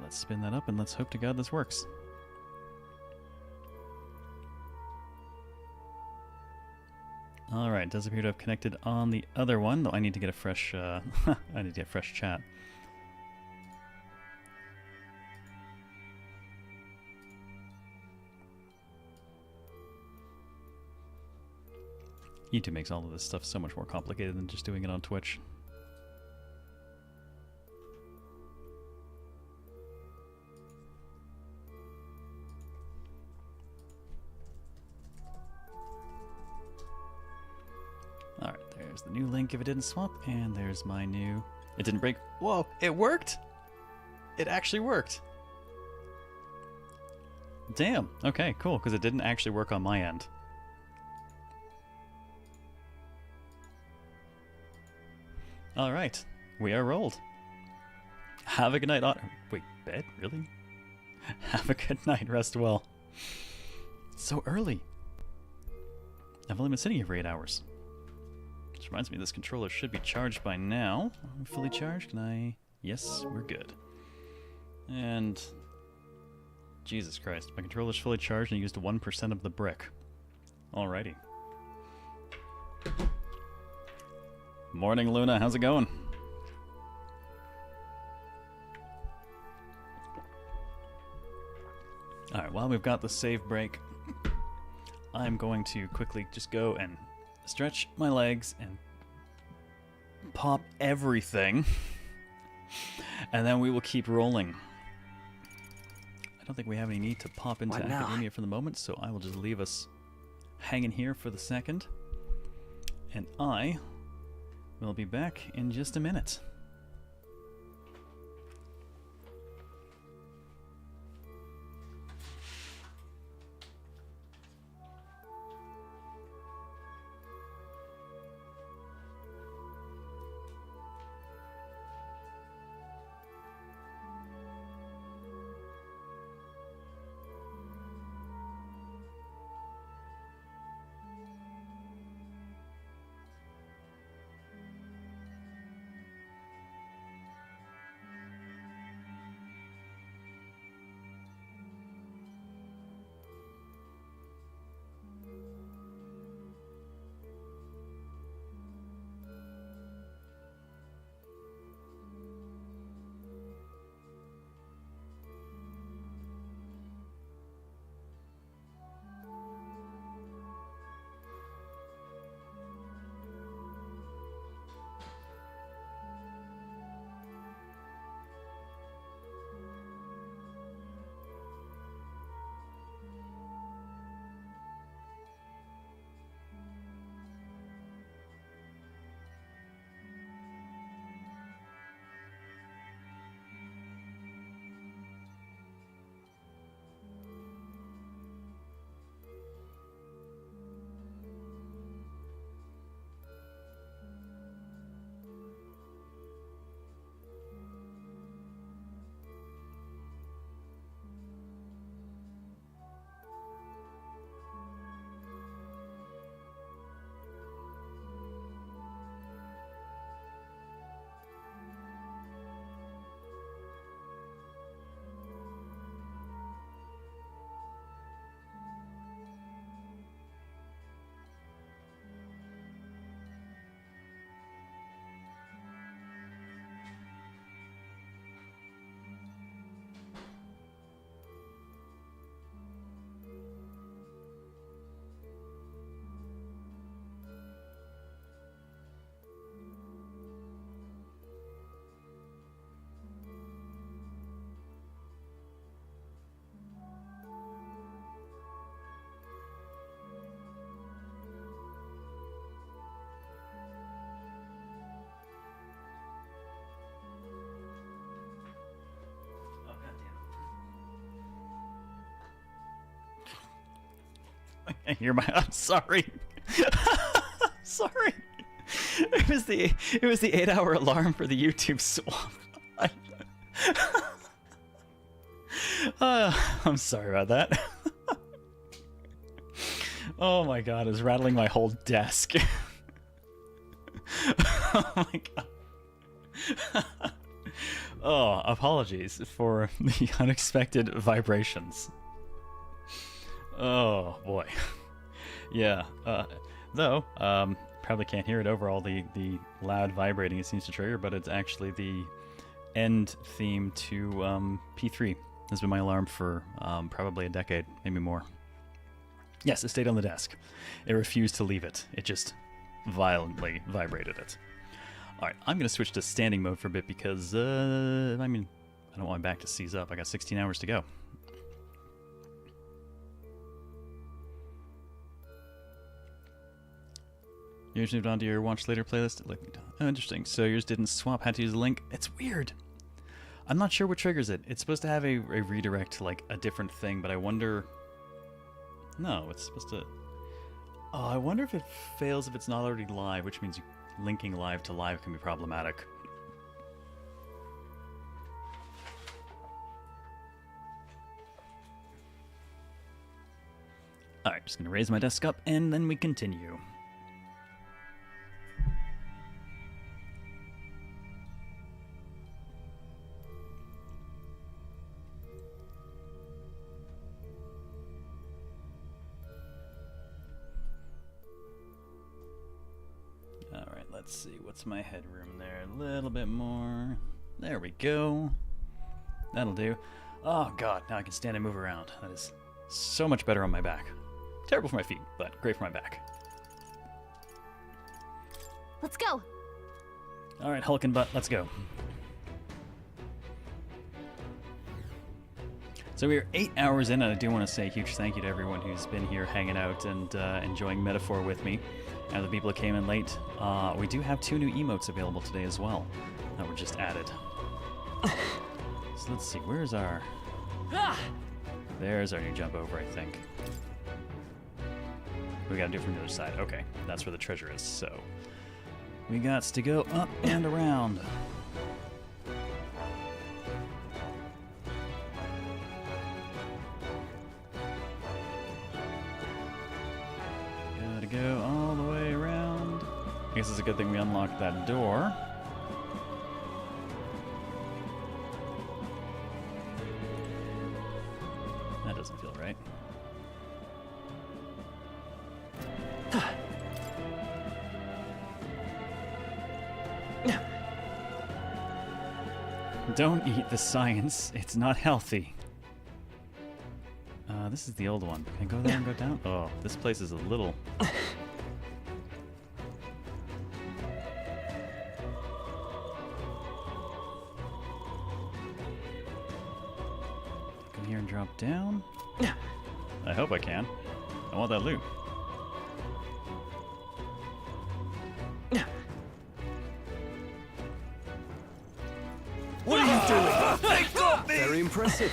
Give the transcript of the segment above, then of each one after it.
let's spin that up and let's hope to God this works. Alright, does appear to have connected on the other one, though I need to get a fresh, I need to get fresh chat. YouTube makes all of this stuff so much more complicated than just doing it on Twitch. Alright, there's the new link if it didn't swap, and there's my new... It didn't break. Whoa, it worked! It actually worked! Damn, okay, cool, because it didn't actually work on my end. Alright, we are rolled. Have a good night. Wait, bed? Really? Have a good night, rest well. It's so early. I've only been sitting here for 8 hours. Which reminds me, this controller should be charged by now. I'm fully charged, can I? Yes, we're good. And... Jesus Christ, my controller's fully charged and I used 1% of the brick. Alrighty. Morning, Luna. How's it going? Alright, while we've got the save break, I'm going to quickly just go and stretch my legs and pop everything. And then we will keep rolling. I don't think we have any need to pop into Academia for the moment, so I will just leave us hanging here for the second. And I will be back in just a minute. I'm sorry. Sorry. It was the 8-hour alarm for the YouTube swap. I'm sorry about that. Oh my god, it's rattling my whole desk. Oh my god. Oh, apologies for the unexpected vibrations. Oh, boy. Yeah, though, probably can't hear it over all the loud vibrating it seems to trigger, but it's actually the end theme to P3. Has been my alarm for probably a decade, maybe more. Yes, it stayed on the desk. It refused to leave it. It just violently vibrated it. Alright, I'm going to switch to standing mode for a bit because, I mean, I don't want my back to seize up. I got 16 hours to go. Yours moved on to your watch later playlist. Oh, interesting. So yours didn't swap, had to use a link. It's weird. I'm not sure what triggers it. It's supposed to have a redirect to like a different thing, but I wonder... No, it's supposed to... Oh, I wonder if it fails if it's not already live, which means linking live to live can be problematic. Alright, just gonna raise my desk up and then we continue. Let's see, what's my headroom there? A little bit more. There we go. That'll do. Oh god, now I can stand and move around. That is so much better on my back. Terrible for my feet, but great for my back. Let's go. Alright, Hulk and Butt, let's go. So we are 8 hours in, and I do want to say a huge thank you to everyone who's been here hanging out and enjoying Metaphor with me. And the people that came in late, we do have 2 new emotes available today as well that were just added. So let's see, where's our... There's our new jump over, I think. We gotta do it from the other side. Okay, that's where the treasure is, so... We got to go up and around. Gotta go all the way around. I guess it's a good thing we unlocked that door. That doesn't feel right. Don't eat the science. It's not healthy. This is the old one. Can I go there and go down? Oh, this place is a little... Come here and drop down. I hope I can. I want that loot. What are you doing? They got me! Very impressive.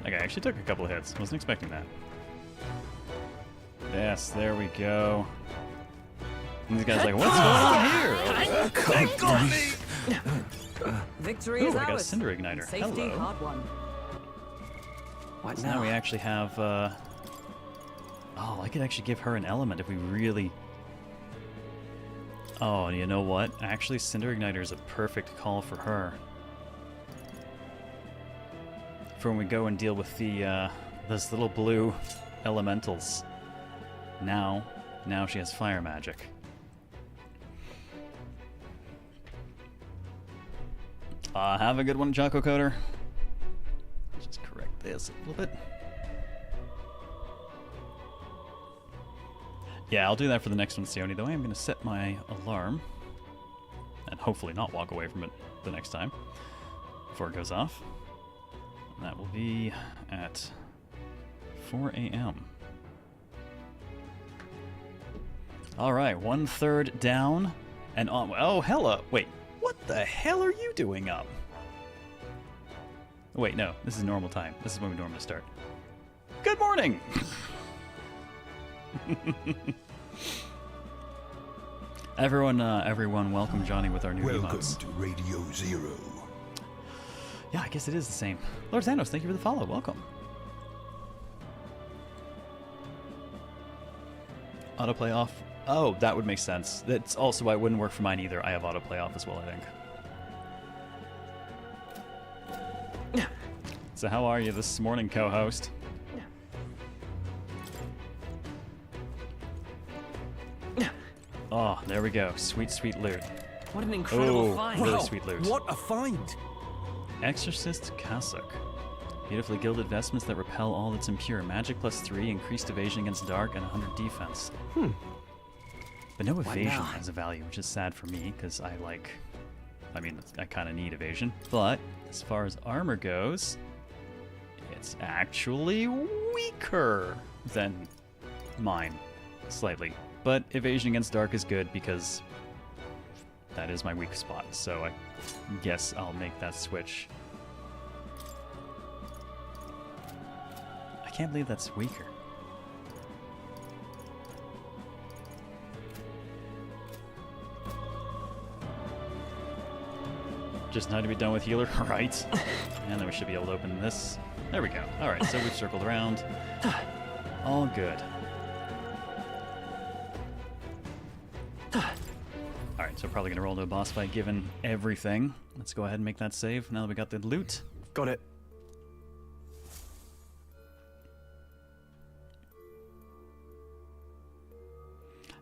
Okay, I actually took a couple of hits. Wasn't expecting that. Yes, there we go. And this guy's like, what's going on here? They got me! Victory Ooh, is I got a ours. Cinder Igniter. Safety Hello. hard won. What So now we actually have, oh, I could actually give her an element if we really... Oh, you know what? Actually, Cinder Igniter is a perfect call for her. For when we go and deal with the, those little blue elementals. Now she has fire magic. Have a good one, Jocko Coder. Let's just correct this a little bit. Yeah, I'll do that for the next one, Sione, though I am going to set my alarm. And hopefully not walk away from it the next time. Before it goes off. And that will be at 4 a.m. Alright, 1/3 down and on. Oh, hella. Wait, what the hell are you doing up? Wait, no, this is normal time. This is when we normally start. Good morning! Everyone, welcome Johnny with our new Welcome emotes. to Radio Zero. Yeah, I guess it is the same. Lord Xanos, thank you for the follow. Welcome. Autoplay off. Oh, that would make sense. That's also why it wouldn't work for mine either. I have autoplay off as well, I think. So how are you this morning, co-host? Oh, there we go. Sweet, sweet loot. What an incredible find. Really Wow, sweet loot. what a find. Exorcist Cassock. Beautifully gilded vestments that repel all that's impure. Magic +3, increased evasion against dark, and 100 defense. But no evasion now? has a value, which is sad for me, because I kind of need evasion. But as far as armor goes, it's actually weaker than mine, slightly. But evasion against dark is good because that is my weak spot, so I guess I'll make that switch. I can't believe that's weaker. Just now to be done with healer, right? And then we should be able to open this. There we go. Alright, so we've circled around. All good. Alright, so probably gonna roll to a boss fight given everything. Let's go ahead and make that save now that we got the loot. Got it.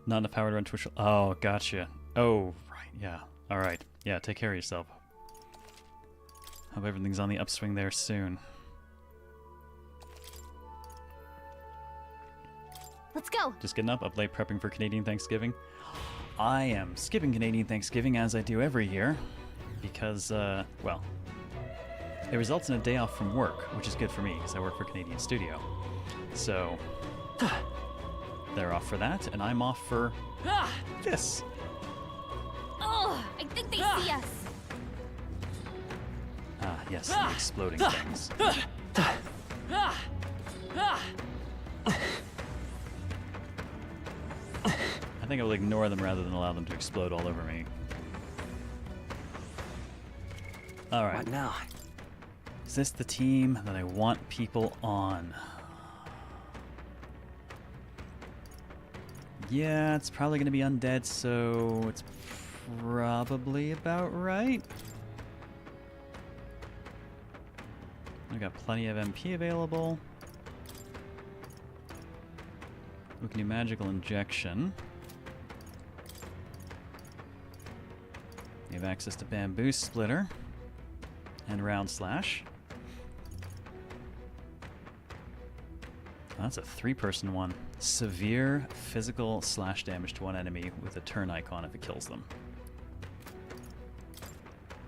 Not enough power to run Twitch. Oh, gotcha. Oh, right, yeah. Alright. Yeah, take care of yourself. Hope everything's on the upswing there soon. Let's go. Just getting up late prepping for Canadian Thanksgiving. I am skipping Canadian Thanksgiving as I do every year because, well, it results in a day off from work, which is good for me because I work for Canadian Studio. So, they're off for that, and I'm off for this. Oh, I think they see us. Ah, yes, the exploding things. I think I will ignore them rather than allow them to explode all over me. Alright. What now? Is this the team that I want people on? Yeah, it's probably going to be undead, so it's probably about right. I've got plenty of MP available. We can do magical injection. We have access to bamboo splitter and round slash. Oh, that's a 3-person one. Severe physical slash damage to one enemy with a turn icon if it kills them.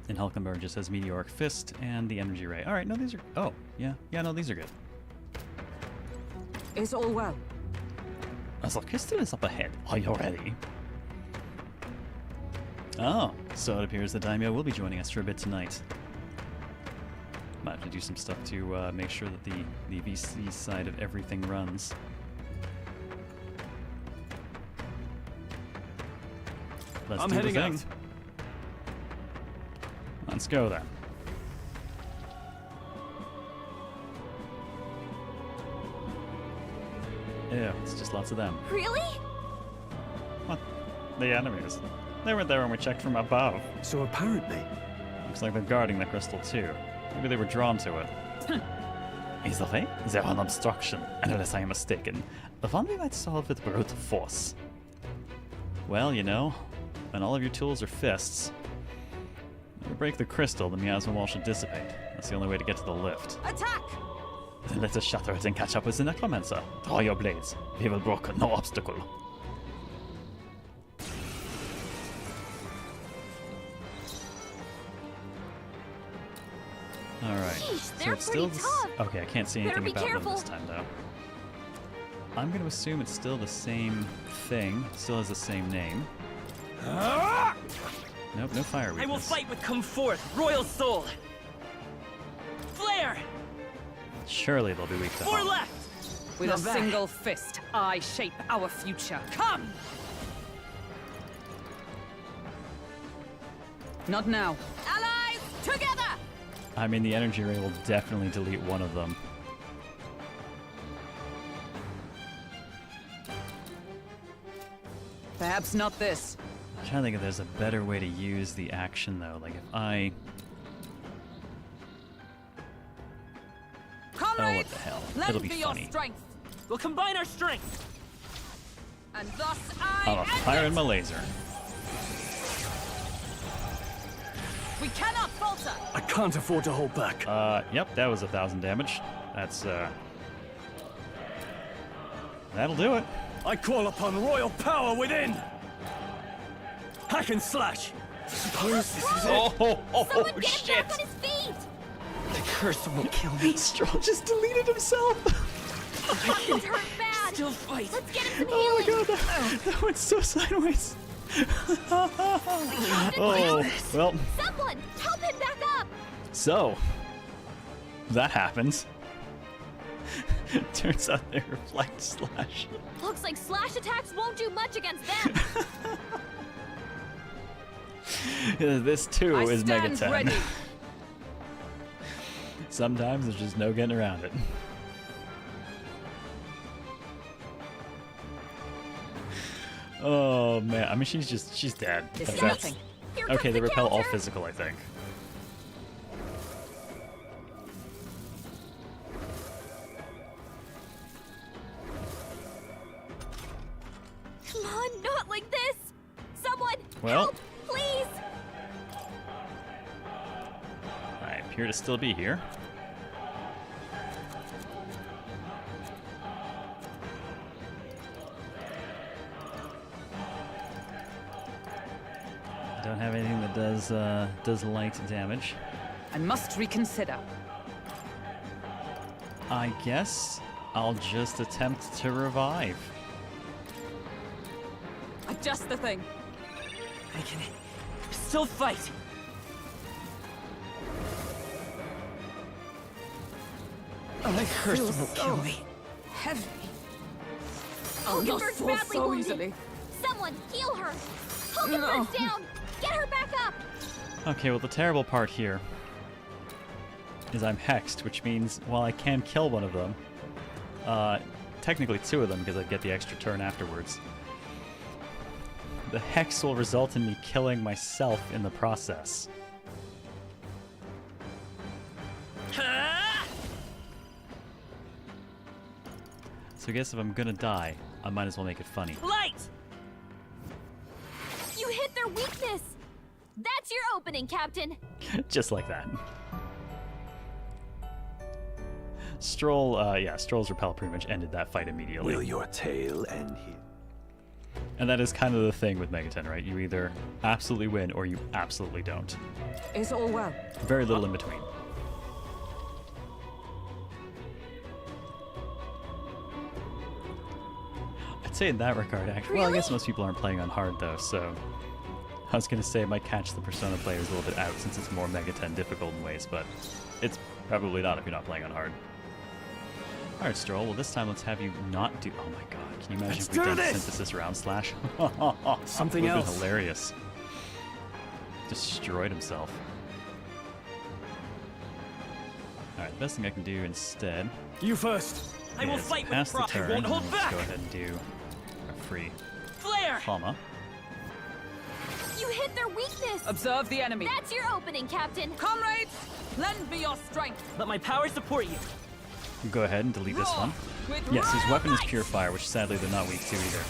And Hulkenberg just has Meteoric Fist and the Energy Ray. Alright, no, these are... Oh, yeah. Yeah, no, these are good. It's all well. As Crystal is up ahead. Are you ready? Oh, so it appears the Daimyo will be joining us for a bit tonight. Might have to do some stuff to make sure that the VC side of everything runs. Let's do the thing. Let's go then. Ew, it's just lots of them. Really? What? The enemies. They were there when we checked from above. So apparently... Looks like they're guarding the crystal too. Maybe they were drawn to it. Either way, they're an obstruction, and unless I am mistaken, the one we might solve with brute force. Well, you know, when all of your tools are fists, if we break the crystal, the miasma wall should dissipate. That's the only way to get to the lift. Attack! Then let us shatter it and catch up with the necromancer. Draw your blades. We will brook no obstacle. Alright. Sheesh, So they're it's still pretty tough. Okay, I can't see Better anything be about careful. them this time though. I'm going to assume it's still the same thing. It still has the same name. Nope, no fire weakness. I will fight with come forth, royal soul. Flare! Surely they'll be weak to Four hum. left! With Now a back. single fist, I shape our future. Come! Not now. Allies, together! I mean, the energy ray will definitely delete one of them. Perhaps not this. I'm trying to think if there's a better way to use the action though. Like if I... What the hell? Lend It'll be me funny. your strength, We'll combine our strength. and thus I I'm a end fire it. in my laser. We cannot falter. I can't afford to hold back. Yep, that was 1,000 damage. That's, that'll do it. I call upon royal power within! Hack and slash! Suppose this is it. Someone get him back on his feet! The curse will kill me. Stroll just deleted himself. He's hurt bad! Still fight. Let's get him some Oh my healing! god, that went so sideways. Oh, well, Someone, help him back up! so that happens. Turns out they reflect slash. Looks like slash attacks won't do much against them. This too I is stand Mega 10. ready. Sometimes there's just no getting around it. Oh man, I mean she's dead. This But is that's- nothing. Here okay, comes they the repel all counter. physical, I think. Come on, not like this! Someone, Well. help, please! I appear to still be here. Don't have anything that does light damage. I must reconsider. I guess I'll just attempt to revive. Adjust the thing. I can still fight. The curse will kill me. Heavy. Oh, not Hulkenberg's fall badly so wounded. easily. Someone, heal her! Hulkenberg's down! Get her back up! Okay, well the terrible part here is I'm hexed, which means while I can kill one of them, technically two of them because I get the extra turn afterwards, the hex will result in me killing myself in the process. So I guess if I'm gonna die, I might as well make it funny. Light! You hit their weakness! That's your opening, Captain! Just like that. Stroll's repel pretty much ended that fight immediately. Will your tale end here? And that is kind of the thing with Megaten, right? You either absolutely win or you absolutely don't. Is all well? Very little in between. I'd say in that regard, actually. Well, I guess Really? most people aren't playing on hard, though, so... I was going to say it might catch the Persona players a little bit out since it's more Megaten difficult in ways, but it's probably not if you're not playing on hard. Alright, Stroll, well this time let's have you not do... Oh my god, can you imagine Let's if we'd do done this! Synthesis round slash? Something Would've else. been hilarious. Destroyed himself. Alright, the best thing I can do instead You first. I will is fight pass with the pride. turn, Won't and hold let's back. go ahead and do a free Flare! comma. You hit their weakness! Observe the enemy. That's your opening, Captain! Comrades, lend me your strength. Let my power support you. Go ahead and delete this one. With Yes, his royal weapon is might. pure fire, which sadly they're not weak to either.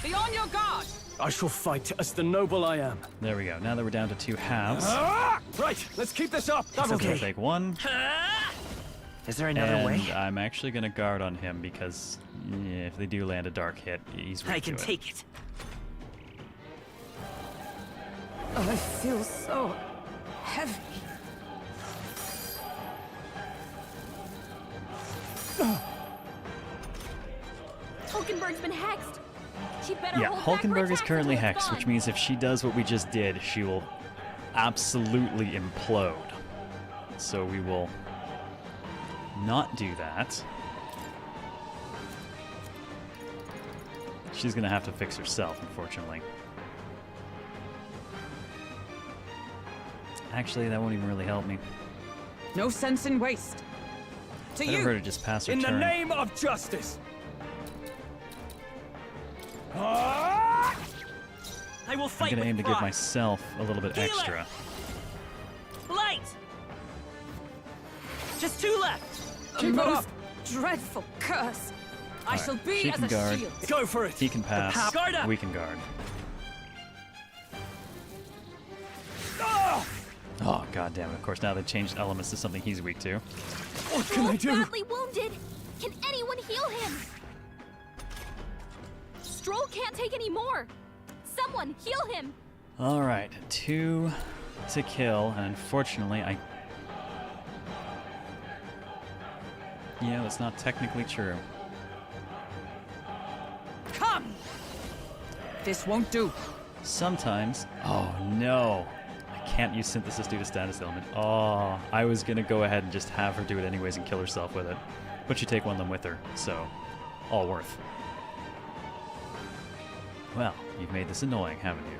Be on your guard. I shall fight as the noble I am. There we go. Now that we're down to two halves, Right, let's keep this up. so we'll take one, Is there and I'm actually going to guard on him because if they do land a dark hit, he's weak I can to it. take it. I feel so heavy. Hulkenberg's been hexed! She better Yeah, hold back her Hulkenberg is attacks currently until it's hexed, which gone. means if she does what we just did, she will absolutely implode. So we will not do that. She's gonna have to fix herself, unfortunately. Actually, that won't even really help me. No sense in waste. To Better her you. to just pass her In the turn. name of justice. I will I'm fight gonna with aim to pride. give myself a little bit Healer! extra. Light! Just 2 left. A Keep it most up. dreadful curse. I Alright, shall be she as can a guard. shield. Go for it. He can pass. Guard up. We can guard. Ah! Oh, god damn it. Of course, now they've changed elements to something he's weak to. What can I Stroll's do? badly wounded. Can anyone heal him? Stroll can't take any more. Someone heal him. Alright, 2 to kill, and unfortunately, Yeah, that's not technically true. Come! This won't do. Sometimes. Oh no! I can't use synthesis due to status element. Oh, I was gonna go ahead and just have her do it anyways and kill herself with it. But you take one of them with her, so all worth. Well, you've made this annoying, haven't you?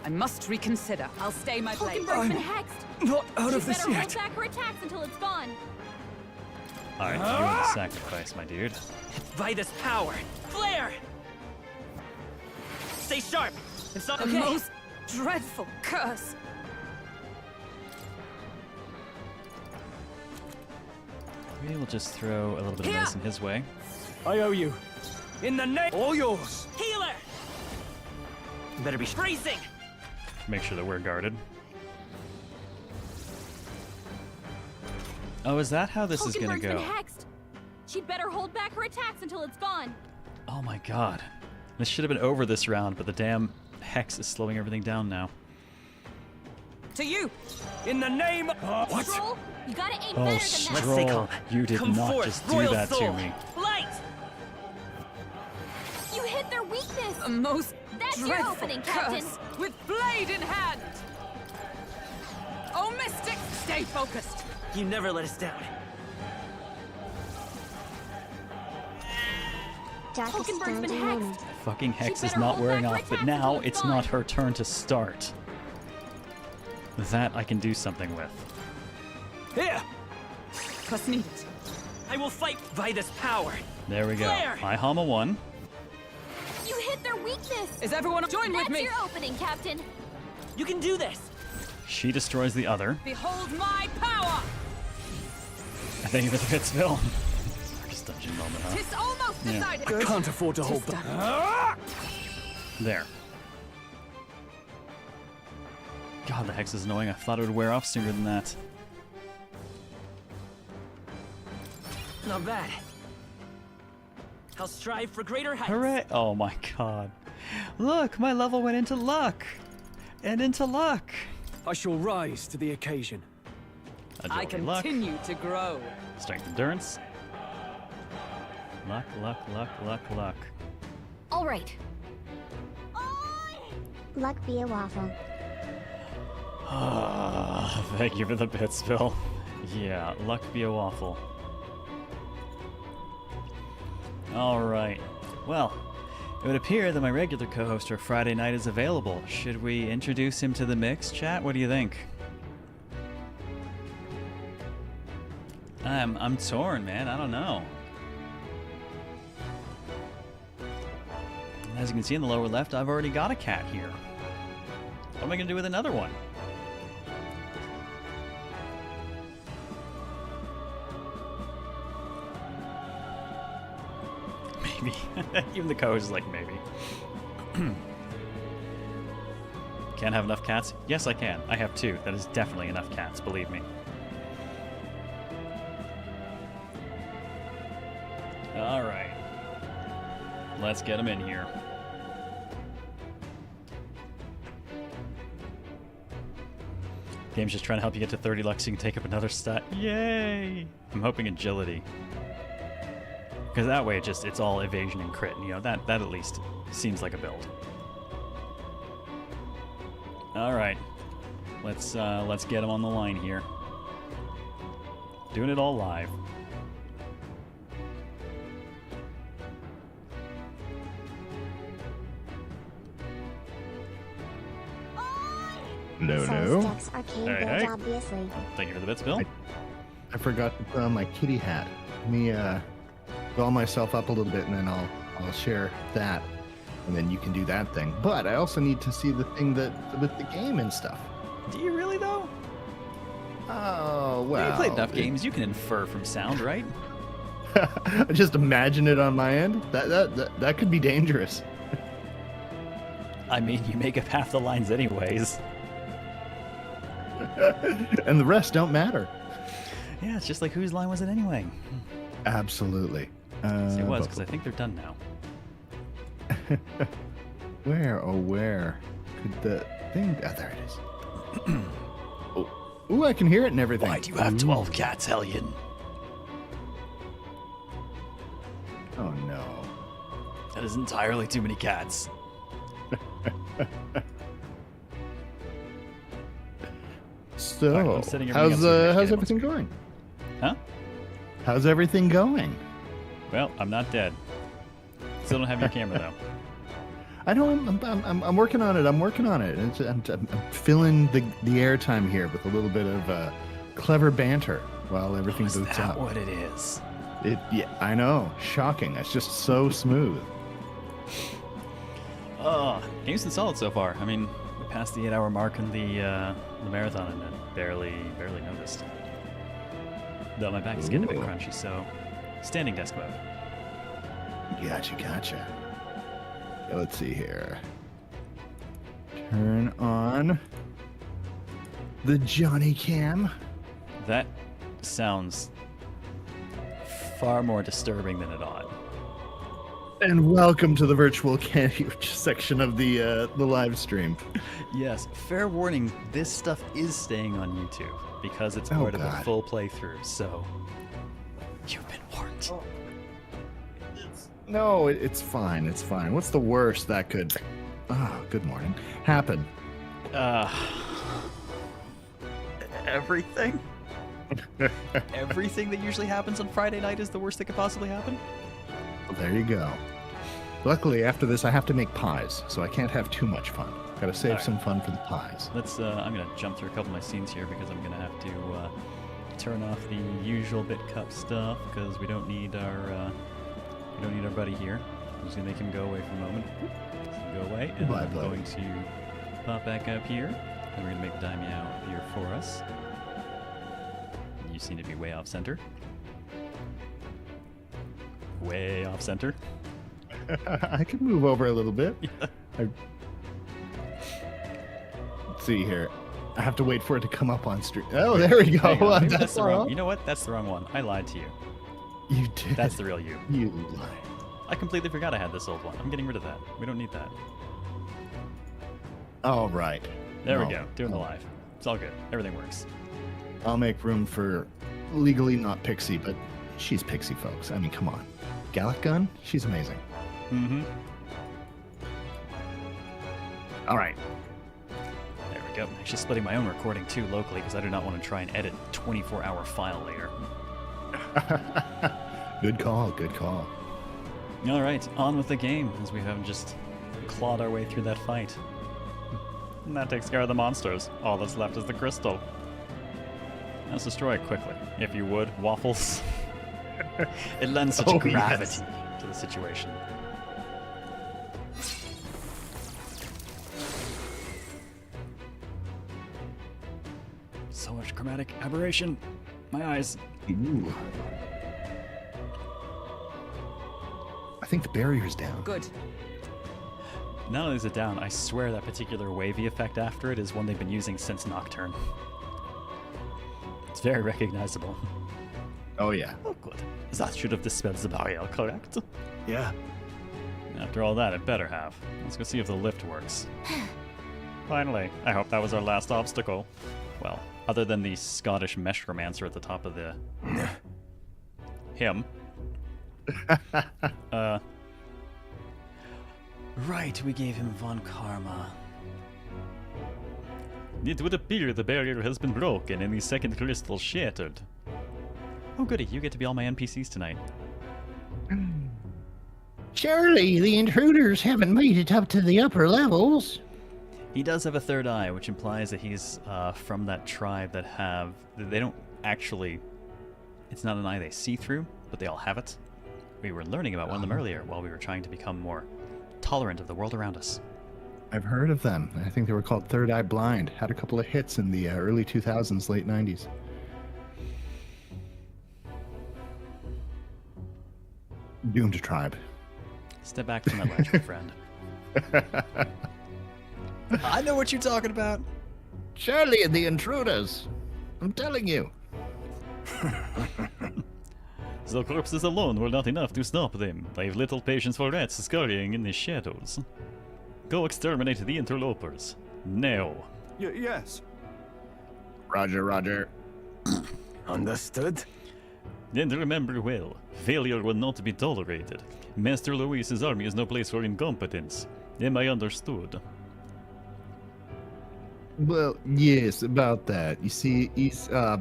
I must reconsider. I'll stay my blade. Hulkenberg's been hexed. Not out She of this better hold yet. back her attacks until it's gone. Alright, you are the sacrifice, my dude. By this power. Flare! Stay sharp. It's not A okay. most dreadful curse. We will just throw a little bit of Here! medicine his way. I owe you. In the name, all yours. Healer! Better be bracing! Make sure that we're guarded. Oh, is that how this is gonna Hulkenberg's go? been hexed. She'd better hold back her attacks until it's gone. Oh my god. This should have been over this round, but the damn hex is slowing everything down now. To you. In the name. What? Stroll, you gotta aim Oh, better than that. stay Stroll, calm. you did Come not forth, just do Royal that Soul. to me. Light! You hit their weakness. A most That's your dreadful opening, curse. Captain. With blade in hand. Oh, Mystic, stay focused. You never let us down. Hulkenberg's been hexed. Fucking hex is better not hold wearing back her off, but attacks now until it's it's not gone. her turn to start. That I can do something with. Here. Trust needed. I will fight by this power. There we go. Flare! I hum a 1. You hit their weakness. Is everyone join with That's me? your opening, Captain. You can do this. She destroys the other. Behold my power. Thank you for the Pittsville. Darkest dungeon moment, huh? Tis almost Yeah. decided. I can't afford to hold Tis back. done. There. God, the hex is annoying. I thought it would wear off sooner than that. Not bad. I'll strive for greater heights. Hooray! Oh my god. Look, my level went into luck. And into luck. I shall rise to the occasion. I Agility, luck. continue to grow. Strength, endurance. Luck, luck, luck, luck, luck. All right. Luck be a waffle. Ah, thank you for the Pittsville. Yeah, luck be a waffle. Alright. Well, it would appear that my regular co-host for Friday night is available. Should we introduce him to the mix, chat? What do you think? I'm torn, man. I don't know. As you can see in the lower left, I've already got a cat here. What am I going to do with another one? Maybe. Even the coach is like, maybe. Can't have enough cats? Yes, I can. I have 2. That is definitely enough cats, believe me. Alright. Let's get them in here. Game's just trying to help you get to 30 luck so you can take up another stat. Yay! I'm hoping agility. Because that way it's all evasion and crit. You know, that at least seems like a build. Alright. Let's get him on the line here. Doing it all live. No, So no. Stex Arcade Hey, build, hey. obviously. Thank you for the bits, Bill. I forgot to put on my kitty hat. Let me doll myself up a little bit, and then I'll share that, and then you can do that thing. But I also need to see the thing that with the game and stuff. Do you really though? Oh, well. You played enough games, you can infer from sound, right? Just imagine it on my end. That could be dangerous. I mean, you make up half the lines anyways. And the rest don't matter. Yeah, it's just like whose line was it anyway? Absolutely. It was, because I think they're done now. Where, oh where could the thing... Oh, there it is. Ooh, I can hear it and everything. Why do you have 12 cats, Hellion? Oh, no. That is entirely too many cats. So, Alright, I'm setting everything up how's so we can how's get everything going? Huh? How's everything going? Well, I'm not dead. Still don't have your camera, though. I know I'm working on it. I'm working on it. I'm filling the airtime here with a little bit of clever banter while everything Is boots that up. what it is? Yeah, I know. Shocking. It's just so smooth. Game's been solid so far. I mean, we passed the 8-hour mark in the marathon and barely noticed. Though my back is getting a bit Ooh. crunchy, so standing desk mode. Gotcha. Let's see here. Turn on the Johnny Cam. That sounds far more disturbing than it ought. And welcome to the virtual candy section of the live stream. Yes, fair warning, this stuff is staying on YouTube because it's part of a God. full playthrough, so you've been warned. No, it's fine. It's fine. What's the worst that could, good morning, happen? Everything? Everything that usually happens on Friday night is the worst that could possibly happen? Well, there you go. Luckily, after this, I have to make pies, so I can't have too much fun. Gotta save Alright. some fun for the pies. Let's, I'm gonna jump through a couple of my scenes here because I'm gonna have to, turn off the usual bit cup stuff because we don't need our buddy here. I'm just gonna make him go away for a moment. Go away, and Bye, I'm buddy. going to pop back up here, and we're gonna make Daimyo appear for us. You seem to be way off center. Way off center. I can move over a little bit. Let's see here. I have to wait for it to come up on stream. Oh, there we go. Hang on, maybe That's that's the wrong. all. You know what? That's the wrong one. I lied to you. You did. That's the real you. You lied. I completely forgot I had this old one. I'm getting rid of that. We don't need that. All right. There we No. go. Doing the live. It's all good. Everything works. I'll make room for legally not Pixie, but she's Pixie, folks. I mean, come on. Gallic Gun? She's amazing. Mm-hmm. All right. There we go. I'm actually splitting my own recording too locally because I do not want to try and edit 24-hour file later. Good call. Good call. All right, on with the game as we have just clawed our way through that fight. And that takes care of the monsters. All that's left is the crystal. Let's destroy it quickly, if you would, Waffles. It lends such Oh, gravity to the situation. So much chromatic aberration. My eyes. Ooh. I think the barrier's down. Good. Not only is it down, I swear that particular wavy effect after it is one they've been using since Nocturne. It's very recognizable. Oh, yeah. Oh, good. That should have dispelled the barrier, correct? Yeah. After all that, it better have. Let's go see if the lift works. Finally, I hope that was our last obstacle. Well, other than the Scottish meshromancer at the top of the... him. Right, we gave him Von Karma. It would appear the barrier has been broken and the second crystal shattered. Oh goody, you get to be all my NPCs tonight. Surely the intruders haven't made it up to the upper levels. He does have a third eye, which implies that he's from that tribe that have... They don't actually... It's not an eye they see through, but they all have it. We were learning about one of them earlier while we were trying to become more tolerant of the world around us. I've heard of them. I think they were called Third Eye Blind. Had a couple of hits in the early 2000s, late 90s. Doomed tribe. Step back from that ledge, my friend. I know what you're talking about. Charlie and the Intruders. I'm telling you. The corpses alone were not enough to stop them. I have little patience for rats scurrying in the shadows. Go exterminate the interlopers. Now. Yes. Roger, Roger. Understood. And remember well, failure will not be tolerated. Master Luis's army is no place for incompetence. Am I understood? Well, yes, about that. You see,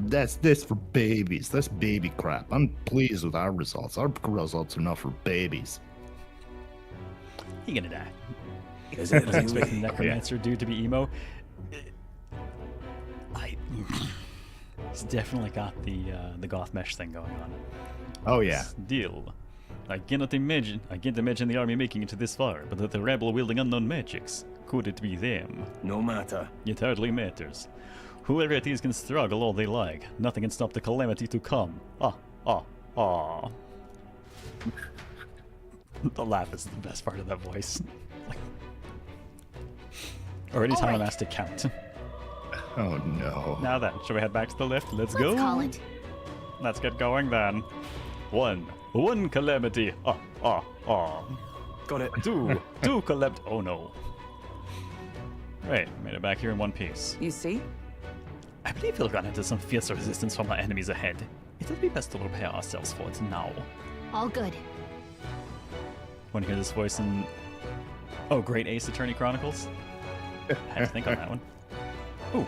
that's this for babies. That's baby crap. I'm pleased with our results. Our results are not for babies. You're gonna die. Is I was expecting the necromancer dude to be emo. He's definitely got the goth mesh thing going on. Oh yeah. Still, I can't imagine the army making it this far, but that the rebel wielding unknown magics. Could it be them? No matter. It hardly matters. Whoever it is can struggle all they like. Nothing can stop the calamity to come. Ah. The laugh is the best part of that voice. Or anytime I'm asked to count. Oh no. Now then, shall we head back to the lift? Let's Let's go. call it. Let's get going then. One calamity. Ah. Got it. Two calamity. Oh no. Right, made it back here in one piece. You see? I believe we'll run into some fierce resistance from our enemies ahead. It would be best to prepare ourselves for it now. All good. Want to hear this voice in... Oh, Great Ace Attorney Chronicles? Had to think on that one. Ooh,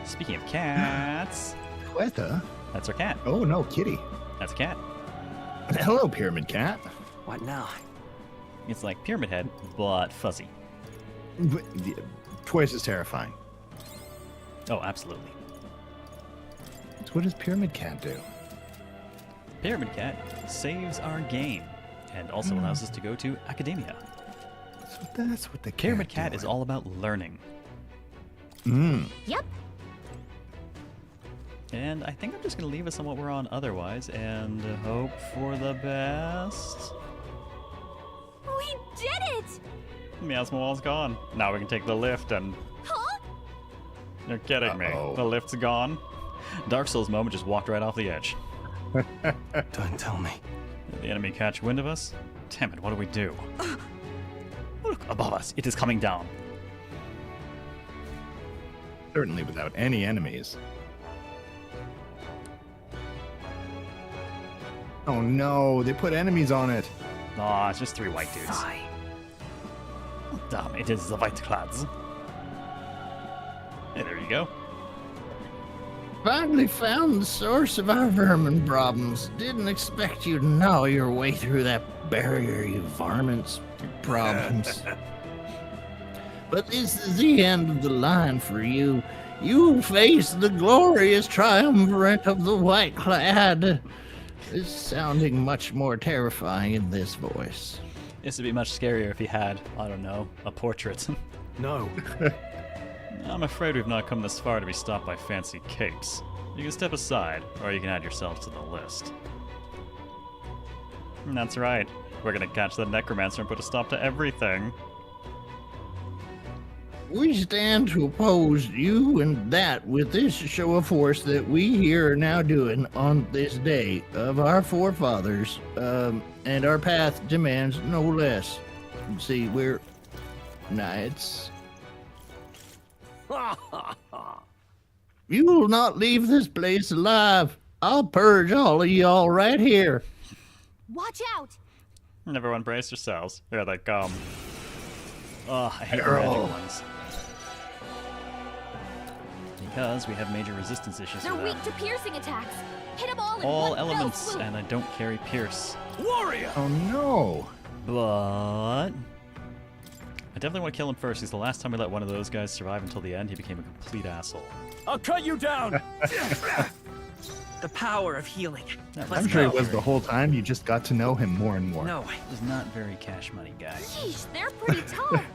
speaking of cats... Quetta? That's our cat. Oh no, kitty. That's a cat. Hello, Pyramid Cat. What now? It's like Pyramid Head, but fuzzy. Twice as terrifying. Oh, absolutely. So what does Pyramid Cat do? Pyramid Cat saves our game, and also allows us to go to academia. That's what the Pyramid Cat is all about learning. Yep. And I think I'm just going to leave us on what we're on otherwise, and hope for the best. We did it! Miasma Wall's gone. Now we can take the lift and... Huh? You're kidding me. Uh-oh. The lift's gone. Dark Souls moment just walked right off the edge. Don't tell me. Did the enemy catch wind of us? Damn it, what do we do? Look above us. It is coming down. Certainly without any enemies. Oh no, they put enemies on it. Aw, it's just 3 white dudes. Damn, it is the white clads. Hey, there you go. Finally found the source of our vermin problems. Didn't expect you to gnaw your way through that barrier, you varmints. Problems. But this is the end of the line for you. You face the glorious triumvirate of the white clad. It's sounding much more terrifying in this voice. This would be much scarier if he had, I don't know, a portrait. No. I'm afraid we've not come this far to be stopped by fancy capes. You can step aside, or you can add yourself to the list. And that's right. We're gonna catch the necromancer and put a stop to everything. We stand to oppose you and that with this show of force that we here are now doing on this day of our forefathers, and our path demands no less. See, we're knights. You will not leave this place alive. I'll purge all of y'all right here. Watch out! Everyone brace yourselves. Here they come. Oh, I hate the magic ones. Because we have major resistance issues They're with weak them. to piercing attacks. Hit them all in All one fell elements, swoop. and I don't carry Pierce. Warrior! Oh no. But... I definitely want to kill him first, because the last time we let one of those guys survive until the end, he became a complete asshole. I'll cut you down! The power of healing. That Let's I'm sure go. it was the whole time. You just got to know him more and more. No. was not very cash money guy. Sheesh, they're pretty tough.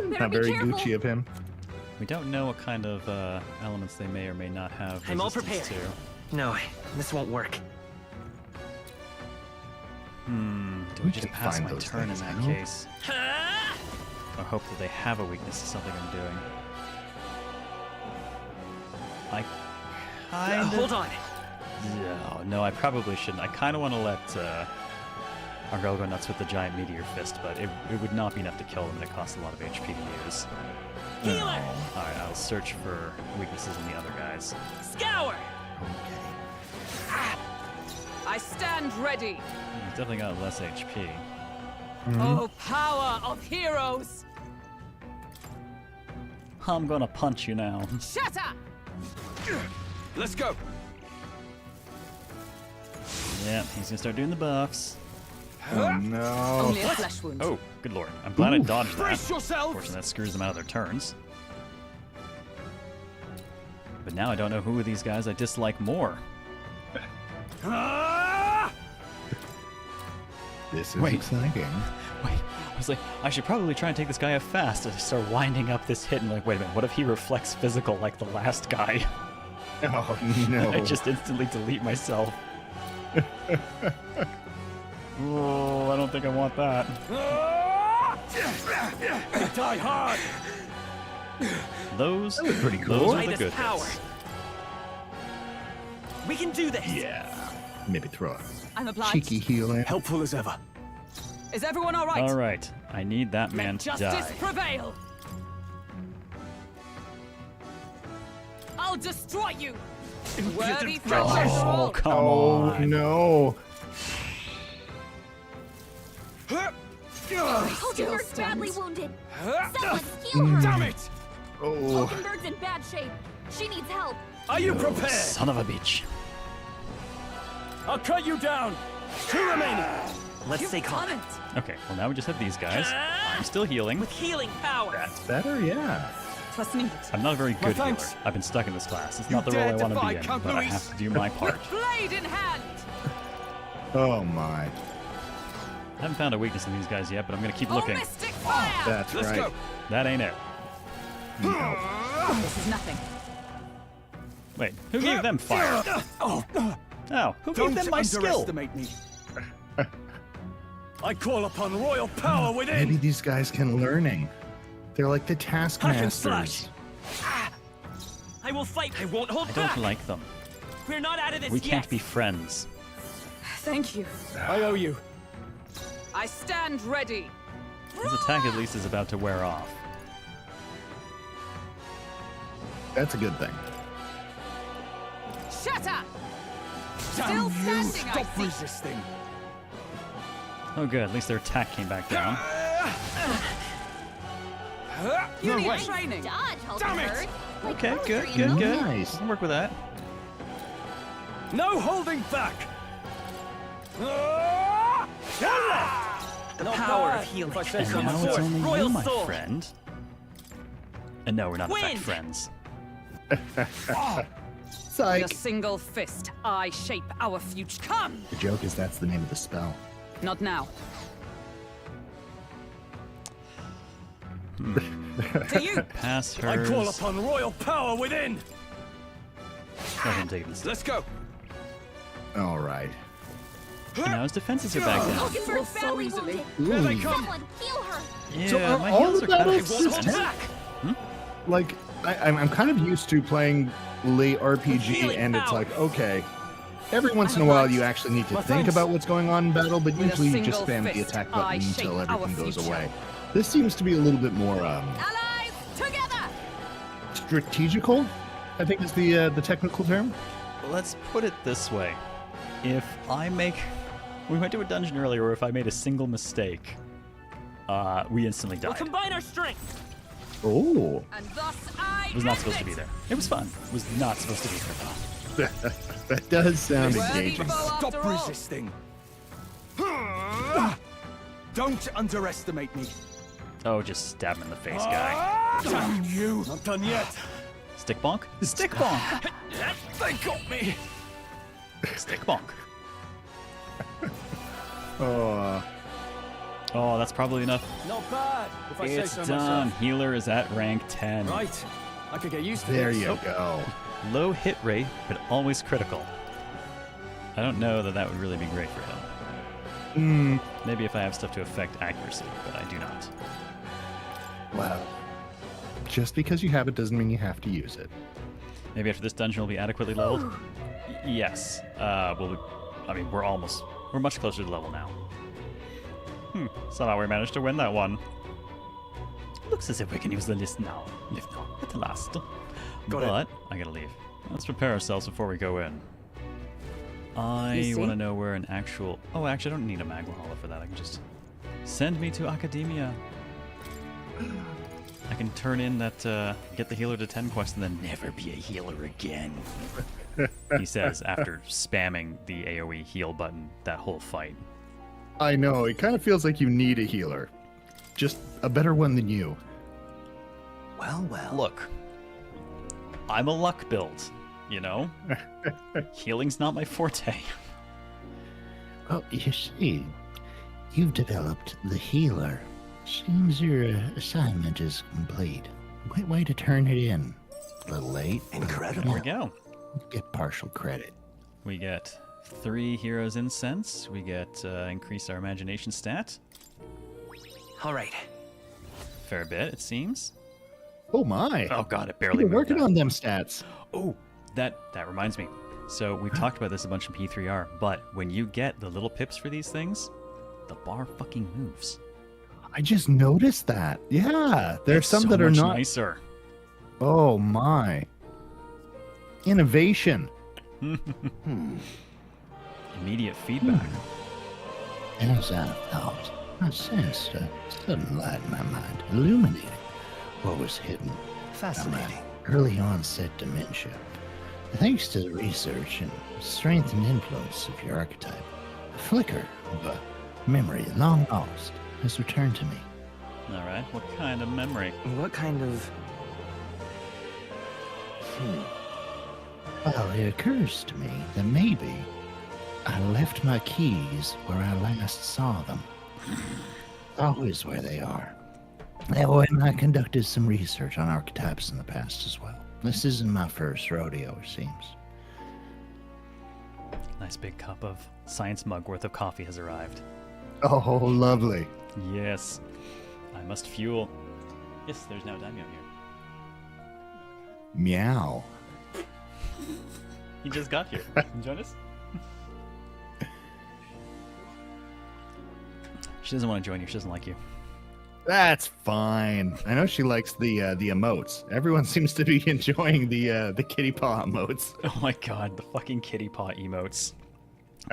Better Not be very careful. Gucci of him. We don't know what kind of elements they may or may not have I'm all resistance prepared. to. No, this won't work. Do we just can pass find my those turn in things, that no? case? Or hope that they have a weakness to something I'm doing? I kind of... Hold on. No, I probably shouldn't. I kind of want to let our girl go nuts with the giant meteor fist, but it would not be enough to kill them, and it costs a lot of HP to use. Healer! Alright, I'll search for weaknesses in the other guys. Scour! I stand ready. He's definitely got less HP. Oh, power of heroes! I'm gonna punch you now. Shatter! Let's go. Yeah, he's gonna start doing the buffs. Oh no. Only a flesh wound. Oh, good lord. I'm glad I dodged that. Brace yourself. Unfortunately, that screws them out of their turns. But now I don't know who of these guys I dislike more. Ah! This is Wait. exciting. Wait, I was like, I should probably try and take this guy out fast. I start winding up this hit and like, wait a minute, what if he reflects physical like the last guy? Oh no. I just instantly delete myself. Oh, I don't think I want that. Die hard. Those, pretty cool. Those are Try the this good power. hits. We can do this. Yeah. Maybe throw a I'm obliged. cheeky heel in. Helpful as ever. Is everyone all right? All right, I need that man Let to justice die. prevail. I'll destroy you. Worthy for Oh, come Oh on. no. Hulkenberg's badly wounded. Someone heal her. Damn it! Oh. Hulkenberg's in bad shape. She needs help. Are you prepared? Son of a bitch. I'll cut you down. 2 remaining. Let's stay calm. Done it. Okay, well now we just have these guys. I'm still healing. With healing power. That's better, yeah. Trust me. I'm not a very good healer. thanks. I've been stuck in this class. It's You not the role I dare want to defy be in, Count but I Luis? have to do my part. Blade in hand. Oh my. I haven't found a weakness in these guys yet, but I'm gonna keep Oh, looking. mystic fire. That's Let's right. go. That ain't it. This is nothing. Wait, who gave them fire? Oh, Oh, who gave don't them my skill? underestimate me. I call upon royal power Maybe within. these guys can learning. They're like the Hack and slash. taskmasters. I will fight. I won't hold I back. don't like them. We're not out of this We yet. can't be friends. Thank you. I owe you. I stand ready. His attack at least is about to wear off. That's a good thing. Shatter. Damn Still you! standing, I Stop see. resisting. Oh good, at least their attack came back down. You No need way. training. Dodge, Damn it. Hulkenberg. Like Okay, poetry, good, you good, know? good. Nice. I can work with that. No holding back. The Not power bad, of healing. if I say And so now it's myself. only Royal you, my sword. friend. And no, we're not in fact Wind. friends. Psych. With a single fist, I shape our future. Come. The joke is that's the name of the spell. Not now. To you. Pass I hers. call upon royal power within. Let him take this. Let's go. All right. Now his defenses are back down. Hulkenberg's So badly easily. wounded. Here they Ooh. come. Someone heal her. Yeah, So are my all heals the are kind battles of Won't hold expensive. back. Like, I'm kind of used to playing late RPG, Healing and it's power. like, okay, every once in a while you actually need to My think thanks. about what's going on in battle, but With a usually you just single spam the fist, attack I button until shape our everything goes future. away. This seems to be a little bit more Allies together. strategical, I think is the technical term. Let's put it this way. If I make... We went to a dungeon earlier where if I made a single mistake, we instantly We'll died. combine our strength. Oh, And thus I It was not end supposed to it. be there. It was fun. It was not supposed to be there though. that does sound Worthy engaging. foe Stop after all. resisting. Don't underestimate me. Oh, just stab him in the face, guy. Damn you! Not done yet. Stick bonk? Stick bonk! They got me. Stick bonk. Oh, Oh, that's probably enough. Not bad, if I say It's so done. myself. Healer is at rank 10. Right. I could get used to There this. you go. Low hit rate, but always critical. I don't know that that would really be great for him. Maybe if I have stuff to affect accuracy, but I do not. Well, just because you have it doesn't mean you have to use it. Maybe after this dungeon will be adequately leveled? Yes. We're much closer to level now. Somehow we managed to win that one. Looks as if we can use the lift now at the last. Got it. But I gotta leave. Let's prepare ourselves before we go in. I You see? want to know where an actual... Oh, actually, I don't need a magma hollow for that. I can just send me to Academia. I can turn in that get the healer to 10 quest and then never be a healer again. He says after spamming the AoE heal button that whole fight. I know, it kind of feels like you need a healer. Just a better one than you. Well, well. Look, I'm a luck build, you know? Healing's not my forte. Well, you see, you've developed the healer. Seems your assignment is complete. Great way to turn it in. A little late. There we go. Get partial credit. We get 3 heroes incense. We get increase our imagination stat. All right. Fair bit, it seems. Oh my. Oh god, it barely You're moved working that. on them stats. Oh, that reminds me. So we've talked about this a bunch in P3R, but when you get the little pips for these things, the bar fucking moves. I just noticed that. Yeah, there's It's some so that are much not. nicer. Oh my. Innovation. Immediate feedback. As I thought, I sensed a sudden light in my mind, illuminating what was hidden. Fascinating. Early onset dementia. Thanks to the research and strength and influence of your archetype, a flicker of a memory long lost has returned to me. All right, what kind of memory? What kind of... Well, it occurs to me that maybe I left my keys where I last saw them. Always where they are. Oh, and I conducted some research on archetypes in the past as well. This isn't my first rodeo, it seems. Nice big cup of science mug worth of coffee has arrived. Oh, lovely. Yes, I must fuel. Yes, there's now Daimyo here. Meow. He just got here. Join us? She doesn't want to join you. She doesn't like you. That's fine. I know she likes the emotes. Everyone seems to be enjoying the kitty paw emotes. Oh my god, the fucking kitty paw emotes.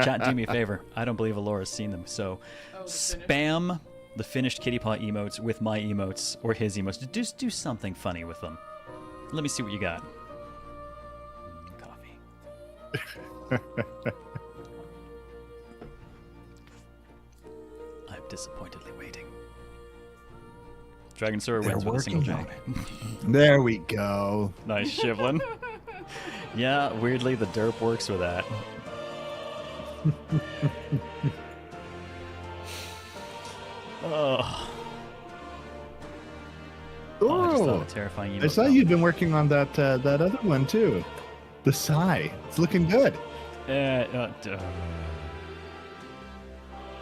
Chat, do me a favor. I don't believe Alora's seen them, so spam the finished kitty paw emotes with my emotes or his emotes. Just do something funny with them. Let me see what you got. Coffee. I'm disappointedly waiting. Dragon Sora They're wins with a single working J. on There we go. Nice, Shivlin. Yeah, weirdly, the derp works with that. Oh. Oh, I just thought of Oh, a terrifying I emote saw now. you've been working on that other one too. The sigh. It's looking good. It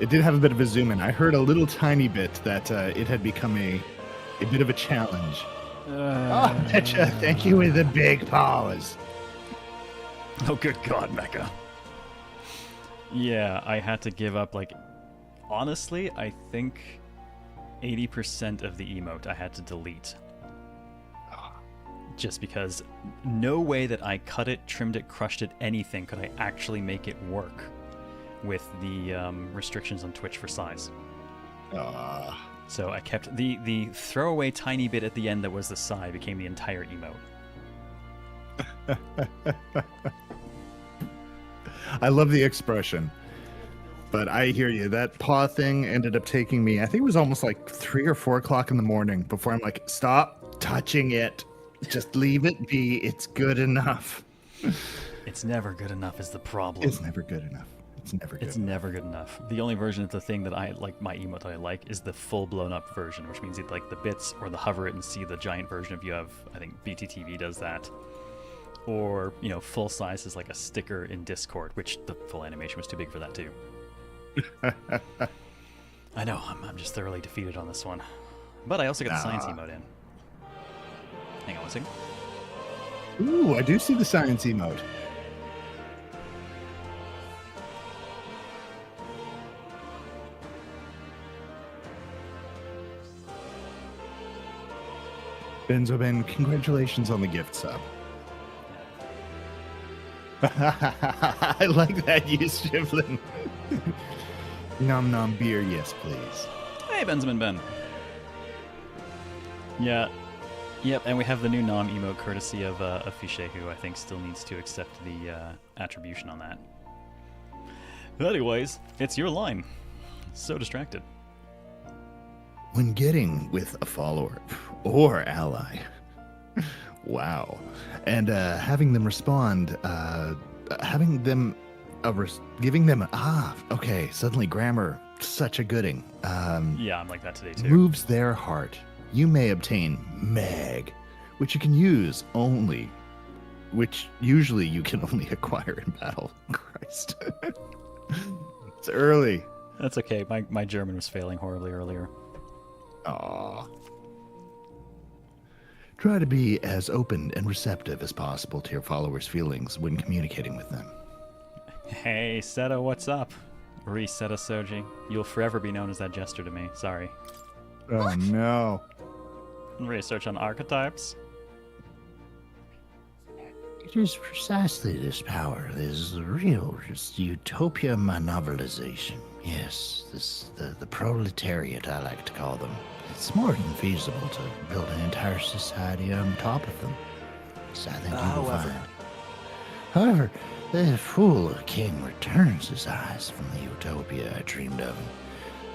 did have a bit of a zoom in. I heard a little tiny bit that it had become a bit of a challenge. Oh, thank you with the big paws. Oh, good God, Mecha. Yeah, I had to give up, like, honestly, I think 80% of the emote I had to delete. Just because no way that I cut it, trimmed it, crushed it, anything could I actually make it work with the restrictions on Twitch for size. So I kept the throwaway tiny bit at the end that was the sigh became the entire emote. I love the expression. But I hear you. That paw thing ended up taking me, I think it was almost like 3 or 4 o'clock in the morning before I'm like, stop touching it. Just leave it be. It's good enough. It's never good enough is the problem. It's never good enough. It's never good. It's never good enough. The only version of the thing that I like, my emote that I like, is the full blown up version, which means you'd like the bits or the hover it and see the giant version of you have. I think BTTV does that. Or, you know, full size is like a sticker in Discord, which the full animation was too big for that too. I know, I'm just thoroughly defeated on this one. But I also got the science emote in. Hang on one second. Ooh, I do see the science emote. Benzobin, congratulations on the gift sub. I like that use, Shivlin. Nom nom beer, yes, please. Hey, Benjamin Ben. Yeah. Yep, and we have the new nom emote courtesy of Fiche, who I think still needs to accept the attribution on that. Anyways, it's your line. So distracted. When getting with a follower or ally, wow, and having them respond, giving them okay, suddenly grammar, such a gooding. Yeah, I'm like that today too. Moves their heart. You may obtain Meg, which you can use only, which usually you can only acquire in battle. Christ, it's early. That's okay. My German was failing horribly earlier. Aww. Try to be as open and receptive as possible to your followers' feelings when communicating with them. Hey, Seta, what's up? Reseta Soji. You'll forever be known as that jester to me. Sorry. Oh no. Research on archetypes? It is precisely this power that is the real just utopia of my novelization. Yes, the proletariat, I like to call them. It's more than feasible to build an entire society on top of them. So I think you will find. However, the fool king returns his eyes from the utopia I dreamed of.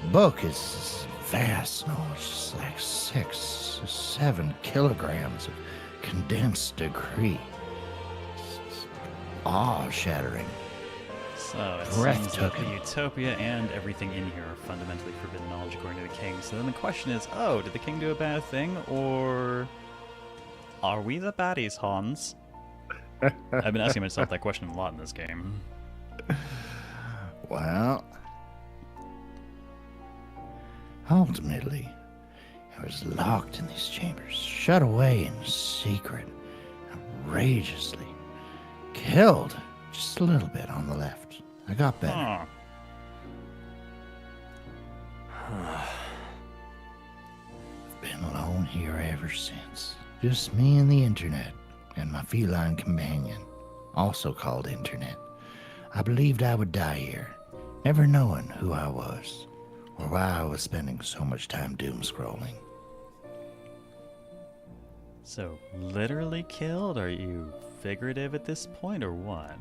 The book is vast, no, it's like 6 to 7 kilograms of condensed degree. It's awe-shattering. So it seems that the utopia and everything in here are fundamentally forbidden knowledge according to the king. So then the question is, did the king do a bad thing, or are we the baddies, Hans? I've been asking myself that question a lot in this game. Well, ultimately, I was locked in these chambers, shut away in secret, outrageously killed just a little bit on the left. I got better. Huh. I've been alone here ever since. Just me and the internet, and my feline companion, also called internet. I believed I would die here, never knowing who I was, or why I was spending so much time doom scrolling. So, literally killed? Are you figurative at this point, or what?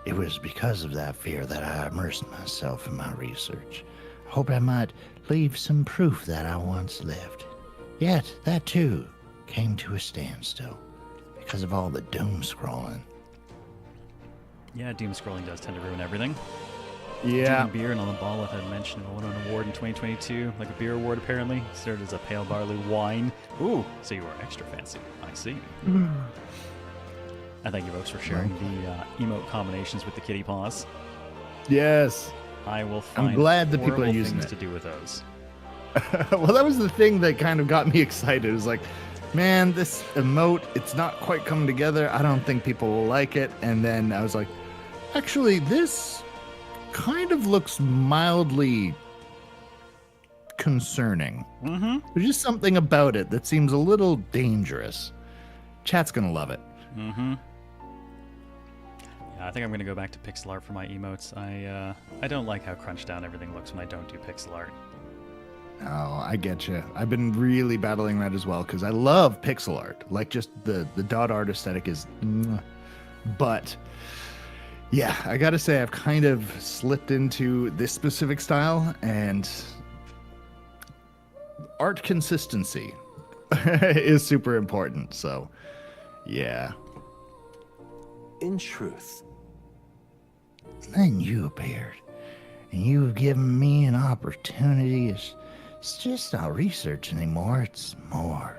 It was because of that fear that I immersed myself in my research. I hoped I might leave some proof that I once lived. Yet, that too came to a standstill because of all the doom scrolling. Yeah, doom scrolling does tend to ruin everything. yeah. Doing beer and on the ball that had mentioned won an award in 2022, like a beer award apparently. Started as a pale barley wine. Ooh, so you were extra fancy. I see. I thank you folks for sharing the emote combinations with the kitty paws. Yes. I will find I'm glad that people are horrible using things it. to do with those. Well, that was the thing that kind of got me excited. It was like, man, this emote, it's not quite coming together. I don't think people will like it. And then I was like, actually, this kind of looks mildly concerning. Mm-hmm. There's just something about it that seems a little dangerous. Chat's gonna love it. Mm-hmm. Yeah, I think I'm gonna go back to pixel art for my emotes. I don't like how crunched down everything looks when I don't do pixel art. Oh, I get you. I've been really battling that as well because I love pixel art. Like just the dot art aesthetic is, but yeah, I gotta say I've kind of slipped into this specific style and art consistency is super important. So, yeah. In truth, Then you appeared, and you've given me an opportunity. It's just not research anymore, it's more.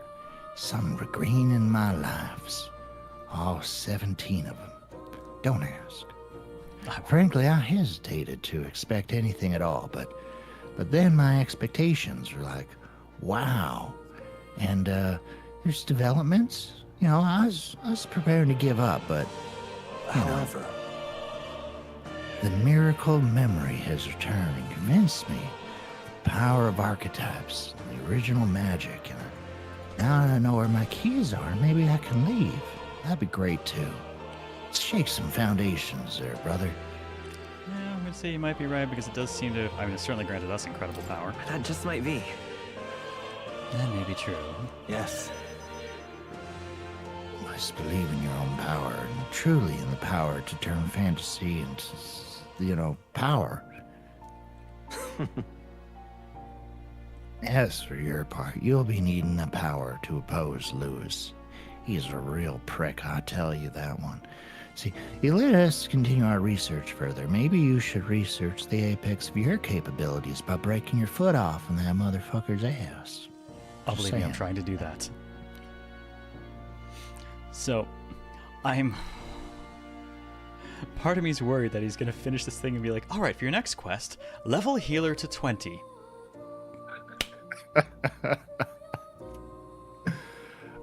Some green in my lives. All 17 of them. Don't ask. Frankly, I hesitated to expect anything at all, but then my expectations were like, wow. And there's developments. You know, I was preparing to give up, but However, the miracle memory has returned and convinced me the power of archetypes, the original magic, and now that I know where my keys are, maybe I can leave. That'd be great too. Let's shake some foundations there, brother. Yeah, I'm gonna say you might be right because it does seem to. I mean, it certainly granted us incredible power. That just might be. That may be true. Yes. You must believe in your own power and truly in the power to turn fantasy into, power. As for your part, you'll be needing the power to oppose Lewis. He's a real prick, I tell you that one. See, you let us continue our research further. Maybe you should research the apex of your capabilities by breaking your foot off in that motherfucker's ass. I'll Just believe me, I'm saying. trying to do that. So, I'm... Part of me's worried that he's gonna finish this thing and be like, alright, for your next quest, level healer to 20.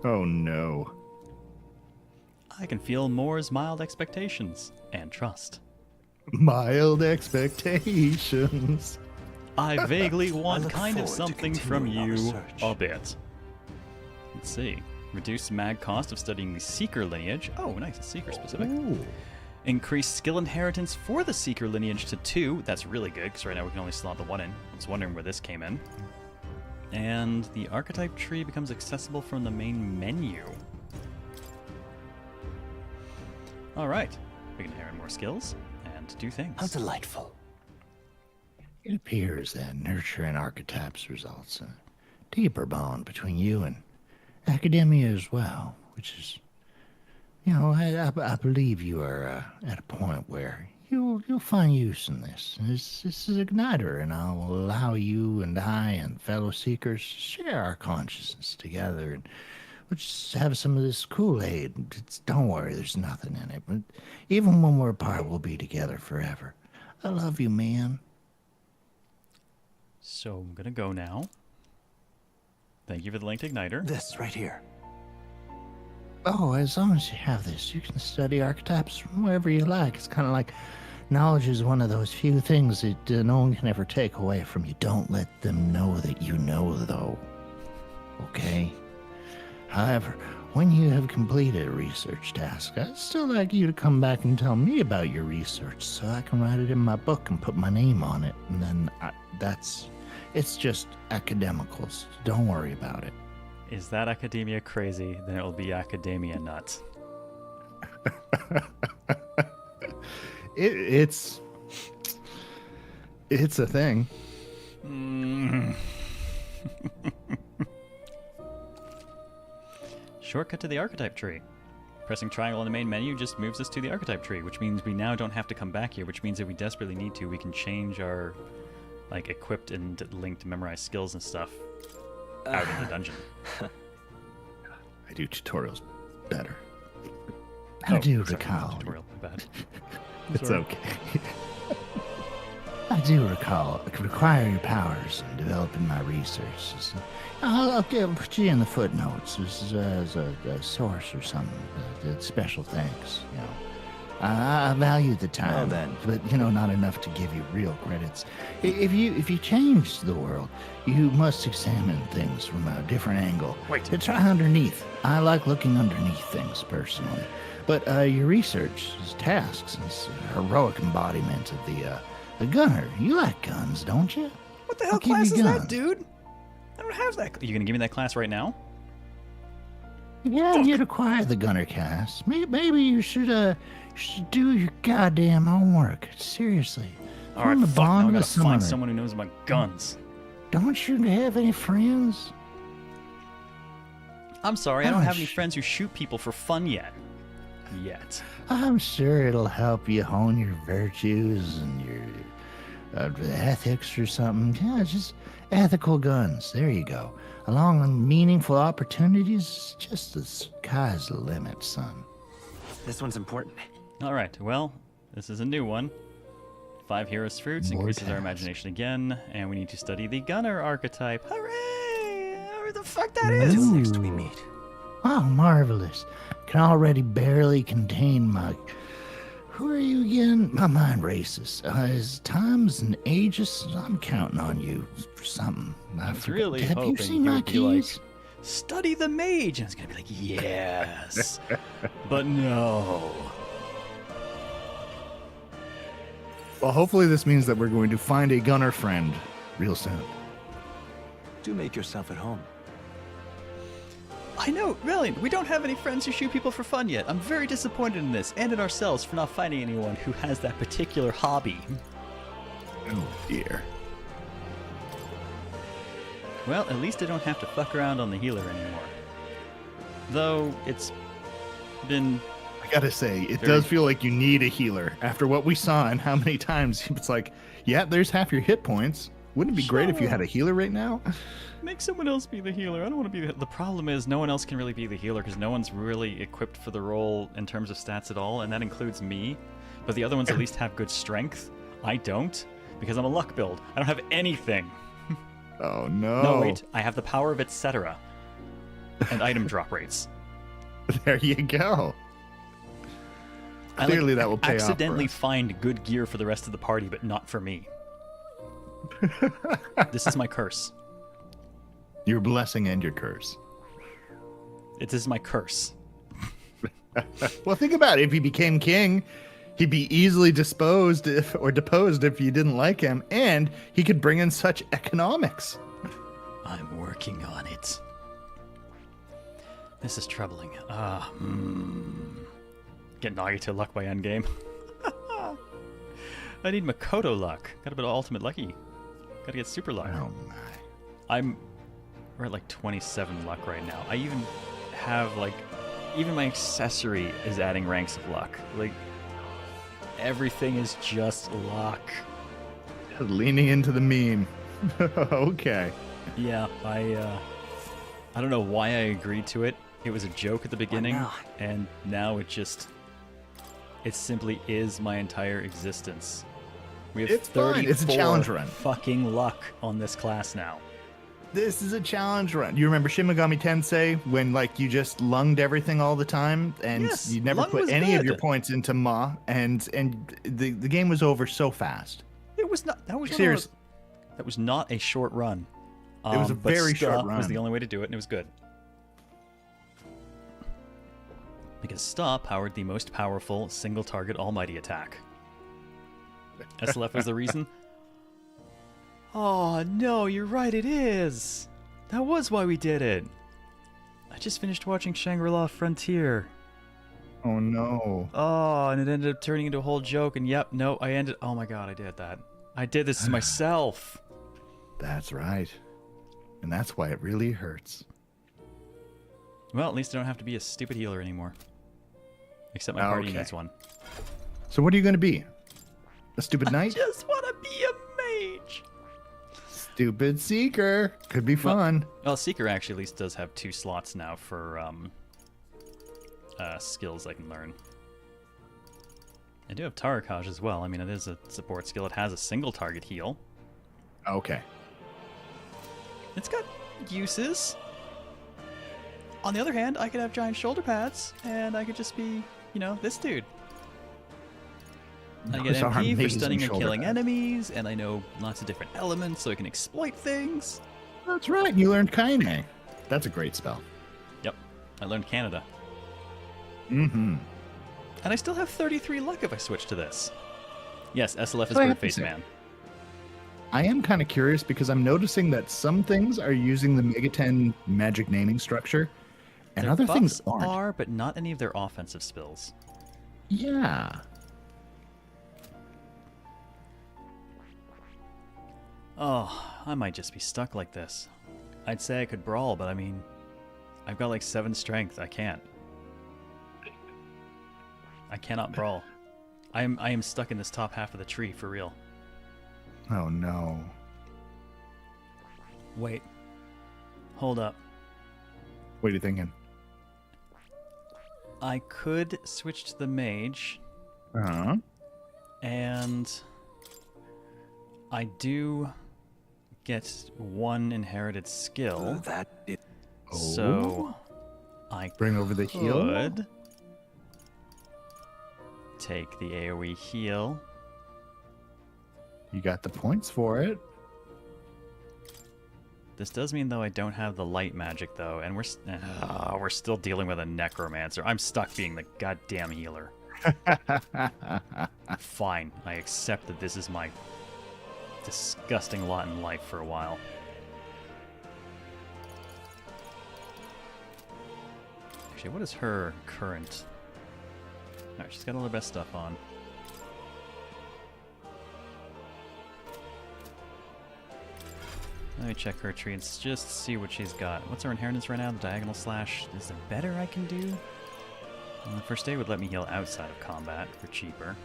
Oh no. I can feel Moore's mild expectations and trust. Mild expectations. I vaguely want look kind of forward to something from continuing our you research. a bit. Let's see. Reduce mag cost of studying the Seeker lineage. Oh, nice. It's Seeker specific. Ooh. Increase skill inheritance for the Seeker lineage to 2. That's really good, because right now we can only slot the 1 in. I was wondering where this came in. And the archetype tree becomes accessible from the main menu. Alright. We can inherit more skills and do things. how delightful. It appears that nurturing archetypes results in a deeper bond between you and academia as well, which is, I believe you are at a point where you'll find use in this. And this is an igniter, and I'll allow you and I and fellow seekers to share our consciousness together, and we'll just have some of this Kool-Aid. Don't worry, there's nothing in it. But even when we're apart, we'll be together forever. I love you, man. So I'm gonna go now. Thank you for the linked igniter. This right here. Oh, as long as you have this, you can study archetypes from wherever you like. It's kind of like knowledge is one of those few things that no one can ever take away from you. Don't let them know that you know, though. Okay? However, when you have completed a research task, I'd still like you to come back and tell me about your research so I can write it in my book and put my name on it. And then it's just academicals. Don't worry about it. Is that academia crazy? Then it'll be academia nuts. It's a thing. Shortcut to the archetype tree. Pressing triangle on the main menu just moves us to the archetype tree, which means we now don't have to come back here, which means if we desperately need to, we can change our equipped and linked memorized skills and stuff out in the dungeon. I do tutorials better. I do sorry, recall. tutorial, my bad. It's Sorry. okay. I do recall require your powers in developing my research. I'll put you in the footnotes. This is as a source or something. Special thanks. I value the time, Well then. but not enough to give you real credits. If you change the world, you must examine things from a different angle. Wait. Try underneath. I like looking underneath things personally. But your research is tasks. It's a heroic embodiment of the gunner. You like guns, don't you? What the I'll hell give class you is that, guns. dude? I don't have that. You gonna give me that class right now? Yeah, you'd acquire the gunner cast. Maybe you should do your goddamn homework. Seriously. Alright, Form a fuck, now bond I with gotta find someone. someone who knows about guns. Don't you have any friends? I'm sorry, I Oh, don't have any friends who shoot people for fun yet. Yet. I'm sure it'll help you hone your virtues and your ethics or something. Yeah, just ethical guns. There you go. Along with meaningful opportunities, just the sky's the limit, son. This one's important. Alright, well, this is a new one. 5 heroes fruits More increases our tasks. imagination again, and we need to study the gunner archetype. Hooray! Where the fuck that Ooh. is? Till next we meet. Oh, marvelous. Can already barely contain my... Who are you again? My mind races. As times and ages, I'm counting on you for something. I was forgot. really Have you hoping seen he my would be like, keys? Study the mage! And it's gonna be like, yes! But no. Well, hopefully this means that we're going to find a gunner friend real soon. Do make yourself at home. I know, Valiant, we don't have any friends who shoot people for fun yet. I'm very disappointed in this, and in ourselves for not finding anyone who has that particular hobby. Oh dear. Well, at least I don't have to fuck around on the healer anymore. Though, it's been... I gotta say, it Very- does feel like you need a healer. After what we saw and how many times it's like, yeah, there's half your hit points. Wouldn't it be great if you had a healer right now? Make someone else be the healer. I don't want to be the problem is no one else can really be the healer because no one's really equipped for the role in terms of stats at all, and that includes me. But the other ones at least have good strength. I don't, because I'm a luck build. I don't have anything. Oh no. No, wait. I have the power of etc. and item drop rates. There you go. I, Clearly that will pay off for accidentally us. find good gear for the rest of the party, but not for me. This is my curse. Your blessing and your curse. It is my curse. Well, think about it. If he became king, he'd be easily deposed if you didn't like him, and he could bring in such economics. I'm working on it. This is troubling. Get Nagito luck by endgame. I need Makoto luck. Got a bit of ultimate lucky. Gotta get super luck. Oh my. We're at like 27 luck right now. I even have like, even my accessory is adding ranks of luck. Like, everything is just luck. Leaning into the meme. Okay. Yeah, I don't know why I agreed to it. It was a joke at the beginning, now? and now it simply is my entire existence. We have It's fine. 34 It's a challenge run. fucking luck on this class now. This is a challenge run. You remember Shin Megami Tensei when like you just lunged everything all the time and Yes, you never lung put was any of good. your points into Ma and the game was over so fast. It was not. That was Serious- That was not a short run. It was a but very short stop was run. the only way to do it, and it was good. Because Stop powered the most powerful single-target almighty attack. SLF is the reason. Oh no, you're right. It is. That was why we did it. I just finished watching Shangri-La Frontier. Oh no. Oh, and it ended up turning into a whole joke. And yep, no, oh my god, I did that. I did this to myself. That's right. And that's why it really hurts. Well, at least I don't have to be a stupid healer anymore. Except my party Okay. needs one. So what are you going to be? A stupid knight? Just want to be a mage. Stupid seeker. Could be fun. Well, Seeker actually at least does have 2 slots now for skills I can learn. I do have Tarakaj as well. I mean, it is a support skill. It has a single target heal. Okay. It's got uses. On the other hand, I could have giant shoulder pads, and I could just be, you know, this dude. I get Those are MP for amazing stunning and shoulder killing pads. enemies, and I know lots of different elements, so I can exploit things. That's right. You learned Kaine. That's a great spell. Yep, I learned Canada. Mm-hmm. And I still have 33 luck if I switch to this. Yes, SLF is So I Bird have to Face say- Man. I am kind of curious because I'm noticing that some things are using the Mega 10 magic naming structure, and Their other things buffs aren't. are, but not any of their offensive spells. Yeah. Oh, I might just be stuck like this. I'd say I could brawl, but I mean, I've got like 7 strength. I can't. I cannot brawl. I am stuck in this top half of the tree for real. Oh no. Wait. Hold up. What are you thinking? I could switch to the mage, Uh-huh. and I do get one inherited skill. So I Bring over the heal? could take the AoE heal. You got the points for it. This does mean, though, I don't have the light magic, though, and we're still dealing with a necromancer. I'm stuck being the goddamn healer. Fine, I accept that this is my disgusting lot in life for a while. Actually, what is her current? Alright, she's got all her best stuff on. Let me check her tree and just see what she's got. What's her inheritance right now? The diagonal slash. Is there better I can do? First aid would let me heal outside of combat for cheaper.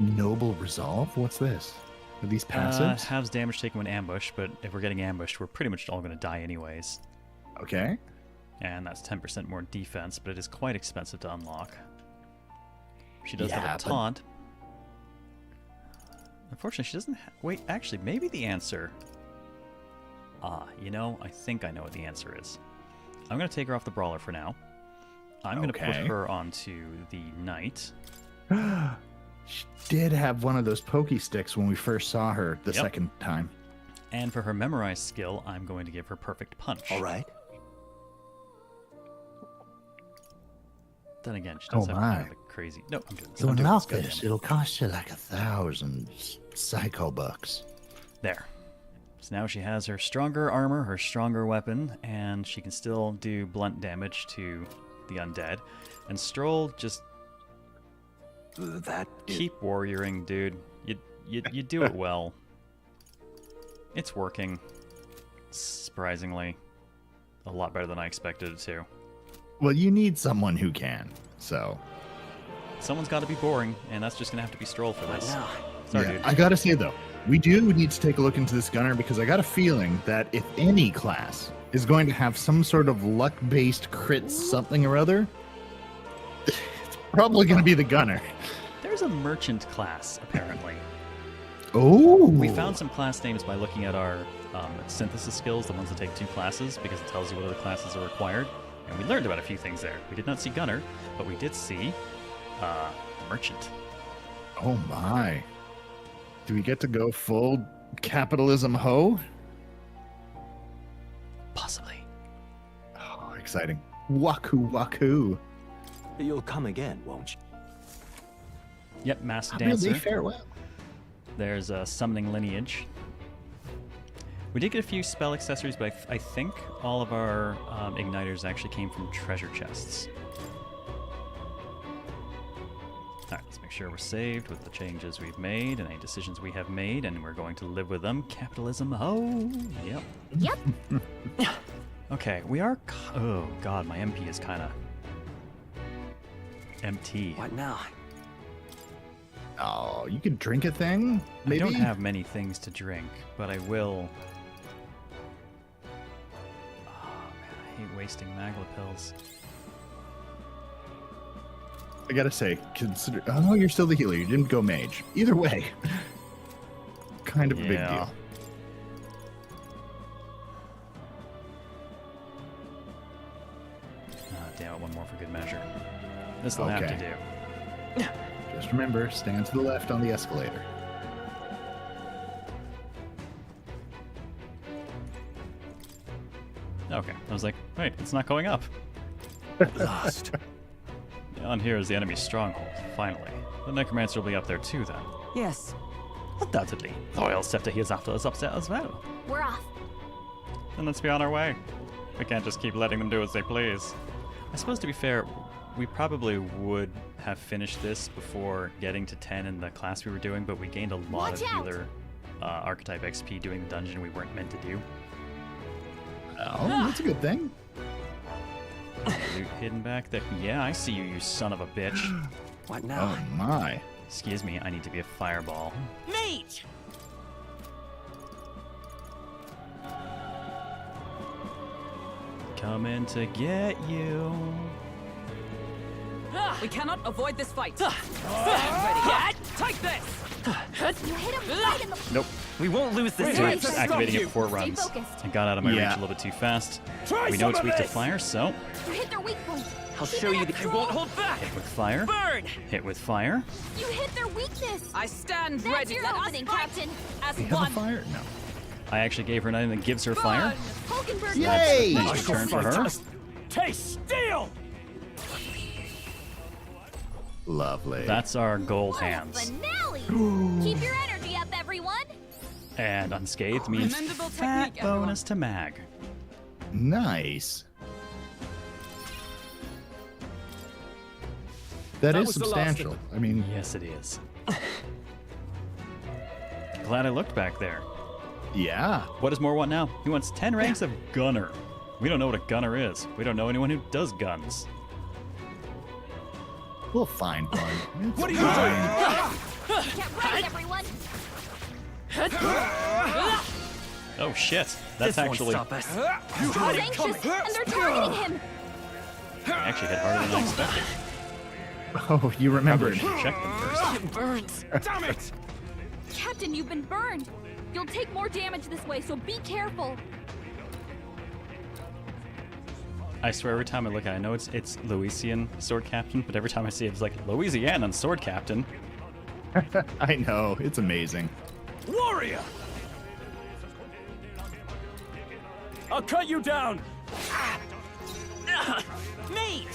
Noble Resolve? What's this? Are these passives? Halves damage taken when ambushed, but if we're getting ambushed, we're pretty much all going to die anyways. Okay. And that's 10% more defense, but it is quite expensive to unlock. She does have a taunt. Unfortunately, she doesn't wait, actually, maybe the answer... you know, I think I know what the answer is. I'm going to take her off the brawler for now. I'm going to put her onto the knight. She did have one of those pokey sticks when we first saw her the second time. And for her memorize skill, I'm going to give her perfect punch. All right. Then again, she does have kind of a crazy... No, I'm doing this. To I'm doing unlock this, this, it'll cost you like 1,000 psycho bucks. There. So now she has her stronger armor, her stronger weapon, and she can still do blunt damage to the undead. And Stroll, just keep warrioring, dude. You do it well. It's working. Surprisingly, a lot better than I expected it to. Well, you need someone who can, so... Someone's got to be boring, and that's just going to have to be Stroll for this. Sorry, dude. I gotta say, though, we do need to take a look into this gunner, because I got a feeling that if any class is going to have some sort of luck-based crit something or other, it's probably going to be the gunner. There's a merchant class, apparently. Oh! We found some class names by looking at our synthesis skills, the ones that take 2 classes, because it tells you what other classes are required. And we learned about a few things there. We did not see gunner, but we did see merchant. Oh my. Do we get to go full capitalism ho? Possibly. Oh, exciting. Waku waku. You'll come again, won't you? Yep, masked How did they dancer. fare well? There's a summoning lineage. We did get a few spell accessories, but I think all of our igniters actually came from treasure chests. Alright, let's make sure we're saved with the changes we've made and any decisions we have made, and we're going to live with them. Capitalism, oh, yep. Yep. Okay, we are... Oh, God, my MP is kind of... empty. What now? Oh, you can drink a thing? Maybe? I don't have many things to drink, but I will... Oh, man, I hate wasting Magla pills. I gotta say, consider... Oh, no, you're still the healer. You didn't go mage. Either way. Kind of a big deal. Damn it, one more for good measure. This will have to do. Just remember, stand to the left on the escalator. Okay, I was like, wait, it's not going up. Lost. On here is the enemy's stronghold, finally. The necromancer will be up there too, then. Yes. Undoubtedly. Loyal Scepter he is after us upstairs as well. We're off. Then let's be on our way. We can't just keep letting them do as they please. I suppose, to be fair, we probably would have finished this before getting to 10 in the class we were doing, but we gained a lot Watch of out. healer archetype XP doing the dungeon we weren't meant to do. Oh, that's a good thing. Loot hidden back there. Yeah, I see you, you son of a bitch. What Oh now? my. Excuse me, I need to be a fireball. Mage! Coming to get you. We cannot avoid this fight. Ready? Yeah, take this! You hit him right in the... Nope. We won't lose this So Wait, it's stop activating you. it before it Stay runs. focused. I got out of my reach Yeah. a little bit too fast. Try We know some it's of weak to this. fire, so You hit their weak point. I'll See show you that the. I won't hold back! hit with fire. Burn! Hit with fire. You hit their weakness. I stand That's ready. your Let us opening, fight Captain. as We have a one. fire? No. I actually gave her an item that gives her fire. Hulkenberg. Yay! Nice I shall turn for fight her. us. Taste steel! Lovely. That's our gold What a hands. finale! Keep your energy up, everyone. And unscathed means Commendable fat technique, everyone. bonus to mag. Nice. That That is was the last substantial. of I mean, Yes, it is. Glad I looked back there. yeah. What does Moore want now? He wants 10 ranks of gunner. We don't know what a gunner is. We don't know anyone who does guns. We'll find one. What are you Fine. Get ready, everyone. Oh shit. That's This actually won't stop us. He's anxious, and they're targeting him. actually hit harder than I expected. Oh, you remembered. Should check them first. It burns. Damn it! Captain, you've been burned. You'll take more damage this way, so be careful. I swear every time I look at it, I know it's Louisian sword captain, but every time I see it, it's like Louisiana sword captain. I know. It's amazing. Warrior! I'll cut you down! Mage!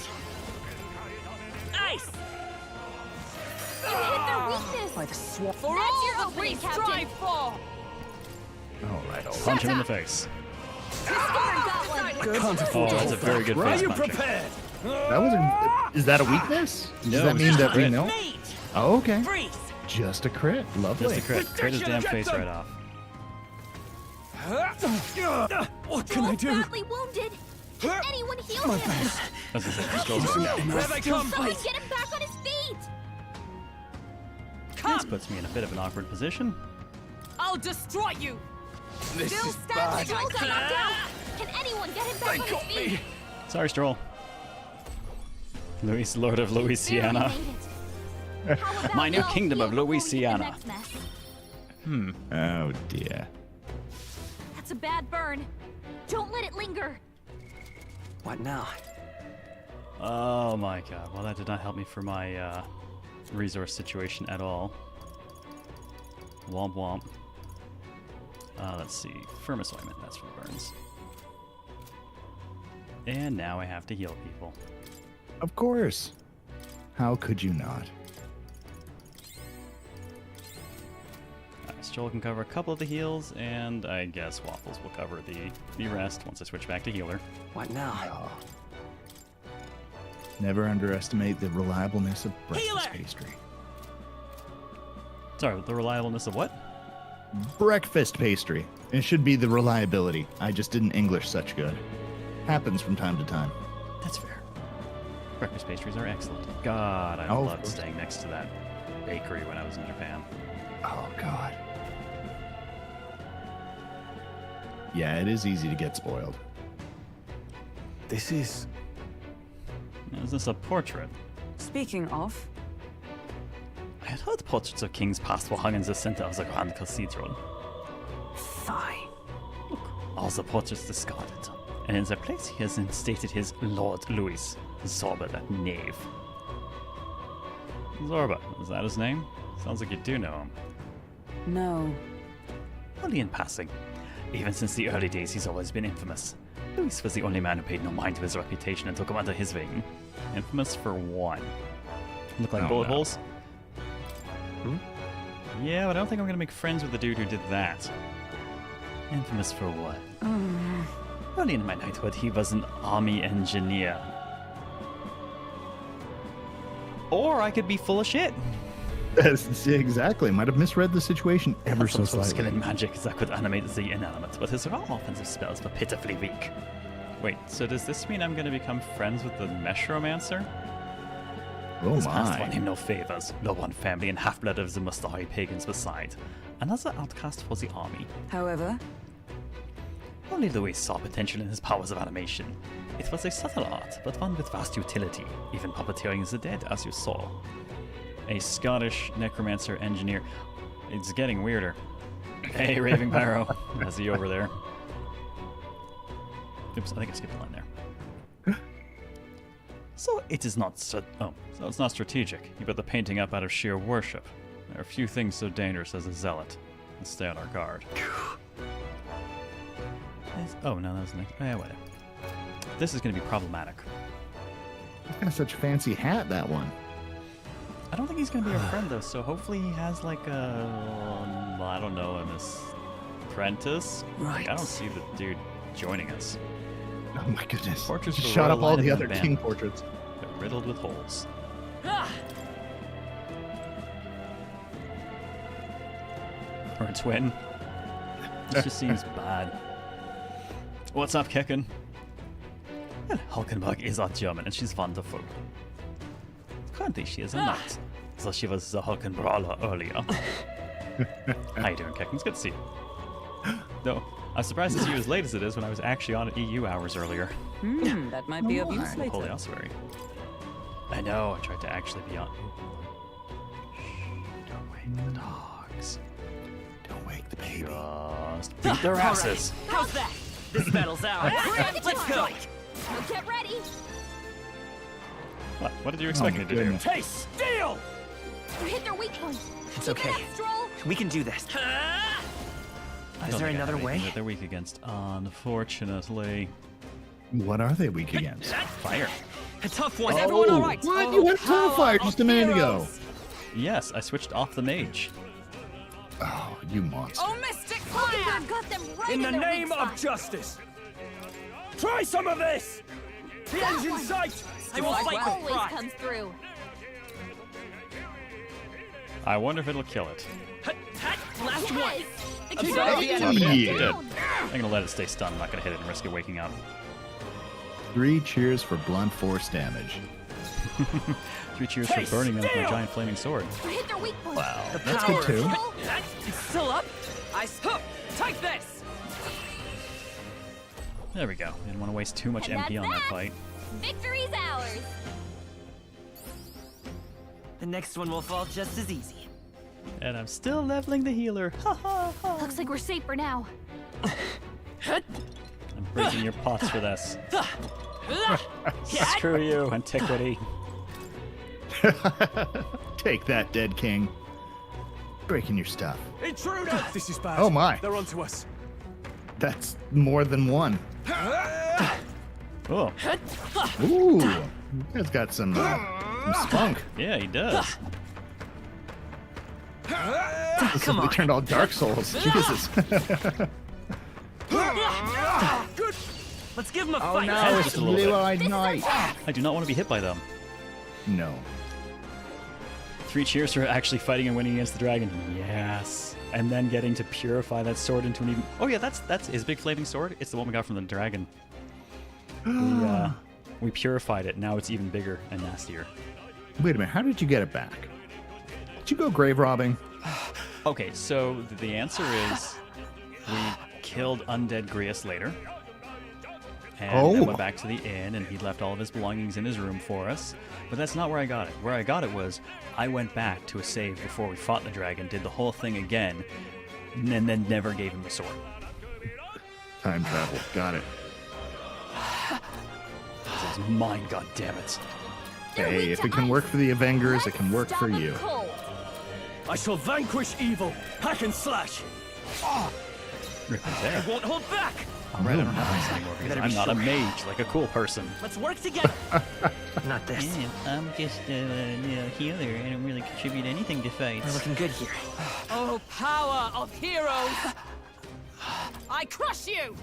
Ice! You hit their weakness. By the swamp. For That's all your that we opening, Captain. strive for! All right. Punch him in the face. Got one. Can't Oh, afford that's a very good Are face you punching. prepared? That was a. Is that a weakness? Does No, that it's mean just that we crit. know? Mage! Oh, okay. Freeze! Just a crit. Lovely. Just a crit. Crit his damn face right off. What can I Joel's do? badly wounded. Can anyone heal him? As I said, these girls are now. Where they come? Someone get him back on his feet. This Come! puts me in a bit of an awkward position. I'll destroy you! This Still is stands. bad. Joel got knocked out. Can anyone get him back They on got his feet? me. Sorry, Stroll. Louis, Lord of Louisiana. Barely made it. How about My new y'all kingdom heal of before we hit the Louisiana. next mess? Oh dear. That's a bad burn. Don't let it linger. What now? Oh my god. Well, that did not help me for my resource situation at all. Womp womp. Let's see. Firmus ointment. That's for burns. And now I have to heal people. Of course. How could you not? Joel can cover a couple of the heals, and I guess Waffles will cover the rest once I switch back to healer. What now? Oh. Never underestimate the reliableness of breakfast Healer! pastry. Sorry, the reliableness of what? Breakfast pastry. It should be the reliability. I just didn't English such good. Happens from time to time. That's fair. Breakfast pastries are excellent. God, I Oh, of loved course. staying next to that bakery when I was in Japan. Oh God. Yeah, it is easy to get spoiled. This is. Is this a portrait? Speaking of, I had heard portraits of kings past were hung in the center of the Grand Cathedral. fine. All the portraits discarded. And in their place he has instated his Lord Louis, Zorba, that knave. Zorba, is that his name? Sounds like you do know him. No. Only in passing. Even since the early days, he's always been infamous. Louis was the only man who paid no mind to his reputation and took him under his wing. Infamous for one. Look like Oh, bullet no. holes? Yeah, but I don't think I'm gonna make friends with the dude who did that. Infamous for what? Early in my knighthood, he was an army engineer. Or I could be full of shit. Exactly. Might have misread the situation ever so Some sort of skill slightly. in magic that could animate the inanimate, but his raw offensive spells were pitifully weak. Wait, so does this mean I'm going to become friends with the Meshromancer? Oh This past won my. him no favours, the one family and half-blood of the Mustari pagans beside. Another outcast for the army. However, Only Louis saw potential in his powers of animation. It was a subtle art, but one with vast utility, even puppeteering the dead, as you saw. A Scottish necromancer engineer. It's getting weirder. Hey, Raving Pyro. How's he over there? Oops, I think I skipped a line there. So it is not so it's not strategic. You put the painting up out of sheer worship. There are few things so dangerous as a zealot. Let's stay on our guard. Oh no, that was the next. Whatever. This is going to be problematic. He's got such a fancy hat, that one. I don't think he's going to be our friend though. So hopefully he has like a, I don't know, an apprentice. Like, I don't see the dude joining us. Oh my goodness. Portraits Just of shot royal up all line the and other band. king portraits. They're riddled with holes. Or a twin. This just seems bad. What's up, Kecken? Well, Hulkenberg is our German and she's wonderful. Currently, she is a knight. So she was the Hulkenbrawler earlier. How you doing, Kecken? It's good to see you. No, I'm surprised to see you as late as it is when I was actually on at EU hours earlier. that might be of use Holy later. ossuary. I know, I tried to actually be on. Don't wake the dogs. Don't wake the baby. Just beat their asses. How's that? This battle's ours. Let's go. Now get ready. What did you expect my me to do? goodness. Hey, steel! You hit their weak point. It's Keep it okay. up, Stroll. We can do this. I Is don't there think I have another anything way? that they're weak against, unfortunately. What are they weak against? Fire. A tough one. Is everyone all right? What? You had Starfire just a minute ago. Yes, I switched off the mage. Oh, you monster. Oh, Mystic Fire! Hulkenberg got them right In the their name weak of spot. justice! Try some of this! The end's in sight! I will Stroll fight with always pride. comes through. I wonder if it'll kill it. Last one. Yes. The Observe Killer the is enemy. It Yeah. did. I'm gonna let it stay stunned. I'm not gonna hit it and risk it waking up. 3 cheers for blunt force damage. 3 cheers for burning them with my giant flaming sword. You hit their weak point. Wow. The That's power. good too. Stroll. It's still up. Take this! There we go. Didn't want to waste too much And MP on that's that fight. Victory's ours. The next one will fall just as easy. And I'm still leveling the healer. Ha ha ha. Looks like we're safe for now. I'm breaking your pots for this. Screw you, antiquity. Take that, dead king. Breaking your stuff. Intruder! This is bad. Oh my. They're onto us. That's more than one. Oh, Ooh. You guys got some spunk. yeah, he does. Come We on. turned all Dark Souls. Jesus. Good! Let's give him a Oh fight. no, Just it's a little bit. blue-eyed knight. I do not want to be hit by them. No. 3 cheers for actually fighting and winning against the dragon. Yes. And then getting to purify that sword into an even. Oh yeah, that's his big flaming sword. It's the one we got from the dragon. We purified it. Now it's even bigger and nastier. Wait a minute, how did you get it back? Did you go grave robbing? Okay, so the answer is we killed undead Grius later. And then went back to the inn, and he left all of his belongings in his room for us. But that's not where I got it. Where I got it was I went back to a save before we fought the dragon, did the whole thing again, and then never gave him the sword. Time travel. Got it. This is mine, goddammit. You're Hey, weak if to it can ice. work for the Avengers, it Let's can work stop for them you. cold. I shall vanquish evil. Hack and slash. Rip his head. Won't hold back. Alright, I don't have this anymore because Better I'm be not a sure. mage like a cool person. Let's work together. Not this. I'm just a healer. I don't really contribute anything to We're fights. looking good here. Oh, power of heroes! I crush you!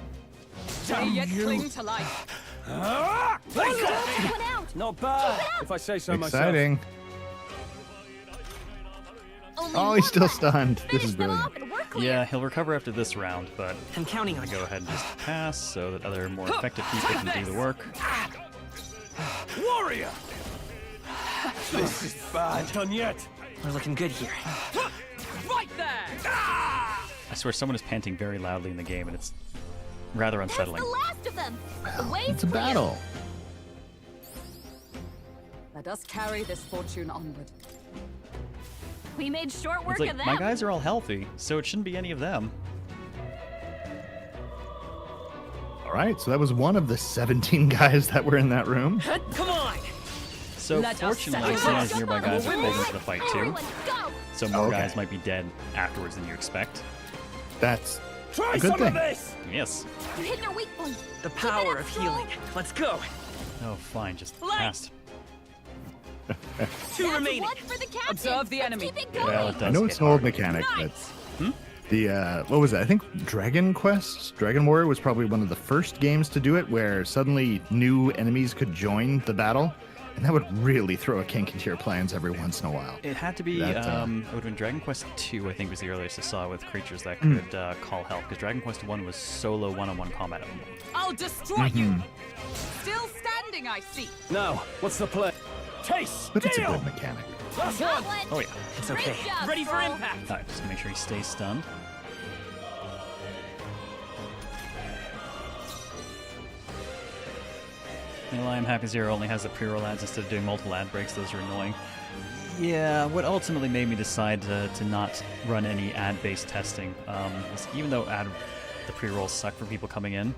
May yet cling to life. Ah! They got me! One out. Not bad, if I say so myself. Exciting. Only Oh, he's one still left. stunned. This Finish is them brilliant. off and we're clear. Yeah, he'll recover after this round, but I'm counting on go you. ahead and just pass so that other more effective people can do the work. Warrior! This is bad. Done yet? We're looking good here. Right there! I swear someone is panting very loudly in the game, and it's rather That's unsettling. the last of them. The way's It's a clear. battle. Let us carry this fortune onward. We made short work It's like, of them. my guys are all healthy, so it shouldn't be any of them. All right, so that was one of the 17 guys that were in that room. Come on! So Let us fortunately, settle some of this. these nearby guys are pulled into the fight too, Everyone, go! so more Okay. guys might be dead afterwards than you expect. That's Try a good some thing. of this! Yes. You hit their weak point. The Keep it power up, of Stroll. healing. Let's go. Oh, fine, just Light. passed. Two That's remaining. one for the captain. Observe the Let's enemy. Keep it going. Well, it I does know hit it's an old hard. mechanic, but Nice. the what was it? I think Dragon Quest, Dragon Warrior was probably one of the first games to do it, where suddenly new enemies could join the battle, and that would really throw a kink into your plans every once in a while. It had to be, That, it would have been Dragon Quest 2, I think was the earliest I saw with creatures that Hmm. could call help, because Dragon Quest 1 was solo one-on-one combat only. I'll destroy you! Still standing, I see. Now, what's the plan? Taste But it's a steel! good mechanic. Last Got one! one. Oh yeah. It's Great okay. job, Ready for Stroll. impact. Alright, just make sure he stays stunned. Meanwhile, I'm Happy Zero only has the pre-roll ads instead of doing multiple ad breaks. Those are annoying. Yeah, what ultimately made me decide to not run any ad-based testing is even though the pre-rolls suck for people coming in,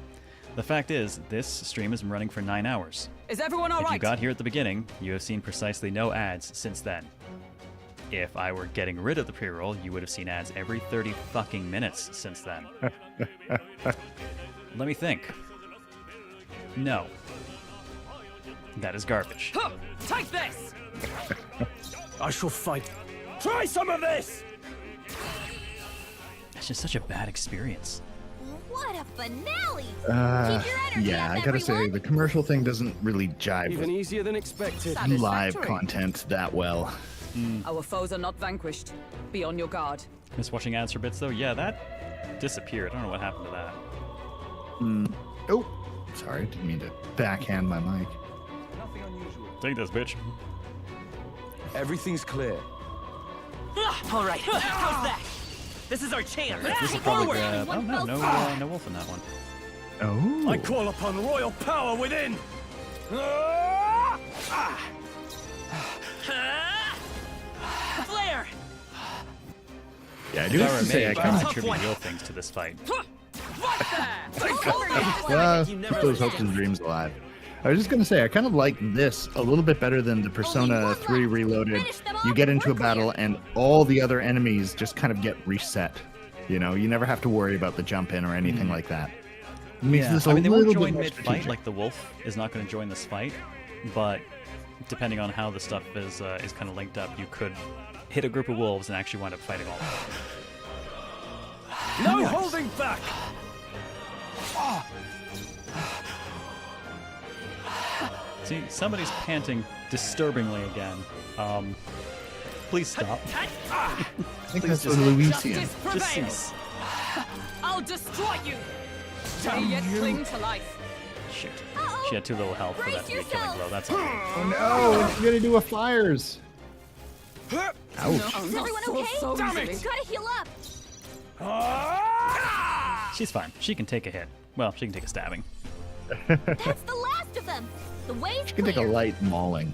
the fact is, this stream has been running for 9 hours. Is everyone all If you right? got here at the beginning, you have seen precisely no ads since then. If I were getting rid of the pre-roll, you would have seen ads every 30 fucking minutes since then. Let me think. No. That is garbage. Huh, take this! I shall fight. Try some of this! It's just such a bad experience. What a finale! Keep your energy Yeah, up, I gotta say, everyone. the commercial thing doesn't really jive Even with easier than expected. live Satisfactory. content that well. Our foes are not vanquished. Be on your guard. Miss watching ads for bits though? Yeah, that disappeared. I don't know what happened to that. Oh, sorry, didn't mean to backhand my mic. Nothing unusual. Take this, bitch. Everything's clear. All right, how's that? This is our chance. This is probably grab. Oh no, no wolf in that one. Oh, I call upon royal power within! Flare! yeah, I do If I have were to say, me, I I'd kind of contribute real things to this fight. keep those hopes and dreams alive. I was just gonna say, I kind of like this a little bit better than the Persona 3 Reloaded. You get into a battle and all the other enemies just kind of get reset. You know, you never have to worry about the jump in or anything like that. It makes this a I mean, they little won't bit join more mid-fight, strategic. like the wolf is not going to join this fight, but depending on how the stuff is kind of linked up, you could hit a group of wolves and actually wind up fighting all of them. No holding back! See, somebody's panting disturbingly again. Please stop. I think please that's just- what Luigi Justice Just prevails. cease. I'll destroy you. Stay yet cling to life. Shoot. Uh-oh. She had too little health for that to be a Brace killing blow. That's all. Oh no, it's gonna do a fires. Ouch. Is everyone okay? Damn it! Gotta heal up. She's fine. She can take a hit. Well, she can take a stabbing. That's the last of them. The way's You can take a clear. light mauling.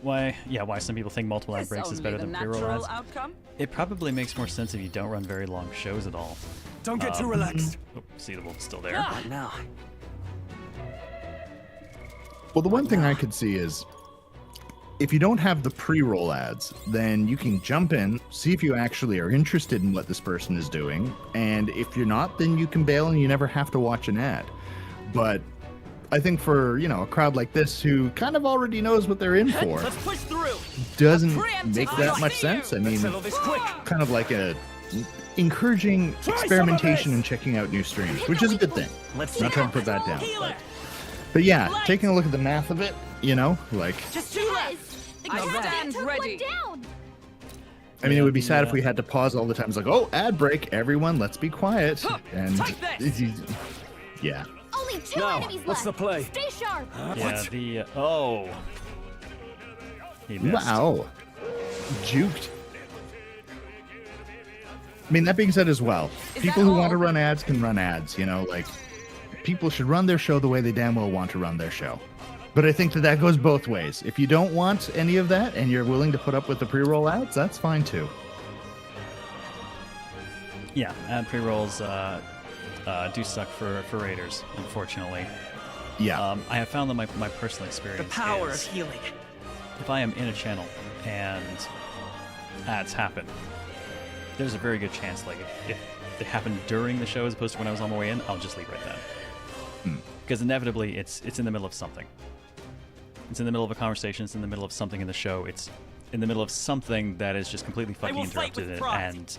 Why some people think multiple ad This breaks is only better the than pre-roll natural ads. outcome. It probably makes more sense if you don't run very long shows at all. Don't get too relaxed. Oh, see, the wolf's still there. Ah. What now? Well, the one thing I could see is if you don't have the pre-roll ads, then you can jump in, see if you actually are interested in what this person is doing, and if you're not, then you can bail and you never have to watch an ad. But I think for, a crowd like this who kind of already knows what they're in for, Let's push through. doesn't Preemptive make that I much see sense. I you. mean, Settle this quick! kind of like a encouraging Try some of experimentation this. and checking out new streams, which is a good thing. Let's Not trying to put that down. Healer. But yeah, taking a look at the math of it, like, Just two Guys, left. the I captain stand took ready. one down. I mean, it would be sad if we had to pause all the time. It's like, oh, ad break, everyone, let's be quiet. And take this. yeah, Only two Now, enemies what's left. the play? Stay sharp. Yeah, the oh. He missed. Wow. Juked. I mean, that being said as well, Is people that who want to all? run ads can run ads, you know, like people should run their show the way they damn well want to run their show. But I think that goes both ways. If you don't want any of that and you're willing to put up with the pre-roll ads, that's fine too. Yeah, ad pre-rolls do suck for raiders, unfortunately. Yeah. I have found that my personal experience The power of is healing. if I am in a channel and ads happen, there's a very good chance, like, if they happen during the show as opposed to when I was on my way in, I'll just leave right then. Because inevitably, it's in the middle of something. It's in the middle of a conversation, it's in the middle of something in the show, it's in the middle of something that is just completely fucking will fight interrupted with it, pride. and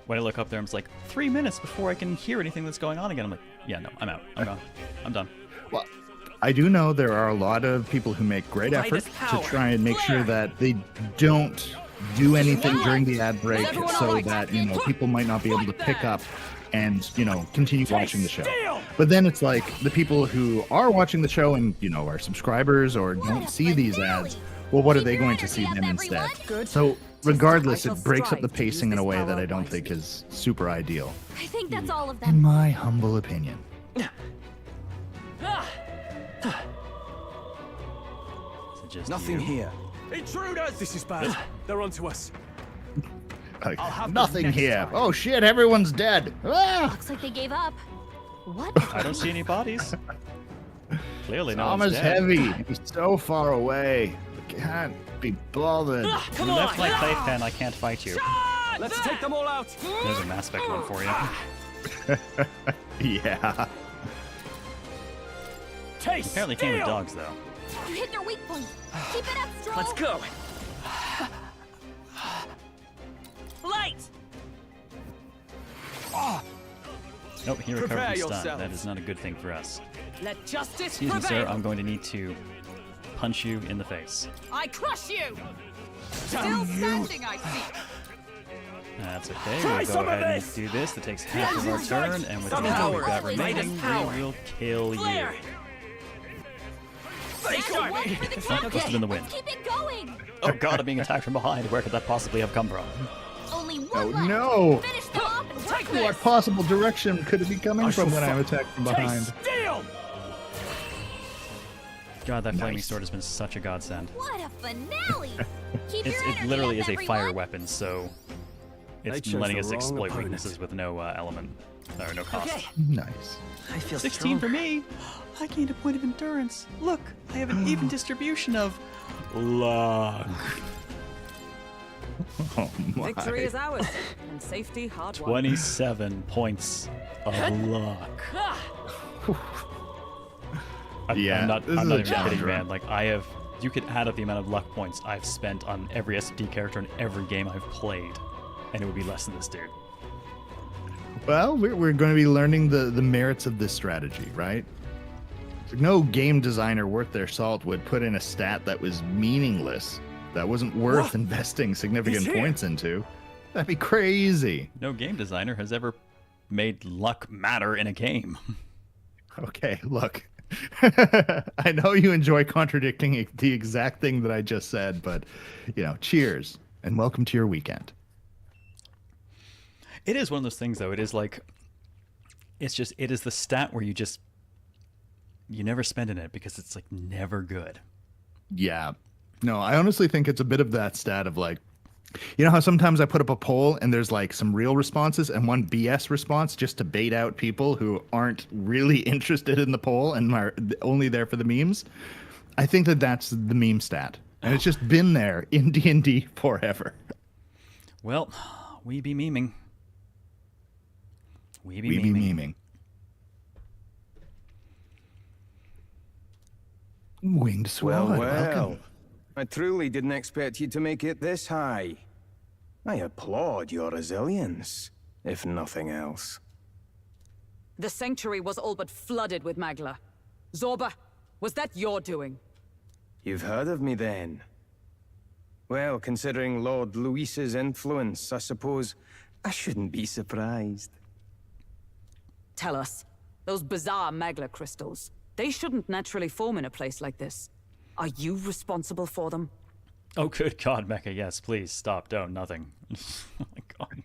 when I look up there, I'm just like, 3 minutes before I can hear anything that's going on again. I'm like, yeah, no, I'm out. I'm gone. I'm done. Well, I do know there are a lot of people who make great Light effort is to power. try and make sure Flare. that they don't do anything during the ad break everyone so alright? that, you know, people might not be able to pick up and, you know, continue watching the show. Steel! But then it's like the people who are watching the show and, you know, are subscribers or What don't a see these finale. ads, well, what are Keep they your going to energy see up, them instead? everyone. Good. So regardless, I it shall breaks up the strive to use pacing in a this way that power I don't wisely. think is super ideal, I think that's all of in them. my humble opinion. Is it just Nothing you? here. Intruders! This is bad. They're onto us. Like, I'll have them nothing next here. time. Oh shit, everyone's dead. Ah! Looks like they gave up. What? I don't see any bodies. Clearly, no one's Thomas dead. Heavy. He's so far away. Can't be bothered. Come You on! left my playpen. I can't fight you. Let's take them all out. There's a Mass Effect one for you. Yeah. Taste. Apparently came with steel! dogs, though. You hit their weak point. Keep it up, Stroll. Let's go. Light! Nope, he recovered Prepare from stun. yourselves. That is not a good thing for us. Let justice Excuse me, prevail. sir. I'm going to need to punch you in the face. I crush you. Still Damn you. standing, I see. That's okay. Try We'll some go of ahead and this. do this. That takes half of our turn, and with the Some amount power. we've got Light is remaining, power. we will kill you. Flare. That's Start. one for the Must captain. have been the wind. Let's keep it going. Oh god, I'm being attacked from behind. Where could that possibly have come from? Only one Oh left. no! Finish them off and take What this. possible direction could it be coming I from shall when I'm fight. attacked from behind? Taste steel! God, that flaming Nice. sword has been such a godsend. What a finale. Keep your It energy literally up, is a fire everyone. weapon, so They it's chose letting the us wrong exploit opponent. weaknesses with no element or no cost. Okay. Nice. I feel 16 for strong. me. I gained a point of endurance. Look, I have an even distribution of luck. Oh my. Victory is ours, and safety hard won. 27 points of luck. Yeah, I'm not, this I'm is not a even challenge kidding, run. man. Like, you could add up the amount of luck points I've spent on every SD character in every game I've played, and it would be less than this dude. Well, we're going to be learning the merits of this strategy, right? No game designer worth their salt would put in a stat that was meaningless, that wasn't worth What? investing significant He's here. points into. That'd be crazy. No game designer has ever made luck matter in a game. Okay, look. I know you enjoy contradicting the exact thing that I just said, but, you know, cheers and welcome to your weekend. It is one of those things, though. It is like, it is the stat where you never spend in it because it's like never good. Yeah. No, I honestly think it's a bit of that stat of like, you know how sometimes I put up a poll and there's like some real responses and one BS response just to bait out people who aren't really interested in the poll and are only there for the memes? I think that that's the meme stat. And it's just been there in D&D forever. Well, we be memeing. We be We be memeing. memeing. Winged Sword, welcome. I truly didn't expect you to make it this high. I applaud your resilience, if nothing else. The sanctuary was all but flooded with Magla. Zorba, was that your doing? You've heard of me then? Well, considering Lord Luis's influence, I suppose I shouldn't be surprised. Tell us. Those bizarre Magla crystals. They shouldn't naturally form in a place like this. Are you responsible for them? Oh, good God, Mecha, yes, please, stop, don't, nothing. Oh my God.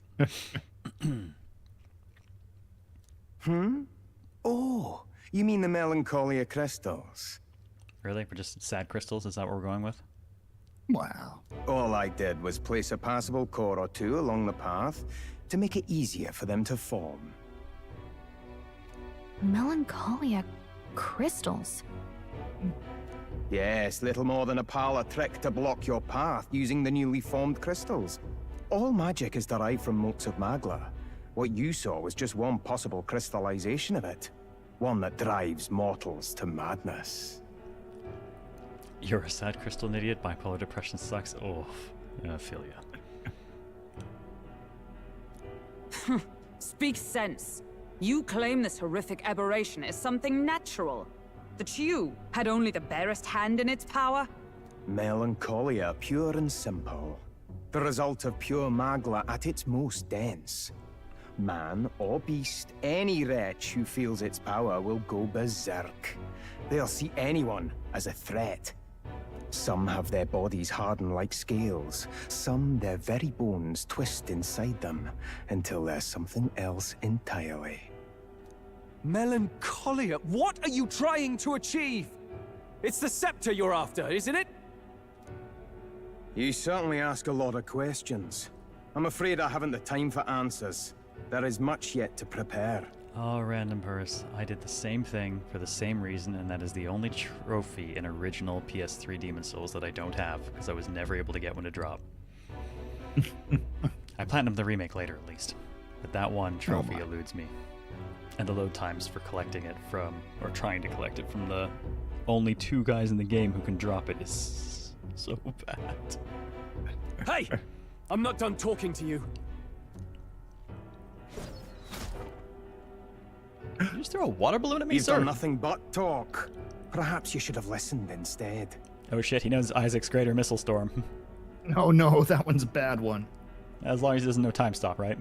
Oh, you mean the melancholia crystals? Really? We're just sad crystals? Is that what we're going with? Wow. All I did was place a passable core or two along the path to make it easier for them to form. Melancholia crystals. Yes, little more than a parlor trick to block your path using the newly formed crystals. All magic is derived from motes of magla. What you saw was just one possible crystallization of it. One that drives mortals to madness. You're a sad crystal idiot. Bipolar depression sucks. Oh, I feel ya. Speak sense. You claim this horrific aberration is something natural. That you had only the barest hand in its power? Melancholia, pure and simple. The result of pure magla at its most dense. Man or beast, any wretch who feels its power will go berserk. They'll see anyone as a threat. Some have their bodies harden like scales. Some their very bones twist inside them until they're something else entirely. Melancholia? What are you trying to achieve? It's the scepter you're after, isn't it? You certainly ask a lot of questions. I'm afraid I haven't the time for answers. There is much yet to prepare. Oh, random purse. I did the same thing for the same reason, and that is the only trophy in original PS3 Demon Souls that I don't have, because I was never able to get one to drop. I platinumed the remake later, at least. But that one trophy eludes me. And the load times for collecting it from, or trying to collect it from the only 2 guys in the game who can drop it is so bad. Hey! I'm not done talking to you. Did you just throw a water balloon at me, You've sir? done nothing but talk. Perhaps you should have listened instead. Oh shit, he knows Isaac's Greater Missile Storm. Oh no, that one's a bad one. As long as he doesn't know time stop, right?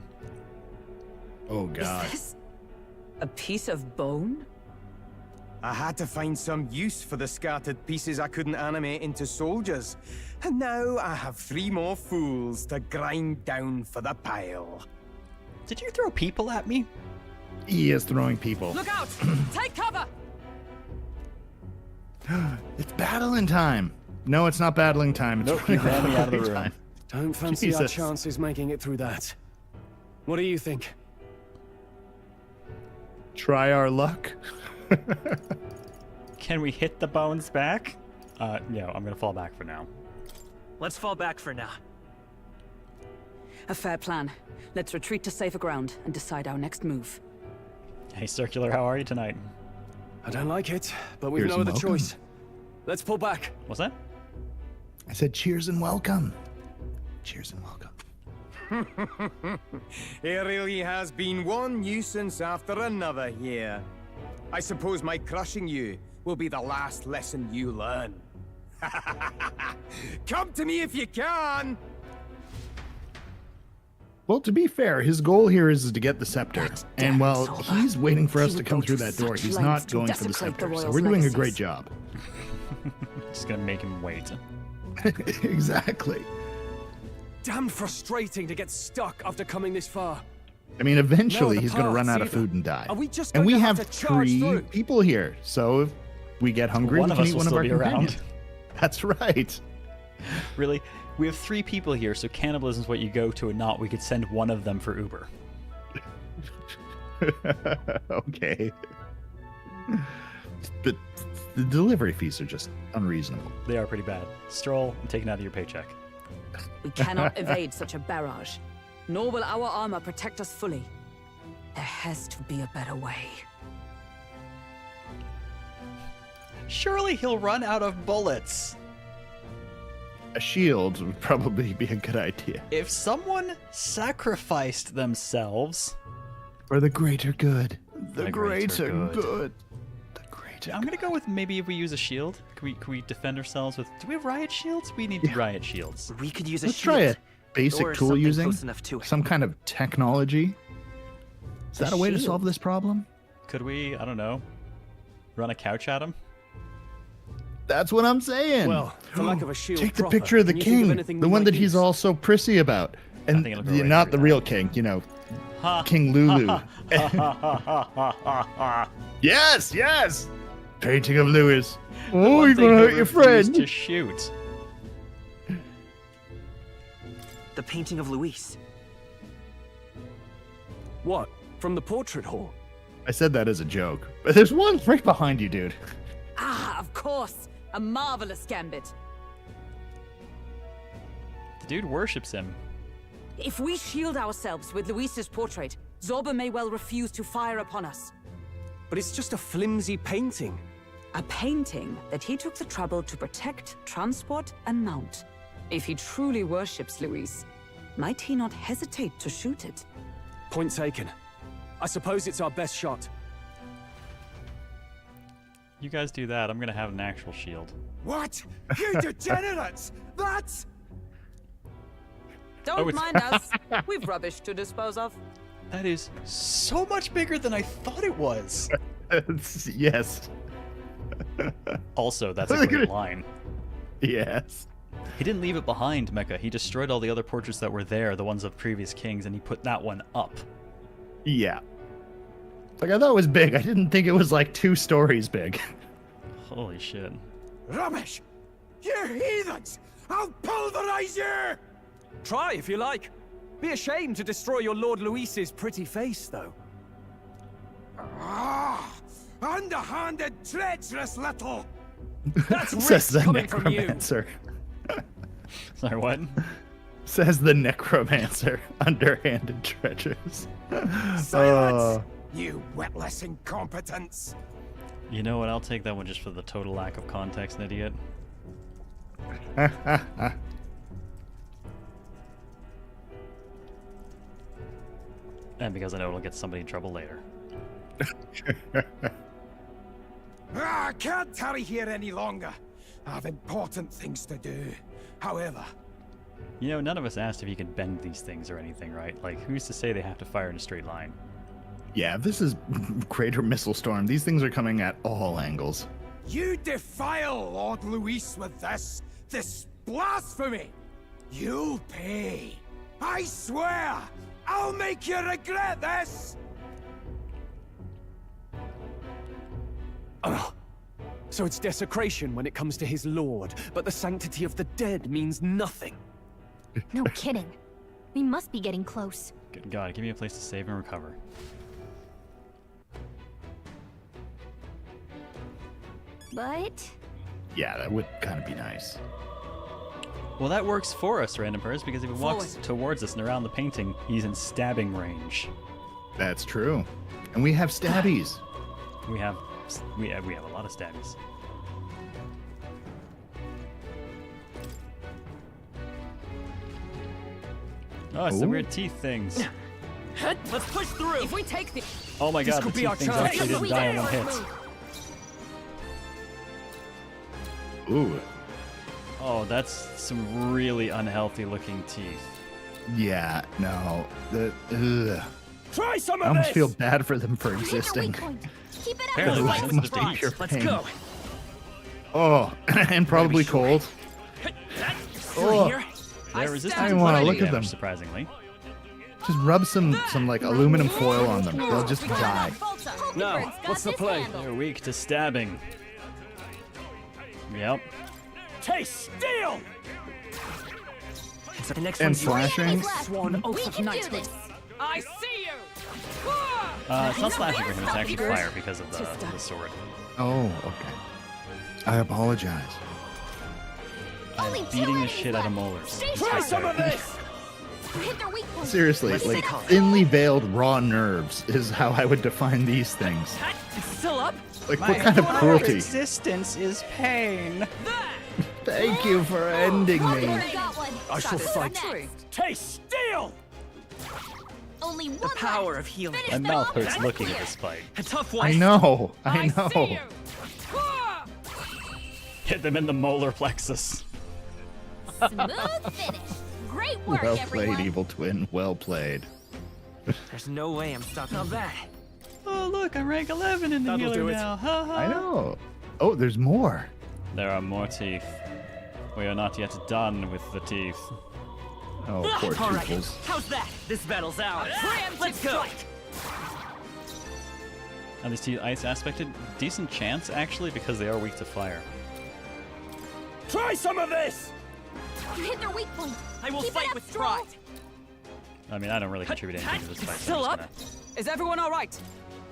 Oh god. Is this a piece of bone? I had to find some use for the scattered pieces I couldn't animate into soldiers. And now I have 3 more fools to grind down for the pile. Did you throw people at me? He is throwing people. Look out! Take cover! It's battling time. No, it's not battling time. It's Nope, you ran me out of the room. time. Don't fancy our Jesus. chances making it through that. What do you think? Try our luck. Can we hit the bones back? Yeah, I'm gonna fall back for now. Let's fall back for now. A fair plan. Let's retreat to safer ground and decide our next move. Hey, Circular, how are you tonight? I don't like it, but we've Here's no other welcome. choice. Let's pull back. What's that? I said cheers and welcome. Cheers and welcome. It really has been one nuisance after another here. I suppose my crushing you will be the last lesson you learn. Come to me if you can! Well, to be fair, his goal here is to get the scepter. And while Solva. he's waiting for us He to would come go through to that door, such he's lengths not to going for the desecrate the scepter. So royals' we're doing a legacies. great job. Just gonna make him wait. Exactly. Damn frustrating to get stuck after coming this far. I mean, eventually No, the he's going to run paths out of either. food and die. Are we just And going we to have have to charge 3 through? people here. So if we get hungry, One we of can us eat will one of still our be around. companions. That's right. Really? We have 3 people here, so cannibalism is what you go to and not. We could send one of them for Uber. Okay. But the delivery fees are just unreasonable. They are pretty bad. Stroll, I'm taking out of your paycheck. We cannot evade such a barrage, nor will our armor protect us fully. There has to be a better way. Surely he'll run out of bullets. A shield would probably be a good idea. If someone sacrificed themselves... For the greater good. The The greater greater good. good. The greater I'm gonna go with maybe if we use a shield. Can we defend ourselves with... Do we have riot shields? We need riot shields. We could use a Let's shield. try a basic or tool something using. close enough to it. Some kind of technology. Is that a way to shield? solve this problem? Could we, I don't know, run a couch at him? That's what I'm saying. Well, for lack of a shield Take the proper, picture of the can you think of king, anything the we one might that he's use? all so prissy about. And think it'll go right not through the real king, you know, King Lulu. Yes, yes. Painting of Louis. Oh, you're gonna hurt your friend. To shoot. The painting of Luis. What? From the portrait hall? I said that as a joke, but there's one right behind you, dude. Ah, of course. A marvelous gambit. The dude worships him. If we shield ourselves with Luis's portrait, Zorba may well refuse to fire upon us. But it's just a flimsy painting. A painting that he took the trouble to protect, transport, and mount. If he truly worships Luis, might he not hesitate to shoot it? Point taken. I suppose it's our best shot. You guys do that, I'm gonna have an actual shield. What? You degenerates! That's... Don't it's- mind us. We've rubbish to dispose of. That is so much bigger than I thought it was. Yes. Also, that's a great line. Yes. He didn't leave it behind, Mecha. He destroyed all the other portraits that were there, the ones of previous kings, and he put that one up. Yeah. Like, I thought it was big. I didn't think it was like 2 stories big. Holy shit. Rubbish! You heathens! I'll pulverize you! Try if you like. Be ashamed to destroy your Lord Luis's pretty face, though. Ah! Underhanded, treacherous little! That's Says risk the coming from you. necromancer. Sorry, what? Says the necromancer. Underhanded treasures. Silence! You witless incompetence! You know what? I'll take that one just for the total lack of context, an idiot. And because I know it'll get somebody in trouble later. I can't tarry here any longer. I have important things to do. However, You know, none of us asked if you could bend these things or anything, right? Like, who's to say they have to fire in a straight line? Yeah, this is Greater Missile Storm. These things are coming at all angles. you defile Lord Luis with this blasphemy. You'll pay. I swear, I'll make you regret this. Oh. So it's desecration when it comes to his lord, but the sanctity of the dead means nothing. No kidding. We must be getting close. Good God, give me a place to save and recover. But Yeah, that would kind of be nice. Well, that works for us, Random Purse, because if he walks towards us and around the painting, he's in stabbing range. That's true. And we have stabbies. We have a lot of stabbies. Oh, it's the Ooh. weird teeth things. Let's push through. If we take the... Oh my God, the could be teeth our things chance. actually didn't die in one hit. Ooh. Oh, that's some really unhealthy looking teeth. Yeah, no. Ugh. Try some I of almost this! feel bad for them for hit your existing. weak point. Keep it up. Apparently, The they're life sensitive must to be heat. pure Let's pain. go. Oh, and probably cold. Through Oh. here. They're I resistant don't to wanna lightning look at damage, them. surprisingly. Just rub some like aluminum foil on them. They'll just die. Now, what's the play? They're weak to stabbing. Yep. Taste steel! So the next And one's yours. slashing. Sworn We oath of can do knighthood. this. I see you! It's not slashing for him, it's actually fire because of the sword. Oh, okay. I apologize. Only two Beating the enemies shit out of left. molars. Stay Try sharp. some of this! Hit their weak point. Seriously, Let's like take off. thinly veiled raw nerves is how I would define these things. It's still up? Like what kind of cruelty? Existence is pain. Thank you for ending Look, me. I got one. I shall Who's fight. next? Taste steel! Only one The power left. of healing. Finish My them mouth off. hurts That's looking clear. at this fight. A tough one. I know. I see know. you! Hit them in the molar plexus. Smooth finish. Great work, Well everyone. played, evil twin. Well played. There's no way I'm stopping that. Oh look, I'm rank 11 in the That'll healer do it. now. Ha ha. I know. Oh, there's more. There are more teeth. We are not yet done with the teeth. Oh, poor All right, Tootles. how's that? This battle's ours. Let's go. Are these teeth ice aspected? Decent chance, actually, because they are weak to fire. Try some of this! You hit their weak point. I will Keep it fight up, with Stroll. pride. I mean, I don't really contribute anything to this fight. so Still I'm up? just Is everyone all right?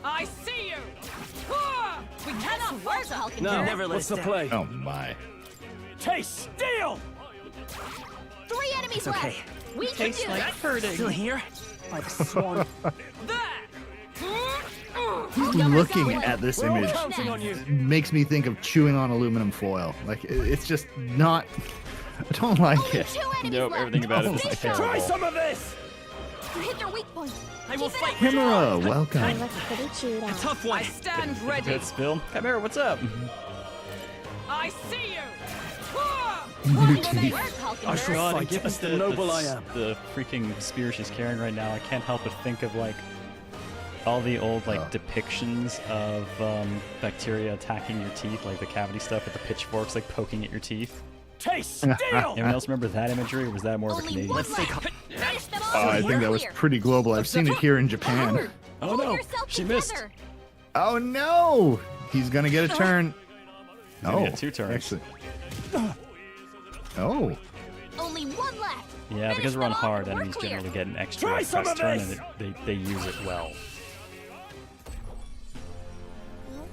I see you! We cannot Where's Falcon? No, Never let what's us the down. play? Oh my. Taste steel! 3 enemies It's left. okay. We can Tastes do like it. hurting. Still here? By the swan. Looking at this We're all image counting on you. makes me think of chewing on aluminum foil. Like, it's just not. I don't like Only it. 2 enemies Nope, left. everything about it is Stay terrible. strong. Try some of this! You hit their weak point. I will Keep it fight up. with Chimera, welcome. A tough one. I stand ready. Good spill. Chimera, what's up? I see you! New Where's teeth. Falcon? I shall God, fight give us as the noble I am. the freaking spear she's carrying right now. I can't help but think of like all the old like depictions of bacteria attacking your teeth, like the cavity stuff with the pitchforks like poking at your teeth. Taste steel! Anyone else remember that imagery, or was that more of a Only Canadian? one Let's take left. Finish them all. Oh, I think that was pretty global. I've seen it here in Japan. Oh Hold no, yourself she together. missed. Oh no! He's gonna get a turn. gonna Oh, get 2 turns. Actually. Oh. Only 1 left. Yeah, because Finish we're on them all. hard, We're enemies clear. generally get an extra Try some press of turn, this! and they use it well.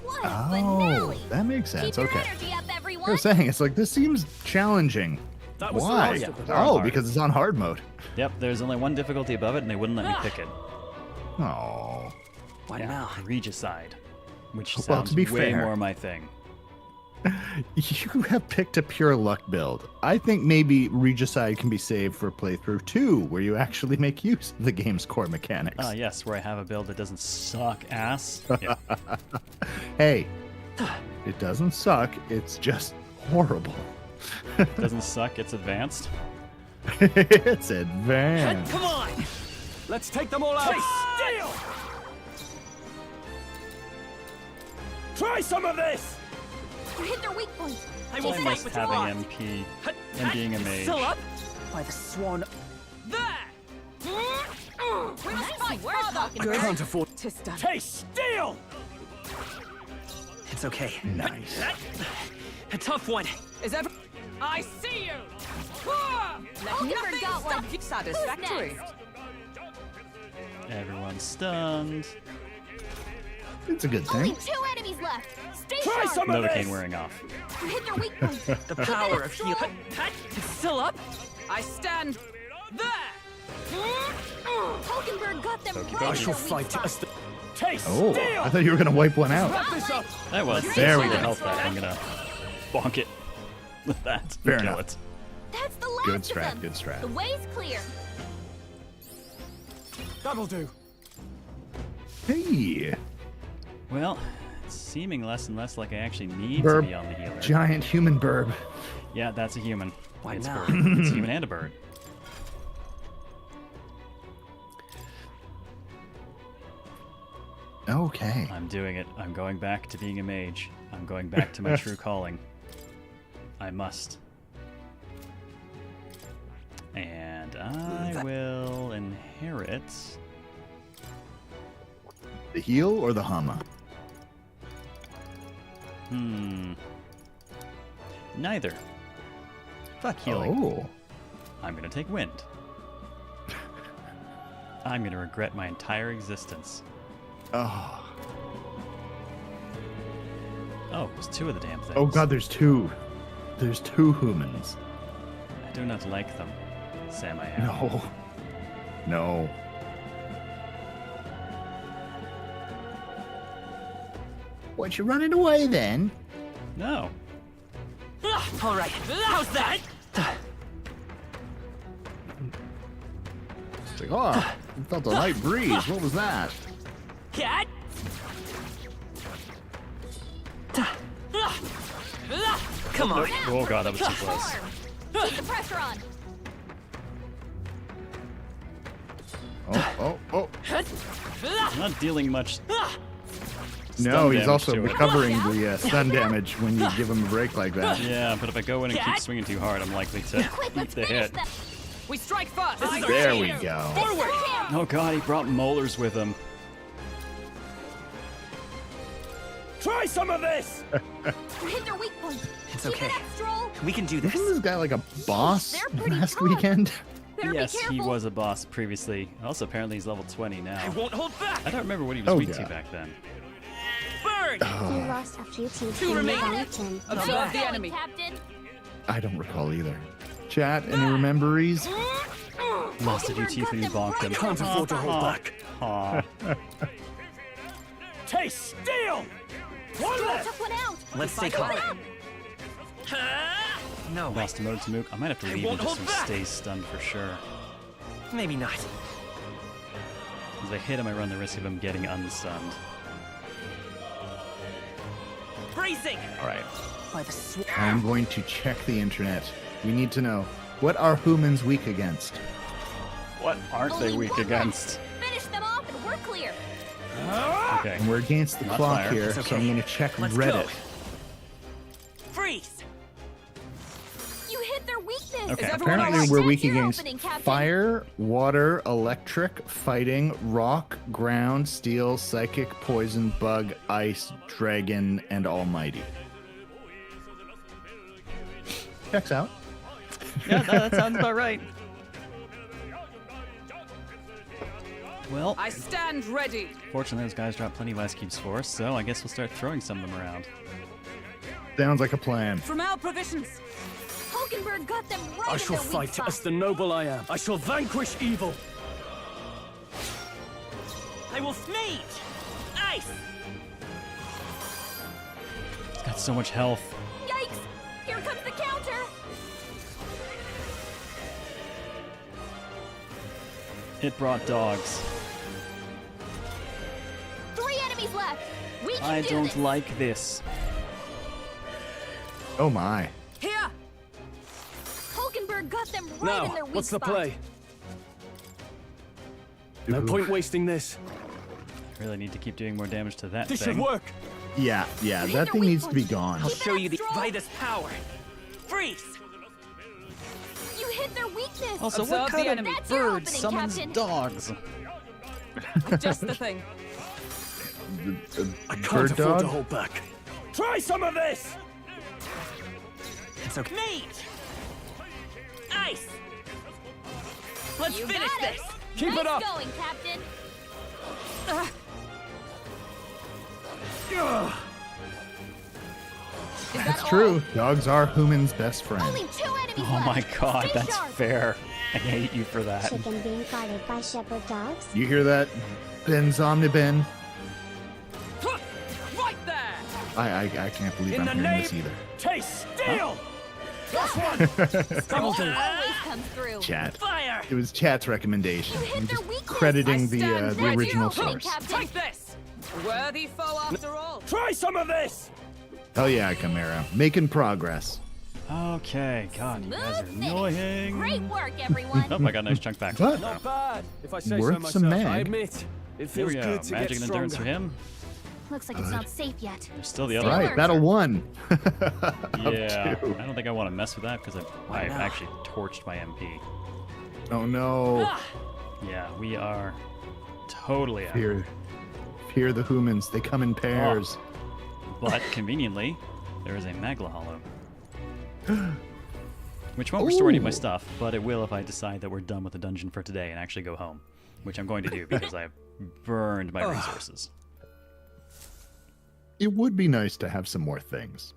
What a Oh, finale. that makes sense. Keep your Okay. energy up, I everyone. was saying, it's like, this seems challenging. That was the Why? last of them. they're on Oh, hard. because it's on hard mode. Yep, there's only 1 difficulty above it, and they wouldn't let me pick it. Oh. What Yeah, now? Regicide, which Well, sounds to be way fair- more my thing. You have picked a pure luck build. I think maybe Regicide can be saved for playthrough 2, where you actually make use of the game's core mechanics. Ah, yes, where I have a build that doesn't suck ass. Yeah. Hey, it doesn't suck, it's just horrible. Doesn't suck, it's advanced. It's advanced. Come on! Let's take them all out! Taste steel! Try some of this! You hit their weak point. I will I fight miss with having pride. MP and being a mage. Still up? By the swan. We must fight further. Can't afford. To stand. Taste steel! It's okay. Nice. A tough one. Is every... I see you! You forgot one. Satisfactory. Who's next? Everyone's stunned. It's a good Only thing. 2 enemies left. Stay Try sharp. some of Novocaine this! wearing off. You hit their weak point. The power of Strong. healing. It's still up? I stand there! Hulkenberg got them right I in shall their weak fight spot. as the. Taste Oh, steel! I thought you were going to wipe one out. Wrap this up! That was There we to go. help that. I'm gonna bonk it with that. Fair Kill enough. it. That's the last Good of strat, them. good strat. The way's clear. That'll do. Hey, Well, it's seeming less and less like I actually need Burb. to be on the healer. giant human burb. Yeah, that's a human. Why it's not? bird. It's a human and a bird. Okay. I'm doing it. I'm going back to being a mage. I'm going back to my true calling. I must. And I will inherit. The heal or the Hama? Neither. Fuck healing. Oh. I'm gonna take wind. I'm gonna regret my entire existence. Oh. Oh, there's 2 of the damn things. Oh god, there's 2. There's 2 humans. I do not like them, Sam. I am. No. No. What, you running away then? No. All right. How's that? It's like, oh, I felt a light breeze. What was that? Cat. Come on. Oh god, that was too close. Keep the pressure on. Oh, oh, oh. I'm not dealing much No, he's damage also to it. recovering the stun damage when you give him a break like that. Yeah, but if I go in and keep swinging too hard, I'm likely to Quick, eat let's the finish hit. them. We strike first. This is our There we chance. go. Forward! Oh god, he brought molars with him. Try some of this! Hit their weak point. It's Keep okay. it up, Stroll. We can do this. Wasn't this guy like a boss They're pretty last tough. weekend? Better Yes, be he careful. was a boss previously. Also, apparently he's level 20 I now. won't hold back. I don't remember what he was Oh, weak to yeah. back then. Burn! You lost a few teeth Two in the remain. mountain. Observe Keep the going, enemy. Captain. I don't recall either. Chat, any rememberies? Lost a few teeth when you bonked him. Can't afford to hold back. Aw. Taste steel! One Stroll left! took one out. Let's stay Keep it calm. up. No, Lost a mode to Mook. I might have to leave and won't just hold back. stay stunned for sure. maybe not. As I hit him, I run the risk of him getting unstunned. Bracing! Alright. By the sw- I'm going to check the internet. We need to know, what are humans weak against? What aren't they Only weak one against? left. Finish them off and we're clear. Okay. And we're against the Not clock fire. here, It's so okay. I'm going to check Let's Reddit. go. Freeze! You hit their weakness. Okay. everyone Apparently alright? we're That's weak your against opening, Captain. fire, water, electric, fighting, rock, ground, steel, psychic, poison, bug, ice, dragon, and almighty. Checks out. Yeah, that sounds about right. Well, I stand ready. fortunately those guys dropped plenty of ice cubes for us, so I guess we'll start throwing some of them around. Sounds like a plan. From our provisions. Hulkenberg got them right I in shall their weak fight spot. as the noble I am. I shall vanquish evil. I will sneeze! Ice! He's got so much health. Yikes! Here comes the counter. It brought dogs. 3 enemies left. We can I do don't this. like this. Oh my. Here. Hulkenberg got them right Now, in their weak what's the spot. play? No Oof. point wasting this. I really need to keep doing more damage to that This thing. should work. Yeah, Hit that their thing weak needs to be point. gone. I'll Keep it show up, you the Stroll. Vitus power. Freeze! You hit their weakness. Also, Observe what the kind enemy. of That's your bird opening, summons Captain. dogs? Just the thing. I can't Bird afford dog? to hold back. Try some of this! It's okay. Sneeze! Ice! Let's You finish got it. this! Keep nice it up. going, Captain. Ugh. Is That's that true. all? Dogs are humans' best friend. Only 2 enemies Oh left. my god, Stay that's sharp. fair. I hate you for that. Chicken being guarded by shepherd dogs. You hear that, Ben Zomnibin? Right there. I can't believe In I'm the hearing name, this either. taste steel! Last one! Stroll That'll do. always comes through. Chat. Fire! It was chat's recommendation. You hit I'm their just weakness. crediting I the stand the ready. original That's your opening, source. Captain. Take this. A worthy foe after all. Try some of this! Hell yeah, Chimera. Making progress. Okay, god, you guys are Smooth finish. annoying. Great work, everyone. Oh, I got a nice chunk back. But Not bad, if I say Worth so some myself. I mag. admit, it Here feels we go. good to Magic get and stronger. endurance for him. Looks like it's not safe yet. There's still the other right, Up battle 1. Yeah, Two. I don't think I want to mess with that because I've actually torched my MP. Oh no. Yeah, we are totally out. Fear the humans. They come in pairs. But conveniently, there is a Magla Hollow. Which won't restore any of my Ooh. stuff, but it will if I decide that we're done with the dungeon for today and actually go home. Which I'm going to do because I've burned my resources. It would be nice to have some more things.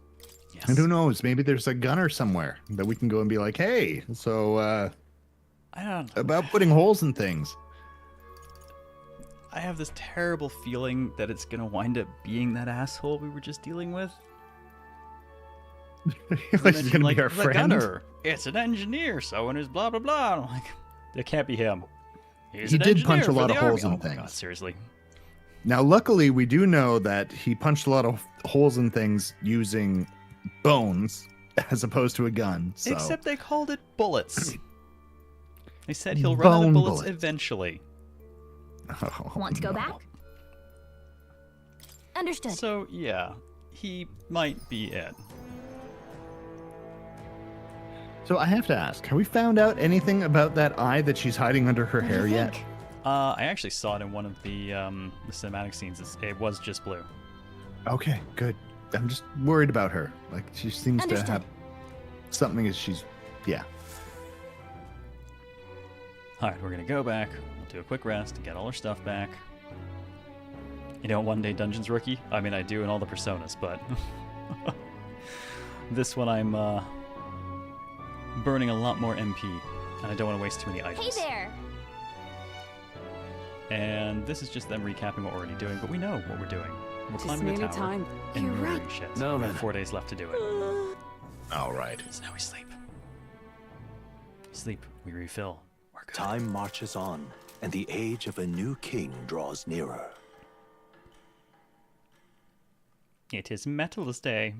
Yes. And who knows, maybe there's a gunner somewhere that we can go and be like, hey, so I don't about putting holes in things. I have this terrible feeling that it's gonna wind up being that asshole we were just dealing with. Like he's gonna be our the friend. gunner. It's an engineer, so and his blah blah blah. And I'm like, it can't be him. He's He an did punch engineer a lot for of the holes army. in Oh my God, things. seriously. Now, luckily, we do know that he punched a lot of holes in things using bones as opposed to a gun. So. Except they called it bullets. They said he'll run out of Bone bullets bullets. eventually. Oh, Want to go no. back? Understood. So, yeah, he might be it. So I have to ask, have we found out anything about that eye that she's hiding under her What do hair you yet? think? I actually saw it in one of the cinematic scenes. It was just blue. Okay, good. I'm just worried about her. Like, she seems to Understood. have something as she's... Yeah. Alright, we're gonna go back. We'll do a quick rest and get all our stuff back. You know, one day Dungeons rookie? I mean, I do in all the personas, but... this one I'm, burning a lot more MP, and I don't want to waste too many items. Hey there. And this is just them recapping what we're already doing, but we know what we're doing. We're Just climbing the nearly tower time. and You're murdering right. shit. No, we have man. 4 days left to do it. All right. So now we sleep. Sleep, we refill. We're good. Time marches on, and the age of a new king draws nearer. It is Metalist Day.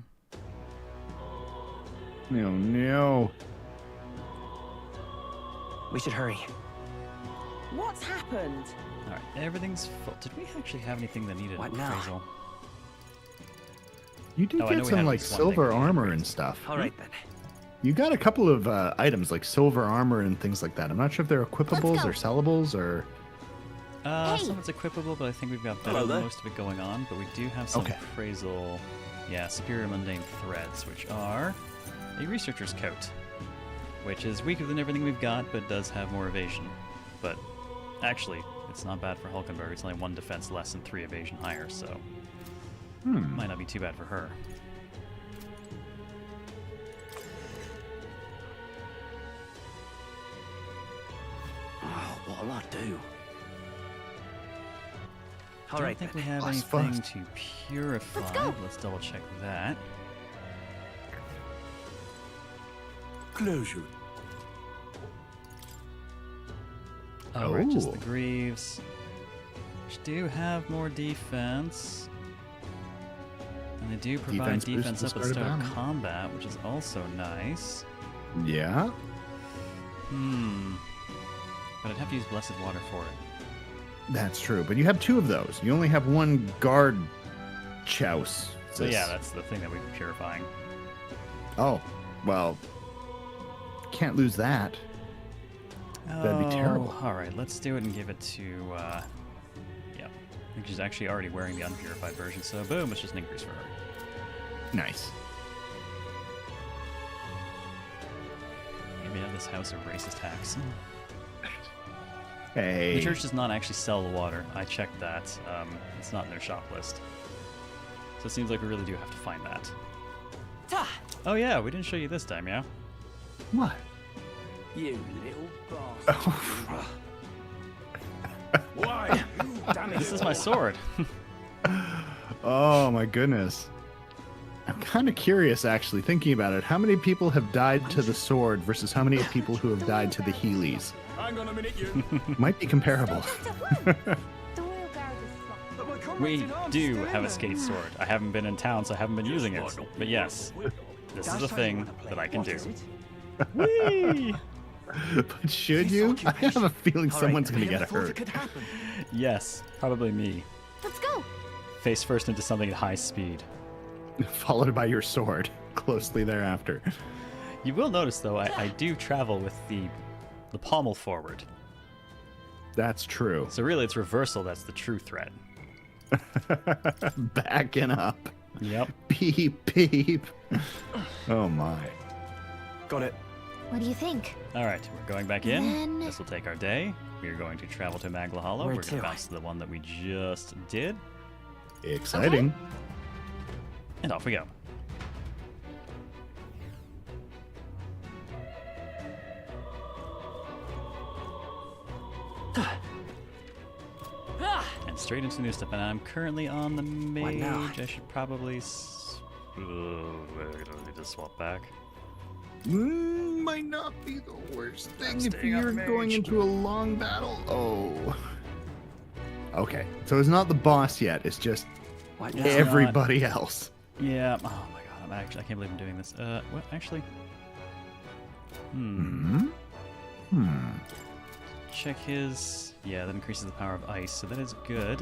No, no. We should hurry. What's happened? Alright, everything's full. Did we actually have anything that needed What an now? appraisal? You did Oh, I know get we had some, at like, least one silver thing we armor upgraded. and stuff. All right then. You got a couple of items, like silver armor and things like that. I'm not sure if they're equipables go. or sellables or... Hey. Some of it's equipable, but I think we've got better Hello than there. most of it going on. But we do have some Okay. appraisal, superior mundane threads, which are a researcher's coat, which is weaker than everything we've got, but does have more evasion. But actually, it's not bad for Hulkenberg. It's only 1 defense less and 3 evasion higher, so might not be too bad for her. Oh, what'll I do? All Don't right think then. we have Last anything first. to purify. Let's go. Let's double check that. Closure. Oh, right, just Oh. the Greaves. Which do have more defense. And they do provide Defense boost defense to up at start a start of battle. combat, which is also nice. Yeah? But I'd have to use Blessed Water for it. That's true, but you have 2 of those. You only have 1 guard chouse. So yeah, that's the thing that we'd be purifying. Oh, well, can't lose that. That'd be terrible. Alright, let's do it and give it to, yeah. I think she's actually already wearing the unpurified version, so boom, it's just an increase for her. Nice. Maybe out of this house of racist hacks. Hey. The church does not actually sell the water. I checked that. It's not in their shop list. So it seems like we really do have to find that. Oh yeah, we didn't show you this time, yeah? What? You little bastard. Why? You damn This is my sword. Oh my goodness. I'm kind of curious, actually, thinking about it. How many people have died to the sword versus how many people who have died to the Heelys? Hang on a minute, you. Might be comparable. The royal guard is But my comrades We in arms do stand have a there. skate sword. I haven't been in town, so I haven't been using it. But yes, this is a thing that I can do. Whee! But should you? I have a feeling someone's going to get hurt. Yes, probably me. Let's go. Face first into something at high speed. Followed by your sword closely thereafter. You will notice, though, I do travel with the pommel forward. That's true. So really, it's reversal that's the true threat. Backing up. Yep. Beep, beep. Oh my. Got it. What do you think? All right, we're going back in. Then- This will take our day. We are going to travel to Magla Hollow. Where We're going to? to bounce to the one that we just did. Exciting. And off we go. And straight into new stuff. And I'm currently on the What now? mage. I should probably... I don't need to swap back. Might not be the worst thing if staying on you're mage. going into a long battle. Oh. Okay, so it's not the boss yet. It's just What It's now? everybody else. Yeah. Oh my god. I can't believe I'm doing this. What? Actually. Check his... Yeah, that increases the power of ice, so that is good.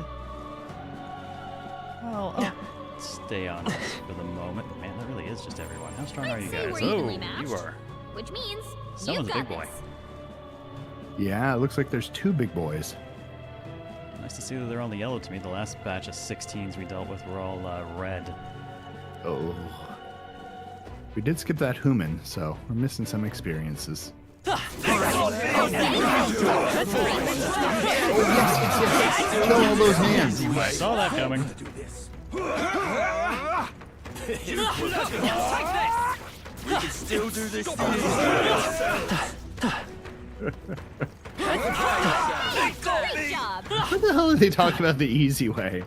I'll stay on this for the moment. Man, that really is just everyone. How strong are you say guys? we're evenly Oh, matched. you are. Which means Someone's you've a got big boy. this. Yeah, it looks like there's two big boys. Nice to see that they're all yellow to me. The last batch of 16s we dealt with were all red. Oh. We did skip that human, so we're missing some experiences. Kill all those hands. I saw that coming. We can still do this. Great job. What the hell are they talking about the easy way?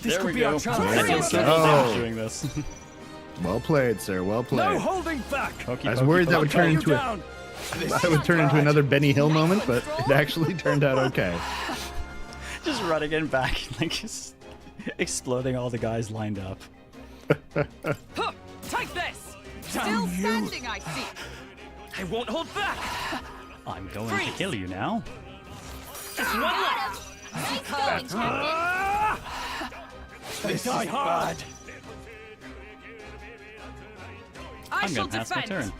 This There could we be go. our chance. I did so Oh. damage doing this. Well played, sir. Well No played. holding back. Pokey, I was pokey, worried that pokey. would turn You into a down. that would turn into another Benny Hill moment, but it actually turned out okay. Just running in back, like just exploding all the guys lined up. Take this! Still standing, I see. I won't hold back! I'm going to kill you now. Just one left! Nice going, Captain. They die hard. I'm gonna pass my turn.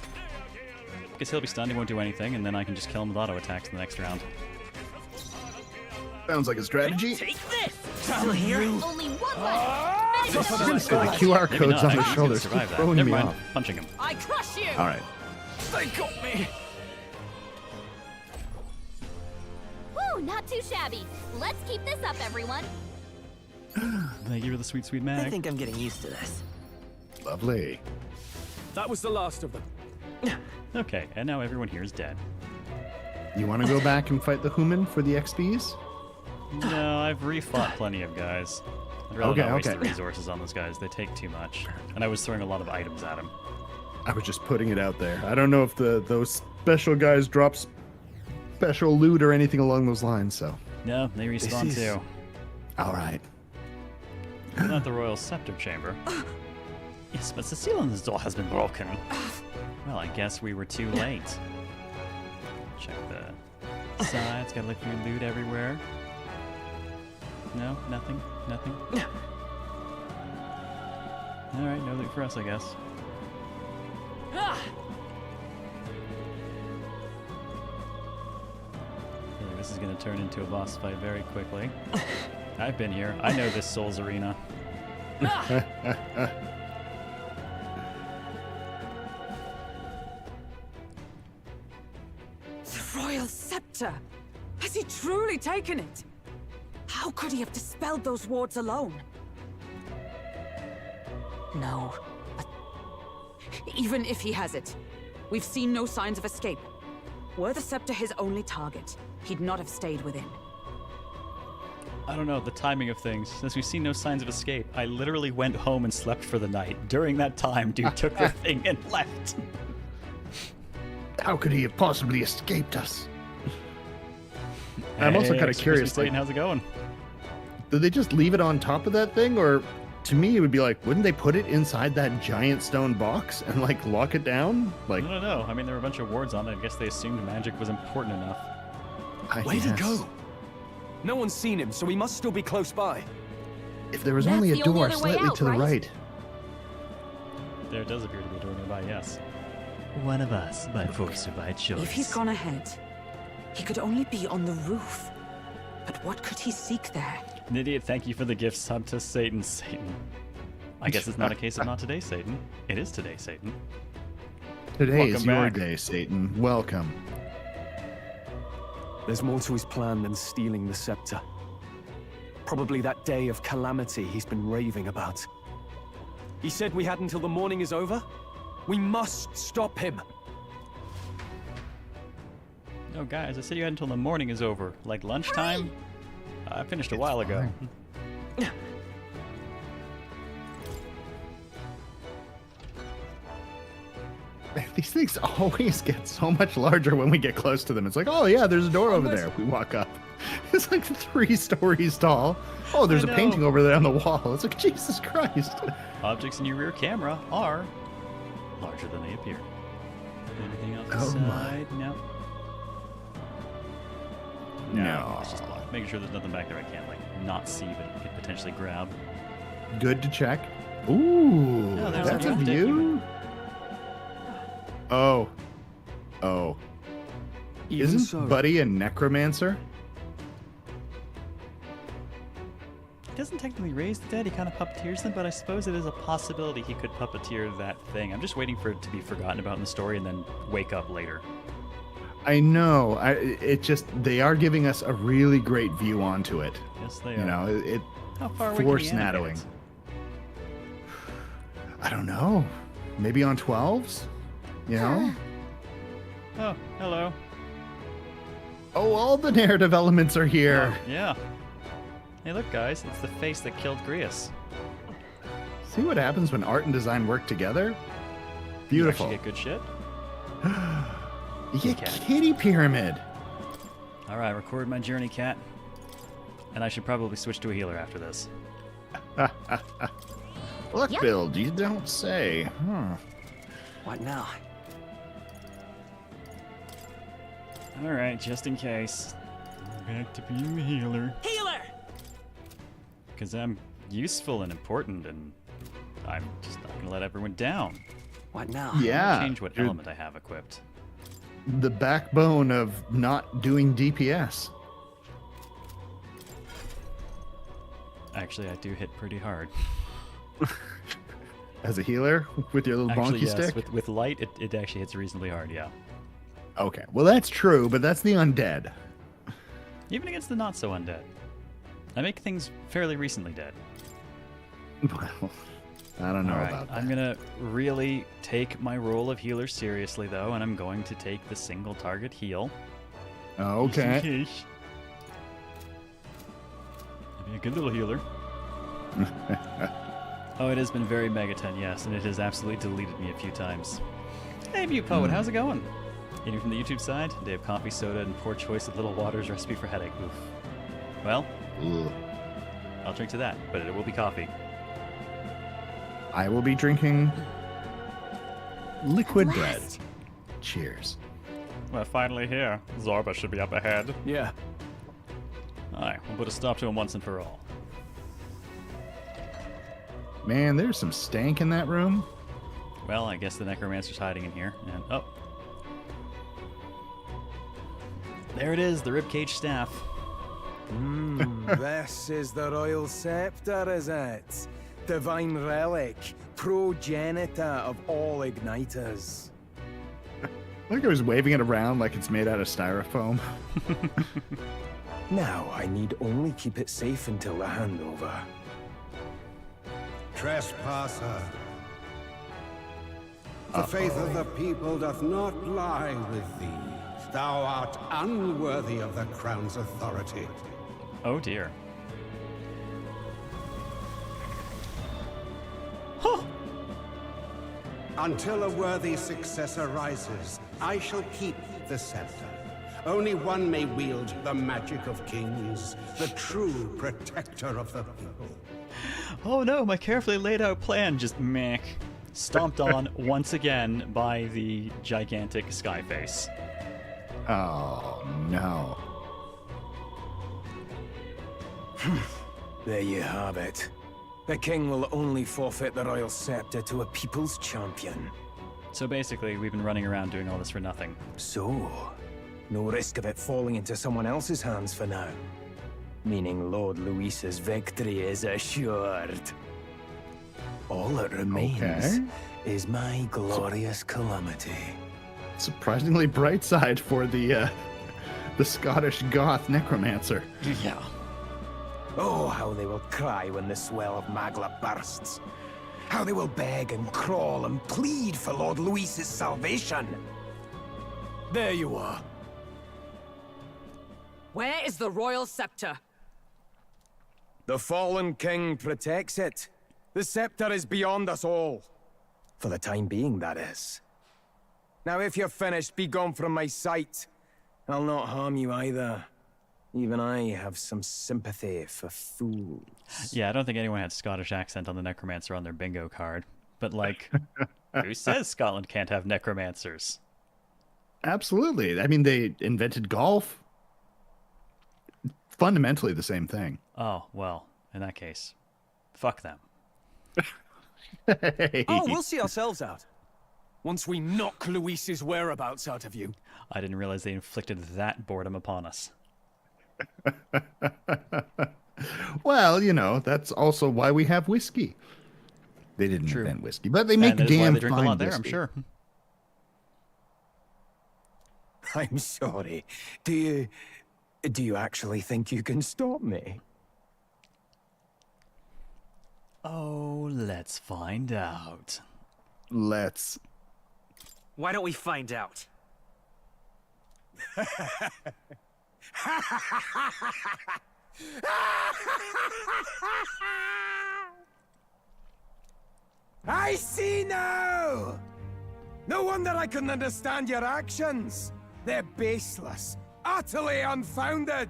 Guess he'll be stunned, he won't do anything, and then I can just kill him with auto attacks in the next round. Sounds like a strategy. Take this! Still here? Only one left. Finish I'm him. gonna say the QR Maybe codes not. on I his think he's gonna shoulders keep survive that. throwing Never me mind. off. Punching him. I crush you. All right. They got me. Woo, not too shabby. Let's keep this up, everyone. Thank you for the sweet, sweet mag. I think I'm getting used to this. Lovely. That was the last of them. Okay, and now everyone here is dead. You want to go back and fight the human for the XPs? No, I've refought plenty of guys. I'd rather Okay, not waste okay. the resources on those guys. They take too much. And I was throwing a lot of items at them. I was just putting it out there. I don't know if those special guys drop special loot or anything along those lines, so. No, they respawn is- too. All right. Not the Royal Scepter Chamber. Yes, but the seal on this door has been broken. Well, I guess we were too late. Check the sides. Gotta look for loot everywhere. No, nothing, nothing. All right, no loot for us, I guess. Okay, this is gonna turn into a boss fight very quickly. I've been here. I know this Souls arena. The royal scepter. Has he truly taken it? How could he have dispelled those wards alone? No, but even if he has it, we've seen no signs of escape. Were the scepter his only target, he'd not have stayed within. I don't know, the timing of things. Since we've seen no signs of escape, I literally went home and slept for the night. During that time, dude took the thing and left. How could he have possibly escaped us? I'm also kind of Excuse me, curious. Satan, Like, how's it going? did they just leave it on top of that thing, or to me it would be like, wouldn't they put it inside that giant stone box and like lock it down? Like, I don't know. I mean, there were a bunch of wards on it. I guess they assumed magic was important enough. Way to guess. go. No one's seen him, so he must still be close by. If there was That's only a the only door other way slightly out, to the right? right. There does appear to be a door nearby, yes. One of us, by force or by choice. If he's gone ahead, he could only be on the roof. But what could he seek there? An idiot, thank you for the gift sub to Satan. Satan. I guess it's not a case of not today, Satan. It is today, Satan. Today is Welcome your back. day, Satan. Welcome. There's more to his plan than stealing the scepter. Probably that day of calamity he's been raving about. He said we had until the morning is over? We must stop him. No, guys, I said you had until the morning is over. Like lunchtime? I finished a while ago. These things always get so much larger when we get close to them. It's like, oh yeah, there's a door over there. We walk up. It's like 3 stories tall. Oh, there's a know. painting over there on the wall. It's like, Jesus Christ. Objects in your rear camera are larger than they appear. Anything off the Oh my. side? No. No. It's just blocked. Making sure there's nothing back there I can't, like, not see, but could potentially grab. Good to check. Ooh, Oh, there's that's a a deck view. Oh. Oh. Even Isn't so, Buddy a necromancer? He doesn't technically raise the dead, he kind of puppeteers them, but I suppose it is a possibility he could puppeteer that thing. I'm just waiting for it to be forgotten about in the story and then wake up later. I know. It just they are giving us a really great view onto it. Yes, they You are. know, it How far away can you animate foreshadowing. it? I don't know. Maybe on 12s? You know? Oh, hello. Oh, all the narrative elements are here. Yeah. Hey, look, guys, it's the face that killed Grius. See what happens when art and design work together? You Beautiful. actually get good shit. You get Cat. kitty pyramid. All right, record my journey, cat. And I should probably switch to a healer after this. Luck Yep. build, you don't say. Huh. What now? All right, just in case. Back to being the healer. Healer! Because I'm useful and important, and I'm just not going to let everyone down. What now? I'm Yeah. gonna change what you're element I have equipped. the backbone of not doing DPS. Actually, I do hit pretty hard. As a healer with your little Actually, bonky yes, stick? with light, it actually hits reasonably hard, yeah. Okay, well that's true, but that's the undead. Even against the not-so-undead. I make things fairly recently dead. Well, I don't know All right, about that. I'm gonna really take my role of healer seriously, though, and I'm going to take the single target heal. Okay. Yeesh. I'll be a good little healer. Oh, it has been very Megaton, yes, and it has absolutely deleted me a few times. Hey, View Poet, how's it going? Eating from the YouTube side? They have coffee, soda, and poor choice of Little Waters recipe for headache. Oof. Well, Ugh. I'll drink to that, but it will be coffee. I will be drinking liquid bread. Blast. Cheers. We're finally here. Zorba should be up ahead. yeah. Alright, we'll put a stop to him once and for all. Man, there's some stank in that room. Well, I guess the Necromancer's hiding in here, and oh. There it is, the ribcage staff. This is the royal scepter, is it? Divine relic, progenitor of all igniters. Like I was waving it around like it's made out of styrofoam. Now I need only keep it safe until the handover. Trespasser. The faith of the people doth not lie with thee. Thou art unworthy of the crown's authority. Oh dear. Until a worthy successor rises, I shall keep the scepter. Only one may wield the magic of kings, the true protector of the people. Oh no, my carefully laid out plan just meh. Stomped on once again by the gigantic Skyface. Oh, no. There you have it. The king will only forfeit the royal scepter to a people's champion. So basically, we've been running around doing all this for nothing. So, no risk of it falling into someone else's hands for now. Meaning Lord Luis's victory is assured. All that remains Okay. is my glorious calamity. Surprisingly bright side for the Scottish goth necromancer. Yeah. Oh, how they will cry when the swell of Magla bursts. How they will beg and crawl and plead for Lord Luis's salvation. There you are. Where is the royal scepter? The fallen king protects it. The scepter is beyond us all. For the time being, that is. Now, if you're finished, be gone from my sight. I'll not harm you either. Even I have some sympathy for fools. Yeah, I don't think anyone had Scottish accent on the Necromancer on their bingo card. But like, who says Scotland can't have necromancers? Absolutely. I mean, they invented golf. Fundamentally the same thing. Oh, well, in that case, fuck them. Hey. Oh, we'll see ourselves out. Once we knock Luis's whereabouts out of you. I didn't realize they inflicted that boredom upon us. Well, you know, that's also why we have whiskey. They didn't True. invent whiskey, but they make And that is why damn they drink a fine lot there, I'm whiskey. sure. I'm sorry. Do you actually think you can stop me? Oh, let's find out. Let's. Why don't we find out? I see now! No wonder I couldn't understand your actions. They're baseless, utterly unfounded.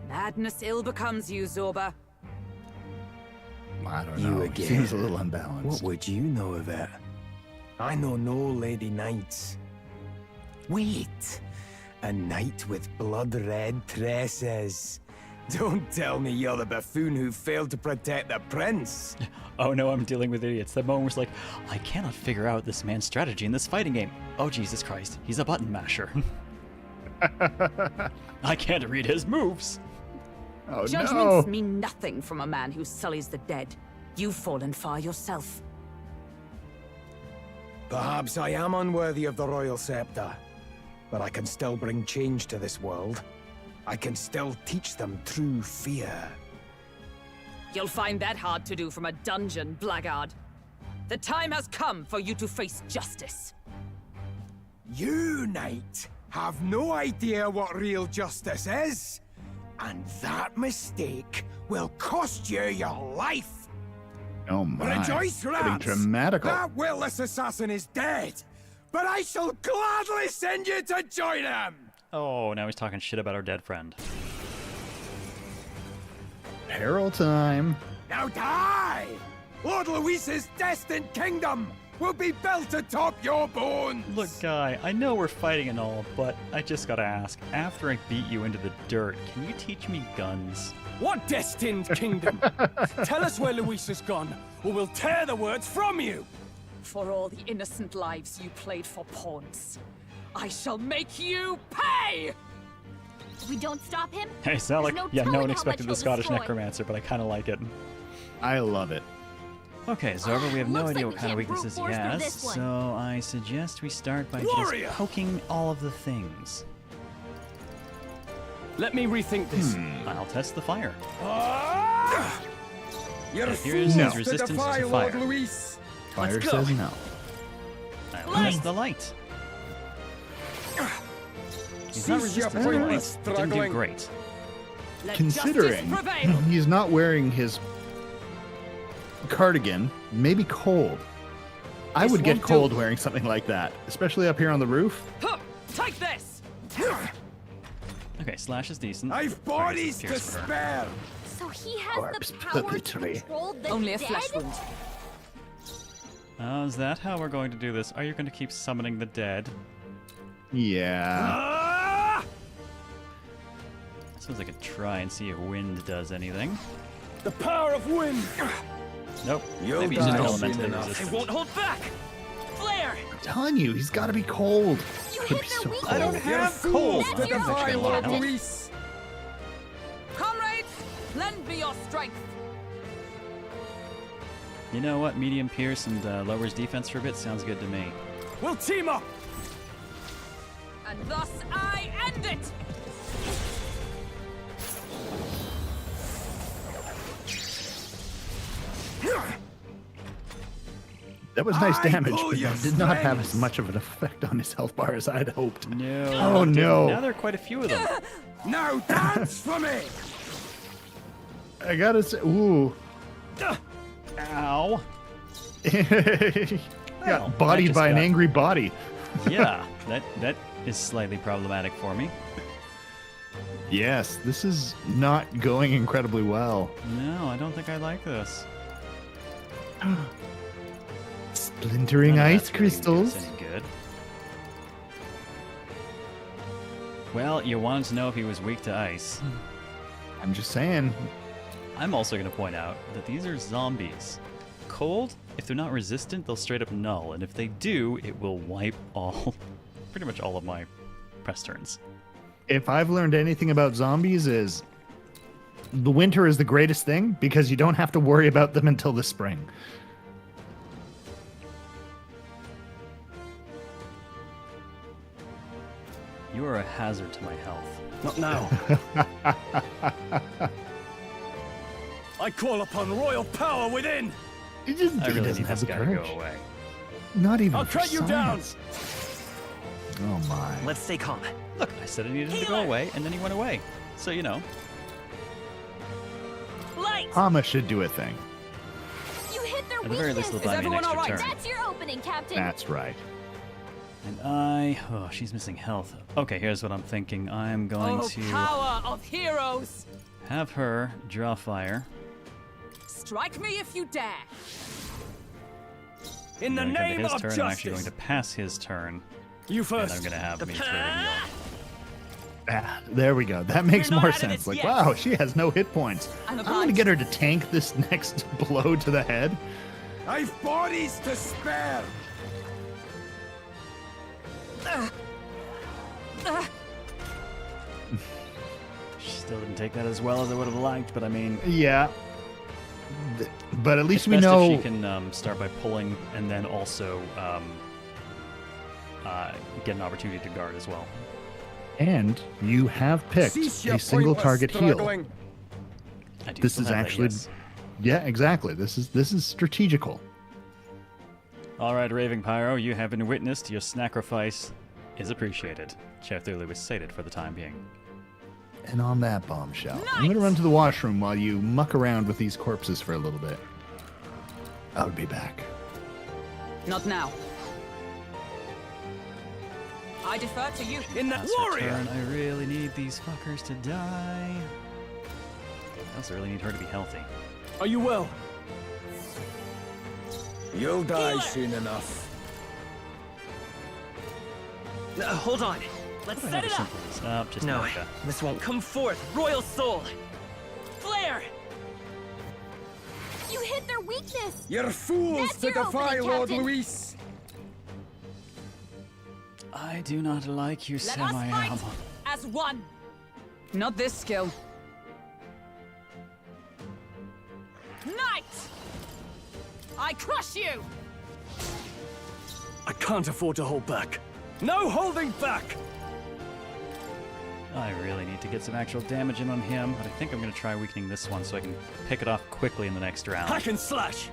Madness ill becomes you, Zorba. I don't You know. again. Seems a little unbalanced. What would you know of it? I know no lady knights. Wait! A knight with blood-red tresses. Don't tell me you're the buffoon who failed to protect the prince. Oh no, I'm dealing with idiots. That moment was like, I cannot figure out this man's strategy in this fighting game. Oh Jesus Christ, he's a button masher. I can't read his moves. Oh Judgments no! mean nothing from a man who sullies the dead. You've fallen far yourself. Perhaps I am unworthy of the royal scepter, but I can still bring change to this world. I can still teach them true fear. You'll find that hard to do from a dungeon, blackguard. The time has come for you to face justice. You, knight, have no idea what real justice is, and that mistake will cost you your life. Oh my! Rejoice, Getting lads! dramatical. That willless assassin is dead, but I shall gladly send you to join him. Oh, now he's talking shit about our dead friend. Peril time. Now die! Lord Luis's destined kingdom will be built atop your bones! Look, guy, I know we're fighting and all, but I just gotta ask, after I beat you into the dirt, can you teach me guns? What destined kingdom? Tell us where Luis has gone, or we'll tear the words from you! For all the innocent lives you played for pawns, I shall make you pay! If we don't stop him, Hey, sound like, there's no yeah, no telling one how expected much the he'll Scottish destroy. necromancer, but I kinda like it. I love it. Okay, Zorba, we have no Looks idea like what kind of we can't brute weaknesses he force through has, this one. so I suggest we start by Warrior! just poking all of the things. Let me rethink this. I'll test the fire. You're It appears fools his resistance to defy to Lord fire. Luis! Fire go. says no. I'll test the light. He's not Cease your resistant to the light. pointless He didn't do struggling. great. Let Considering justice prevail. he's not wearing his cardigan, maybe cold. I This would get won't do. cold wearing something like that, especially up here on the roof. Huh, take this! Okay, slash is decent. I've Fire bodies to pierce for her. spare! So he has Corpse the power to purgatory. control the Only a dead? flesh wound. Oh, is that how we're going to do this? Are you going to keep summoning the dead? Yeah. Ah! I suppose I could try and see if wind does anything. The power of wind! Nope. You'll Maybe he's just die elementally soon enough. I resistant. won't hold back! Flare! I'm telling you, he's got to be cold. You Could hit be their so weakness. I don't cold. have You're cold. fools to That's your defy Actually, a lot of Lord health. Luis! Comrades, lend me your strength. You know what? Medium pierce and lowers defense for a bit sounds good to me. We'll team up! And thus I end it! That was nice I damage, pull but your that did not have as strings. much of an effect on his health bar as I had hoped. No. Oh, no. Now there are quite a few of them. Now dance for me! I gotta say, ooh. Ow. Got bodied just by an got- angry body. Yeah, that is slightly problematic for me. Yes, this is not going incredibly well. No, I don't think I like this. Splintering None of ice that's really gonna do us crystals. any good. Well, you wanted to know if he was weak to ice. I'm just saying. I'm also going to point out that these are zombies. Cold, if they're not resistant, they'll straight up null, and if they do, it will wipe pretty much all of my press turns. If I've learned anything about zombies is the winter is the greatest thing because you don't have to worry about them until the spring. You are a hazard to my health. Not now. I call upon royal power within. He just I really doesn't need have this the guy to go courage. away. Not even. I'll for cut you down. science. Oh my. Let's stay calm. Look, I said I needed him to go away, and then he went away. So, you know. Light! Mama should do a thing. You hit their At the very least, weakness. they'll buy me an extra turn. That's your opening, Captain. That's right. And oh, she's missing health. Okay, here's what I'm thinking. I'm going to power of heroes! have her draw fire. Strike me if you dare! In the Then I'm name gonna of his turn. I'm actually going justice. to pass his turn. You And first. I'm going to have me throw the heal. Ah, there we go. That makes We're not more out of sense. this Like, yet. wow, she has no hit points. I'm I'm going to get her to tank this next blow to the head. I've bodies to spare. She still didn't take that as well as I would have liked, but I mean, Yeah. But at least it's we best know. if she can start by pulling and then also get an opportunity to guard as well. And you have picked Cease your a single pointless target heal. struggling. I do This still is have that, actually, yes. yeah, exactly. This is strategical. All right, Raving Pyro, you have been witnessed. Your sacrifice is appreciated. Chef Thule was sated for the time being. And on that bombshell, I'm going to run to the washroom while you muck around with these corpses for a little bit. I'll be back. Not now. I defer to you. In that That's her warrior. turn. I really need these fuckers to die. I also really need her to be healthy. Are you well? You'll die soon enough. Hold on. Let's What set do I it have up. as simple as- Oh, just No, Erica. this won't come forth. Royal soul. Flare. You hit their weakness. You're fools That's to your defy opening, Lord Captain. Luis. I do not like you, Let Sam. us I fight am. as one. Not this skill. Knight! I crush you! I can't afford to hold back. No holding back. I really need to get some actual damage in on him, but I think I'm going to try weakening this one so I can pick it off quickly in the next round. Hack and slash.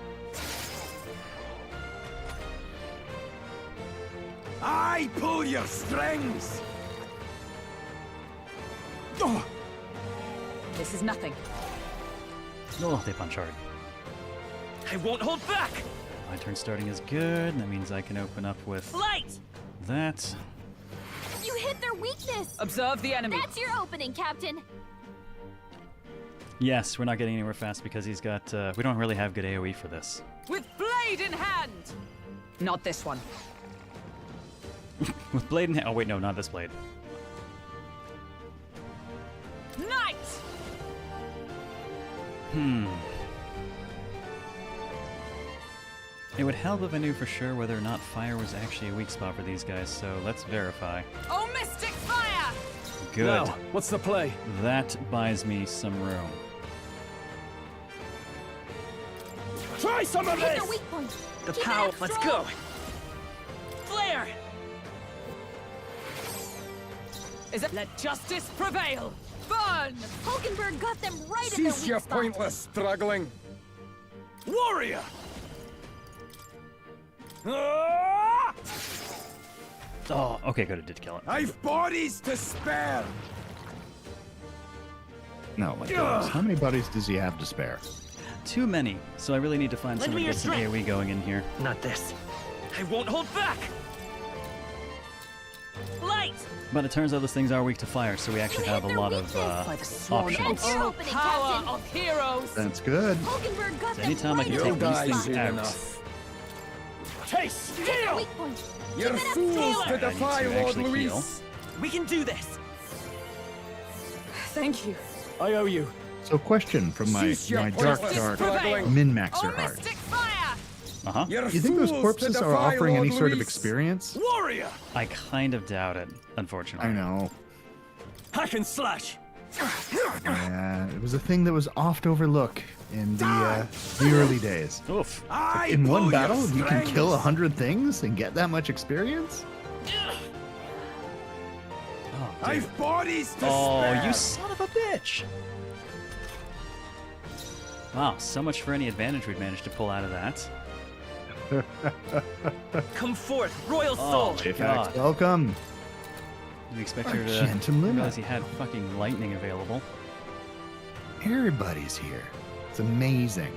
I pull your strings. Oh, This is nothing. Oh, they punch hard. I won't hold back. My turn starting is good. That means I can open up with Light. that. You hit their weakness. Observe the enemy. That's your opening, Captain. Yes, we're not getting anywhere fast because he's got. We don't really have good AoE for this. With blade in hand! Not this one. With blade in hand. Oh, wait, no, not this blade. Knight! It would help if I knew for sure whether or not fire was actually a weak spot for these guys, so let's verify. Oh, mystic fire! Good. Now, what's the play? That buys me some room. Try some of Hit this. their weak point. The Keep power. it Let's strong. go. Flare. Is it? Let justice prevail! Burn! Hulkenberg got them right in their Cease weak your spot. pointless struggling. Warrior. Ah! Oh, okay, good. It did kill it. I've bodies to spare. No, my goodness. How many buddies does he have to spare? Too many, so I really need to find Lend someone me to get your some strength. AoE going in here. Not this. I won't hold back. Light. But it turns out those things are weak to fire, so we actually have a lot of By the sworn options. That's your Oh, opening, power Captain. of heroes! That's good. Hulkenberg got So them anytime I right can in take You'll their these die weak things spot. soon out. enough. Taste Hit their steel. weak point. You're Keep it up fools strong. to I need defy to Lord actually heal. Luis. We can do this. Thank you. I owe you. So, question from my dark min-maxer heart. Uh-huh. Do you think those corpses are offering any sort of experience? Warrior! I kind of doubt it, unfortunately. I know. Hack and slash! Yeah, it was a thing that was oft overlooked in the early days. Oof. In one battle, you can kill 100 things and get that much experience? Oh, I've bodies to oh, spare. you son of a bitch! Wow, so much for any advantage we'd managed to pull out of that. Come forth, royal Oh, soul. my Fax, God. welcome. You expect Our her to gentleman. realize he had fucking lightning available. Everybody's here. It's amazing.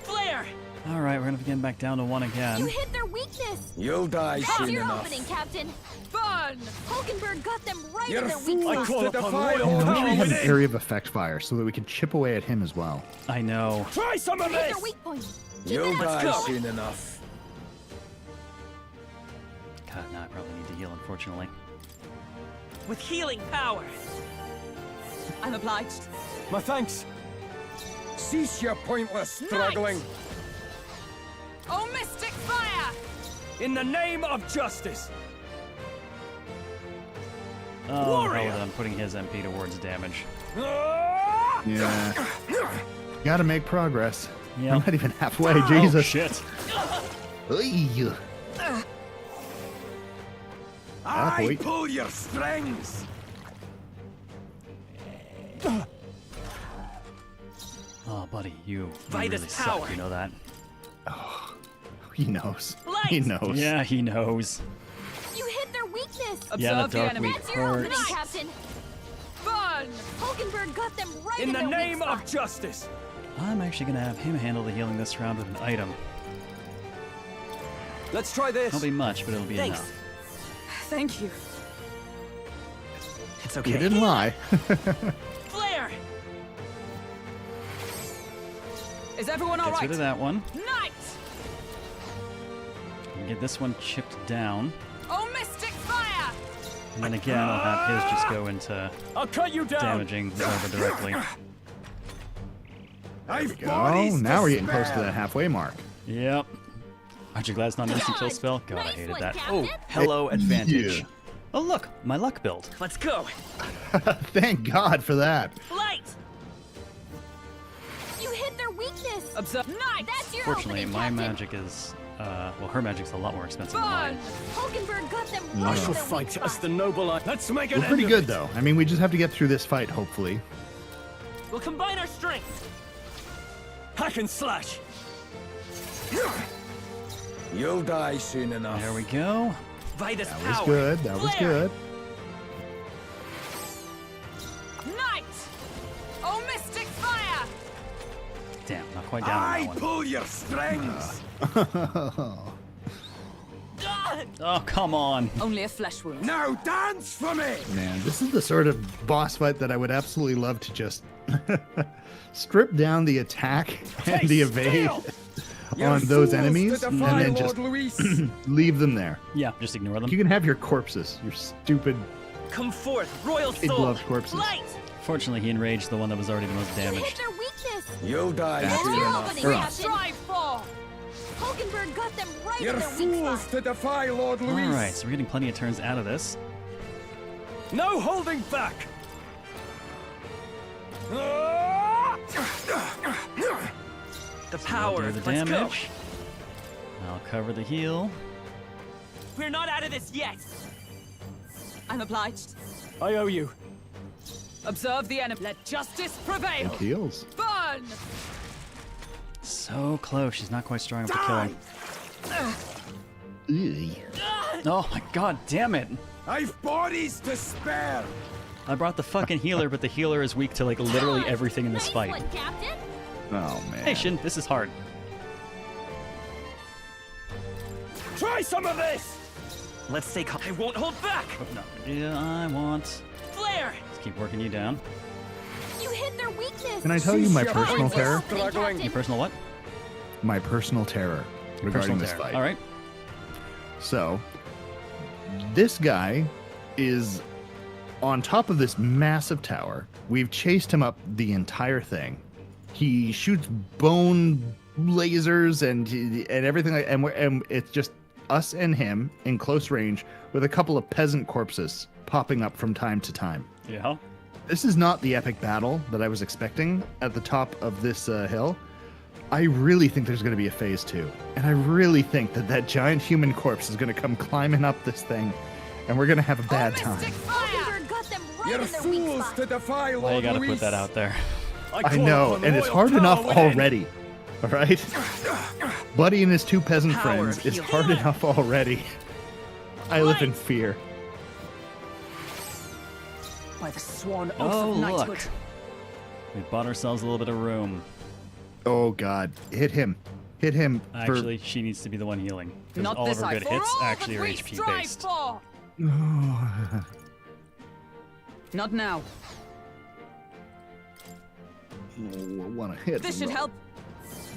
Flare! Alright, we're gonna begin back down to 1 You again. hit their weakness. You'll die That's soon your enough. opening, Captain. Fun! Hulkenberg got them right You're in their weak fools spot. to defy I all wish we power had an within. area of effect fire so that we could chip away at him as well. I know. Try some of Hit this! their weak point. You'll Let's die go. soon enough. God, no, I probably need to heal, unfortunately. With healing power. I'm obliged. My thanks. Cease your pointless struggling. Oh, mystic fire! In the name of justice. Oh, Warrior! hell, I'm putting his MP towards damage. Yeah. Gotta make progress. Yeah. I'm not even halfway, Oh, Jesus. shit. Oy. I wait. pull your strings. Oh, buddy, you By really this suck, power. you know that? He knows. Light! He knows. Yeah, he knows. You hit their weakness. Yeah, Observe the the dark enemy. weak That's your opening, hurts. Captain. Fun! Hulkenberg got them right In the their name weak of spot. justice. I'm actually gonna have him handle the healing this round with an item. Let's try this. Won't be much, but it'll be Thanks. enough. Thank you. It's You okay. didn't lie. Flare! Is everyone all Gets right? rid of that one. Night! And get this one chipped down. Oh, mystic fire! And then again, I'll have his just go into I'll cut you down. damaging Zelda directly. I've Go. bodies Now to we're getting close to spare. that halfway mark. Yep. Aren't you glad it's not an instant kill spell? God, I Nice hated one, that. Captain. Oh, hello, advantage. Yeah. Oh, look, my luck build. Let's go. Thank God for that. Light! You hit their weakness. Observe. Night! That's your Fortunately, opening, my Captain. magic is, well, her magic's a lot more expensive than Fun! mine. Hulkenberg got them Yeah. right I in shall their fight weak as spot. the noble I. Let's make an We're pretty end of good, it. though. I mean, we just have to get through this fight, hopefully. We'll combine our strength. Hack and slash. You'll die soon enough. There we go. By this That power. was good. That was Flare! good. Night! Oh, mystic fire! Damn, not quite down on I that one. pull your strings. Ah! Oh, come on. Only a flesh wound. Now dance for me. Man, this is the sort of boss fight that I would absolutely love to just strip down the attack and the evade You're on those fools enemies to and defy then Lord just Luis. leave them there. Yeah, just ignore them. You can have your corpses, your stupid Come forth, royal kid soul. glove corpses. Light! Fortunately, he enraged the one that was already the most You hit damaged. their weakness. You'll die That's soon your enough. opening, Or Captain. Strive for! Hulkenberg got them right You're in their weak fools spot. to defy Lord Luis. Alright, so we're getting plenty of turns out of this. No holding back. The So power. I'll do the Let's go. damage. I'll cover the heal. We're not out of this yet. I'm obliged. I owe you. Observe the enemy. Let justice prevail. Big heals. Fun! So close, she's not quite strong enough to kill him. Eey. Oh my god, damn it! I've bodies to spare. I brought the fucking healer, but the healer is weak to like literally everything in this Nice fight. one, Captain. Oh, man. Hey Shin, this is hard. Try some of this. Let's stay calm. I won't hold back. No, yeah, I want. Flare! Let's keep working you down. You hit their weakness. Can I tell you my Cease your personal That's your terror? opening, Struggling. Captain. Your personal what? My personal terror regarding Personal this terror. fight. All right. So, this guy is on top of this massive tower. We've chased him up the entire thing. He shoots bone lasers and everything, and it's just us and him in close range with a couple of peasant corpses popping up from time to time. Yeah. This is not the epic battle that I was expecting at the top of this hill. I really think there's going to be a phase 2. And I really think that giant human corpse is going to come climbing up this thing, and we're going to have a bad time. Hulkenberg got them right You're in their weak fools spot. to defy Why you Lord gotta Luis. put that out there? I know, and it's hard enough already. All right? Buddy and his 2 peasant Power friends of is healing. hard enough already. I live in fear. By the sworn oath Oh, of knighthood. look. We bought ourselves a little bit of room. Oh, God. Hit him. Hit him. Actually, she needs to be the one healing. Because Not all this of her eye. good For hits all actually that are we HP strive based. for. Not now. Want to hit This him. should help.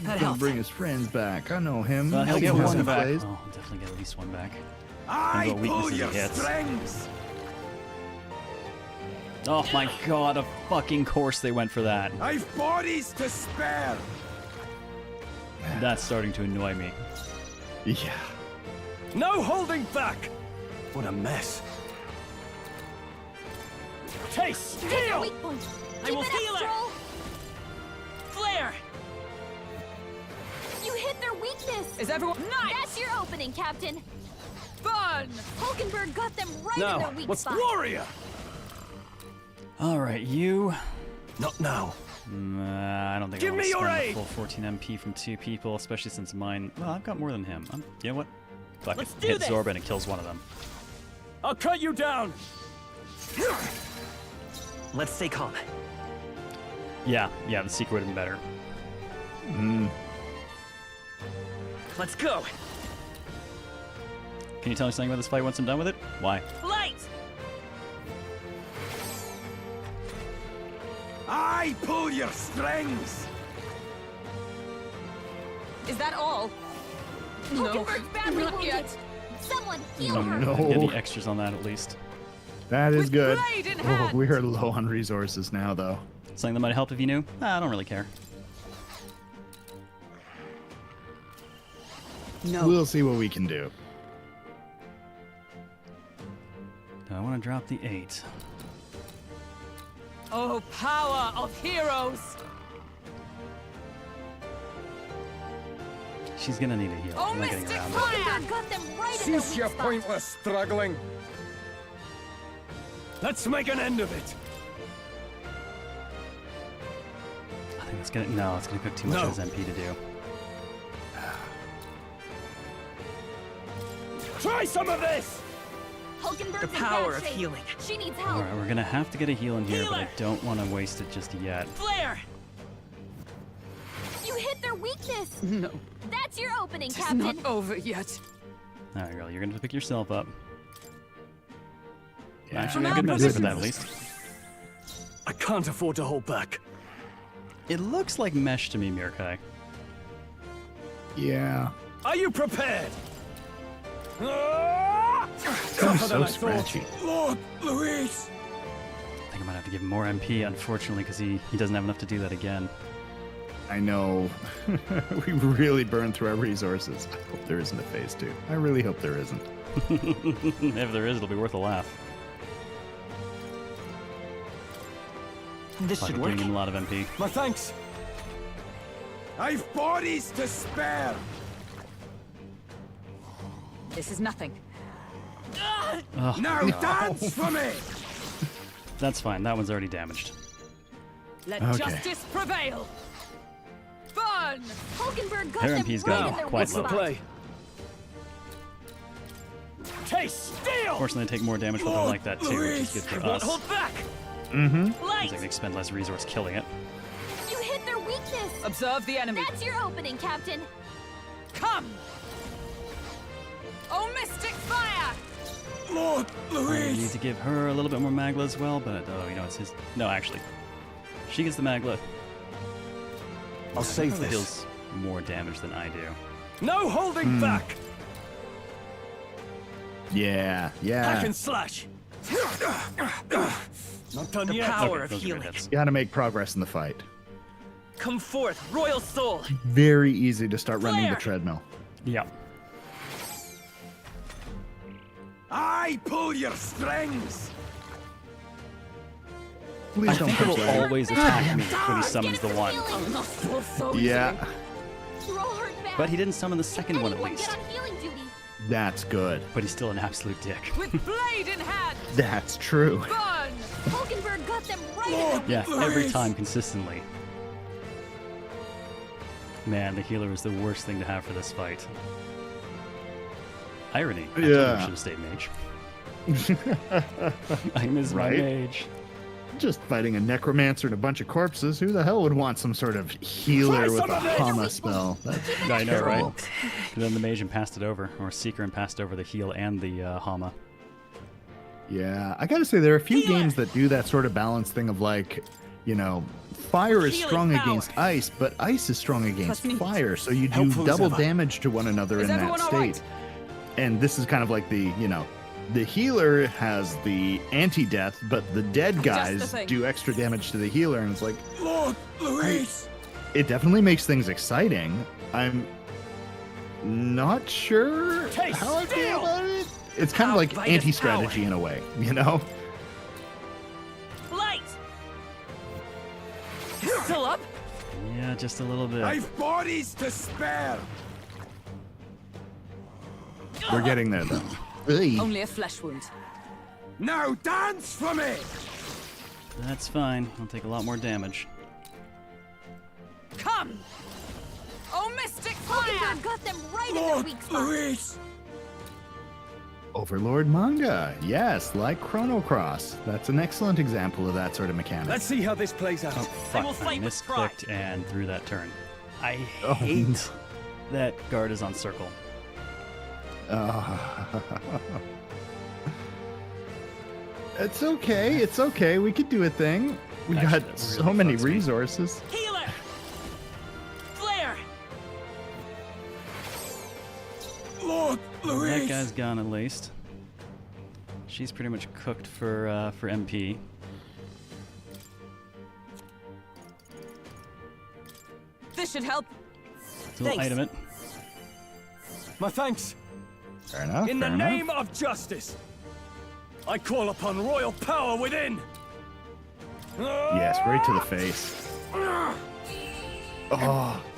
That Gonna helped. bring his friends back. I know him. Well, he'll I get know one his back. plays. Oh, I'll definitely get at least one back. I what pull weaknesses your he hits. strings. Oh my god, of fucking course they went for that. I've bodies to spare. That's starting to annoy me. Yeah. No holding back. What a mess. Taste Hit their steel. weak point. I Keep will it heal up, her. Stroll. Flare! You hit their weakness. Is everyone nice? That's your opening, Captain. Fun. Hulkenberg got them right in their weak spot. warrior? Alright, you. Not now. I don't think Give I want me to your spend aid. the full 14 MP from 2 people, especially since mine. Well, I've got more than him. You know what? Fuck Let's it. do Hit this. Zorba and it kills one of them. I'll cut you down. Let's stay calm. Yeah, the secret would have been better. Let's go. Can you tell me something about this fight once I'm done with it? Why? Light! I pull your strings. Is that all? No. Hulkenberg's badly Not wounded. yet. Someone heal Oh, her. Get No. the extras on that at least. That is With good. blade in Oh, hand. we are low on resources now, though. Something that might help if you knew? I don't really care. No. We'll see what we can do. Do I want to drop the 8? Oh, power of heroes. She's gonna need a heal. Oh, I'm not getting Mystic around it. Fire. Hulkenberg got them right in their Cease weak your spot. pointless struggling. Let's make an end of it. I think it's gonna. No, it's gonna cook too much No. of his MP to do. Try some of this. Hulkenberg's The in power bad of shape. healing. She needs help. Alright, we're gonna have to get a heal in here, but I Healer! don't want to waste it just yet. Flare! You hit their weakness. No. That's your opening, It's Captain. not over yet. Alright, girl, you're gonna pick yourself up. Yeah. Actually, a From good our message for that at positions. least. I can't afford to hold back. It looks like mesh to me, Mirkai. Yeah. Are you prepared? Sounds so scratchy. Lord Luis. I think I might have to give him more MP, unfortunately, because he doesn't have enough to do that again. I know. We really burned through our resources. I hope there isn't a phase 2. I really hope there isn't. If there is, it'll be worth a laugh. This Fuck should it, work. giving him a lot of MP. My thanks. I've bodies to spare. This is nothing. Oh, Now dance for me. that's fine. That one's already damaged. Let Okay. justice prevail. Fun. Hulkenberg got Her them MP's right gone in their quite weak low. spot. Play. Taste steel. Fortunately, they take more damage, but they're like that too, which is good for Won't us. hold back! Mm-hmm. Means Light! I can expend less resource killing it. You hit their weakness. Observe the enemy. That's your opening, Captain. Come. Oh, Mystic Fire. Lord I need to give her a little bit more Magla as well, but oh, you know, it's his. No, actually, she gets the Magla. I'll save Probably this. deals more damage than I do. No holding back. Yeah. Hack Yeah. and slash. Not done The yet. power of those are good healing. hits. You gotta make progress in the fight. Come forth, royal soul. Very easy to start running the Flare! treadmill. Yeah. I pull your strings! Please I don't think it punch will that. always attack me when he summons the one. Yeah, You're all hurt bad. But he didn't summon the second one at Anyone least. get on healing duty. that's good. But he's still an absolute dick. With blade in hand, That's true. burn! Hulkenberg got them right in their Yeah, every time consistently. Man, the healer is the worst thing to have for this fight. Irony. I Yeah. should have stayed mage. I miss my Right? mage. Just fighting a necromancer and a bunch of corpses. Who the hell would want some sort of healer with a Hama spell? That's I know, right? terrible. And then the mage and passed it over, or Seeker and passed over the heal and the Hama. Yeah, I gotta say, there are a few games that do that sort of balance thing of like, you know, fire is Healing strong power. against ice, but ice is strong against Trust me. fire, so you do Helpful as double ever. damage to one another Is in that everyone all state. right? And this is kind of like the, you know, the healer has the anti-death, but the dead guys thing. do extra damage to the healer, and it's like, Lord Luis! it definitely makes things exciting. I'm not sure Taste how I feel steel! about it. It's kind of How like bite is anti-strategy power. in a way, you know? Light. Still up? Yeah, just a little bit. I've bodies to spare! We're getting there though. Ugh. Only a flesh wound. Now dance for me! That's fine. I'll take a lot more damage. Come! Oh, mystic fire! Hulkenberg got them right in their weak spot. Luis! Overlord manga, yes, like Chrono Cross. That's an excellent example of that sort of mechanic. Let's see how this plays out. Oh, I will fuck. I fight with misclicked and threw that turn. I Oh, hate that guard is on circle. It's okay, it's okay. We could do a thing. We Actually, got that so really many fucks me. resources. Healer. Flare. Lord That guy's gone at least. She's pretty much cooked for MP. This should help. So we'll Thanks. item it. My thanks. Fair enough. In the fair enough. name of justice, I call upon royal power within. Yes, right to the face. Oh,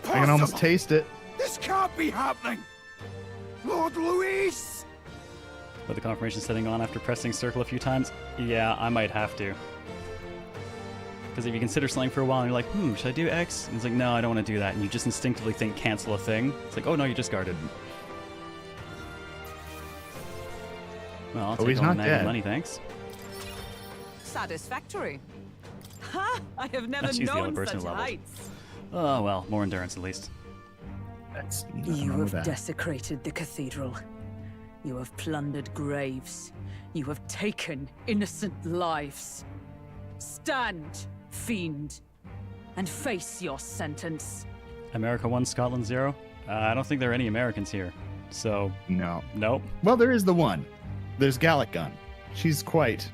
I can almost taste it. This can't be happening. Lord Luis! With the confirmation setting on after pressing circle a few times, yeah, I might have to. Because if you consider something for a while and you're like, should I do X? And it's like, no, I don't want to do that. And you just instinctively think cancel a thing. It's like, oh no, you just guarded. Well, I'll take he's all the not magic dead. money, thanks. Satisfactory. Ha! I have never She's the only known person such who leveled. heights. Oh well, more endurance at least. That's nothing You wrong with have that. desecrated the cathedral. You have plundered graves. You have taken innocent lives. Stand, fiend, and face your sentence. America 1, Scotland 0? I don't think there are any Americans here. So, No. nope. Well, there is the one. There's Gallic Gun. She's quite.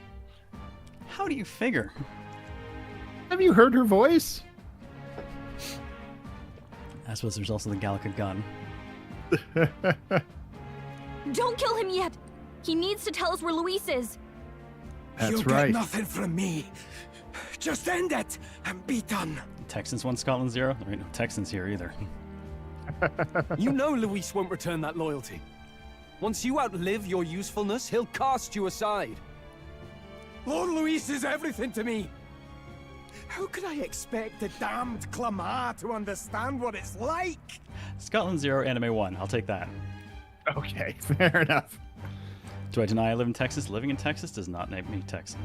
How do you figure? Have you heard her voice? I suppose there's also the Gallica gun. Don't kill him yet. He needs to tell us where Luis is. That's You'll right. get nothing from me. Just end it and be done. Texans 1, Scotland 0? There ain't no Texans here either. You know Luis won't return that loyalty. Once you outlive your usefulness, he'll cast you aside. Lord Luis is everything to me. How could I expect the damned Clamar to understand what it's like? Scotland 0, Anime 1. I'll take that. Okay, fair enough. Do I deny I live in Texas? Living in Texas does not make me Texan.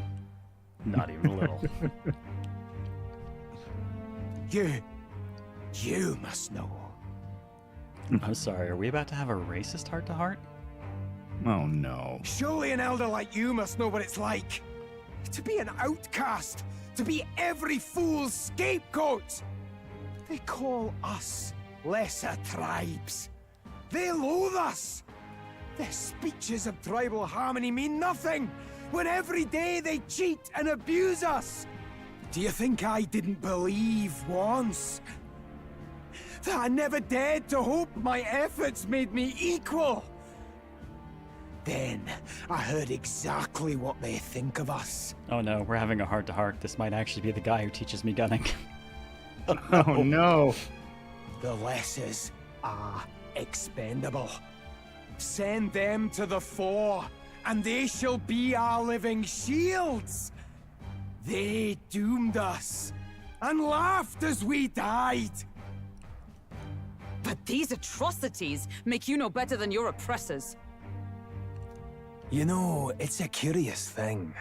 Not even a little. You must know. I'm sorry, are we about to have a racist heart-to-heart? Oh no. Surely an elder like you must know what it's like. To be an outcast. To be every fool's scapegoat. They call us lesser tribes. They loathe us. Their speeches of tribal harmony mean nothing, when every day they cheat and abuse us. Do you think I didn't believe once that I never dared to hope my efforts made me equal? Then I heard exactly what they think of us. Oh no, we're having a heart-to-heart. This might actually be the guy who teaches me gunning. Oh no. The lessers are expendable. Send them to the fore, and they shall be our living shields. They doomed us, and laughed as we died. But these atrocities make you no better than your oppressors. You know, it's a curious thing.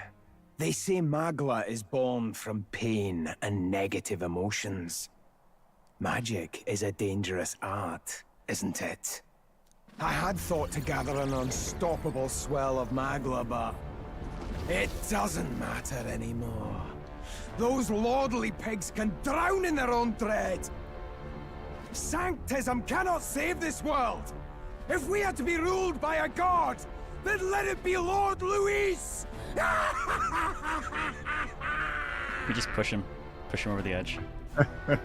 They say Magla is born from pain and negative emotions. Magic is a dangerous art, isn't it? I had thought to gather an unstoppable swell of Magla, but it doesn't matter anymore. Those lordly pigs can drown in their own dread. Sanctism cannot save this world. If we are to be ruled by a god, then let it be Lord Luis! We just push him over the edge.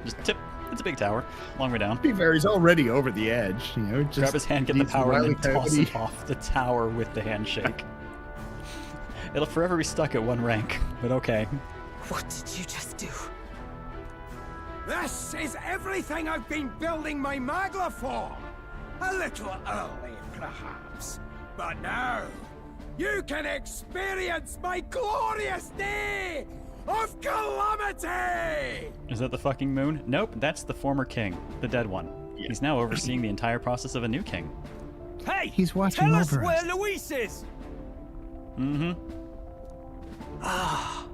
Just tip. It's a big tower, long way down. To be fair, he's already over the edge. You know, just grab his hand, get the needs power, and then wily toss coyote. him off the tower with the handshake. It'll forever be stuck at 1 rank, but okay. What did you just do? This is everything I've been building my Magla for! A little early, perhaps. But now, you can experience my glorious day of calamity! Is that the fucking moon? Nope, that's the former king, the dead one. Yeah. He's now overseeing the entire process of a new king. Hey! He's watching tell over us where us. Luis is! Mm-hmm. Ah,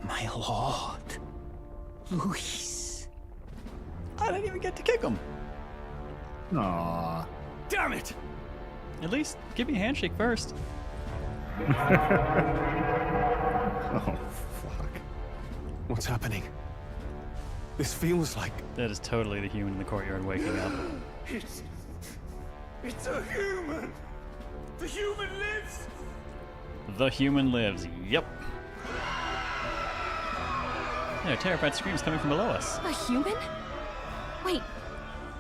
my lord. Luis. I didn't even get to kick him. Aww. Damn it! At least give me a handshake first. Oh, fuck. What's happening? This feels like... That is totally the human in the courtyard waking up. It's a human! The human lives! The human lives, yep. There are terrified screams coming from below us. A human? Wait,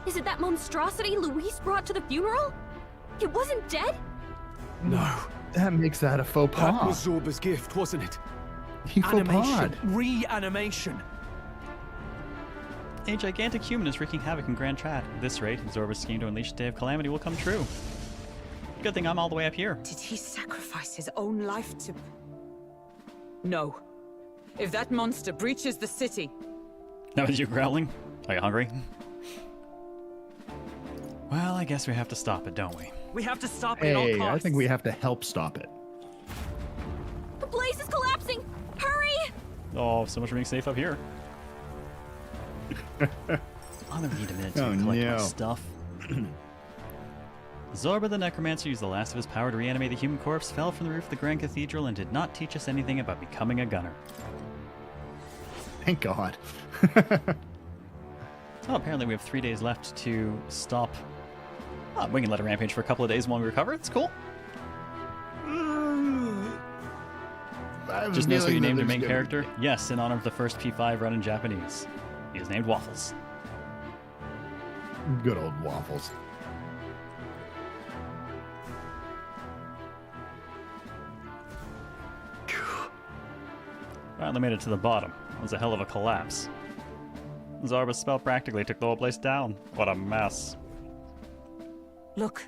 is it that monstrosity Luis brought to the funeral? It wasn't dead? No. That makes that a faux That pas. was Zorba's gift, wasn't it? He faux pas. Reanimation. A gigantic human is wreaking havoc in Grand Trad. At this rate, Zorba's scheme to unleash a day of calamity will come true. Good thing I'm all the way up here. Did he sacrifice his own life to... No. If that monster breaches the city... That was you growling? Are you hungry? Well, I guess we have to stop it, don't we? We have to stop it at all Hey, costs. I think we have to help stop it. The blaze is collapsing! Hurry! Oh, so much for being safe up here. I'm gonna need a minute to Oh, collect my no. stuff. Zorba the Necromancer used the last of his power to reanimate the human corpse, fell from the roof of the Grand Cathedral, and did not teach us anything about becoming a gunner. Thank God. Oh, apparently we have 3 days left to stop. Oh, we can let it rampage for a couple of days while we recover. It's cool. Just notice what you named your main character? Yes, in honor of the first P5 run in Japanese. He is named Waffles. Good old Waffles. Finally made it to the bottom. It was a hell of a collapse. Zorba's spell practically took the whole place down. What a mess. Look.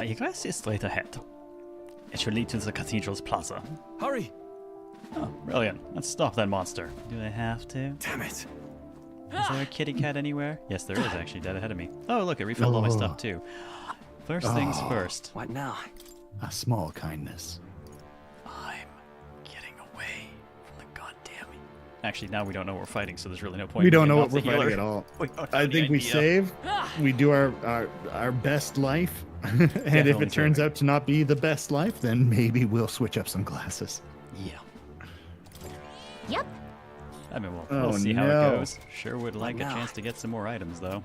You guys see straight ahead. It should lead to the cathedral's plaza. Hurry! Oh, brilliant. Let's stop that monster. Do I have to? Damn it. Is there a kitty cat anywhere? Yes, there is actually, dead ahead of me. Oh, look, it refilled all my stuff too. First things first. What now? A small kindness. I'm getting away from the goddamn... Actually, now we don't know what we're fighting, so there's really no point. We in don't getting know off what the we're fighting healer. at all. We don't have I any think we idea. save, we do our best life, and if Definitely it turns serving. out to not be the best life, then maybe we'll switch up some classes. Yeah. Yep. I mean, we'll Oh, see how it no. goes. Sure would like a chance to get some more items, though.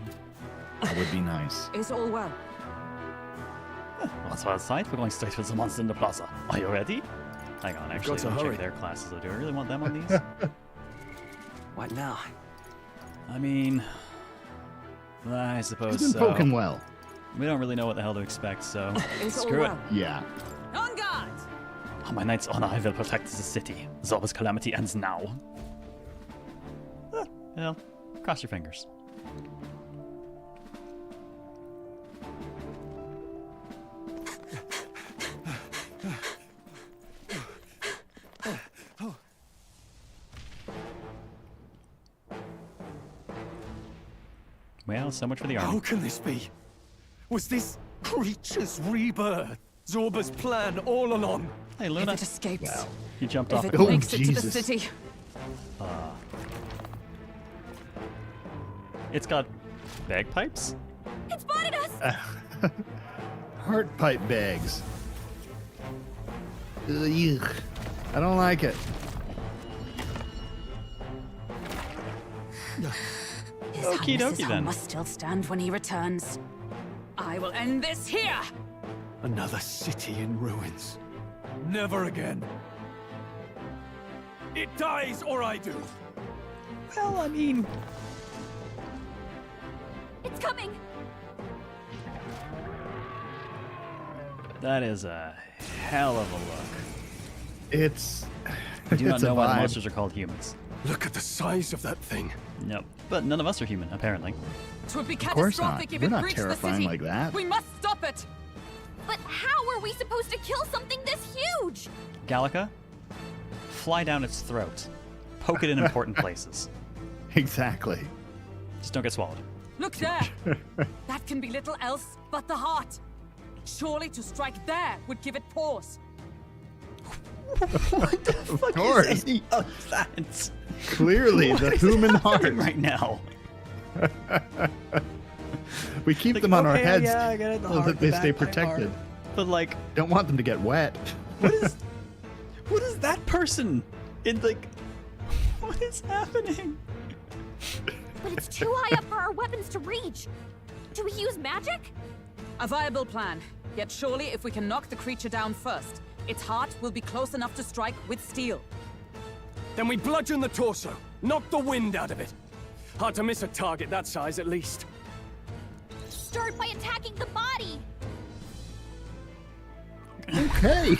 That would be nice. Is all well? What's outside? We're going straight for the monster in the plaza. Are you ready? Hang on, actually, got to let me hurry. check their classes. Do I really want them on these? What now? I mean, I suppose He's been so. poking well. We don't really know what the hell to expect, so Is all screw it. well? Yeah. On guard! On my knight's honor, I will protect the city. Zorba's calamity ends now. Well, cross your fingers. Well, so much for the army. How can this be? Was this creature's rebirth Zorba's plan all along? Hey, If Luna. it escapes, You jumped if off. it Oh, makes it to the Jesus. city, It's got bagpipes? It spotted us! Heart pipe bags. Ugh. I don't like it. His Okie Highness's dokie home then. must still stand when he returns. I will end this here! Another city in ruins. Never again. It dies or I do. Well, I mean, It's coming! that is a hell of a look. It's. I do not it's a know why the vibe. monsters are called humans. Look at the size of that thing. Nope. But none of us are human, apparently. It would be course not. catastrophic if We're it not breached the terrifying city. like that. We must stop it! But how are we supposed to kill something this huge? Gallica, fly down its throat. Poke it in important places. Exactly. Just don't get swallowed. Look there! That can be little else but the heart. Surely to strike there would give it pause. What the fuck Of course. is any of that? Clearly, What the is human happening heart. right now? We keep Like, them on our okay, heads yeah, I get it, the so heart, that they the stay bagpipe protected. heart. But like, Don't want them to get wet. what is that person in like? What is happening? But it's too high up for our weapons to reach. Do we use magic? A viable plan. Yet surely if we can knock the creature down first, its heart will be close enough to strike with steel. Then we bludgeon the torso. Knock the wind out of it. Hard to miss a target that size, at least. Start by attacking the body. Okay.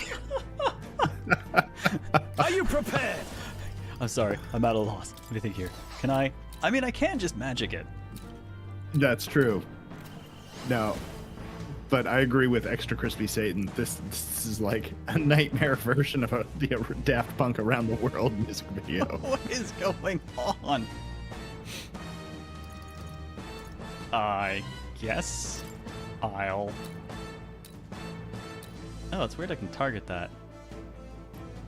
Are you prepared? I'm sorry, I'm at a loss. What do you think here? Can I? I mean, I can just magic it. That's true. No. But I agree with Extra Crispy Satan. This is like a nightmare version of the Daft Punk Around the World music video. What is going on? I guess I'll... Oh, it's weird I can target that.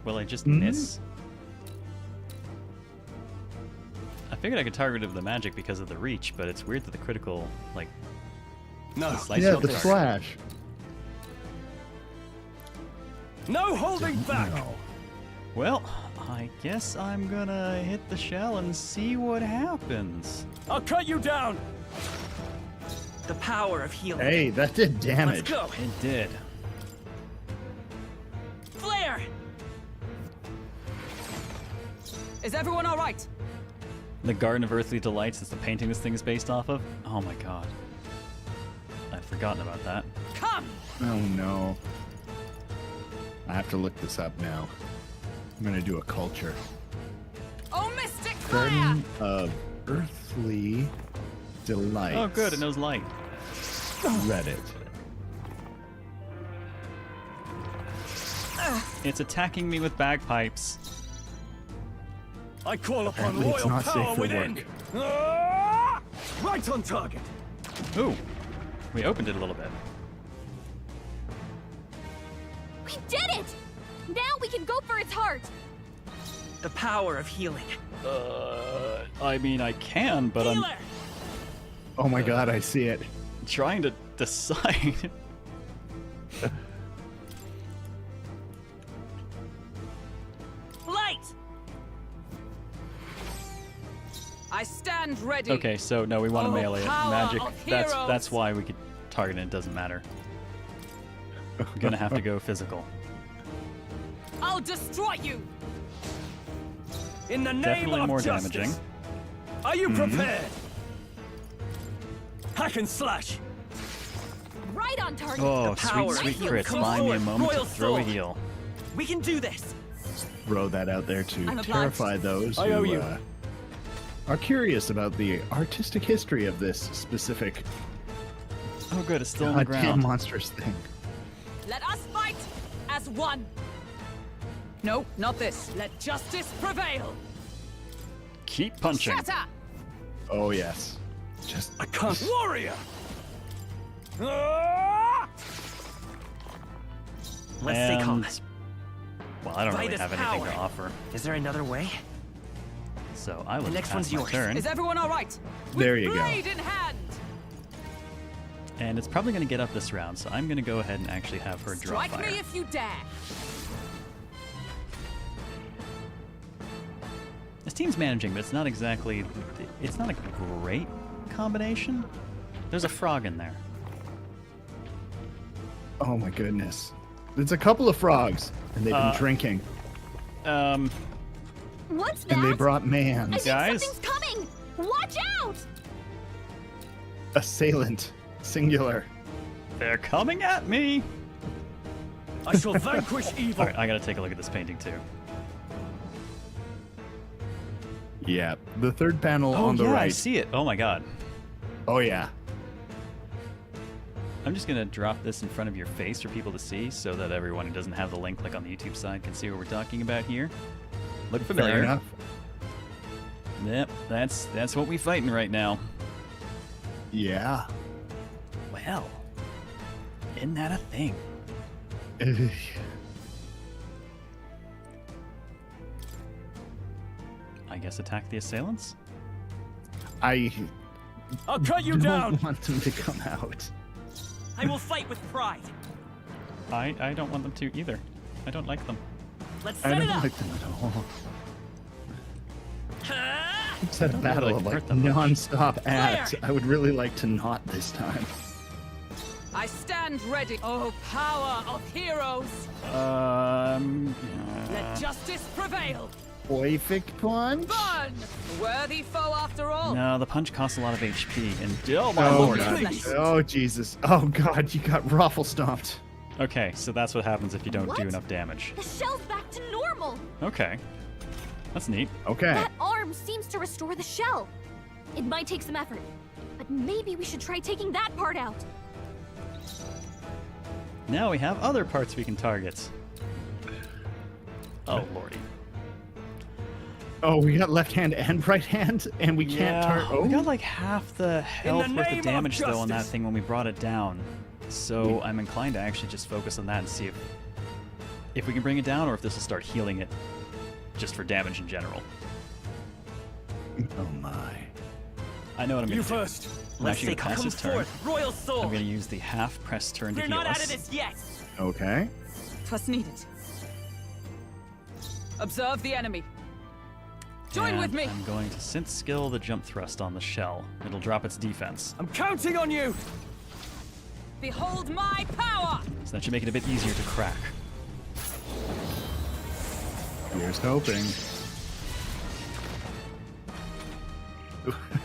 Will I just miss? I figured I could target it with the magic because of the reach, but it's weird that the critical, like... No. slice Yeah, of the target. slash. No holding back. No. Well, I guess I'm gonna hit the shell and see what happens. I'll cut you down. The power of healing. Hey, that did Let's damage. go. It did. Flare! Is everyone all right? The Garden of Earthly Delights is the painting this thing is based off of? Oh my god. I'd forgotten about that. Come! Oh no. I have to look this up now. I'm gonna do a culture. Oh, Mystic Fire! Garden of Earthly Delights. Oh good, it knows light. Reddit. It's attacking me with bagpipes. I call upon Apparently it's royal not safe power for within. work. Ah! Right on target. Ooh, we opened it a little bit. We did it! Now we can go for its heart. The power of healing. I mean, I can, but I'm Healer! Oh my god, I see it. trying to decide. Light! I stand ready. Okay, so no, we want to Oh, melee it. power Magic. of That's heroes. why we could target it. It doesn't matter. gonna have to go physical. I'll destroy you! In the name Definitely of more justice. damaging. Are you prepared? Hack and slash. Right on target. Oh, The power sweet, of sweet healing crits. comes Buy me a forward. moment to Royal throw a soul. heal. We can do this. Throw that out there to I'm obliged. terrify those I owe who you. are curious about the artistic history of this specific Oh, good. It's still on the goddamn ground. monstrous thing. Let us fight as one! No, not this. Let justice prevail! Keep punching. Shatter! Oh yes, just I can't. Warrior. Ah! Let's stay calm. And- Well, I don't Fight really is have anything power. to offer, Is there another way? so I will The next pass one's my yours. turn. Is everyone alright? There you go. Blade in hand! And it's probably going to get up this round, so I'm going to go ahead and actually have her draw Strike fire. me if you dare! This team's managing, but it's not exactly... It's not a great combination. There's a frog in there. oh my goodness. It's a couple of frogs, and they've been drinking, What's that? and they brought I mans. think Guys? something's coming. Watch out! Assailant, singular. They're coming at me! I shall vanquish evil. Alright, I gotta take a look at this painting too. Yeah, the third panel Oh on the yeah, I right. see it. Oh my god. Oh yeah. I'm just gonna drop this in front of your face for people to see, so that everyone who doesn't have the link, like on the YouTube side, can see what we're talking about here. Look familiar. Fair enough. Yep, that's what we fighting right now. Yeah. Well, isn't that a thing? I guess attack the assailants? I I'll cut you don't down. want them to come out. I will fight with pride. I don't want them to either. I don't like them. Let's I set don't it up. like them at all. Ah! It's a battle like of to like hurt them much. non-stop ads. Fire! I would really like to not this time. I stand ready. Oh, power of heroes! Let justice prevail! Perfect punch. Burn! Worthy foe after all! No, the punch costs a lot of HP, and oh my Oh lord. god. Please. Oh Jesus. Oh god, you got ruffle stomped. Okay, so that's what happens if you don't do What? enough damage. The shell's back to normal. Okay, that's neat. Okay. That arm seems to restore the shell. It might take some effort, but maybe we should try taking that part out. Now we have other parts we can target. Oh lordy. Oh, we got left hand and right hand, and we can't turn. Oh, we got like half the health worth name of of damage though on that justice. thing when we brought it down. So I'm inclined to actually just focus on that and see if we can bring it down, or if this will start healing it just for damage in general. oh my. I know what I'm You gonna do. first. I'm Let's actually say gonna pass come this turn. forth, royal soul. I'm gonna use the half press turn to We're heal not out us. of this yet. Okay. 'Twas needed. Observe the enemy. Join with And me! I'm going to synth skill the jump thrust on the shell. It'll drop its defense. I'm counting on you. Behold my power! So that should make it a bit easier to crack. Here's hoping.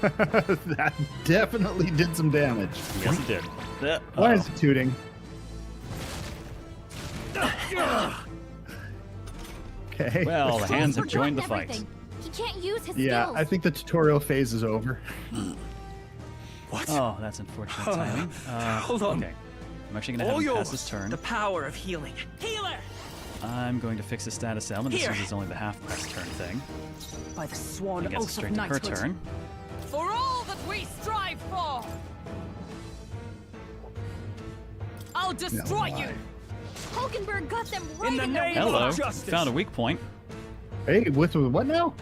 That definitely did some damage. Yes, it did. Why is it tooting? Okay. Well, the hands have Forgotten joined the fight. everything. He can't use his Yeah, skills. I think the tutorial phase is over. Oh, that's unfortunate timing. Hold on. Okay. I'm actually going to All have him yours. pass his turn. The power of healing. Healer. I'm going to fix his status element. This Here. is only the half press turn thing. By the sworn I guess it's oath of straight to her knighthood. turn. For all that we strive for! I'll destroy you! Hulkenberg got them right In the in their name way. of Hello. justice. Found a weak point. Hey, with what now?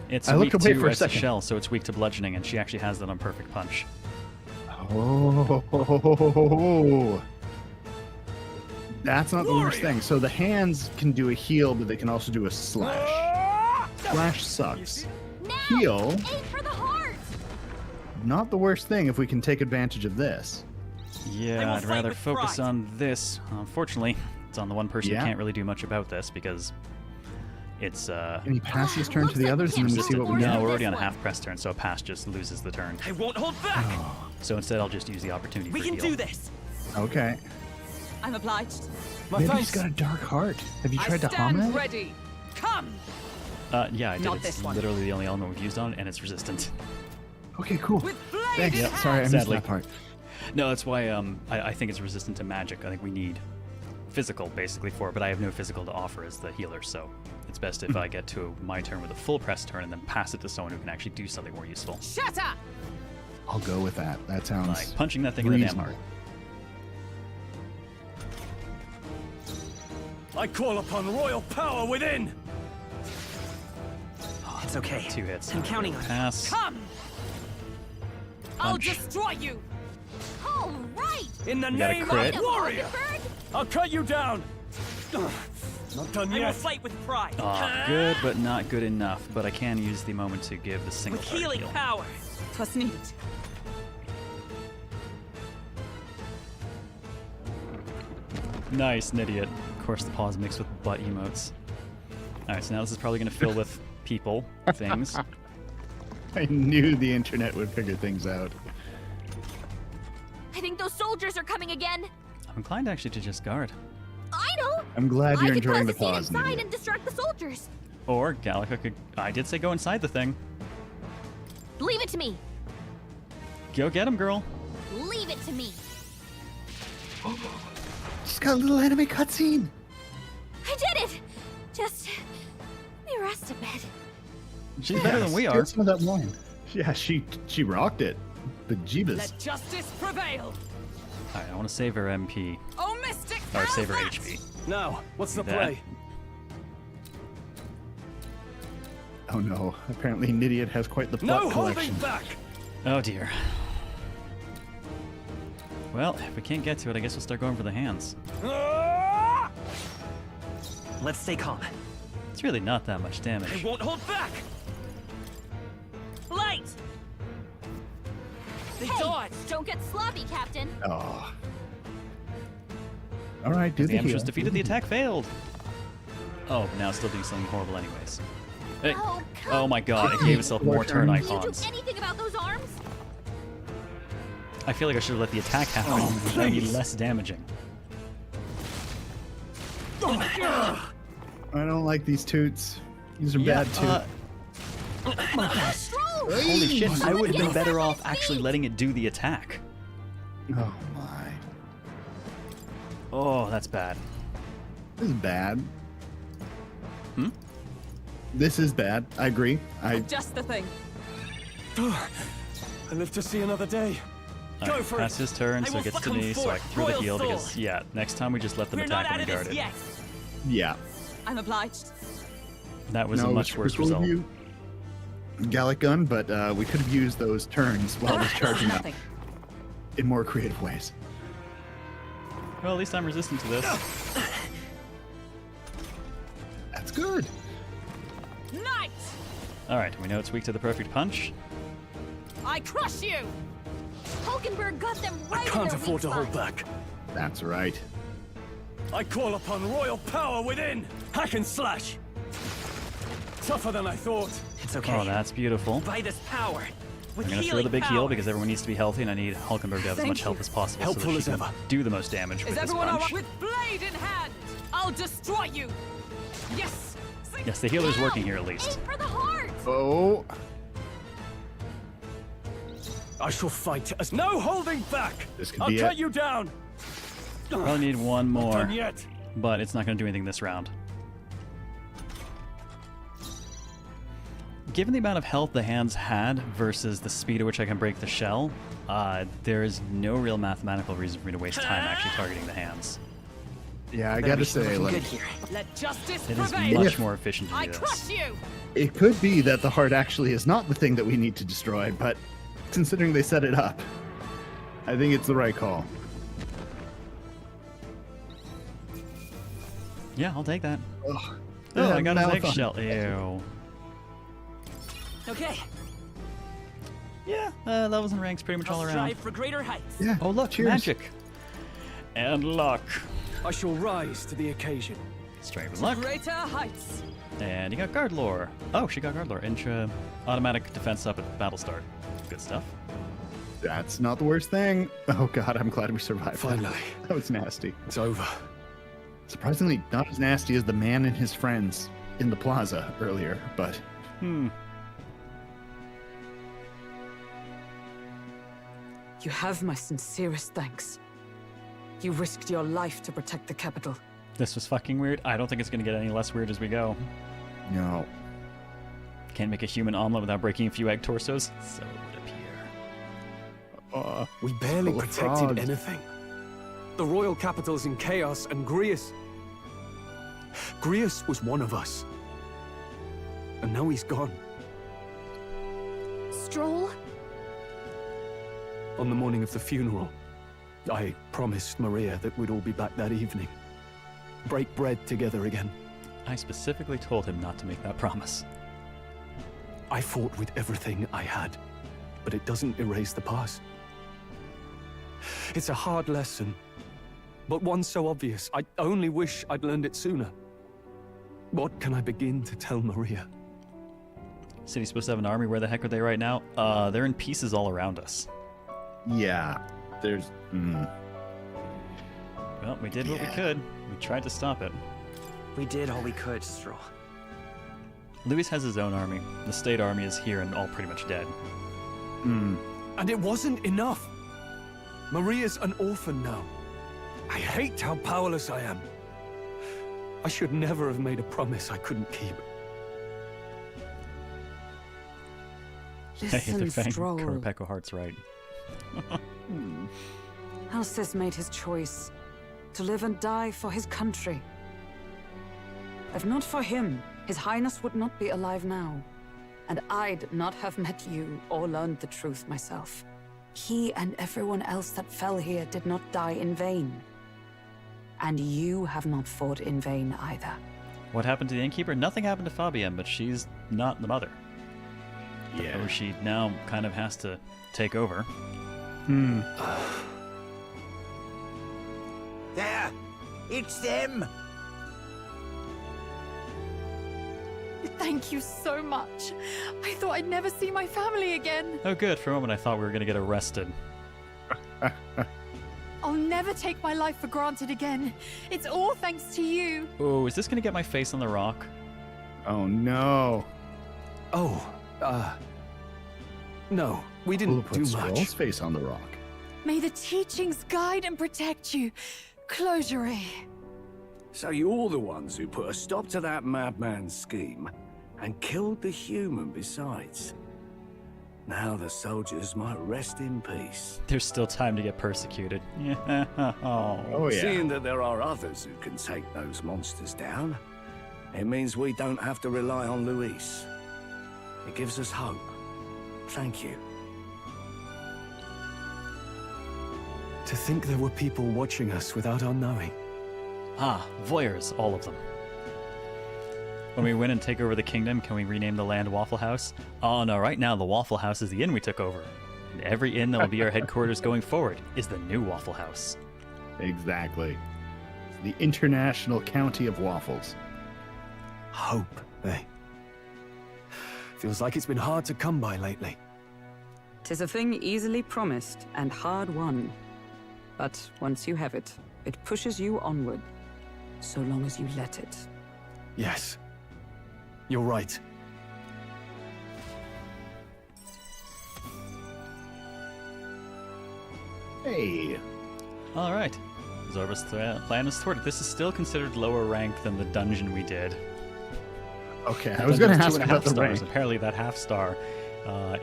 It's I weak looked away to for a as a second. shell, so it's weak to bludgeoning, and she actually has that on perfect punch. Oh. That's not the worst thing. So the hands can do a heal, but they can also do a slash. Slash sucks. Now, Heal, aim for the heart. not the worst thing if we can take advantage of this. Yeah, I'd rather focus on this. Unfortunately, it's on the one person who can't really do much about this because it's Can he pass his turn to the others and then we see what we No, get? we're already on a half press turn, so a pass just loses the turn. I won't hold back. So instead, I'll just use the opportunity We for can heal. do this. Okay. I'm obliged. Maybe he's got a dark heart. Have you tried to I hum stand it? ready. Come. Yeah, I did. Not It's this one. literally the only element we've used on it, and it's resistant. Okay, cool. With blade Thanks. in Yeah, hand. sorry, I missed Sadly. that part. No, that's why I think it's resistant to magic. I think we need physical, basically, for it, but I have no physical to offer as the healer, so it's best if I get to my turn with a full press turn and then pass it to someone who can actually do something more useful. Shatter. I'll go with that. That sounds Like punching that thing in the damn reasonable. heart. I call upon royal power within. It's okay. 2 hits. I'm counting on you. Pass. Come. I'll Punch. destroy you. All right! In the We got a name crit. of warrior, Bird? I'll cut you down. Not done yet. I will fight with pride. Aw, good, but not good enough. But I can use the moment to give the single With target healing heal. power. 'Twas needed. Nice, an idiot. Of course, the pause mixed with butt emotes. Alright, so now this is probably going to fill with people, things. I knew the internet would figure things out. I think those soldiers are coming again. I'm inclined actually to just guard. I know. I'm glad you're I could enjoying the pause a pause, scene inside Nidia. and distract the soldiers. Or Gallica could. I did say go inside the thing. Leave it to me. Go get him, girl. Leave it to me. She's got a little anime cutscene. I did it. Just let me rest a bit. She's better than we Yes, are. get some of that wine. Yeah, she rocked it. But Jeebus. Let justice prevail. Alright, I want to save her MP. Oh, Mystic. Or save her Velvet! HP. Now, what's the That. play? Oh no, apparently Nidia has quite the plot No holding collection. back. Oh dear. Well, if we can't get to it, I guess we'll start going for the hands. Let's stay calm. It's really not that much I damage. won't hold back. Light. They Hey, dodge. don't get sloppy, Captain. Oh. All right, do The the damage heal. was defeated, the attack failed. Oh, but now it's still doing something horrible anyways. Hey. Oh, come Oh my god, it on. gave itself more turn Did you do icons. anything about those arms? I feel like I should have let the attack happen. That would be less damaging. I don't like these toots. These are bad too. Holy shit, I would have been better off actually letting it do the attack. Oh my. Oh, that's bad. This is bad. Hmm? This is bad. I agree. Just the thing. I live to see another day. Go Alright, for pass it. his turn, I so will it gets to fuck 'em me, so I forth. can throw the Royal heal sword. because, yeah, next time we just let them We're attack not when out we of this guarded. yet. yeah. I'm obliged. That was a No, much it's worse cool of result. you, Gallic gun, but we could have used those turns while I was charging up Nothing. in more creative ways. Well, at least I'm resistant to this. That's good. Night. Alright, we know it's weak to the perfect punch. I crush you. Hulkenberg got them right in Can't their afford weak to hold spot. back. That's right. I call upon royal power within. Hack and slash. Tougher than I thought. It's okay. Oh, that's beautiful. By this power. With I'm gonna throw healing the big power. heal because everyone needs to be healthy, and I need Hulkenberg to have as Thank much you. health as possible Helpful so as that she can ever. do the most damage Is with this everyone all punch. right? With blade in hand, I'll destroy you. Yes. Yes, the healer's Now, working here at least. Aim for the heart. Oh. I shall fight as no holding back. This could I'll be cut it. you down. Probably need one more, Done yet. but it's not going to do anything this round. Given the amount of health the hands had versus the speed at which I can break the shell, there is no real mathematical reason for me to waste time actually targeting the hands. Yeah, I gotta say, Looking like, good here. Let justice It is prevail. much more efficient to I do crush this. you. it could be that the heart actually is not the thing that we need to destroy, but considering they set it up, I think it's the right call. Yeah, I'll take that. Ugh. Oh, I got his Marathon. eggshell. Ew. Okay. Yeah, levels and ranks pretty much all I'll around. strive for greater heights. Yeah. Oh, look, cheers. magic. And luck. I shall rise to the occasion. Strength and luck. Greater heights. And you got guard lore. Oh, she got guard lore. Intra automatic defense up at battle start. Good stuff. That's not the worst thing. Oh god, I'm glad we survived. Finally. That was nasty. It's over. Surprisingly, not as nasty as the man and his friends in the plaza earlier, but... You have my sincerest thanks. You risked your life to protect the capital. This was fucking weird. I don't think it's going to get any less weird as we go. No. Can't make a human omelet without breaking a few egg torsos. So it would appear. We barely full of protected frauds. anything. The royal capital's in chaos, and Grius was one of us. And now he's gone. Stroll? On the morning of the funeral, I promised Maria that we'd all be back that evening. Break bread together again. I specifically told him not to make that promise. I fought with everything I had, but it doesn't erase the past. It's a hard lesson, but one so obvious. I only wish I'd learned it sooner. What can I begin to tell Maria? City's supposed to have an army. Where the heck are they right now? They're in pieces all around us. Yeah, there's... Well, we did what we could. We tried to stop it. We did all we could, Stroll. Luis has his own army. The state army is here and all pretty much dead. And it wasn't enough. Maria's an orphan now. I hate how powerless I am. I should never have made a promise I couldn't keep. Listen, Stroll. Peko Heart's right. Alcest made his choice to live and die for his country. If not for him, His Highness would not be alive now, and I'd not have met you or learned the truth myself. He and everyone else that fell here did not die in vain. And you have not fought in vain either. What happened to the innkeeper? Nothing happened to Fabienne, but she's not the mother. Yeah. Or she now kind of has to take over. There! It's them! Thank you so much. I thought I'd never see my family again. Oh good, for a moment I thought we were going to get arrested. I'll never take my life for granted again. It's all thanks to you. Oh, is this going to get my face on the rock? Oh no. No, we didn't do much. Stroll's face on the rock. May the teachings guide and protect you. Closure. So you're the ones who put a stop to that madman's scheme and killed the human besides. Now the soldiers might rest in peace. There's still time to get persecuted. Yeah. Oh yeah. Seeing that there are others who can take those monsters down, it means we don't have to rely on Luis. It gives us hope. Thank you. To think there were people watching us without our knowing. Ah, voyeurs, all of them. When we win and take over the kingdom, can we rename the land Waffle House? Oh no, right now the Waffle House is the inn we took over. And every inn that will be our headquarters going forward is the new Waffle House. Exactly. It's the International County of Waffles. Hope, eh? Feels like it's been hard to come by lately. 'Tis a thing easily promised and hard won. But once you have it, it pushes you onward, so long as you let it. Yes. You're right. Hey. Alright. Zorba's plan is thwarted. This is still considered lower rank than the dungeon we did. Okay, I was going to ask about the stars. rank. Apparently that half star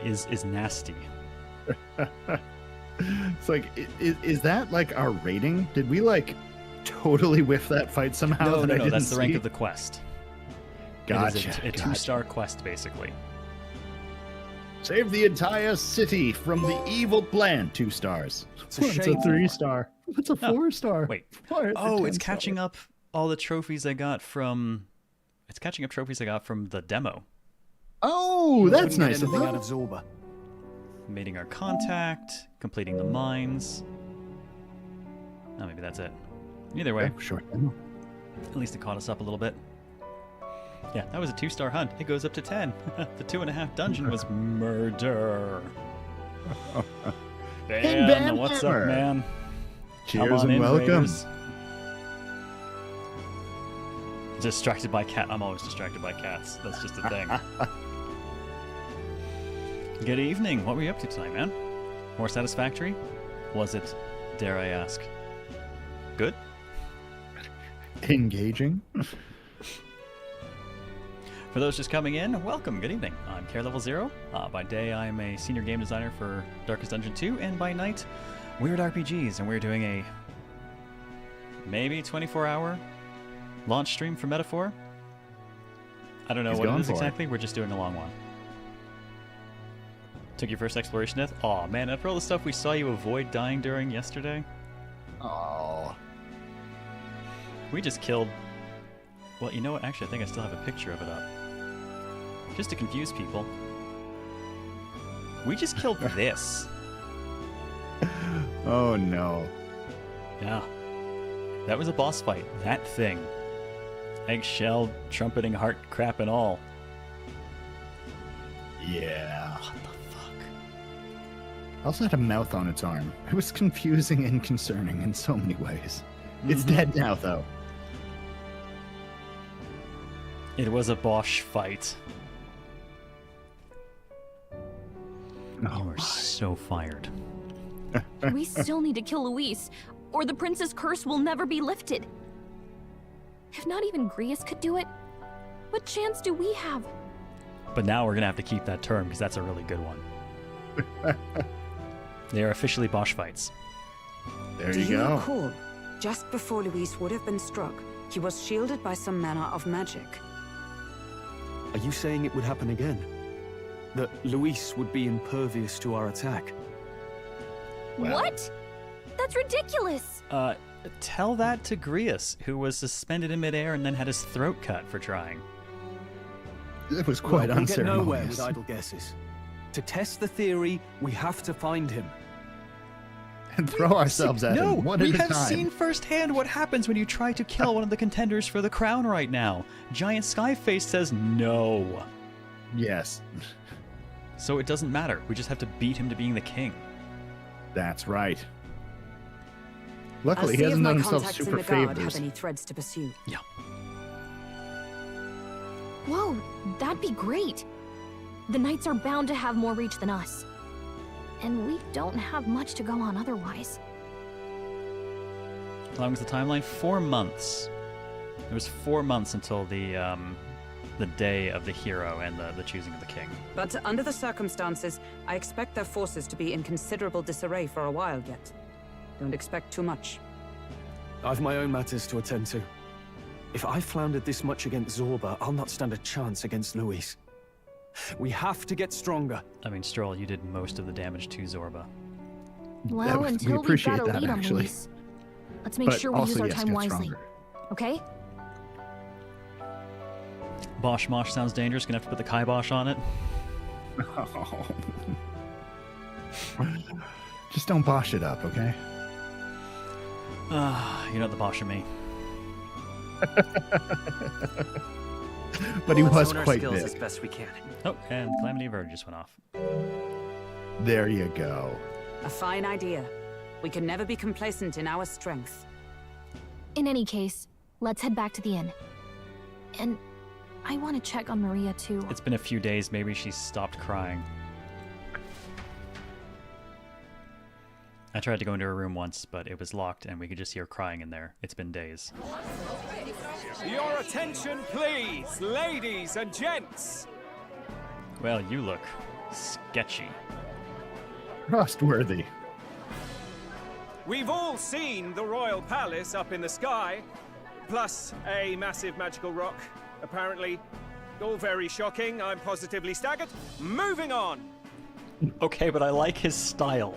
is nasty. It's like, is that like our rating? Did we like totally whiff that fight somehow? No, that I didn't that's the rank see? of the quest. Gotcha. It is a 2-star quest, basically. Save the entire city from the evil plan. 2 stars. It's a It's a shame. 3-star. It's a 4-star. Wait. Why are Oh, there it's 10 catching stars? up all the trophies I got from... It's catching up trophies I got from the demo. Oh, that's Couldn't get nice of anything them. out of Zorba. Mating our contact, completing the mines. Oh, maybe that's it. Either way, Oh, sure. at least it caught us up a little bit. Yeah, that was a 2-star hunt. It goes up to 10. The 2.5 dungeon was murder. Ben, what's up, man? Come Cheers on and in, welcome. Raiders. Distracted by cat. I'm always distracted by cats. That's just a thing. Good evening. What were you up to tonight, man? More satisfactory? Was it, dare I ask, good? Engaging. For those just coming in, welcome. Good evening. I'm CareLevelZero. By day, I'm a senior game designer for Darkest Dungeon 2, and by night, Weird RPGs, and we're doing a maybe 24-hour launch stream for Metaphor. I don't know what it is exactly. We're just doing a long one. Took your first exploration death? Aw, man, after all the stuff we saw you avoid dying during yesterday. Oh. We just killed... Well, you know what? Actually, I think I still have a picture of it up. Just to confuse people. We just killed this. Oh, no. Yeah. That was a boss fight. That thing. Eggshell, trumpeting heart crap and all. Yeah. What the fuck? Also had a mouth on its arm. It was confusing and concerning in so many ways. It's dead now, though. It was a Bosch fight. Oh, you are so fired. We still need to kill Luis, or the prince's curse will never be lifted. If not even Grius could do it, what chance do we have? But now we're gonna have to keep that term because that's a really good one. They are officially Bosch fights. There Do you you go. recall, just before Luis would have been struck, he was shielded by some manner of magic. Are you saying it would happen again? That Luis would be impervious to our attack? Well. What? That's ridiculous! Tell that to Grius, who was suspended in midair and then had his throat cut for trying. It was quite We'll get nowhere unceremonious. with idle guesses. To test the theory, we have to find him. And throw ourselves at him one we at a have time. seen firsthand what happens when you try to kill one of the contenders for the crown right now. Giant Skyface says no. Yes. So it doesn't matter. We just have to beat him to being the king. That's right. I'll Luckily, see he if hasn't my done himself contacts in super the guard favors. have any threads to pursue. Yeah. Whoa, that'd be great. The knights are bound to have more reach than us. And we don't have much to go on otherwise. How long was the timeline? 4 months. It was 4 months until the day of the hero and the choosing of the king. But under the circumstances, I expect their forces to be in considerable disarray for a while yet. Don't expect too much. I've my own matters to attend to. If I floundered this much against Zorba, I'll not stand a chance against Luis. We have to get stronger. I mean, Stroll, you did most of the damage to Zorba. Well, we until we've appreciate got a that, lead on actually. Luis, let's make But sure we also, use our yes, time get wisely. stronger. Okay? Bosch Mosh sounds dangerous. Gonna have to put the kibosh on it. Oh. Just don't bosh it up, okay? You're not the Bosch of me. But he We'll was hone our quite skills big. as best we can. Oh, and Calamity Averted just went off. There you go. A fine idea. We can never be complacent in our strength. In any case, let's head back to the inn. And I want to check on Maria too. It's been a few days. Maybe she stopped crying. I tried to go into her room once, but it was locked and we could just hear crying in there. It's been days. Your attention, please, ladies and gents. Well, you look sketchy. Trustworthy. We've all seen the royal palace up in the sky, plus a massive magical rock, apparently. All very shocking. I'm positively staggered. Moving on. Okay, but I like his style.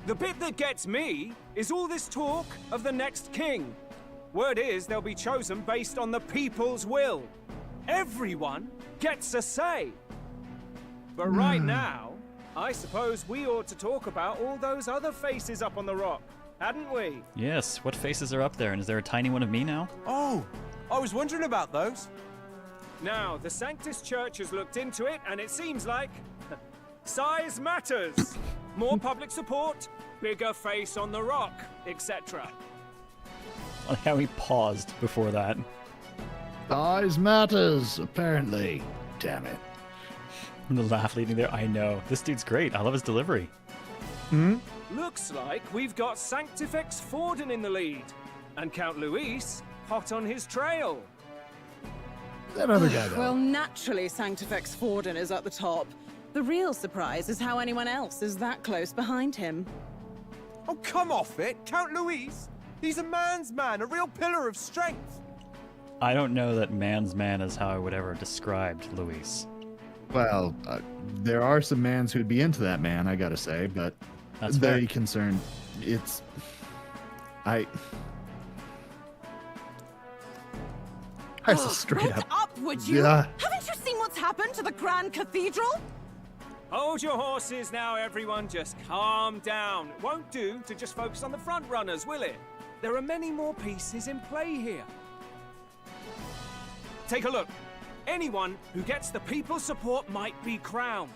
The bit that gets me is all this talk of the next king. Word is they'll be chosen based on the people's will. Everyone gets a say. But right now, I suppose we ought to talk about all those other faces up on the rock, hadn't we? Yes, what faces are up there, and is there a tiny one of me now? Oh, I was wondering about those. Now, the Sanctus Church has looked into it, and it seems like size matters. More public support, bigger face on the rock, etc. I like how he paused before that. Size matters, apparently. Damn it. The laugh leading there. I know. This dude's great. I love his delivery. Looks like we've got Sanctifex Forden in the lead, and Count Luis hot on his trail. That other guy, though. Well, naturally, Sanctifex Forden is at the top. The real surprise is how anyone else is that close behind him. Oh, come off it, Count Luis. He's a man's man, a real pillar of strength. I don't know that man's man is how I would ever described Luis. Well, there are some mans who'd be into that man, I gotta say, but That's very fair. concerned. It's... I just straight Wake up. up, would you? Yeah. Haven't you seen what's happened to the Grand Cathedral? Hold your horses now, everyone. Just calm down. It won't do to just focus on the front runners, will it? There are many more pieces in play here. Take a look. Anyone who gets the people's support might be crowned.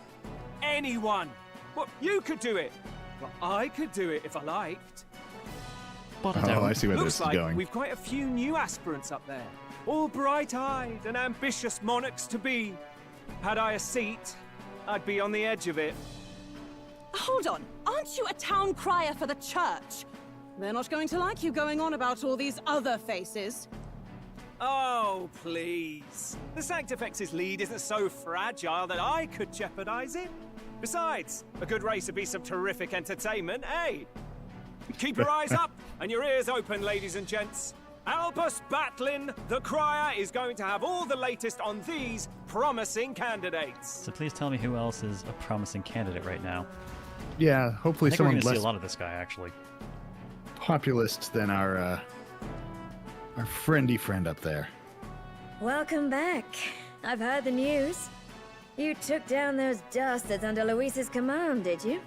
Anyone. Well, you could do it. Well, I could do it if I liked. But Oh, I see where Looks this like is going. we've quite a few new aspirants up there. All bright-eyed and ambitious monarchs to be. Had I a seat, I'd be on the edge of it. Hold on, aren't you a town crier for the church? They're not going to like you going on about all these other faces. Oh, please. The Sanctifex's lead isn't so fragile that I could jeopardize it. Besides, a good race would be some terrific entertainment, eh? Keep your eyes up and your ears open, ladies and gents. Albus Batlin, the crier, is going to have all the latest on these promising candidates. So please tell me who else is a promising candidate right now. Yeah, hopefully I think we're someone going to see less a lot of this guy, actually. populist than our friendy friend up there. Welcome back. I've heard the news. You took down those dastards under Luis's command, did you?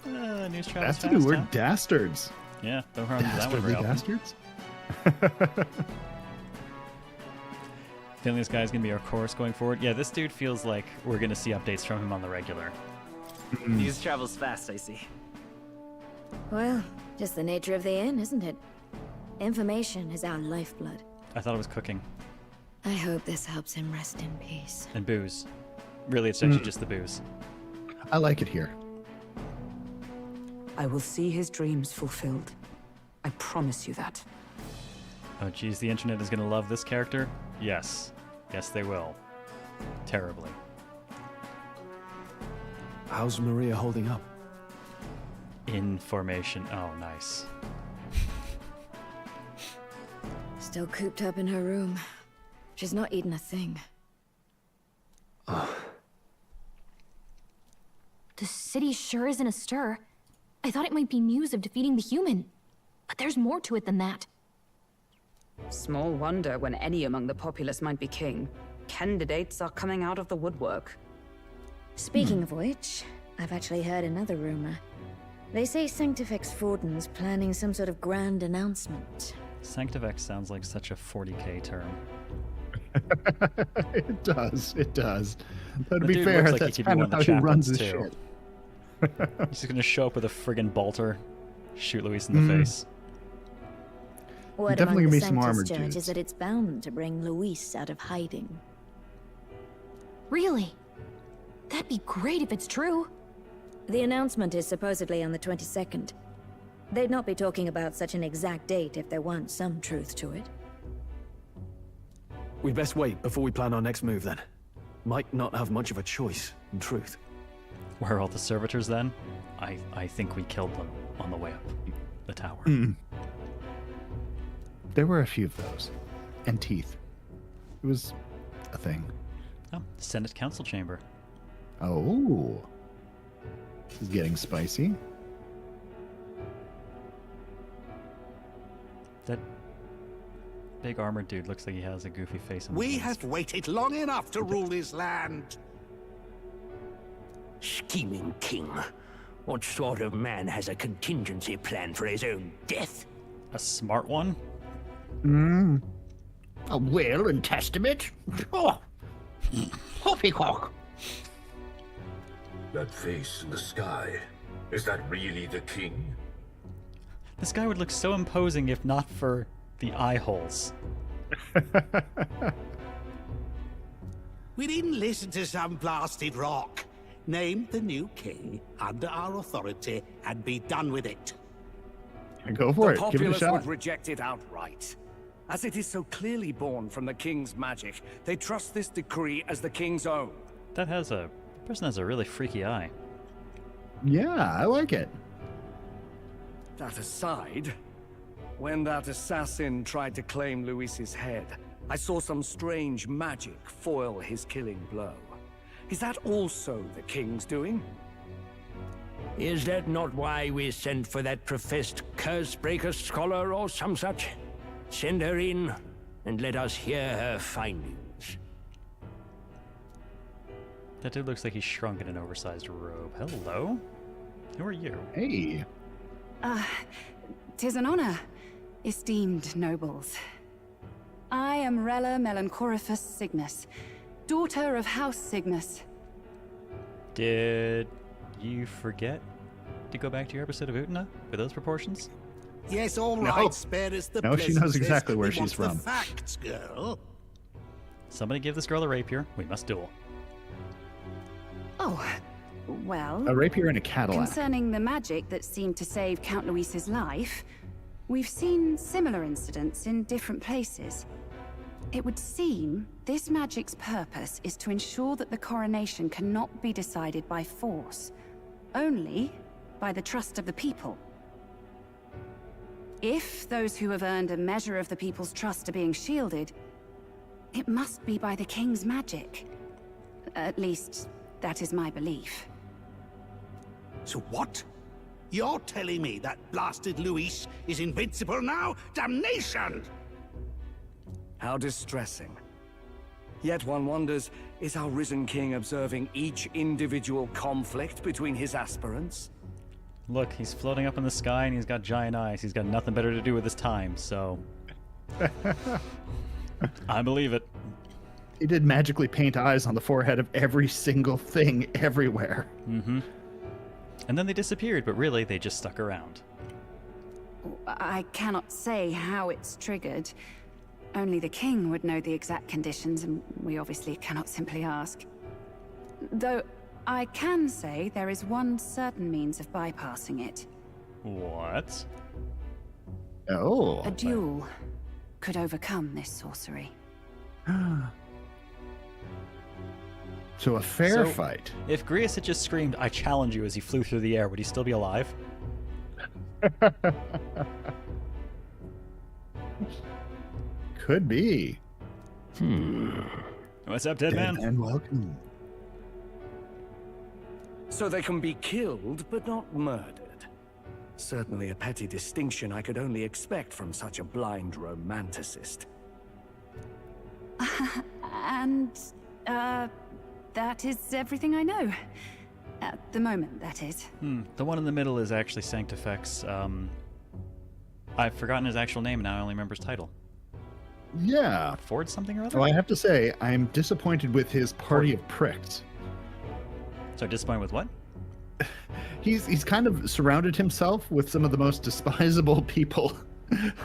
News travels That's the fast, word, huh? dastards. Yeah, don't run into that one very Dastardly often. dastards? Feeling this guy's gonna be our course going forward. Yeah, this dude feels like we're gonna see updates from him on the regular. News travels fast, I see. Well, just the nature of the inn, isn't it? Information is our lifeblood. I thought it was cooking I hope this helps him rest in peace. and booze. Really, it's actually just the booze. I like it here. I will see his dreams fulfilled. I promise you that. Oh geez, the internet is gonna love this character? Yes. Yes, they will. Terribly. How's Maria holding up? Information. Oh, nice. Still cooped up in her room. She's not eaten a thing. The city sure isn't astir. I thought it might be news of defeating the human. But there's more to it than that. Small wonder when any among the populace might be king. Candidates are coming out of the woodwork. Speaking of which, I've actually heard another rumor. They say Sanctifex Forden's planning some sort of grand announcement. Sanctivex sounds like such a 40k term. It does. It does. But to The be dude fair, looks like that's he could be kind one of of the how he runs his chaplains, shit. He's just gonna show up with a friggin' bolter, shoot Luis in the face. Word Definitely among the gonna be some Sanctus armored Church dudes. is that it's bound to bring Luis out of hiding. Really? That'd be great if it's true. The announcement is supposedly on the 22nd. They'd not be talking about such an exact date if there weren't some truth to it. We'd best wait before we plan our next move then. Might not have much of a choice, in truth. Where are all the servitors then? I think we killed them on the way up the tower. There were a few of those. And teeth. It was a thing. Oh, Senate Council Chamber. Oh. This is getting spicy. That big armored dude looks like he has a goofy face on his We face. have waited long enough to rule this land. scheming king. What sort of man has a contingency plan for his own death? A smart one? A will and testament? Oh, poppycock. That face in the sky, is that really the king? This guy would look so imposing if not for the eye holes. We didn't listen to some blasted rock. Name the new king under our authority and be done with it. Go for The it. Give it a populace shot. would reject it outright. As it is so clearly born from the king's magic, they trust this decree as the king's own. That person has a really freaky eye. Yeah, I like it. That aside, when that assassin tried to claim Luis's head, I saw some strange magic foil his killing blow. Is that also the king's doing? Is that not why we sent for that professed curse-breaker scholar or some such? Send her in, and let us hear her findings. That dude looks like he's shrunk in an oversized robe. Hello? Who are you? Hey. 'Tis an honor, esteemed nobles. I am Rella Melanchorophus Cygnus, daughter of House Cygnus. Did you forget to go back to your episode of Utna with those proportions? Yes, all right, spare us the No, she knows pleasantries. exactly where We she's want from. the facts, girl. Somebody give this girl a rapier. We must duel. Oh, well... A rapier and a Cadillac. Concerning the magic that seemed to save Count Luis's life, we've seen similar incidents in different places. It would seem this magic's purpose is to ensure that the coronation cannot be decided by force, only by the trust of the people. If those who have earned a measure of the people's trust are being shielded, it must be by the king's magic. At least, that is my belief. So what? You're telling me that blasted Luis is invincible now? Damnation! How distressing. Yet one wonders, is our risen king observing each individual conflict between his aspirants? Look, he's floating up in the sky and he's got giant eyes. He's got nothing better to do with his time, so... I believe it. He did magically paint eyes on the forehead of every single thing everywhere. Mm-hmm. And then they disappeared, but really, they just stuck around. I cannot say how it's triggered. Only the king would know the exact conditions, and we obviously cannot simply ask. Though, I can say there is one certain means of bypassing it. What? Oh. A duel could overcome this sorcery. So a fair So, fight. If Grius had just screamed, "I challenge you," as he flew through the air, would he still be alive? Could be. What's up, dead man? And welcome. So they can be killed, but not murdered. Certainly a petty distinction I could only expect from such a blind romanticist. And, that is everything I know. At the moment, that is. The one in the middle is actually Sanctifex. I've forgotten his actual name, and now I only remember his title. Yeah. Ford something or other? Well, I have to say, I'm disappointed with his party of pricks. So disappointed with what? He's kind of surrounded himself with some of the most despisable people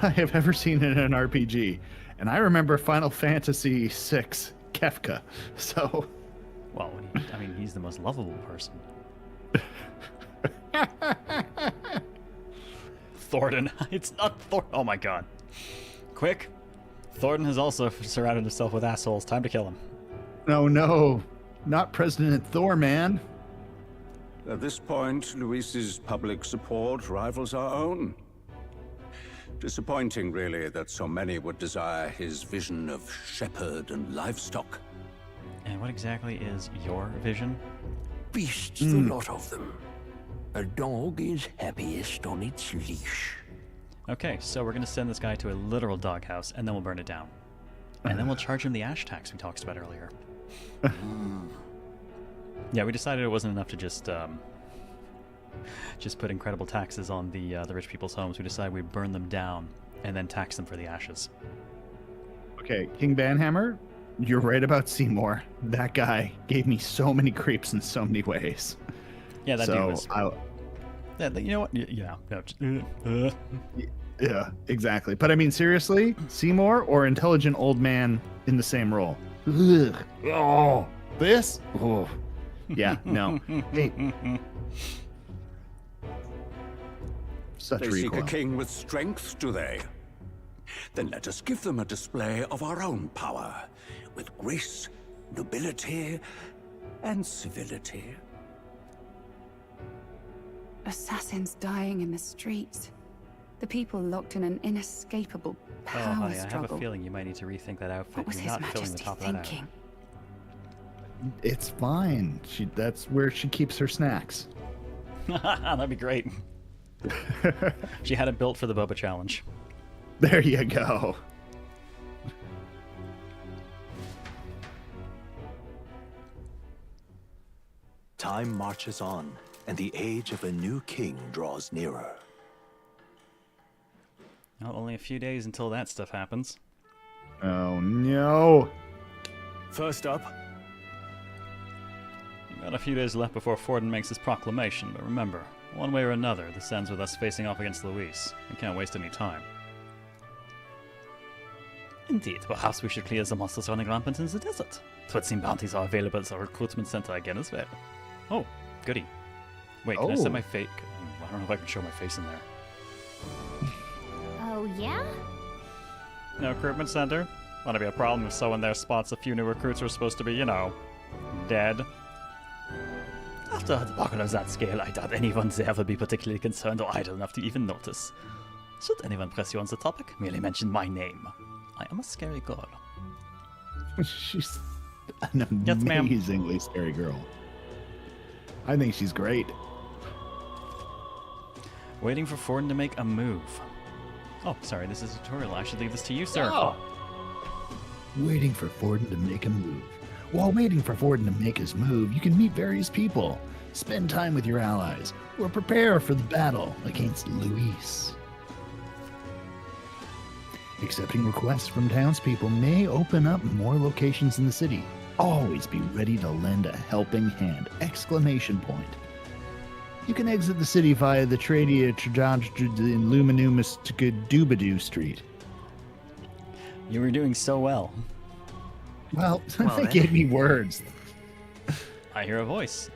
I have ever seen in an RPG. And I remember Final Fantasy VI, Kefka. So... Well, I mean, he's the most lovable person. Thornton. It's not Thornton. Oh my god. Quick. Thornton has also surrounded himself with assholes. Time to kill him. No. Not President Thor, man. At this point, Luis's public support rivals our own. Disappointing, really, that so many would desire his vision of shepherd and livestock. And what exactly is your vision? Beasts, the lot of them. A dog is happiest on its leash. Okay, so we're going to send this guy to a literal doghouse, and then we'll burn it down. And then we'll charge him the ash tax we talked about earlier. Yeah, we decided it wasn't enough to just put incredible taxes on the rich people's homes. We decided we'd burn them down and then tax them for the ashes. Okay, King Banhammer, you're right about Seymour. That guy gave me so many creeps in so many ways. Yeah, that dude was... I, Yeah, you know what? Yeah. No, yeah, exactly. But I mean, seriously, Seymour or intelligent old man in the same role? Ugh. Oh, this? Oh, yeah, no. Hey. Such They recoil. seek a king with strength, do they? Then let us give them a display of our own power, with grace, nobility, and civility. Assassins dying in the streets. The people locked in an inescapable power honey, I struggle. have a feeling you might need to rethink that outfit. What was You're His not filling the Majesty top of that out. thinking? It's fine. That's where she keeps her snacks. That'd be great. She had it built for the Boba Challenge. There you go. Time marches on, and the age of a new king draws nearer. Well, only a few days until that stuff happens. Oh no. First up. We've got a few days left before Forden makes his proclamation, but remember, one way or another, this ends with us facing off against Luis. We can't waste any time. Indeed, perhaps we should clear the monsters running rampant in the desert. 'Twould bounties are available at the recruitment center again as well. Oh, goody. Wait, can I set my face? I don't know if I can show my face in there. Oh, yeah? No recruitment center? Wanna be a problem if someone there spots a few new recruits who are supposed to be, you know, dead? After a debacle of that scale, I doubt anyone there will be particularly concerned or idle enough to even notice. Should anyone press you on the topic, merely mention my name. I am a scary girl. She's an Yes, ma'am. amazingly scary girl. I think she's great. Waiting for Forden to make a move. Oh, sorry, this is a tutorial. I should leave this to you, sir. Oh. Waiting for Forden to make a move. While waiting for Forden to make his move, you can meet various people, spend time with your allies, or prepare for the battle against Luis. Accepting requests from townspeople may open up more locations in the city. Always be ready to lend a helping hand! Exclamation point. You can exit the city via the Tradia in Luminumus Doobadoo Street. You were doing so well. Well, they gave me words. I hear a voice.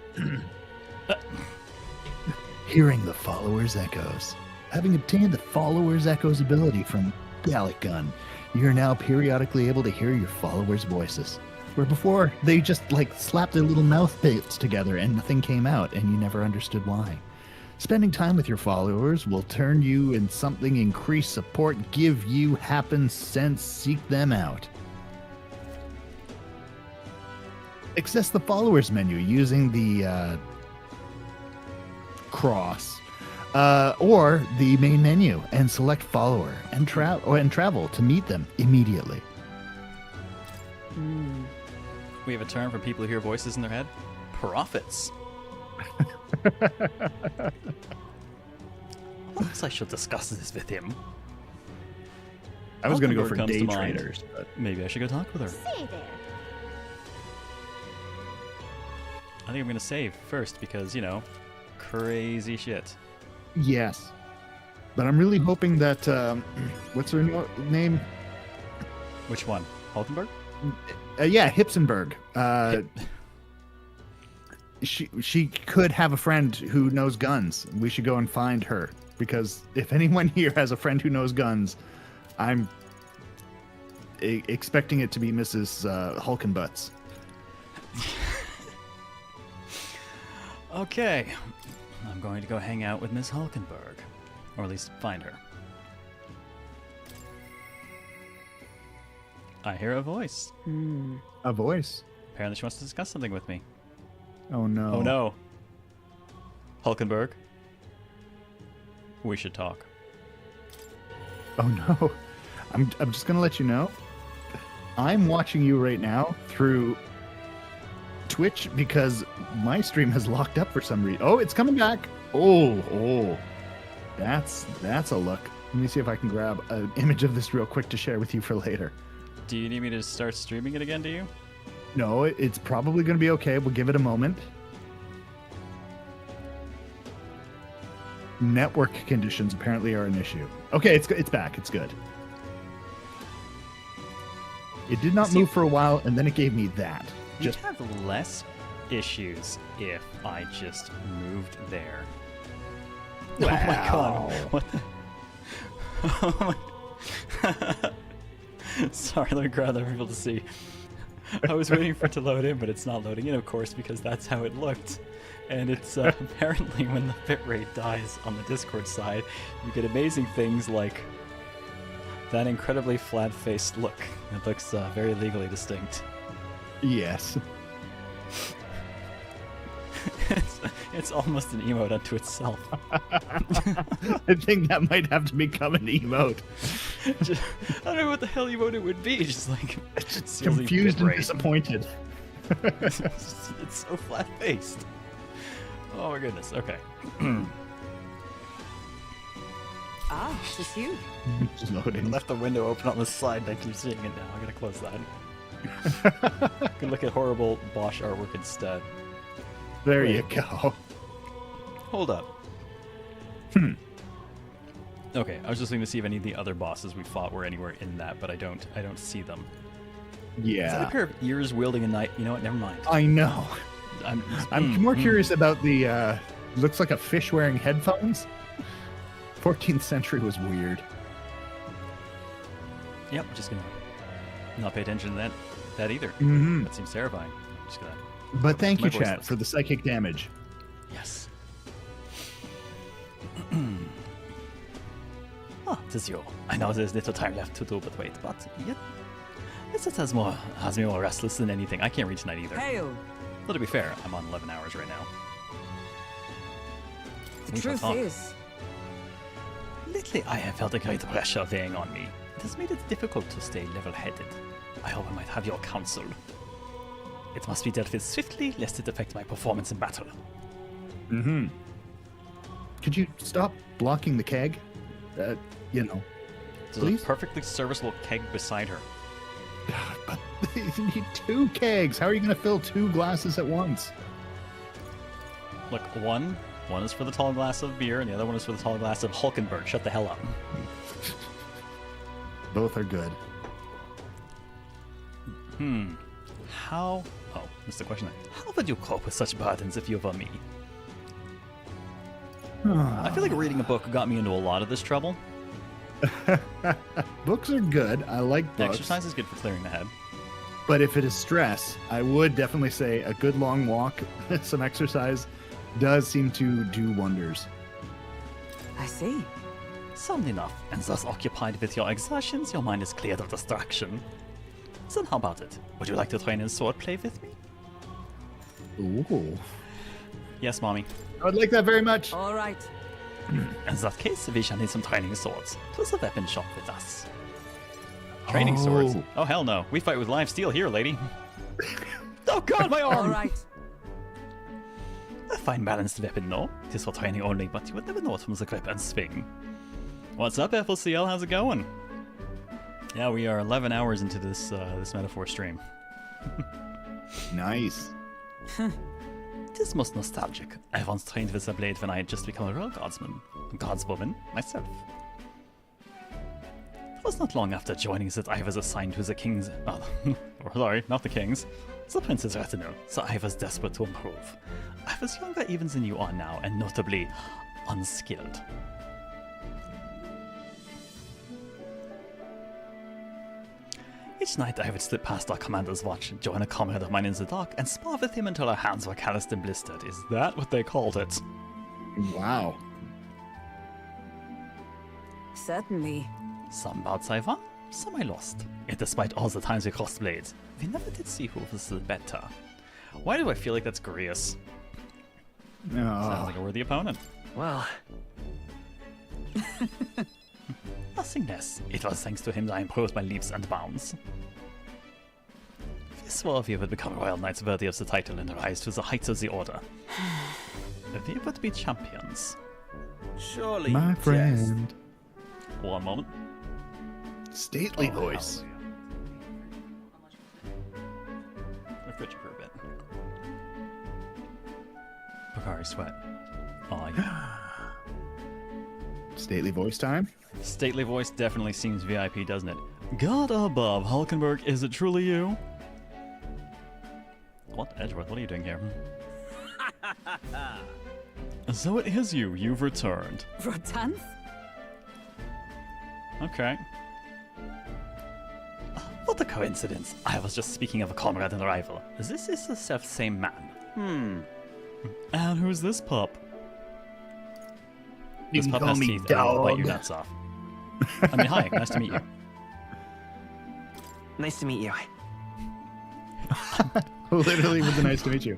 Hearing the Follower's Echoes. Having obtained the Follower's Echoes ability from Gallic Gun, you're now periodically able to hear your followers' voices. Where before, they just slapped their little mouth bits together and nothing came out, and you never understood why. Spending time with your followers will turn you in something, increase support, give you happen sense, seek them out. Access the followers menu using the cross or the main menu and select follower and travel to meet them immediately. We have a term for people who hear voices in their head. Prophets. Perhaps I should discuss this with him. I was going to go Hulkenberg for comes day to mind. traders, but Maybe I should go talk with her. Say there. I think I'm going to save first because, you know, crazy shit. yes. But I'm really hoping that what's her name? Which one? Hulkenberg? Yeah, Hipsenberg. She could have a friend who knows guns. We should go and find her because if anyone here has a friend who knows guns, I'm expecting it to be Mrs. Hulkenbutts. Okay. I'm going to go hang out with Miss Hulkenberg. Or at least find her. I hear a voice. A voice? Apparently she wants to discuss something with me. Oh no. Oh no. Hulkenberg. We should talk. Oh no. I'm just gonna let you know. I'm watching you right now through Twitch because my stream has locked up for some reason. Oh, it's coming back. Oh. That's a look. Let me see if I can grab an image of this real quick to share with you for later. Do you need me to start streaming it again, do you? No, it's probably going to be okay. We'll give it a moment. Network conditions apparently are an issue. Okay, it's back. It's good. It did not move for a while, and then it gave me that. You'd have less issues if I just moved there. Wow. Oh my god. What the... Oh my... Sorry, let me grab that for people to see. I was waiting for it to load in, but it's not loading in, of course, because that's how it looked. And it's apparently when the bitrate dies on the Discord side, you get amazing things like that incredibly flat-faced look. It looks very legally distinct. Yes. It's almost an emote unto itself. I think that might have to become an emote. I don't know what the hell emote it would be. Just like just confused and disappointed. It's so flat-faced. Oh my goodness. Okay. It's you. Just loading. I left the window open on the side and I keep seeing it now. I gotta close that. You can look at horrible Bosch artwork instead. There you go. Hold up. Okay, I was just looking to see if any of the other bosses we fought were anywhere in that, but I don't see them. Yeah. Is that a pair of ears wielding a knife? You know what? Never mind. I know. I'm more curious about the looks like a fish wearing headphones. 14th century was weird. Yep, just gonna not pay attention to that either. Mm-hmm. That seems terrifying. Just gonna. But thank you, My voice chat, list. for the psychic damage. Yes. Tis you. I know there's little time left to do, but wait, but yet this has me more restless than anything. I can't read tonight either. Hail. Well, to be fair, I'm on 11 hours right now. The truth is, lately I have felt a great pressure weighing on me. It has made it difficult to stay level-headed. I hope I might have your counsel. It must be dealt with swiftly, lest it affect my performance in battle. Mm-hmm. Could you stop blocking the keg? There's please? a perfectly serviceable keg beside her. But you need 2 kegs. How are you going to fill 2 glasses at once? Look, one is for the tall glass of beer, and the other one is for the tall glass of Hulkenberg. Shut the hell up. Both are good. How... Oh, that's the question. How would you cope with such burdens if you were me? I feel like reading a book got me into a lot of this trouble. Books are good. I like books. Exercise is good for clearing the head. But if it is stress, I would definitely say a good long walk, some exercise, does seem to do wonders. I see. Sound enough, and thus occupied with your exertions, your mind is cleared of distraction. Then how about it? Would you like to train in swordplay with me? Ooh. Yes, mommy. I would like that very much. All right. In that case, we shall need some training swords. To the weapon shop with us. Training swords? Oh, hell no. We fight with live steel here, lady. Oh god, my arm! All right. A fine balanced weapon, no? It is for training only, but you would never know it from the grip and swing. What's up, FLCL? How's it going? Yeah, we are 11 hours into this this metaphor stream. Nice. It is most nostalgic. I once trained with a blade when I had just become a real godswoman myself. It was not long after joining that I was assigned to the king's... sorry, not the king's. The prince's retinue, so I was desperate to improve. I was younger even than you are now, and notably unskilled. Each night I would slip past our commander's watch, join a comrade of mine in the dark, and spar with him until our hands were calloused and blistered. Is that what they called it? Wow. Certainly. Some bouts I won, some I lost. Yet despite all the times we crossed blades, we never did see who was the better. Why do I feel like that's Grius? Sounds like a worthy opponent. Well... Nothing less. It was thanks to him that I improved my leaps and bounds. swore we would become royal knights worthy of the title and rise to the heights of the order. We would be champions. Surely, My you jest. friend. One moment. Stately voice. Refrigerator for a bit. Bakari sweat. Oh, yeah. Stately voice time. Stately voice definitely seems VIP, doesn't it? God above, Hulkenberg, is it truly you? What, Edgeworth, what are you doing here? So it is you, you've returned. Rotanth? Okay. What a coincidence. I was just speaking of a comrade and a rival. This is the self-same man. And who's this pup? You This can pup call has me teeth and will bite dog. your nuts off. I mean, hi, nice to meet you. Nice to meet you. Literally was nice to meet you.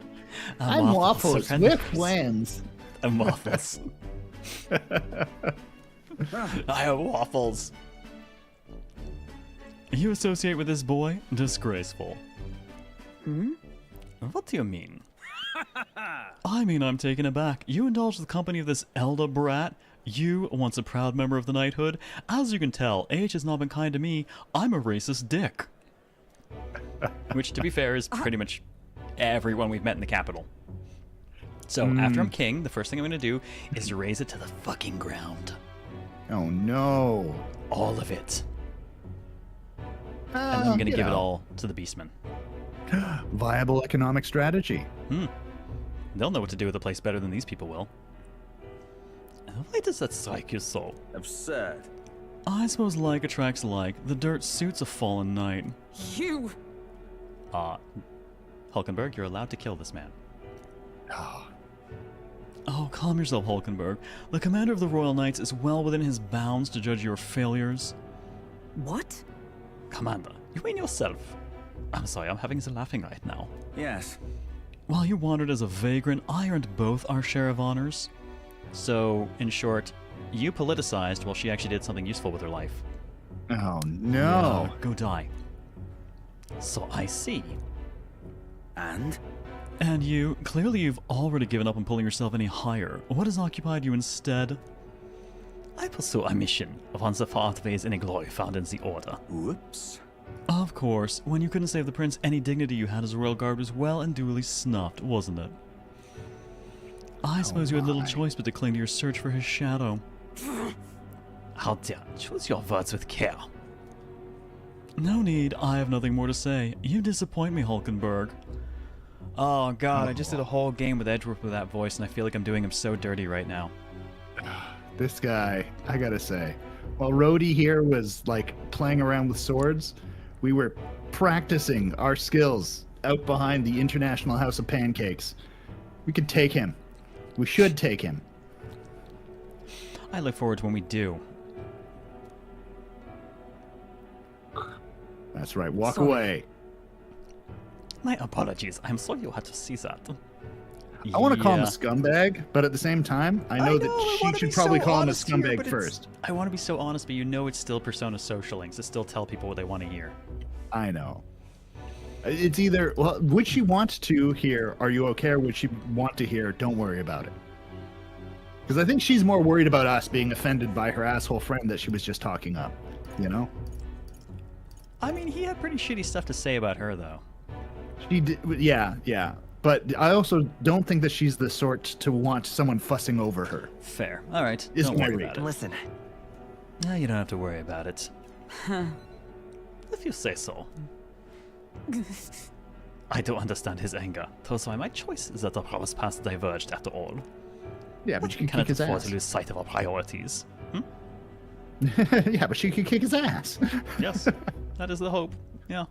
I'm Waffles so with plans. I'm Waffles. I have waffles. You associate with this boy? Disgraceful. What do you mean? I mean, I'm taken aback. You indulge the company of this elder brat? You, once a proud member of the knighthood? As you can tell, age has not been kind to me. I'm a racist dick. Which, to be fair, is pretty much everyone we've met in the capital. So, after I'm king, the first thing I'm going to do is raise it to the fucking ground. Oh no. All of it. And then I'm going to give it all to the beastmen. Viable economic strategy. They'll know what to do with the place better than these people will. Why does that strike you so? Absurd. I suppose like attracts like. The dirt suits a fallen knight. You! Hulkenberg, you're allowed to kill this man. Oh, calm yourself, Hulkenberg. The commander of the Royal Knights is well within his bounds to judge your failures. What? Commander, you mean yourself? I'm sorry, I'm having the laughing right now. Yes. While you wandered as a vagrant, I earned both our share of honors. So, in short, you politicized while she actually did something useful with her life. Oh no. Yeah, go die. So I see. And? And you, clearly you've already given up on pulling yourself any higher. What has occupied you instead? I pursue a mission upon the pathways in a glory found in the order. Whoops. Of course, when you couldn't save the prince, any dignity you had as a royal guard was well and duly snuffed, wasn't it? I suppose you had little choice but to cling to your search for his shadow. How dare, choose your words with care. No need, I have nothing more to say. You disappoint me, Hulkenberg. Oh god, I just did a whole game with Edgeworth with that voice and I feel like I'm doing him so dirty right now. This guy, I gotta say, while Rhodey here was like playing around with swords, we were practicing our skills out behind the International House of Pancakes. We could take him. We should take him. I look forward to when we do. That's right, walk Sorry. away. My apologies, I'm sorry you had to see that. I want to call him a scumbag, but at the same time, I know that she should probably call him a scumbag first. I want to be so honest, but you know it's still Persona social links. It still tell people what they want to hear. I know. It's either, well, would she want to hear, are you okay, or would she want to hear, don't worry about it? Because I think she's more worried about us being offended by her asshole friend that she was just talking up, you know? I mean, he had pretty shitty stuff to say about her, though. She did, yeah. But I also don't think that she's the sort to want someone fussing over her. Fair. All right. Is Don't my worry read. about it. Listen. No, you don't have to worry about it. If you say so. I don't understand his anger. That's why my choice is that our paths diverged after all. Yeah, but you can cannot kick his afford ass. to lose sight of our priorities. Yeah, but she could kick his ass. Yes, that is the hope. Yeah.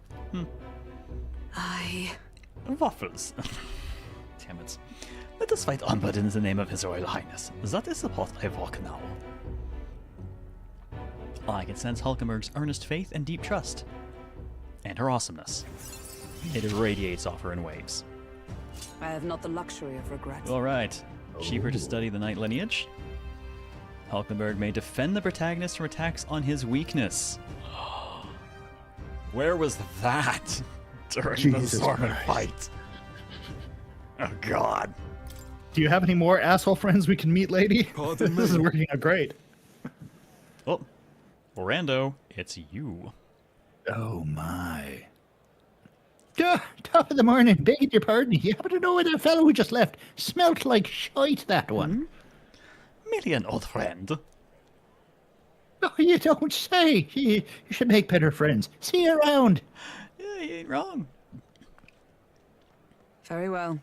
Waffles. Damn it. Let us fight onward in the name of His Royal Highness. That is the path I walk now. I can sense Hulkenberg's earnest faith and deep trust. And her awesomeness. It radiates off her in waves. I have not the luxury of regret. Alright. Cheaper to study the knight lineage. Hulkenberg may defend the protagonist from attacks on his weakness. Where was that? During Jesus the Zorman Christ. fight. Oh God. Do you have any more asshole friends we can meet, lady? Pardon This is me. working out great. Oh, Rando, it's you. Oh my. Top of the morning, begging your pardon. You happen to know where that fellow who just left smelt like shite, that one? Million, old friend. Oh, you don't say. You should make better friends. See you around. Yeah, you ain't wrong. Very well.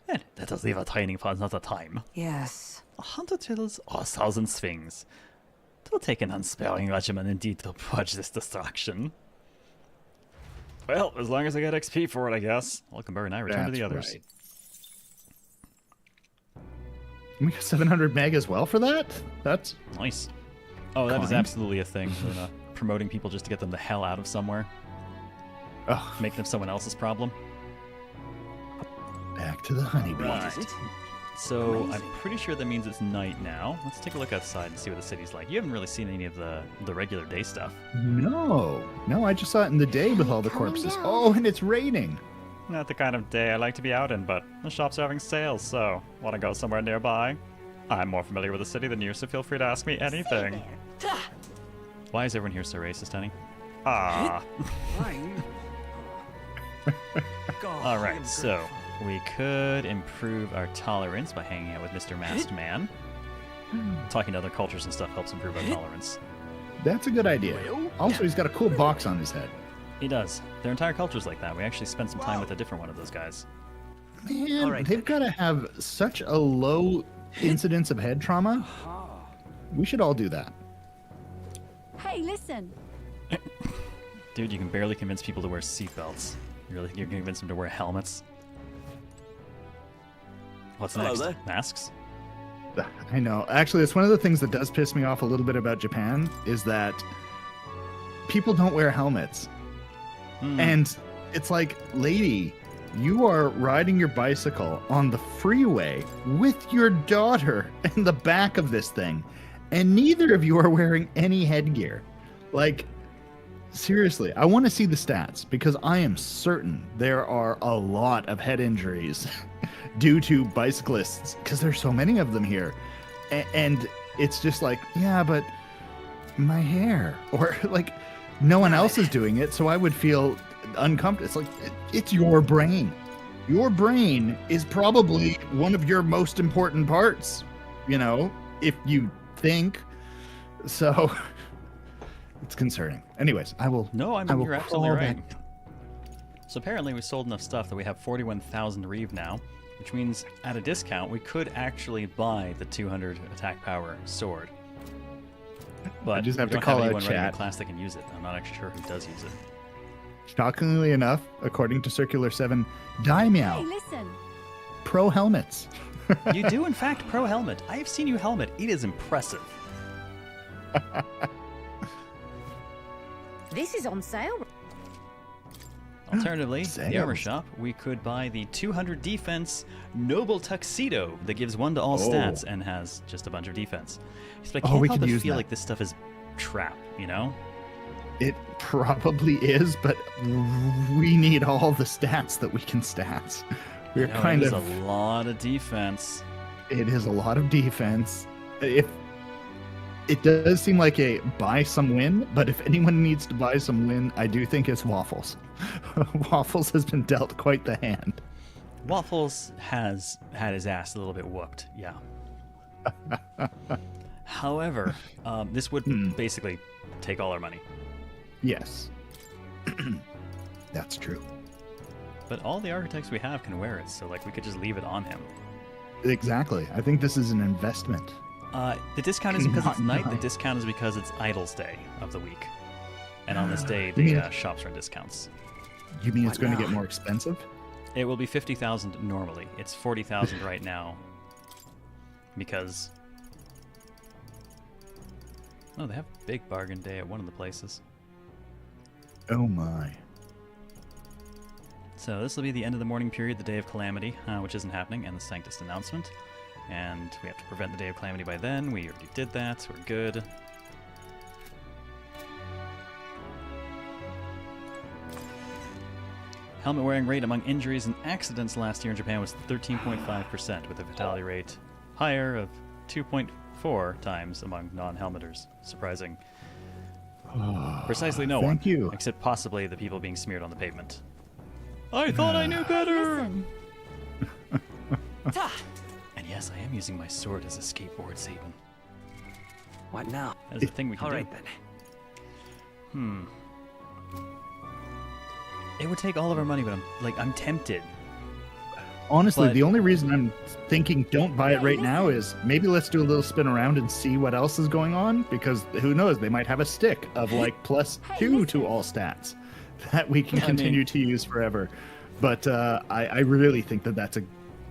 And let us leave our training for another time. Yes. 100 tills or 1,000 swings. It'll take an unsparing regimen indeed to purge this destruction. Well, as long as I get XP for it, I guess. Welcome, and I return to the others. Right. We got 700 meg as well for that? That's nice. Oh, that is kind. absolutely a thing. We're promoting people just to get them the hell out of somewhere. Oh. Make them someone else's problem. Back to the honeybee. Right. So I'm pretty sure that means it's night now. Let's take a look outside and see what the city's like. You haven't really seen any of the regular day stuff. No, I just saw it in the day with all the corpses. Oh, and it's raining. Not the kind of day I like to be out in, but the shops are having sales, so want to go somewhere nearby? I'm more familiar with the city than you, so feel free to ask me anything. Why is everyone here so racist, honey? Ah. Alright, so we could improve our tolerance by hanging out with Mr. Masked Man. Talking to other cultures and stuff helps improve our tolerance. That's a good idea. Also, he's got a cool box on his head. He does. Their entire culture's like that. We actually spent some time with a different one of those guys. Man, they've got to have such a low incidence of head trauma. We should all do that. Hey, listen. Dude, you can barely convince people to wear seatbelts. You really think you can convince them to wear helmets? What's Hello next? there. Masks? I know. Actually, it's one of the things that does piss me off a little bit about Japan is that people don't wear helmets. And it's like, lady, you are riding your bicycle on the freeway with your daughter in the back of this thing, and neither of you are wearing any headgear. Like, seriously, I want to see the stats because I am certain there are a lot of head injuries due to bicyclists because there's so many of them here. And it's just like, yeah, but my hair, or like no one else is doing it, so I would feel uncomfortable. It's like, it's your brain. Your brain is probably one of your most important parts, you know, if you think. So it's concerning. Anyways, I will. No, I I mean, will you're absolutely crawl right. back. So apparently we sold enough stuff that we have 41,000 Reeve now, which means at a discount we could actually buy the 200 attack power sword. But I just have we to don't call have out anyone running chat. a class that can use it. I'm not actually sure who does use it. Shockingly enough, according to Circular 7, Daimyo, Hey, listen. pro helmets. You do, in fact, pro helmet. I have seen you helmet. It is impressive. This is on sale. Alternatively, the armor Sales. shop, we could buy the 200 defense Noble Tuxedo that gives 1 to all stats and has just a bunch of defense. But I can't we help could but use feel that. like this stuff is trap, you know? It probably is, but we need all the stats that we can stats. We're No, kind it is of. a lot of defense. It is a lot of defense. If it does seem like a buy some win, but if anyone needs to buy some win, I do think it's Waffles. Waffles has been dealt quite the hand. Waffles has had his ass a little bit whooped, yeah. However, this would basically take all our money. Yes. That's true. But all the architects we have can wear it, so like we could just leave it on him. Exactly. I think this is an investment. The discount is because it's Not night. The mine. discount is because it's Idle's Day of the week. And on this day, You mean- the shops run discounts. You mean it's going to get more expensive? It will be 50,000 normally. It's 40,000 right now. Because... Oh, they have big bargain day at one of the places. Oh my. So this will be the end of the mourning period, the Day of Calamity, which isn't happening, and the Sanctus announcement. And we have to prevent the Day of Calamity by then. We already did that, so we're good. Helmet wearing rate among injuries and accidents last year in Japan was 13.5%, with a fatality rate higher of 2.4 times among non-helmeters. Surprising. Precisely no one. Thank you. Except possibly the people being smeared on the pavement. I thought I knew better! And yes, I am using my sword as a skateboard, Satan. What now? That's a thing we can do. Alright then. It would take all of our money, but I'm tempted. Honestly, But- the only reason I'm thinking don't buy it right now is maybe let's do a little spin around and see what else is going on, because who knows, they might have a stick of like +2 to all stats that we can continue to use forever. But I really think that that's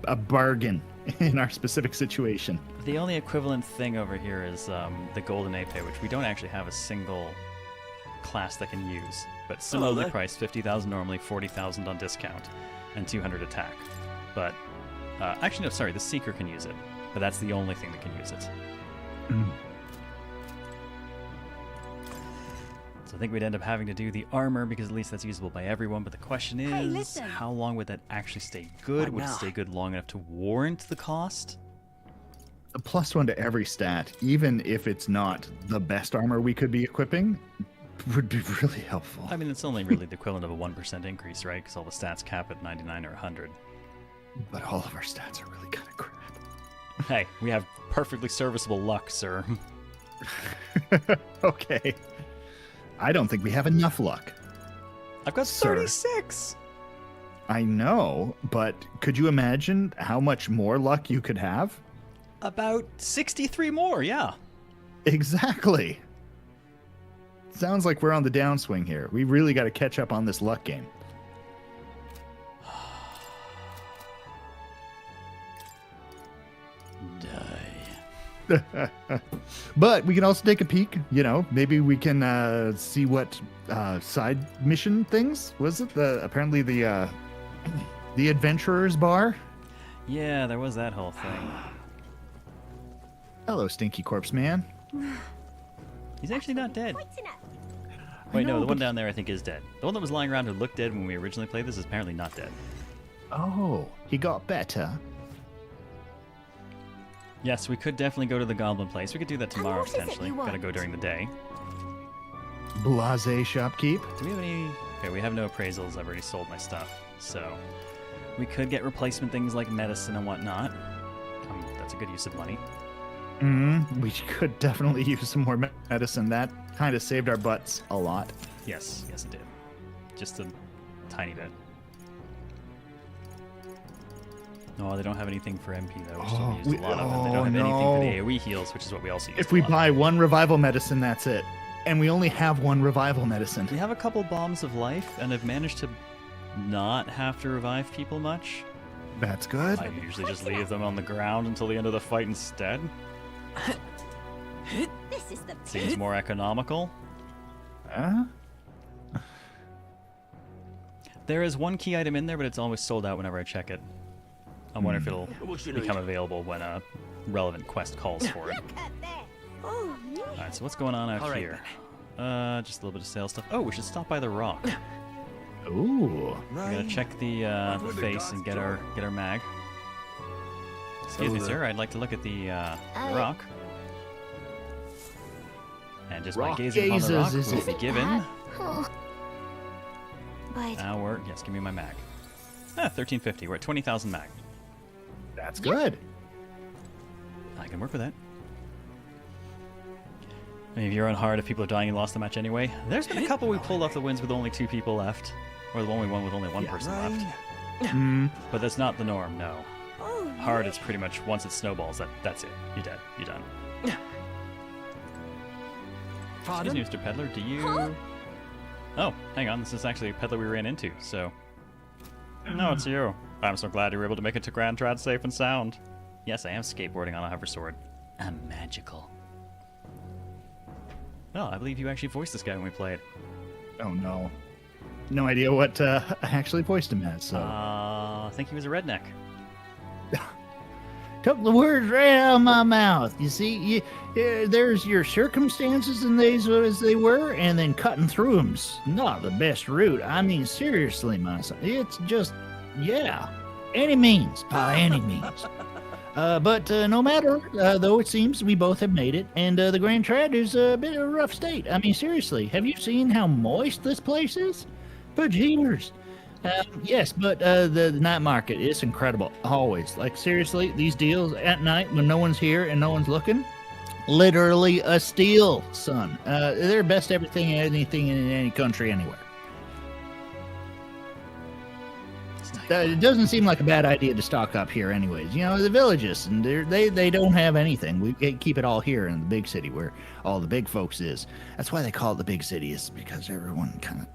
a bargain in our specific situation. The only equivalent thing over here is the Golden Ape, which we don't actually have a single class that can use, but similarly priced, 50,000 normally, 40,000 on discount, and 200 attack. But actually, no, sorry, the Seeker can use it, but that's the only thing that can use it. So I think we'd end up having to do the armor because at least that's usable by everyone. But the question is, how long would that actually stay good? Would it stay good long enough to warrant the cost? A +1 to every stat, even if it's not the best armor we could be equipping, would be really helpful. I mean, it's only really the equivalent of a 1% increase, right? Because all the stats cap at 99 or 100. But all of our stats are really kind of crap. Hey, we have perfectly serviceable luck, sir. Okay. I don't think we have enough luck. I've got Sir. 36! I know, but could you imagine how much more luck you could have? About 63 more, yeah. Exactly. Sounds like we're on the downswing here. We really got to catch up on this luck game. But we can also take a peek, you know, maybe we can see what side mission things was it, apparently the adventurer's bar. Yeah, there was that whole thing. Hello, Stinky Corpse Man. He's actually not dead. Wait, no, the one down there I think is dead. The one that was lying around who looked dead when we originally played this is apparently not dead. Oh, he got better. Yes, we could definitely go to the Goblin Place. We could do that tomorrow, potentially. Gotta go during the day. Blase shopkeep. Do we have any... Okay, we have no appraisals. I've already sold my stuff. So, we could get replacement things like medicine and whatnot. That's a good use of money. We could definitely use some more medicine. That kind of saved our butts a lot. Yes, yes it did. Just a tiny bit. No, they don't have anything for MP though, which is we used a lot of, and they don't have anything for the AoE heals, which is what we also use. If we buy one revival medicine, that's it. And we only have one revival medicine. We have a couple bombs of life, and I've managed to not have to revive people much. That's good. I usually just leave them on the ground until the end of the fight instead. This is the Seems more economical. There is one key item in there, but it's always sold out whenever I check it. I wonder if it'll become available when a relevant quest calls for it. Alright, so what's going on out here? Just a little bit of sales stuff. Oh, we should stop by the rock. Ooh. We're gonna check the face and get our mag. Excuse me, sir. I'd like to look at the rock. And just by gazing upon the rock, we'll be given our... Yes, give me my mag. 1350. We're at 20,000 mag. That's good. I can work with that. I mean, if you're on hard, if people are dying, you lost the match anyway. There's been a couple we pulled off the wins with only 2 people left. Or the one we won with only 1 person left. But that's not the norm, no. Hard is pretty much, once it snowballs, that's it. You're dead. You're done. Excuse me, Mr. Peddler, do you... Oh, hang on, this is actually a peddler we ran into, so... No, it's you. I'm so glad you were able to make it to Grand Trad safe and sound. Yes, I am skateboarding on a hover sword. I'm magical. Well, I believe you actually voiced this guy when we played. Oh, no. No idea what I actually voiced him as, so... I think he was a redneck. Took the words right out of my mouth. You see, there's your circumstances and these as they were, and then cutting through them's not the best route. I mean, seriously, my son, it's just, yeah, any means, by any means. But no matter, though it seems we both have made it, and the Grand Trad is a bit of a rough state. I mean, seriously, have you seen how moist this place is? Bejeebers. Yes, but the night market is incredible, always. Like, seriously, these deals at night when no one's here and no one's looking, literally a steal, son. They're best everything and anything in any country anywhere. It doesn't seem like a bad idea to stock up here anyways. You know, the villages, and they don't have anything. We keep it all here in the big city where all the big folks is. That's why they call it the big city, is because everyone kind of,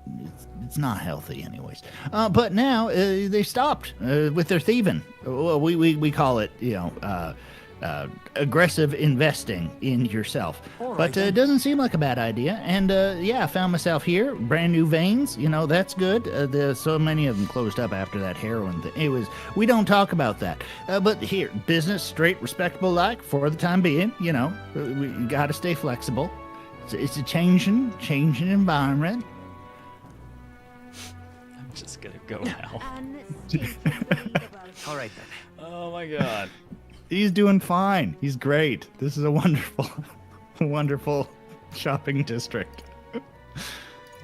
it's not healthy anyways. But now they stopped with their thieving. Well, we call it, you know, aggressive investing in yourself. But it doesn't seem like a bad idea. And yeah, I found myself here, brand new veins. You know, that's good. There's so many of them closed up after that heroin thing. We don't talk about that. But here, business, straight, respectable like, for the time being. You know, we got to stay flexible. It's a changing environment. I'm just gonna go now. All right then. Oh my god. He's doing fine. He's great. This is a wonderful, wonderful shopping district.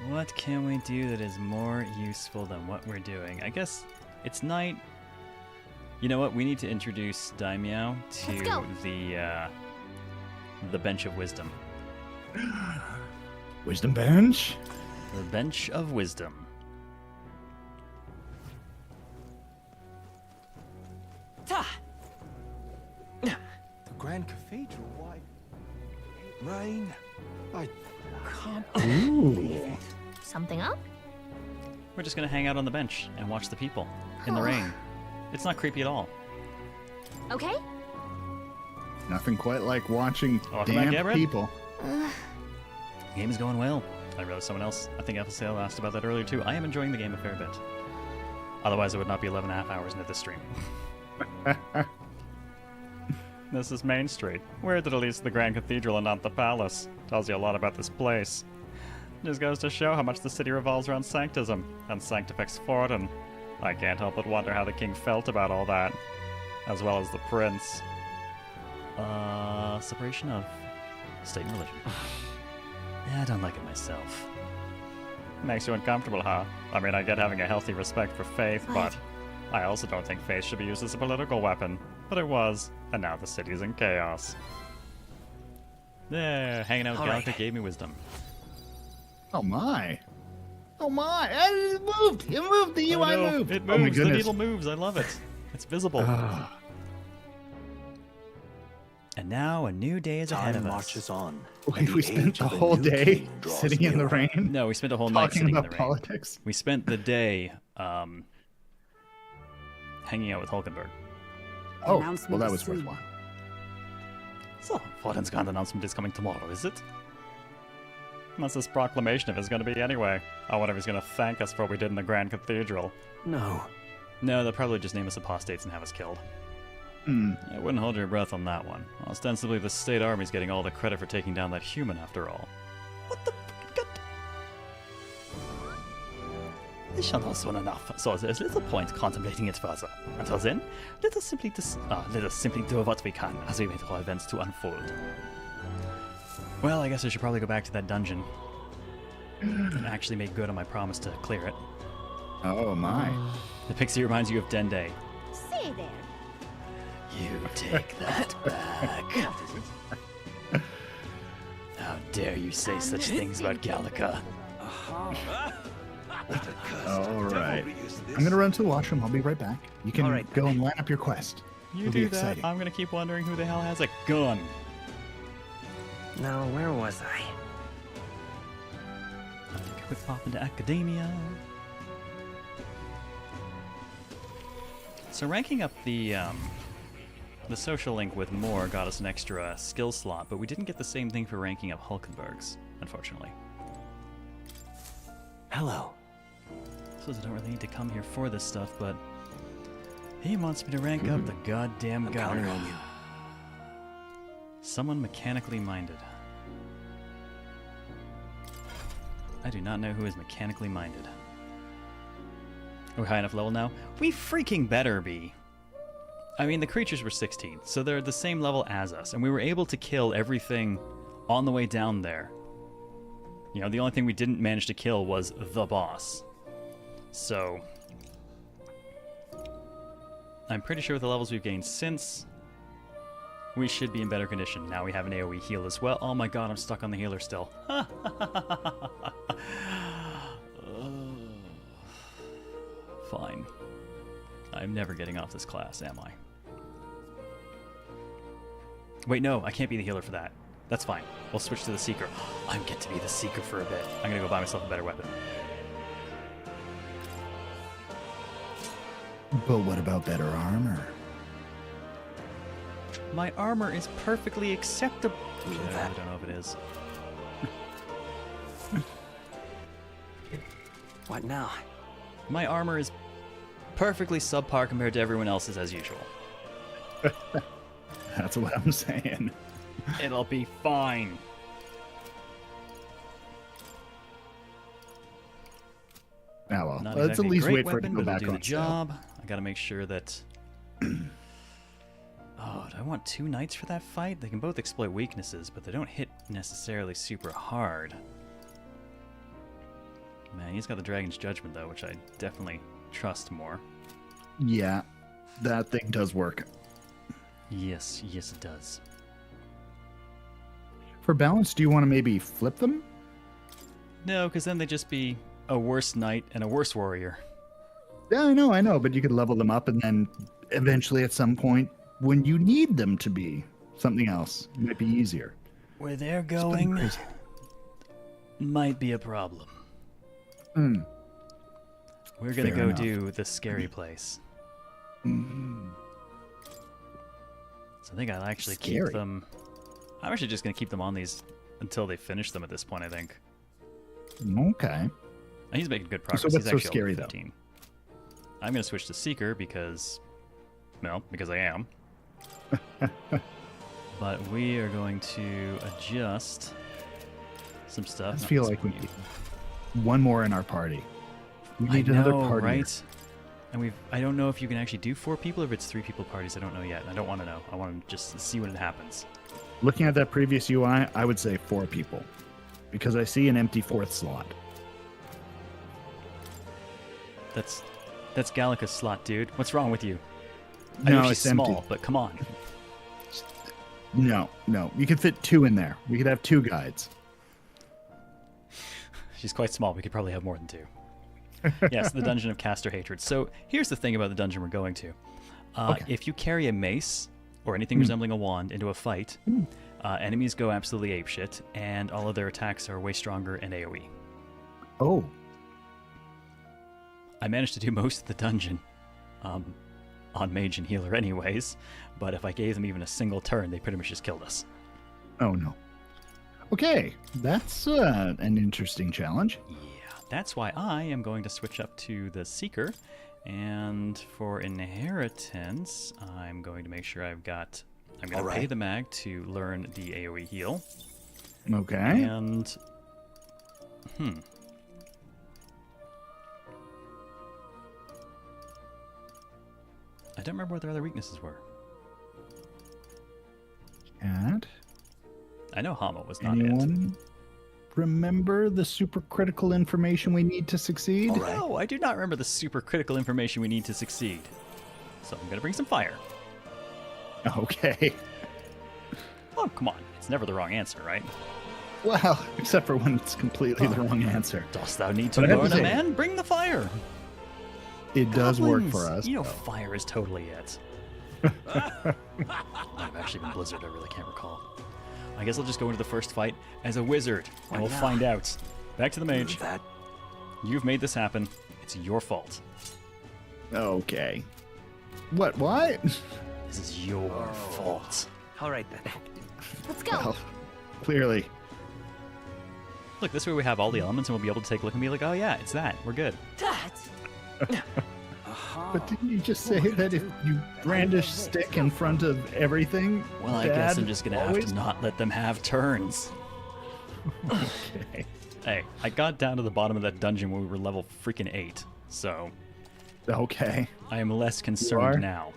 What can we do that is more useful than what we're doing? I guess it's night. You know what? We need to introduce Daimyo to the Bench of Wisdom. Wisdom bench? The Bench of Wisdom. Ta! The Grand Cathedral, why? Rain? I can't believe it. Something up? We're just gonna hang out on the bench and watch the people in the rain. It's not creepy at all. Okay. Nothing quite like watching Welcome back, damn Gabriel. people. The game is going well. I realized someone else, I think FSL asked about that earlier too. I am enjoying the game a fair bit. Otherwise, it would not be 11.5 hours into this stream. This is Main Street. Where did at least the Grand Cathedral and not the palace? Tells you a lot about this place. Just goes to show how much the city revolves around sanctism and Sanctifex Fortin. I can't help but wonder how the king felt about all that, as well as the prince. Separation of state and religion. I don't like it myself. Makes you uncomfortable, huh? I mean, I get having a healthy respect for faith, but I also don't think faith should be used as a political weapon. But it was, and now the city's in chaos. Yeah, hanging out with Gallica gave me wisdom. Oh my. Oh my. It moved. It moved. The UI moved. It Oh my moves. The goodness. needle moves. I love it. It's visible. And now a new day is ahead of us. marches on. We spent the whole day sitting in the rain. No, we spent a whole night talking sitting in about the rain. politics. We spent the day hanging out with Hulkenberg. Oh, well, that was worthwhile. So, Fortin's Grand announcement is coming tomorrow, is it? What's this proclamation if it's going to be anyway? I wonder if he's going to thank us for what we did in the Grand Cathedral. No. No, they'll probably just name us apostates and have us killed. I wouldn't hold your breath on that one. Ostensibly, the state army's getting all the credit for taking down that human after all. This shall not soon enough, so there's little point contemplating it further. Until then, let us simply do what we can as we wait for events to unfold. Well, I guess I should probably go back to that dungeon and actually make good on my promise to clear it. Oh my. The pixie reminds you of Dende. Say there. You take that back. How dare you say such things about Gallica? All right. I'm gonna run to the washroom. I'll be right back. You can go and line up your quest. You It'll do be that, exciting. I'm gonna keep wondering who the hell has a gun. Now, where was I? Quick pop into academia. So ranking up the social link with more got us an extra skill slot, but we didn't get the same thing for ranking up Hulkenberg's, unfortunately. Hello. I suppose I don't really need to come here for this stuff, but He wants me to rank up the goddamn I'm guy. counting on you. Someone mechanically minded. I do not know who is mechanically minded. Are we high enough level now? We freaking better be. I mean, the creatures were 16, so they're the same level as us, and we were able to kill everything on the way down there. You know, the only thing we didn't manage to kill was the boss. So, I'm pretty sure with the levels we've gained since, we should be in better condition. Now we have an AoE heal as well. Oh my god, I'm stuck on the healer still. Fine. I'm never getting off this class, am I? Wait, no, I can't be the healer for that. That's fine. We'll switch to the Seeker. I get to be the Seeker for a bit. I'm gonna go buy myself a better weapon. But what about better armor? My armor is perfectly acceptable. I don't know if it is. What now? My armor is perfectly subpar compared to everyone else's as usual. That's what I'm saying. It'll be fine. Oh well, Not let's exactly at least a great wait for it to weapon, go but back it'll on do the job. I gotta make sure that... Oh, do I want 2 knights for that fight? They can both exploit weaknesses, but they don't hit necessarily super hard. Man, he's got the Dragon's Judgment, though, which I definitely trust more. Yeah, that thing does work. Yes, yes it does. For balance, do you want to maybe flip them? No, because then they'd just be a worse knight and a worse warrior. Yeah, I know, but you could level them up and then eventually at some point, when you need them to be something else, it might be easier. Where they're going might be a problem. We're gonna Fair go enough. do the scary place. So I think I'll actually keep Scary. them. I'm actually just gonna keep them on these until they finish them at this point, I think. Okay. And he's making good progress. So what's He's so actually scary, over though? 15. I'm gonna switch to Seeker because, well, because I am. But we are going to adjust some stuff. I Not feel this like we one. need one more in our party. We I need another know, party. right? And I don't know if you can actually do 4 people or if it's 3 people parties. I don't know yet. I don't want to know. I want to just see when it happens. Looking at that previous UI, I would say 4 people. Because I see an empty 4th slot. That's Gallica's slot, dude. What's wrong with you? I No, know she's it's empty. small, but come on. No. You could fit 2 in there. We could have 2 guides. She's quite small. We could probably have more than 2. Yes, the Dungeon of Caster Hatred. So here's the thing about the dungeon we're going to. If you carry a mace or anything resembling a wand into a fight, enemies go absolutely apeshit, and all of their attacks are way stronger and AoE. Oh. I managed to do most of the dungeon on Mage and Healer anyways, but if I gave them even a single turn, they pretty much just killed us. Oh, no. Okay, that's an interesting challenge. Yeah, that's why I am going to switch up to the Seeker, and for Inheritance, I'm going to make sure I'm going to pay the mag to learn the AoE heal. Okay. And, I don't remember what their other weaknesses were. And I know Hama was not it. anyone remember the super critical information we need to succeed? No, I do not remember the super critical information we need to succeed. So I'm going to bring some fire. Okay. Oh, come on. It's never the wrong answer, right? Well, except for when it's completely the wrong answer. Dost thou need to But I have learn to a say, man? Bring the fire. It does work for Goblins! us. You know fire is totally it. I've actually been Blizzard, I really can't recall. I guess I'll just go into the first fight as a wizard, and we'll find out. Back to the mage. You've made this happen. It's your fault. Okay. What? This is your fault. All right then. Let's go. Well, clearly. Look, this way we have all the elements, and we'll be able to take a look and be like, oh yeah, it's that. We're good. That. But didn't you just say that if you brandish stick in front of everything? Well, I guess I'm Dad just gonna have always- to not let them have turns. Okay. Hey, I got down to the bottom of that dungeon when we were level freaking 8, so Okay. I am less are? concerned now.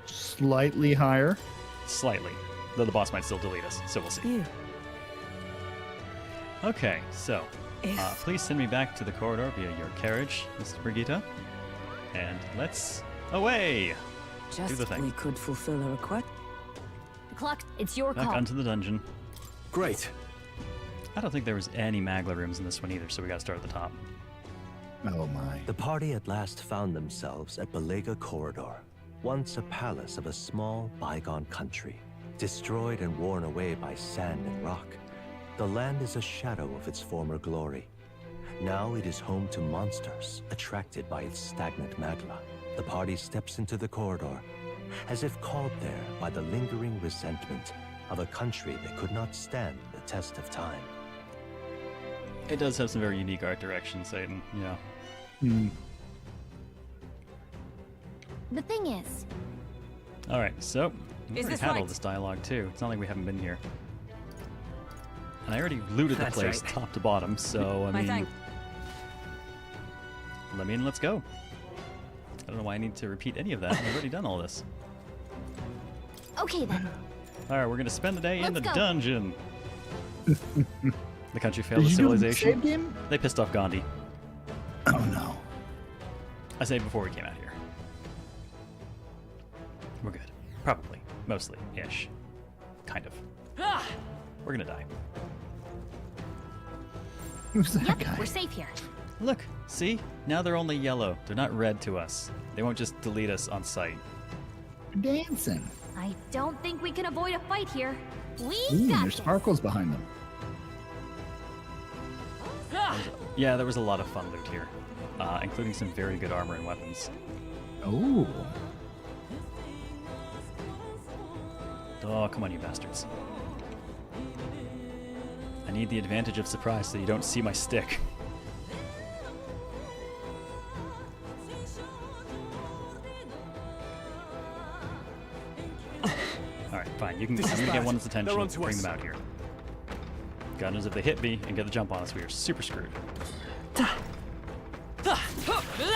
Slightly higher. Slightly. Though the boss might still delete us, so we'll see. Okay, so please send me back to the corridor via your carriage, Mr. Brigitte. And let's away! Do the Just thing. we could fulfill a request. The clock, it's your Back call. onto the dungeon. Great. I don't think there was any Magla rooms in this one either, so we gotta start at the top. Oh my. The party at last found themselves at Belega Corridor, once a palace of a small, bygone country, destroyed and worn away by sand and rock. The land is a shadow of its former glory. Now it is home to monsters attracted by its stagnant magla. The party steps into the corridor, as if called there by the lingering resentment of a country that could not stand the test of time. It does have some very unique art direction, Satan. Yeah. The thing is, Alright, so we Is already this had all right? this dialogue too. It's not like we haven't been here. And I already looted the That's place right. top to bottom, so I My mean, thanks. let's go. I don't know why I need to repeat any of that. I've already done all this. okay then. Alright, we're gonna spend the day in the Let's go. dungeon. The country failed Did the you do a civilization. save game? They pissed off Gandhi. Oh no. I saved before we came out here. We're good. Probably. Mostly. Ish. Kind of. We're gonna die. Who's that Yep, guy? we're safe here. Look, see? Now they're only yellow. They're not red to us. They won't just delete us on sight. Dancing. I don't think we can avoid a fight here. We Ooh, got there's this. sparkles behind them. Yeah, there was a lot of fun loot here, including some very good armor and weapons. Oh. Oh, come on, you bastards. I need the advantage of surprise so you don't see my stick. Alright, fine. You can, This I'm is gonna get bad. one's attention. They're Let's onto bring us. them out here. God knows if they hit me and get the jump on us, we are super screwed.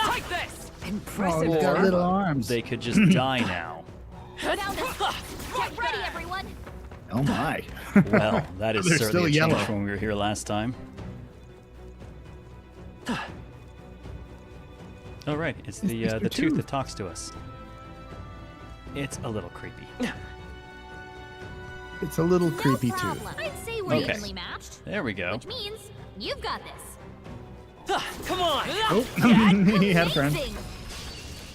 Like this! Oh, Impressive. he's got Or little arms. they could just die now. Found it. Get ready, everyone. Oh my. Well, that is They're certainly still a change yellow. from when we were here last time. Oh right, it's the Mr. the tooth Tooth. that talks to us. It's a little creepy. It's a little No creepy too. problem. I'd say we're Okay. evenly matched. There we go. Which means you've got this. Come on! Oh, he had a friend. Amazing.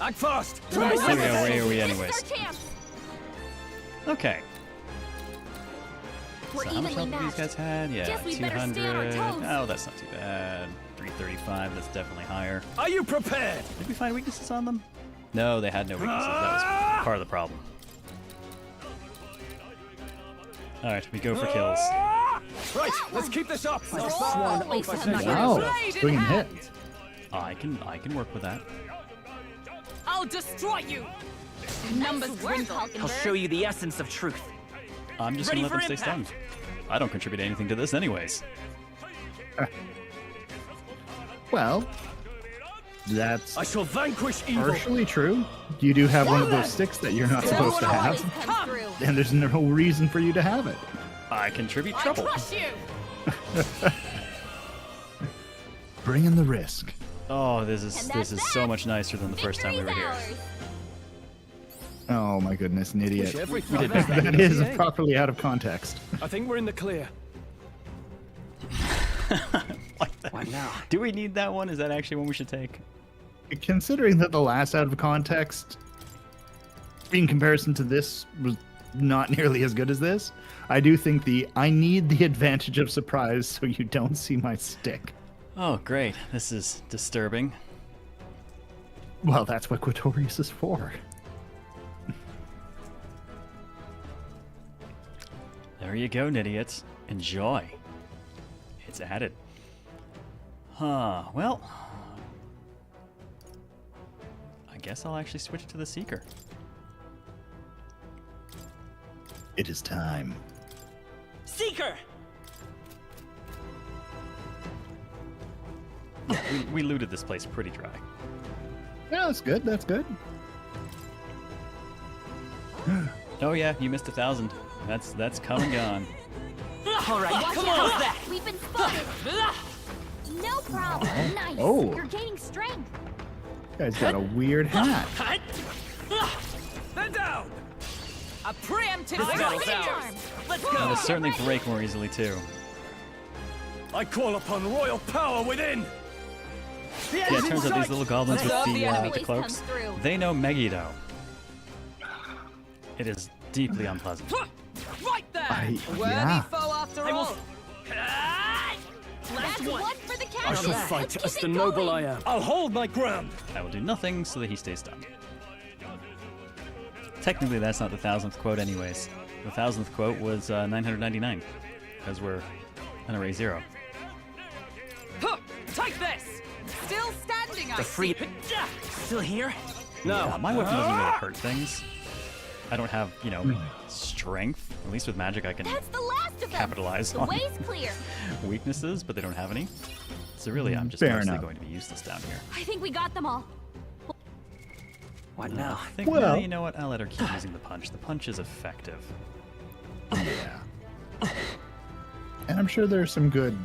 Act fast! There we go. Where are we, This anyways? is our chance. Okay. We're So how much evenly health these matched. guys had? Yeah, Guess we better stay on our 200. toes. Oh, that's not too bad. 335. That's definitely higher. Are you prepared? Did we find weaknesses on them? No, they had no weaknesses. That was part of the problem. All right, we go for kills. Right, let's keep this up. Roll, Always Lisa. have my Wow. blade in Swinging hit. hand. I can work with that. I'll destroy you. Nice Numbers work, dwindle. I'll Hulkenberg. show you the essence of truth. I'm just Ready gonna let them for stay stunned. impact. I don't contribute anything to this, anyways. Well, that's I shall vanquish evil. partially true. You do have one of those sticks that you're not supposed to Always have, comes through. and there's no reason for you to have it. I contribute I trouble. crush you. Bring in the risk. Oh, this is And this that's is so that. much nicer than the first time we were Victory's here. ours. Oh my goodness, an idiot. Wish every We did fella better. That is properly out of context. I think we're in the clear. What now? Do we need that one? Is that actually one we should take? Considering that the last out of context, in comparison to this, was not nearly as good as this, I do think I need the advantage of surprise so you don't see my stick. Oh, great. This is disturbing. Well, that's what Quatorius is for. There you go, idiots. Enjoy. It's added. Huh, well. guess I'll actually switch to the Seeker. It is time. Seeker! Yeah, we looted this place pretty dry. Yeah, that's good. That's good. Oh yeah, you missed 1,000. That's come and gone. All right, come on. That. We've been spotted. No problem. Nice. Oh. You're gaining strength. You guys got a weird hat. They're down. A preemptive This battle's battle's ours. ours. Let's And go. they certainly break more easily too. I call upon royal power within. Yeah, it turns out these little goblins with Observe the the enemy. cloaks, Comes through. they know Megiddo. It is deeply unpleasant. Right there! Worthy yeah. foe after all. That's one for the I count. shall fight as the noble I am. I'll hold my ground. I will do nothing so that he stays stunned. Technically, that's not the 1,000th quote anyways. The 1,000th quote was 999, because we're an array 0. Huh, take this! Still standing, I The free. see. Still here? No. Yeah, my weapon doesn't really hurt things. I don't have, you know, strength. At least with magic I can That's the last of them. capitalize The on way's clear. weaknesses, but they don't have any. So really, I'm just Fair mostly enough. going to be useless down here. I think we got them all. What now? I think, Well- you know what? I'll let her keep using the punch. The punch is effective. Yeah. And I'm sure there's some good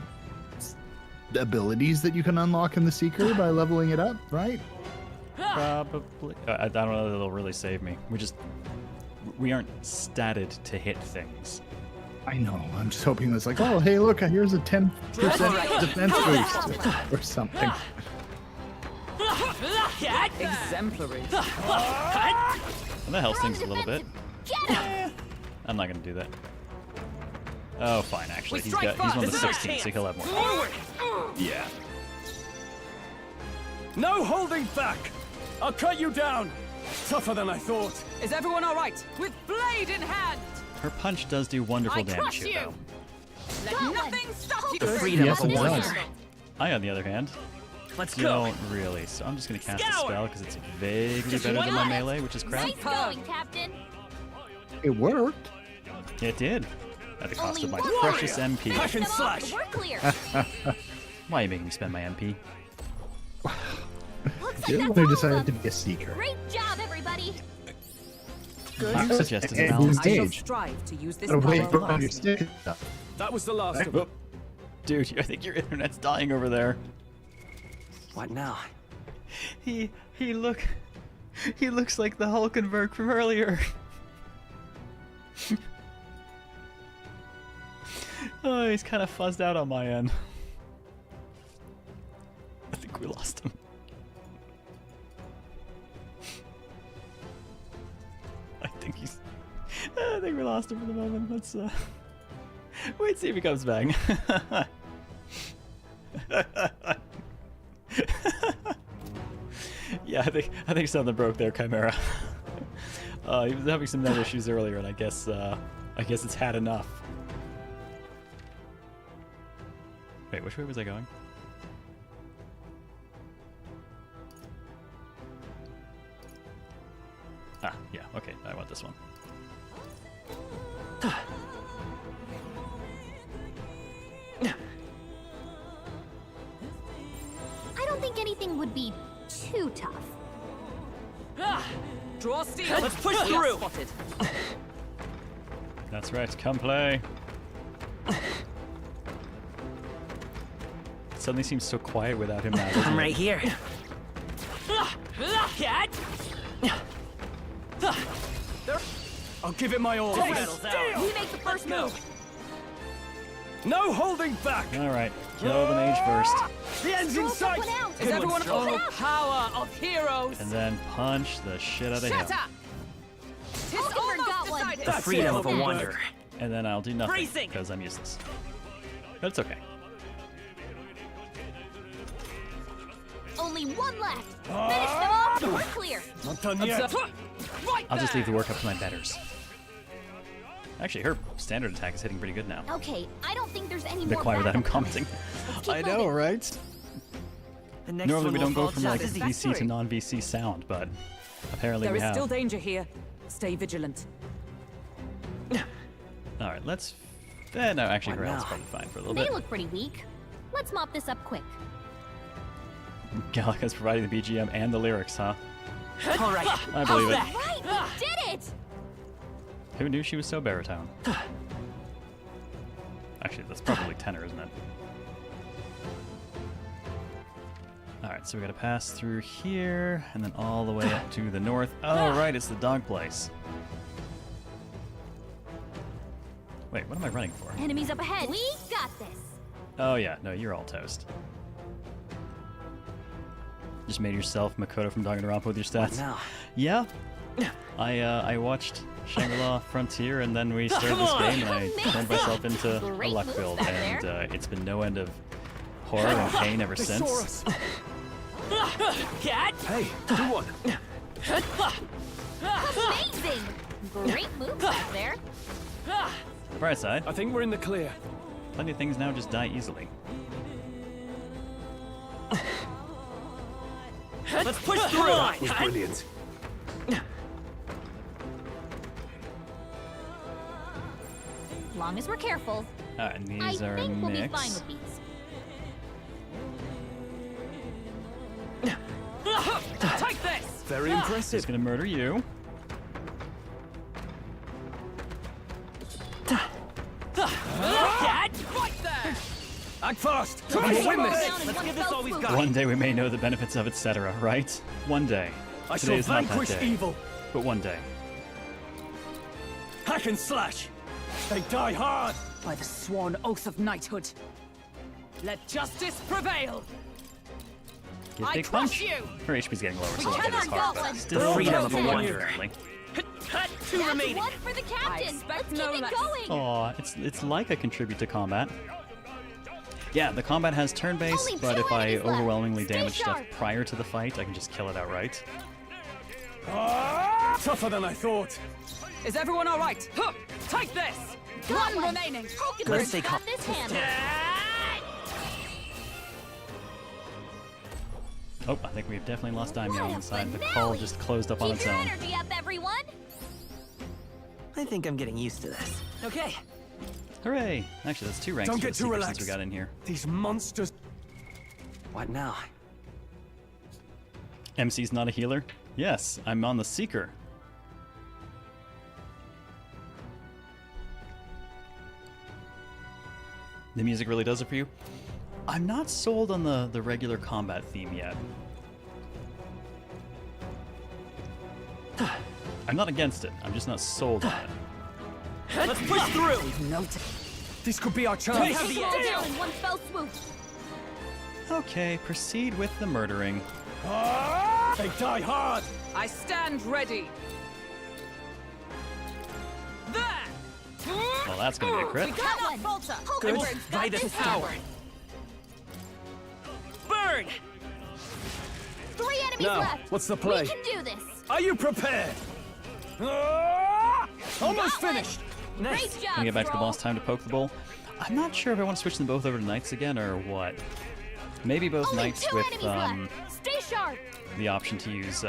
abilities that you can unlock in the Seeker by leveling it up, right? Probably. I don't know that it'll really save me. We aren't statted to hit things. I know. I'm just hoping it's like, oh, hey, look, here's a 10% defense boost or something. Exemplary. And that helps things a little bit. Get him. I'm not gonna do that. Oh, fine. Actually, We he's strike one of first. the This is our 16, so chance. he'll have more. Forward! Yeah. No holding back! I'll cut you down! Tougher than I thought. Is everyone all right? With blade in hand. Her punch does do wonderful I damage crush here, you. though. Let nothing stop you. The freedom Yes, of a it warrior. does. I, on the other hand, Let's go. don't really. So I'm just gonna cast a Scour. spell because it's vaguely Just better one than my minute. melee, which is crap. Nice going, Captain. It worked. It did. At the cost Only of my one precious warrior. MP. Finish them off. We're clear. Why are you making me spend my MP? Looks You're like the one who that's all decided of to them. be a Seeker. Great job, everybody. You suggested a And balanced I shall engage. strive to use this Gotta wait power for wisely. your stick and stuff. That was the last of Oh, them. dude, I think your internet's dying over there. What now? He looks like the Hulkenberg from earlier. Oh, he's kind of fuzzed out on my end. I think we lost him. I think we lost him for the moment. Let's wait, see if he comes back. Yeah, I think something broke there, Chimera. He was having some net issues earlier, and I guess it's had enough. Wait, which way was I going? Ah, yeah, okay, I want this one. I don't think anything would be too tough. Draw steel. Let's push through. Spotted. That's right, come play. It suddenly seems so quiet without him now. doesn't I'm it? right here. I'll give it my all. We make the first move. No holding back! Alright, kill the mage first. The end's in sight! Is everyone on the power of heroes? And then punch the shit out of him. Shatter! Tis almost decided. The freedom of a wanderer. And then I'll do nothing, Bracing. because I'm useless. But it's okay. Only one left. Finish them off. We're clear. Not done yet. Right I'll just leave the there. work up to my betters. Actually, her standard attack is hitting pretty good now. Okay, I don't think there's any A bit more quiet without him battle coming. commenting. Let's keep I know, moving. right? Normally we don't go from like VC to non-VC sound, but apparently There we is have. still danger here. Stay vigilant. Alright, let's... no, actually Grail's probably fine for a little They bit. look pretty weak. Let's mop this up quick. Gallica's providing the BGM and the lyrics, huh? All right. I believe it. Right, we did it! Who knew she was so baritone? Actually, that's probably tenor, isn't it? Alright, so we gotta pass through here, and then all the way up to the north. Oh, right, it's the dog place. Wait, what am I running for? Enemies up ahead. We got this. Oh yeah, no, you're all toast. Just made yourself Makoto from Danganronpa with your stats. Now. Yeah. I watched Shangri-La Frontier, and then we started this game, and I turned myself into a Great luck moves build, back and there. it's been no end of horror and pain ever since. Cat. Hey, do one. Amazing! Great moves back there. The bright side, I think we're in the clear. plenty of things now just die easily. Let's push through. That was brilliant. As long as we're careful. Alright, and these I are think a we'll mix. be fine with these. Take this. Very impressive. He's gonna murder you. Cat. Right there. Act fast. We'll We'll win down this. in Let's one give this fell all we've swoop. got. One day we may know the benefits of etc., right? One day. I Today shall is not that vanquish day. evil. But one day. Hack and slash. They die hard. By the sworn oath of knighthood. Let justice prevail. Give I big crush punch. you. Her HP's getting lower, so We I'll hit got as our hard, gauntlet. but still Freedom not of a too wanderer. friendly. Two That's remaining. one for the captain. expect Let's no keep it less. going. Aw, it's like I contribute to combat. Yeah, the combat has turn-based, Only but two if I enemies left. overwhelmingly Stay damage stuff sharp. prior to the fight, I can just kill it outright. Tougher than I thought. Is everyone all right? Huh. Take this. Got One one. remaining. Pokemon's stay got this handled. Oh, I think we've definitely lost What Daimyo a inside. The finale. call just closed up on Keep its your own. energy up, everyone. I think I'm getting used to this. Okay. Hooray! Actually, that's 2 ranks Don't for get the too Seeker relaxed. since we got in here. These monsters. What now? MC's not a healer? Yes, I'm on the Seeker. The music really does it for you? I'm not sold on the regular combat theme yet. I'm not against it, I'm just not sold on it. Let's push through. Noted. This could be our chance. Take Take the them all edge. down in one fell swoop. Okay, proceed with the murdering. They die hard. I stand ready. There. Well, that's gonna be a crit. We got one. Falter. Good. Pokemon's got Right this as power. covered. Burn. 3 enemies Now, left. what's the play? We can do this. Are you prepared? Almost Got one. finished. Nice. Great job, Can we get back to the Thrall. boss time to poke the bull? I'm not sure if I want to switch them both over to knights again or what. Maybe both Only knights 2 with enemies left. Stay sharp. the option to use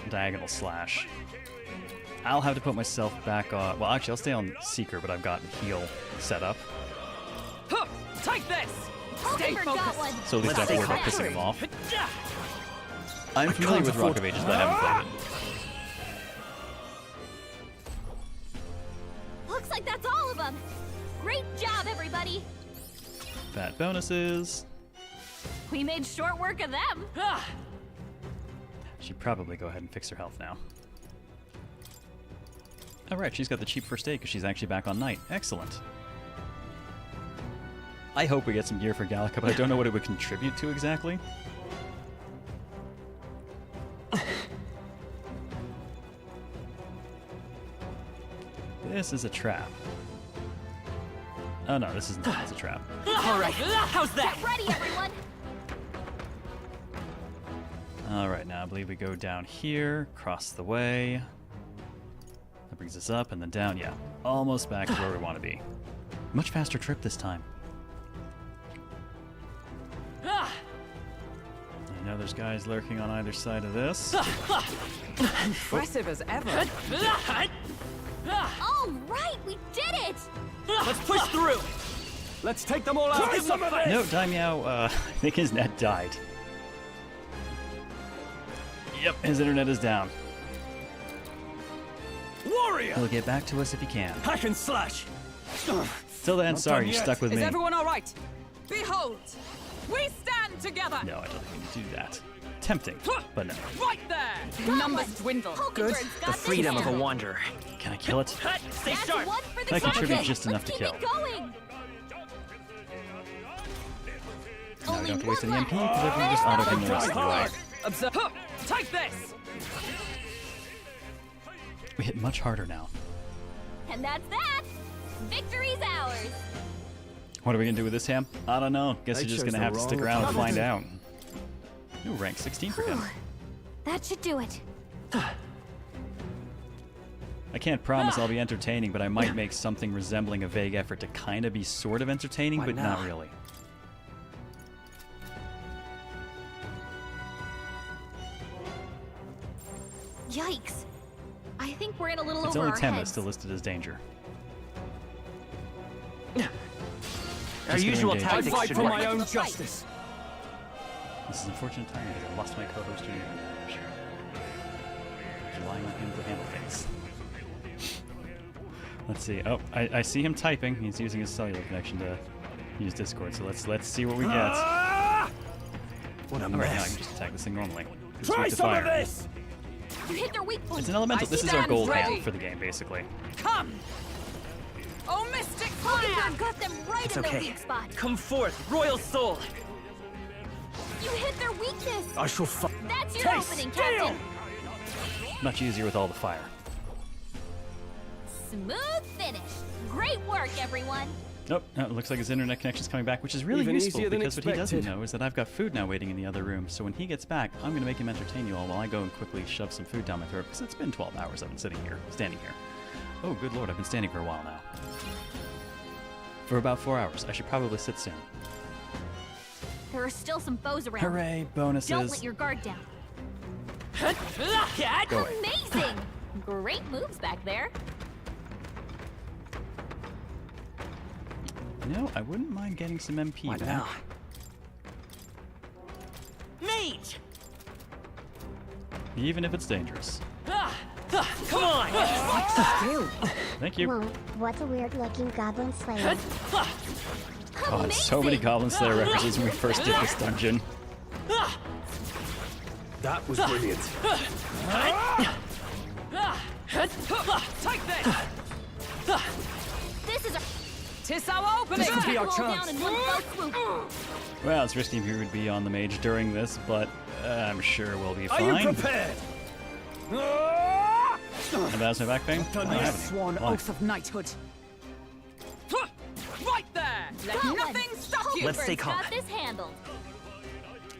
diagonal slash. I'll have to put myself back on. Well, actually, I'll stay on Seeker, but I've got heal set up, Huh. Take this. Stay Pokemon got focused. one. so at least I have to worry about pissing him off. I'm familiar can't with Rock afford- of Ages, but I haven't played it. Looks like that's all of them. Great job, everybody. Fat bonuses. We made short work of them. Should probably go ahead and fix her health now. Oh right, she's got the cheap first aid because she's actually back on Knight. Excellent. I hope we get some gear for Gallica, but I don't know what it would contribute to exactly. This is a trap. Oh no, this isn't. It's a trap. All right. How's that? Get ready, everyone. All right, now I believe we go down here, cross the way. That brings us up and then down. Yeah, almost back to where we want to be. Much faster trip this time. I know there's guys lurking on either side of this. Impressive as ever. All right, we did it! Let's push through! Let's take them all out! No, Daimyo, I think his net died. Yep, his internet is down. Warrior! He'll get back to us if he can. Hack and slash! Till then, sorry, you're stuck with Is me. everyone all right? Behold, we stand together. No, I don't think we can do that. Tempting, but no. Right there. Numbers dwindle. Good. The freedom of a wanderer. Can I kill it? Stay sharp. I contribute just enough to kill. Going. Now I don't have to waste any MP because I can just auto-gun the rest of the way. Observe. Take this. We hit much harder now. And that's that. Victory's ours. What are we gonna do with this ham? I don't know. Guess I you're just chose gonna the have to wrong stick around and find out. Republican. Ooh, rank 16 for him. That should do it. I can't promise I'll be entertaining, but I might make something resembling a vague effort to kind of be sort of entertaining, Why but not not? really. Yikes. I think we're in a little It's over only our 10 that's heads. still listed as danger. Our Just gonna usual engage. tactics Fight should for work. my own justice! This is unfortunate timing because I lost my co-host to relying on him to handle things. Let's see. Oh, I see him typing. He's using his cellular connection to use Discord. So let's see what we get. What a All right, now I mess. can just attack this thing normally. It's Try weak to some fire. of this! You hit their weak point. It's an elemental. This is our stand gold ready. hand for the game, basically. Come. Oh, mystic Hawkingard fire. got them right It's in their okay. weak spot. Come forth, royal soul. You hit their weakness. I shall fight. That's your Taste opening, steel! Captain. Much easier with all the fire. Smooth finish. Great work, everyone. Nope. No, it looks like his internet connection's coming back, which is really Even useful easier than because what he doesn't expected. know is that I've got food now waiting in the other room. So when he gets back, I'm going to make him entertain you all while I go and quickly shove some food down my throat because it's been 12 hours I've been sitting here, standing here. Oh, good lord, I've been standing for a while now. For about 4 hours. I should probably sit soon. There are still some foes around. Hooray, bonuses. Don't let your guard down. Go away. Amazing. Great moves back there. You know, I wouldn't mind getting some MP Why back. now? Mage! Even if it's dangerous. Come on! Thank you. Whoa, what a weird looking goblin slayer. God, so many Goblin Slayer references when we first did this dungeon. That was brilliant. Take this. This is a Tis our opening. This could be our all down chance. in one fell swoop. Well, it's risky if you would be on the mage during this, but I'm sure we'll be Are fine. you prepared? And that's my back pain? I don't have any. Sworn Why? oath of knighthood. Right there. Let Got one. nothing stop you. Let's stay calm. Got this handled.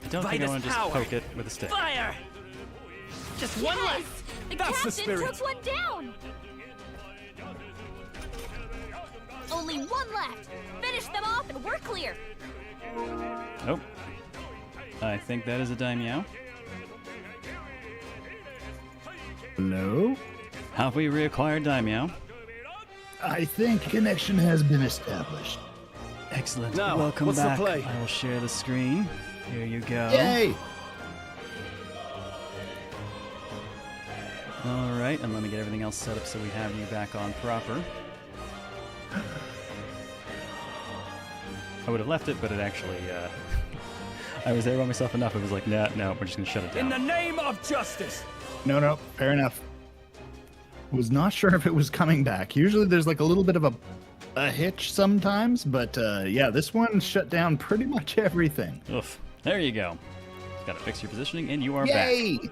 I don't think I Vitus want to just power. poke it with a stick. Fire! Just one Yes! left. The That's the captain spirit. took one down. Only one left. Finish them off and we're clear. Nope. I think that is a daimyo. Hello? Have we reacquired daimyo? I think connection has been established. Excellent. Now, Welcome what's the back. play? I will share the screen. Here you go. Yay! All right, and let me get everything else set up so we have you back on proper. I would have left it, but it actually, I was there by myself enough. It was like, nah, no, we're just gonna shut it In down. the name of justice! No, fair enough. Was not sure if it was coming back. Usually there's like a little bit of a hitch sometimes, but yeah, this one shut down pretty much everything. Oof. There you go. Gotta fix your positioning, and you are Yay! back.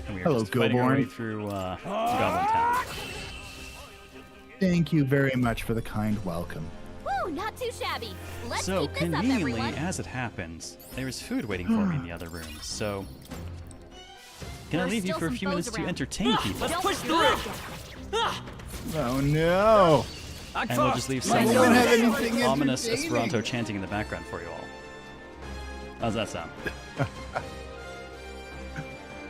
And we are Hello, just fighting our Goborn. way through Goblin Town. Thank you very much for the kind welcome. Woo, not too shabby. Let's So, keep this up, conveniently, everyone. as it happens, there is food waiting for me in the other room, so... Can I There are leave you still for a some few foes minutes to around. entertain people? Don't push let your guard through. down. Oh no! Act And we'll fast. just leave I some don't have more anything ominous entertaining. Esperanto chanting in the background for you all. How's that sound?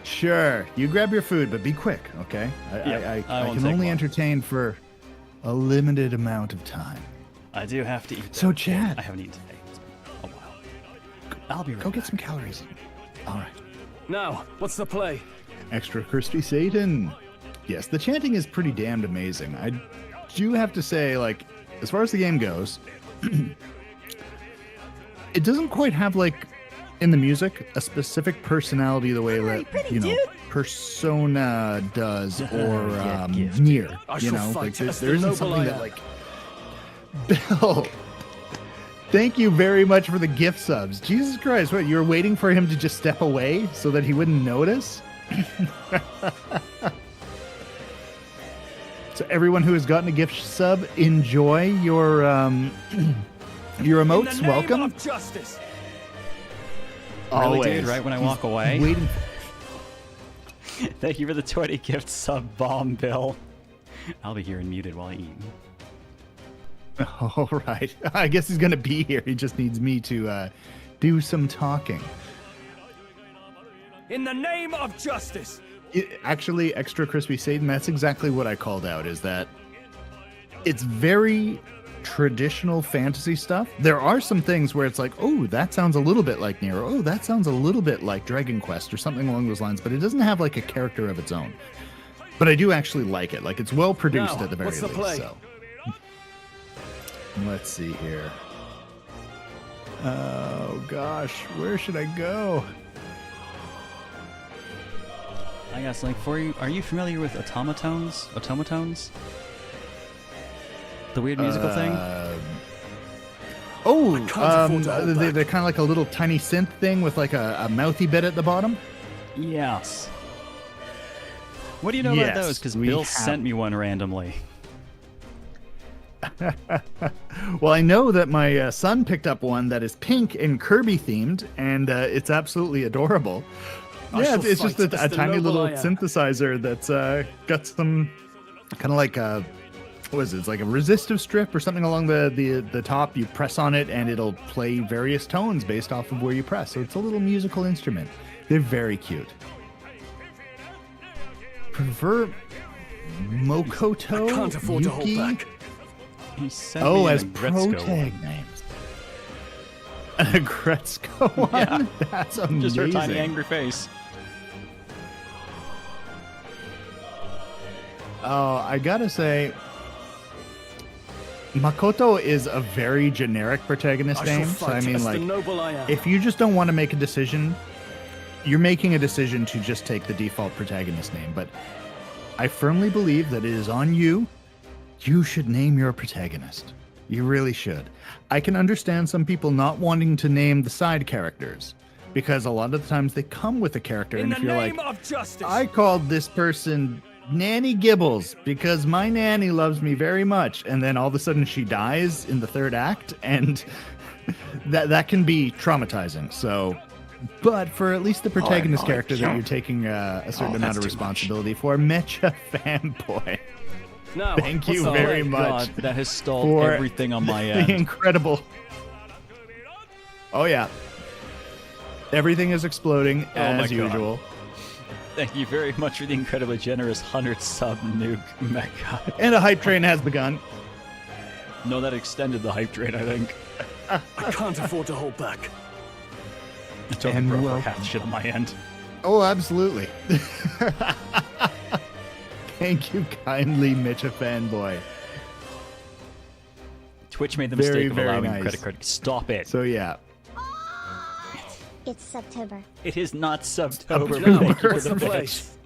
Sure, you grab your food, but be quick, okay? I won't can take only long. entertain for a limited amount of time. I do have to eat. So, though. Chad. I haven't eaten today. It's been a while. I'll be right Go back. get some calories. All right. Now, what's the play? Extra crispy Satan. Yes, the chanting is pretty damned amazing. I do have to say, like, as far as the game goes, it doesn't quite have, like, in the music, a specific personality the way that, you know, Persona does or Nier. You know, like, there isn't something that, like, Bill, thank you very much for the gift subs. Jesus Christ, what, you were waiting for him to just step away so that he wouldn't notice? So everyone who has gotten a gift sub, enjoy your emotes. Welcome. Of justice. Really, Always. dude, right when I walk away? Waiting. Thank you for the 20 gift sub bomb, Bill. I'll be here and muted while I eat. All right. I guess he's going to be here. He just needs me to do some talking. In the name of justice. Actually, extra crispy Satan, that's exactly what I called out, is that it's very traditional fantasy stuff. There are some things where it's like, oh, that sounds a little bit like Nier. Oh, that sounds a little bit like Dragon Quest or something along those lines, but it doesn't have like a character of its own. But I do actually like it. Like, it's well produced Now, at the very what's the least. play? So let's see here. Oh gosh, where should I go? I guess, like, for you, are you familiar with automatons? The weird musical thing? They're kind of like a little tiny synth thing with like a mouthy bit at the bottom. Yes. What do you know about those? Because Bill sent me one randomly. Well, I know that my son picked up one that is pink and Kirby themed, and it's absolutely adorable. Yeah, it's just a tiny little synthesizer that's got some kind of like what is it? It's like a resistive strip or something along the top. You press on it and it'll play various tones based off of where you press. So it's a little musical instrument. They're very cute. Prefer Mokoto? I can't afford to hold back. He sent me as a Gretzko pro-tag one. names. A Gretzko one? Yeah. That's amazing. Just her tiny angry face. Oh, I gotta say, Makoto is a very generic protagonist name. So I mean, like, if you just don't want to make a decision, you're making a decision to just take the default protagonist name. But I firmly believe that it is on you. You should name your protagonist. You really should. I can understand some people not wanting to name the side characters, because a lot of the times they come with a character, and if you're like, I called this person Nanny Gibbles because my nanny loves me very much, and then all of a sudden she dies in the third act, and that can be traumatizing. So, but for at least the protagonist character that you're taking a certain amount of responsibility for, Mecha Fanboy. No, Thank you very much. God, that has stalled everything on my end. Incredible. Oh yeah. Everything is exploding as usual. Thank you very much for the incredibly generous 100 sub nuke mecha. And a hype train has begun. No, that extended the hype train, I think. I can't afford to hold back. I totally broke half the shit on my end. Oh, absolutely. Thank you kindly, Mitcha Fanboy. Twitch made the mistake of very allowing nice. credit card. Stop it. So yeah. It's September. It is not Subtober. No, Thank you for what's the the pitch. place?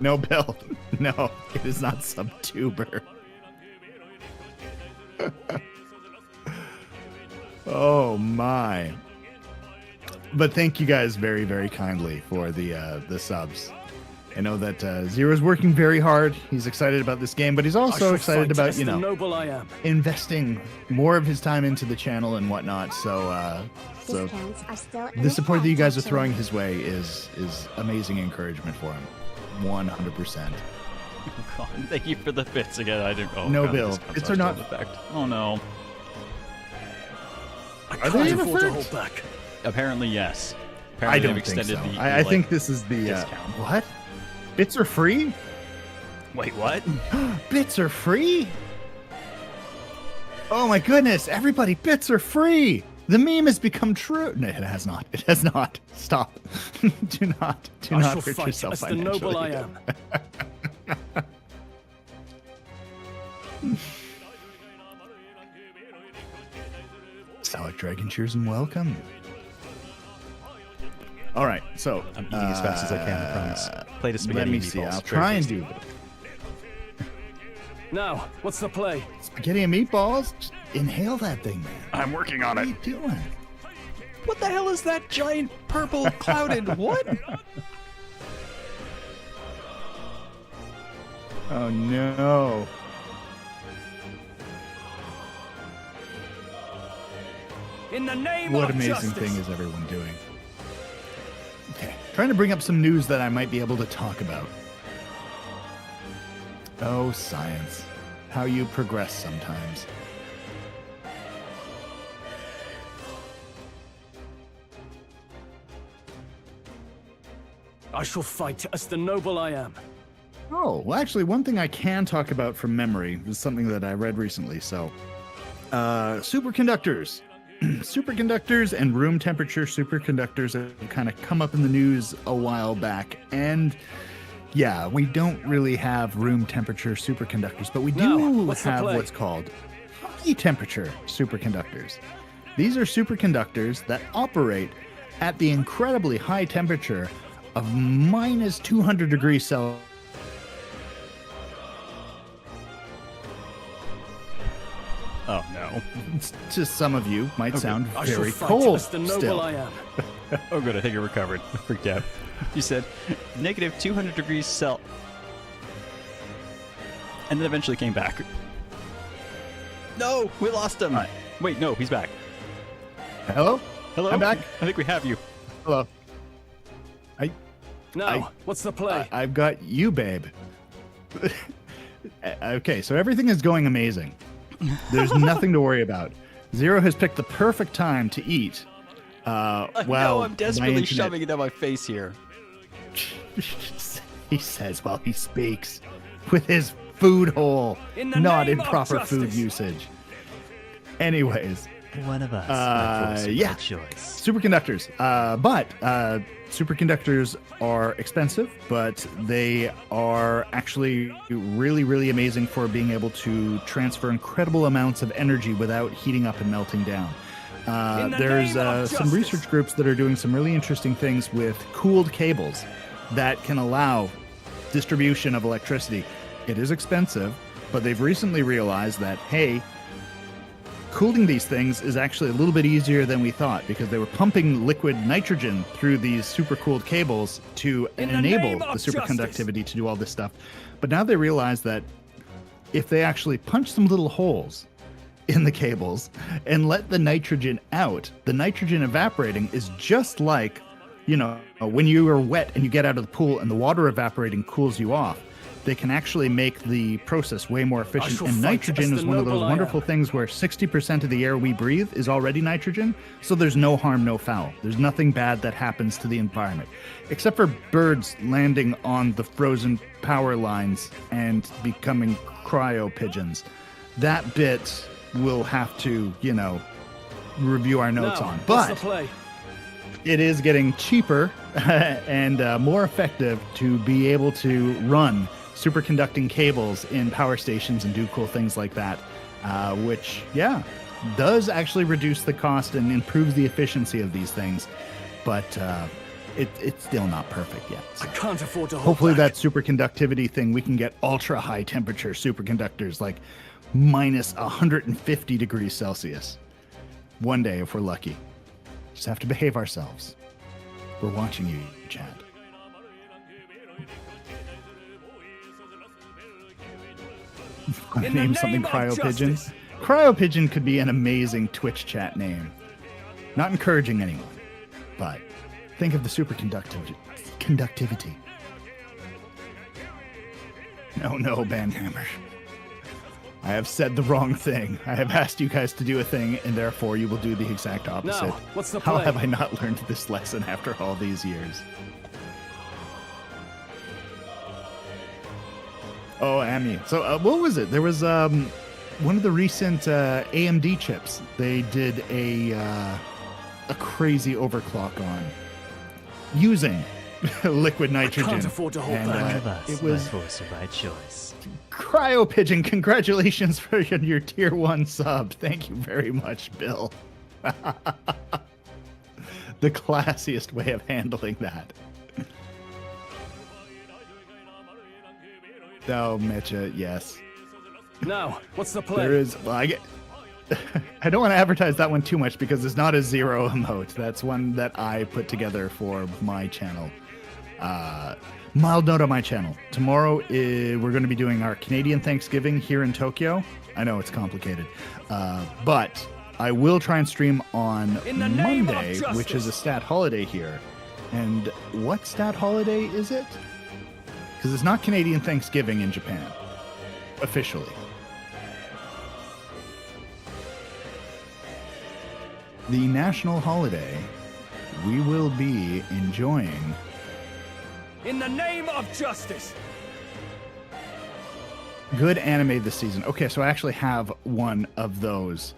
No, Bill. No, it is not Subtuber. Oh my. But thank you guys very, very kindly for the subs. I know that Zero's working very hard. He's excited about this game, but he's also excited about, you know, noble I am. investing more of his time into the channel and whatnot. So Discounts are still in the support that you guys are effect, throwing his way is amazing encouragement for him. 100%. Oh, God. Thank you for the bits again. I didn't. Oh, No, God, Bill. this comes Bits out are not- still in effect. Oh no. I Are can't they in afford to effect? hold back. Apparently, yes. I Apparently don't they've think so. extended the I think this is the discount. what? Bits are free? Wait, what? Bits are free? Oh my goodness! Everybody, bits are free. The meme has become true. No, it has not. It has not. Stop. do not I shall hurt fight yourself as the noble I financially. am. Salad Dragon, cheers and welcome. All right, so I'm eating as fast as I can, I promise. Plate of spaghetti Let me and see. meatballs. I'll Very try and tasty. do Now, what's the play? spaghetti and meatballs. Just inhale that thing, man. I'm working on What it. are you doing? What the hell is that giant purple clouded what? Oh no. In the name What of amazing justice. thing is everyone doing? Okay, trying to bring up some news that I might be able to talk about. Oh, science. How you progress sometimes. I shall fight as the noble I am. Oh, well, actually, one thing I can talk about from memory is something that I read recently. So, superconductors. Superconductors and room temperature superconductors have kind of come up in the news a while back. And yeah, we don't really have room temperature superconductors, but we do Now, what's the have play? what's called high temperature superconductors. These are superconductors that operate at the incredibly high temperature of minus 200 degrees Celsius. Oh no. To some of you, might Okay. sound I shall very fight cold as the noble still. I am. Oh good, I think I recovered. I freaked out. You said negative 200 degrees Cel. And then eventually came back. No, we lost him. Wait, no, he's back. Hello? Hello? I'm back. I think we have you. Hello. Now, what's the play? I've got you, babe. Okay, so everything is going amazing. There's nothing to worry about. Zero has picked the perfect time to eat. No, Well, I'm desperately shoving it down my face here. He says while he speaks with his food hole, In the not in name of proper food justice. usage. Anyways, One of us. yeah, superconductors. But superconductors are expensive, but they are actually really, really amazing for being able to transfer incredible amounts of energy without heating up and melting down. There's some research groups that are doing some really interesting things with cooled cables that can allow distribution of electricity. It is expensive, but they've recently realized that, hey, cooling these things is actually a little bit easier than we thought, because they were pumping liquid nitrogen through these super cooled cables to enable the superconductivity to do all this stuff. But now they realize that if they actually punch some little holes in the cables and let the nitrogen out, the nitrogen evaporating is just like, you know, when you are wet and you get out of the pool and the water evaporating cools you off. They can actually make the process way more efficient. shall And fight nitrogen as is the one of those noble I wonderful am. things where 60% of the air we breathe is already nitrogen. So there's no harm, no foul. There's nothing bad that happens to the environment, except for birds landing on the frozen power lines and becoming cryo pigeons. That bit we'll have to, you know, review our notes Now, on. what's the But play? it is getting cheaper and more effective to be able to run superconducting cables in power stations and do cool things like that, which, yeah, does actually reduce the cost and improves the efficiency of these things. But it's still not perfect yet. I can't afford to hold Hopefully back. that superconductivity thing, we can get ultra high temperature superconductors, like minus 150 degrees Celsius. One day, if we're lucky. Just have to behave ourselves. We're watching you, Chad. In the Name something name of Cryo Pigeon. justice. Cryo Pigeon could be an amazing Twitch chat name. Not encouraging anyone, but think of the superconductivity. No, Banhammer. I have said the wrong thing. I have asked you guys to do a thing, and therefore you will do the exact opposite. Now, what's the How play? have I not learned this lesson after all these years? Oh, Amy. So what was it? There was one of the recent AMD chips. They did a crazy overclock on using liquid nitrogen. Can't afford to hold and, back. it was my force of right choice. Cryo Pigeon. Congratulations for your tier 1 sub. Thank you very much, Bill. The classiest way of handling that. Oh, Mitcha, yes. Now, what's the play? There is. Well, I don't want to advertise that one too much because it's not a Zero emote. That's one that I put together for my channel. Mild note on my channel. Tomorrow we're going to be doing our Canadian Thanksgiving here in Tokyo. I know it's complicated, but I will try and stream on Monday, which is a stat holiday here. And what stat holiday is it? Because it's not Canadian Thanksgiving in Japan, officially. The national holiday we will be enjoying. In the name of justice! Good anime this season. Okay, so I actually have one of those.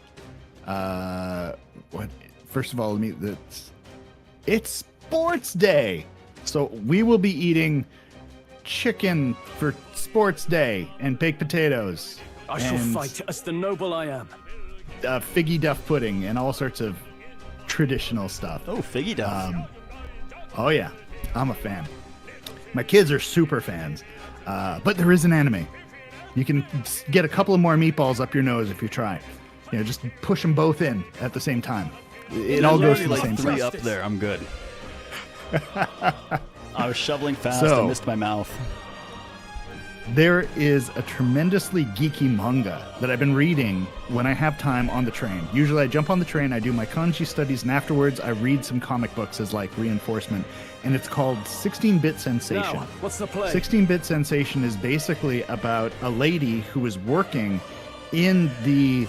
What? First of all, it's Sports Day, so we will be eating chicken for Sports Day and baked potatoes. I shall fight as the noble I am. Figgy duff pudding and all sorts of traditional stuff. Oh, figgy duff. Oh yeah, I'm a fan. My kids are super fans, but there is an anime. You can get a couple of more meatballs up your nose if you try. You know, just push them both in at the same time. It all goes to the same three place. up there. I'm good. I was shoveling fast. So, I missed my mouth. There is a tremendously geeky manga that I've been reading when I have time on the train. Usually I jump on the train, I do my kanji studies, and afterwards I read some comic books as like reinforcement. And it's called 16-Bit Sensation. Now, what's the play? 16-Bit Sensation is basically about a lady who is working in the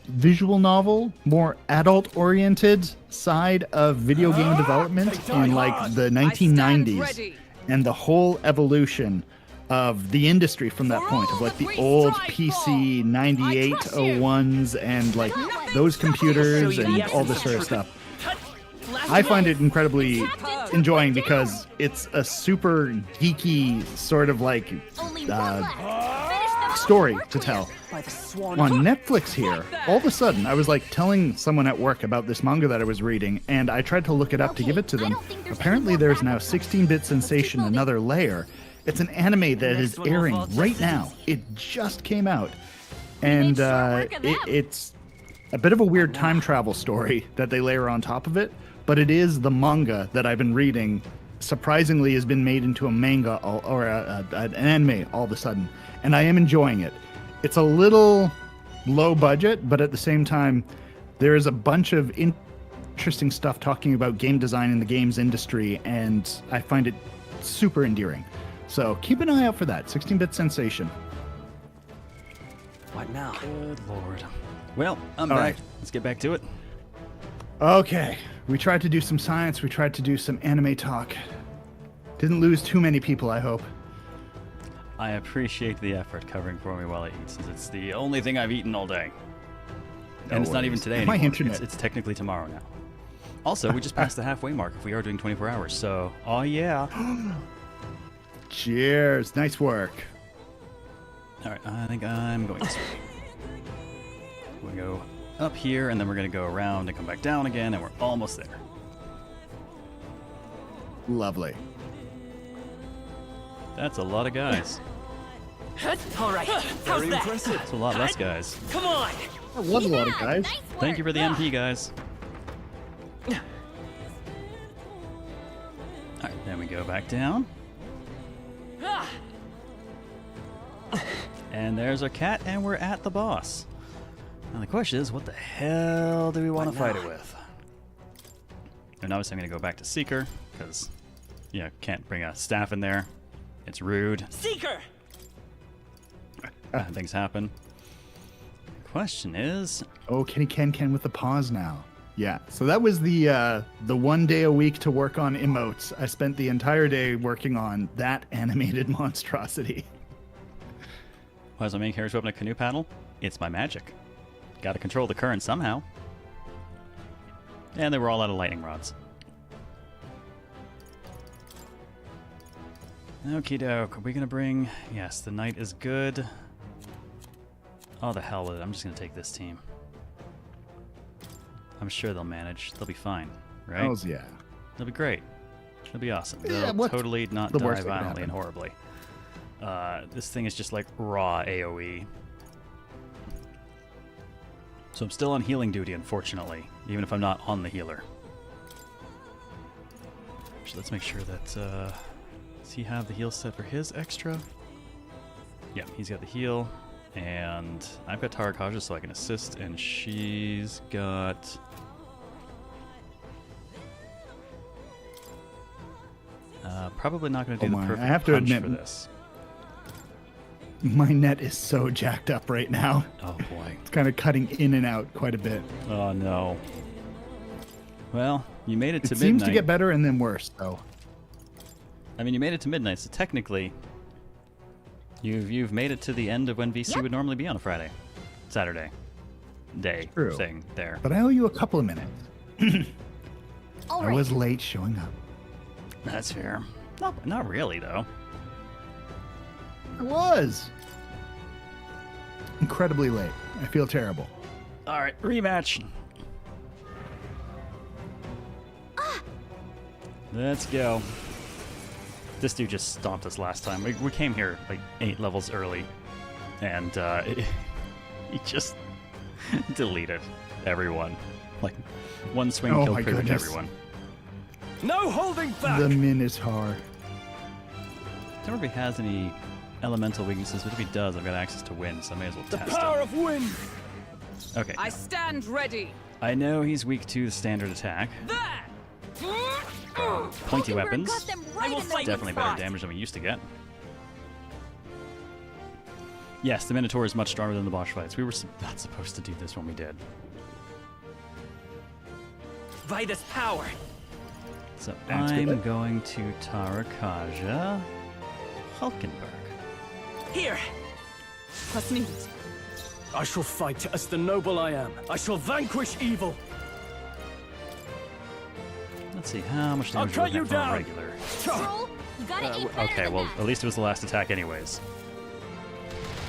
visual novel, more adult-oriented side of video game development in like the 1990s. And the whole evolution of the industry from that point, of like the old PC 9801s and like those computers and all this sort of stuff. I find it incredibly enjoying because it's a super geeky sort of like story to tell. On Netflix here, all of a sudden, I was like telling someone at work about this manga that I was reading, and I tried to look it up to give it to them. Apparently, there's now 16-Bit Sensation, Another Layer. It's an anime that is airing right now. It just came out. And it's a bit of a weird time travel story that they layer on top of it, but it is the manga that I've been reading. Surprisingly, has been made into a manga or an anime all of a sudden, and I am enjoying it. It's a little low budget, but at the same time, there is a bunch of interesting stuff talking about game design in the games industry, and I find it super endearing. So keep an eye out for that. 16-Bit Sensation. What now? Good lord. Well, I'm All back. right. Let's get back to it. Okay. We tried to do some science. We tried to do some anime talk. Didn't lose too many people, I hope. I appreciate the effort covering for me while I eat, since it's the only thing I've eaten all day. No And it's not even worries. today My anymore. internet. It's technically tomorrow now. Also, we just passed the halfway mark if we are doing 24 hours, so... Oh, yeah. Cheers. Nice work. Alright, I think I'm going this way. We're going to go up here, and then we're going to go around and come back down again, and we're almost there. Lovely. That's a lot of guys. All right, how's Very that? impressive. That's a lot less guys. Come on. That was a lot of guys. Thank you for the MP, guys. Alright, then we go back down. And there's our cat, and we're at the boss. Now the question is, what the hell do we want to fight it with? And obviously I'm going to go back to Seeker, because, yeah, can't bring a staff in there. It's rude. Seeker! Things happen. question is... Oh, Ken with the pause now. Yeah, so that was the 1 day a week to work on emotes. I spent the entire day working on that animated monstrosity. Why is my main character open a canoe paddle? It's my magic. Gotta control the current somehow. And they were all out of lightning rods. Okie doke. Are we gonna bring... Yes, the knight is good. Oh, the hell with it. I'm just gonna take this team. I'm sure they'll manage. They'll be fine, right? Hells yeah. They'll be great. They'll be awesome. Yeah, They'll totally not the die worst that could violently and happen? horribly. This thing is just like raw AoE. So I'm still on healing duty, unfortunately, even if I'm not on the healer. Actually, let's make sure that... does he have the heal set for his extra? Yeah, he's got the heal. And I've got Tarakaja so I can assist, and she's got... probably not going to do the perfect I have to punch admit, for this. My net is so jacked up right now. Oh boy. It's kind of cutting in and out quite a bit. Oh no. Well, you made it to It midnight. seems to get better and then worse, though. I mean, you made it to midnight, so technically, you've made it to the end of when VC would normally be on a Friday, Saturday, day True. thing there. But I owe you a couple of minutes. All I right. was late showing up. That's fair. Not really though. I was. Incredibly late. I feel terrible. All right, rematch. Let's go. This dude just stomped us last time. We came here like 8 levels early, and he just deleted everyone. Like, one swing Oh killed my pretty much goodness. everyone. No holding back! The Minotaur. I don't know if he has any elemental weaknesses, but if he does, I've got access to wind, so I may as well The test power him. of wind! Okay. I stand ready. I know he's weak to the standard attack. Pointy weapons. Definitely better damage than we used to get. Yes, the Minotaur is much stronger than the boss fights. We were not supposed to do this when we did. By this power. So That's I'm good. going to Tarakaja Hulkenberg. Here. Trust me. I shall fight as the noble I am. I shall vanquish evil. Let's see, how much I'll damage cut was you that for a down. regular? Troll, you gotta eat better Okay, than well, that. at least it was the last attack anyways.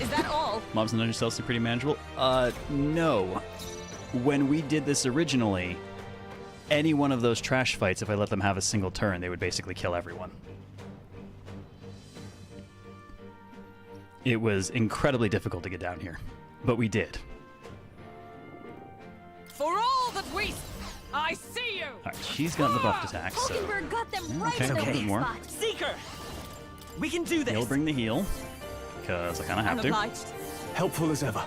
Is that all? Mobs and dungeon stealth seem pretty manageable? No. When we did this originally, any one of those trash fights, if I let them have a single turn, they would basically kill everyone. It was incredibly difficult to get down here, but we did. For all that we... I see you! Alright, she's got the buffed attack, so... Hulkenberg got them right Okay, in a the little bit weak more. spot. Seeker! We can do this! He'll bring the heal, because I kind of have to. Helpful as ever.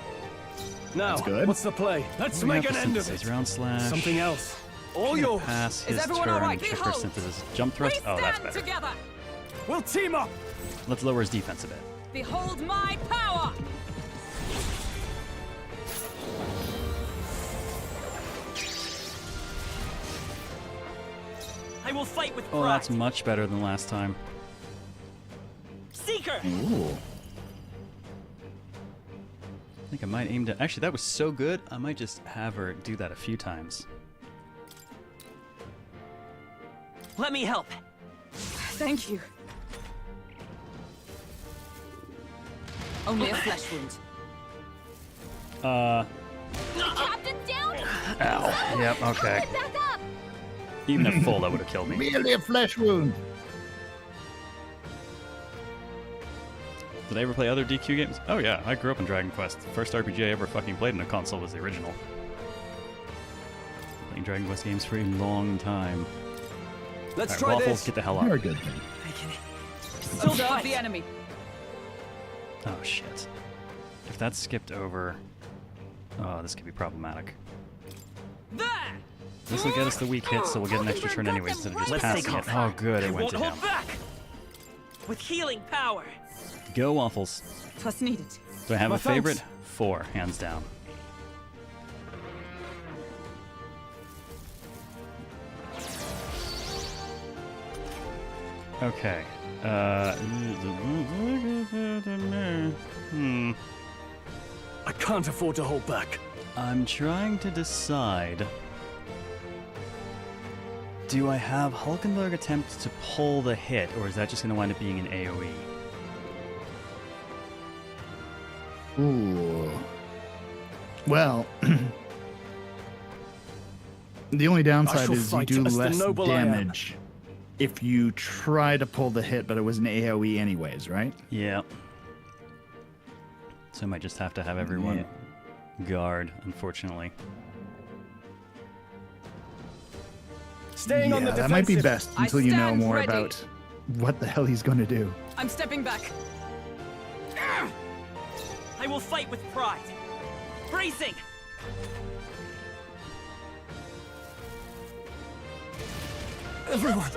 Now, That's good. what's the play? Let's We make have an the end of synthesis, it. round slash. Something else. All Gonna yours. pass his everyone turn all right? and check for Behold! synthesis. Jump thrust? Oh, that's better. Together. We'll team up. Let's lower his defense a bit. Behold my power! I will fight with Oh, pride. that's much better than last time. Seeker! Ooh. I think I might aim to... Actually, that was so good, I might just have her do that a few times. Let me help. Thank you. Only a flesh wound. Captain down! Ow. Yep, okay. Get back up! Even at full, that would have killed me. Merely a flesh wound. Did I ever play other DQ games? Oh yeah, I grew up in Dragon Quest. The first RPG I ever fucking played in a console was the original. Playing Dragon Quest games for a long time. Let's Alright, try Waffles, this. get the hell up. You're a good thing. Observe the enemy. Oh shit. If that's skipped over... Oh, this could be problematic. There! This will get us the weak hit, so we'll get an extra turn anyways instead of just Let's passing take it. off. Oh good, I it went won't to hold him. back. With healing power. Go Waffles. Twas needed. Do I have My a favorite? thanks. 4, hands down. Okay. I can't afford to hold back. I'm trying to decide. Do I have Hulkenberg attempt to pull the hit, or is that just going to wind up being an AoE? Ooh. Well, the only downside is you do less damage if you try to pull the hit, but it was an AoE anyways, right? Yeah. So I might just have to have everyone guard, unfortunately. Staying on the that might be defensive. best until you know stand more ready. about what the hell he's going to do. I'm stepping back. I will fight with pride. Bracing! Everyone.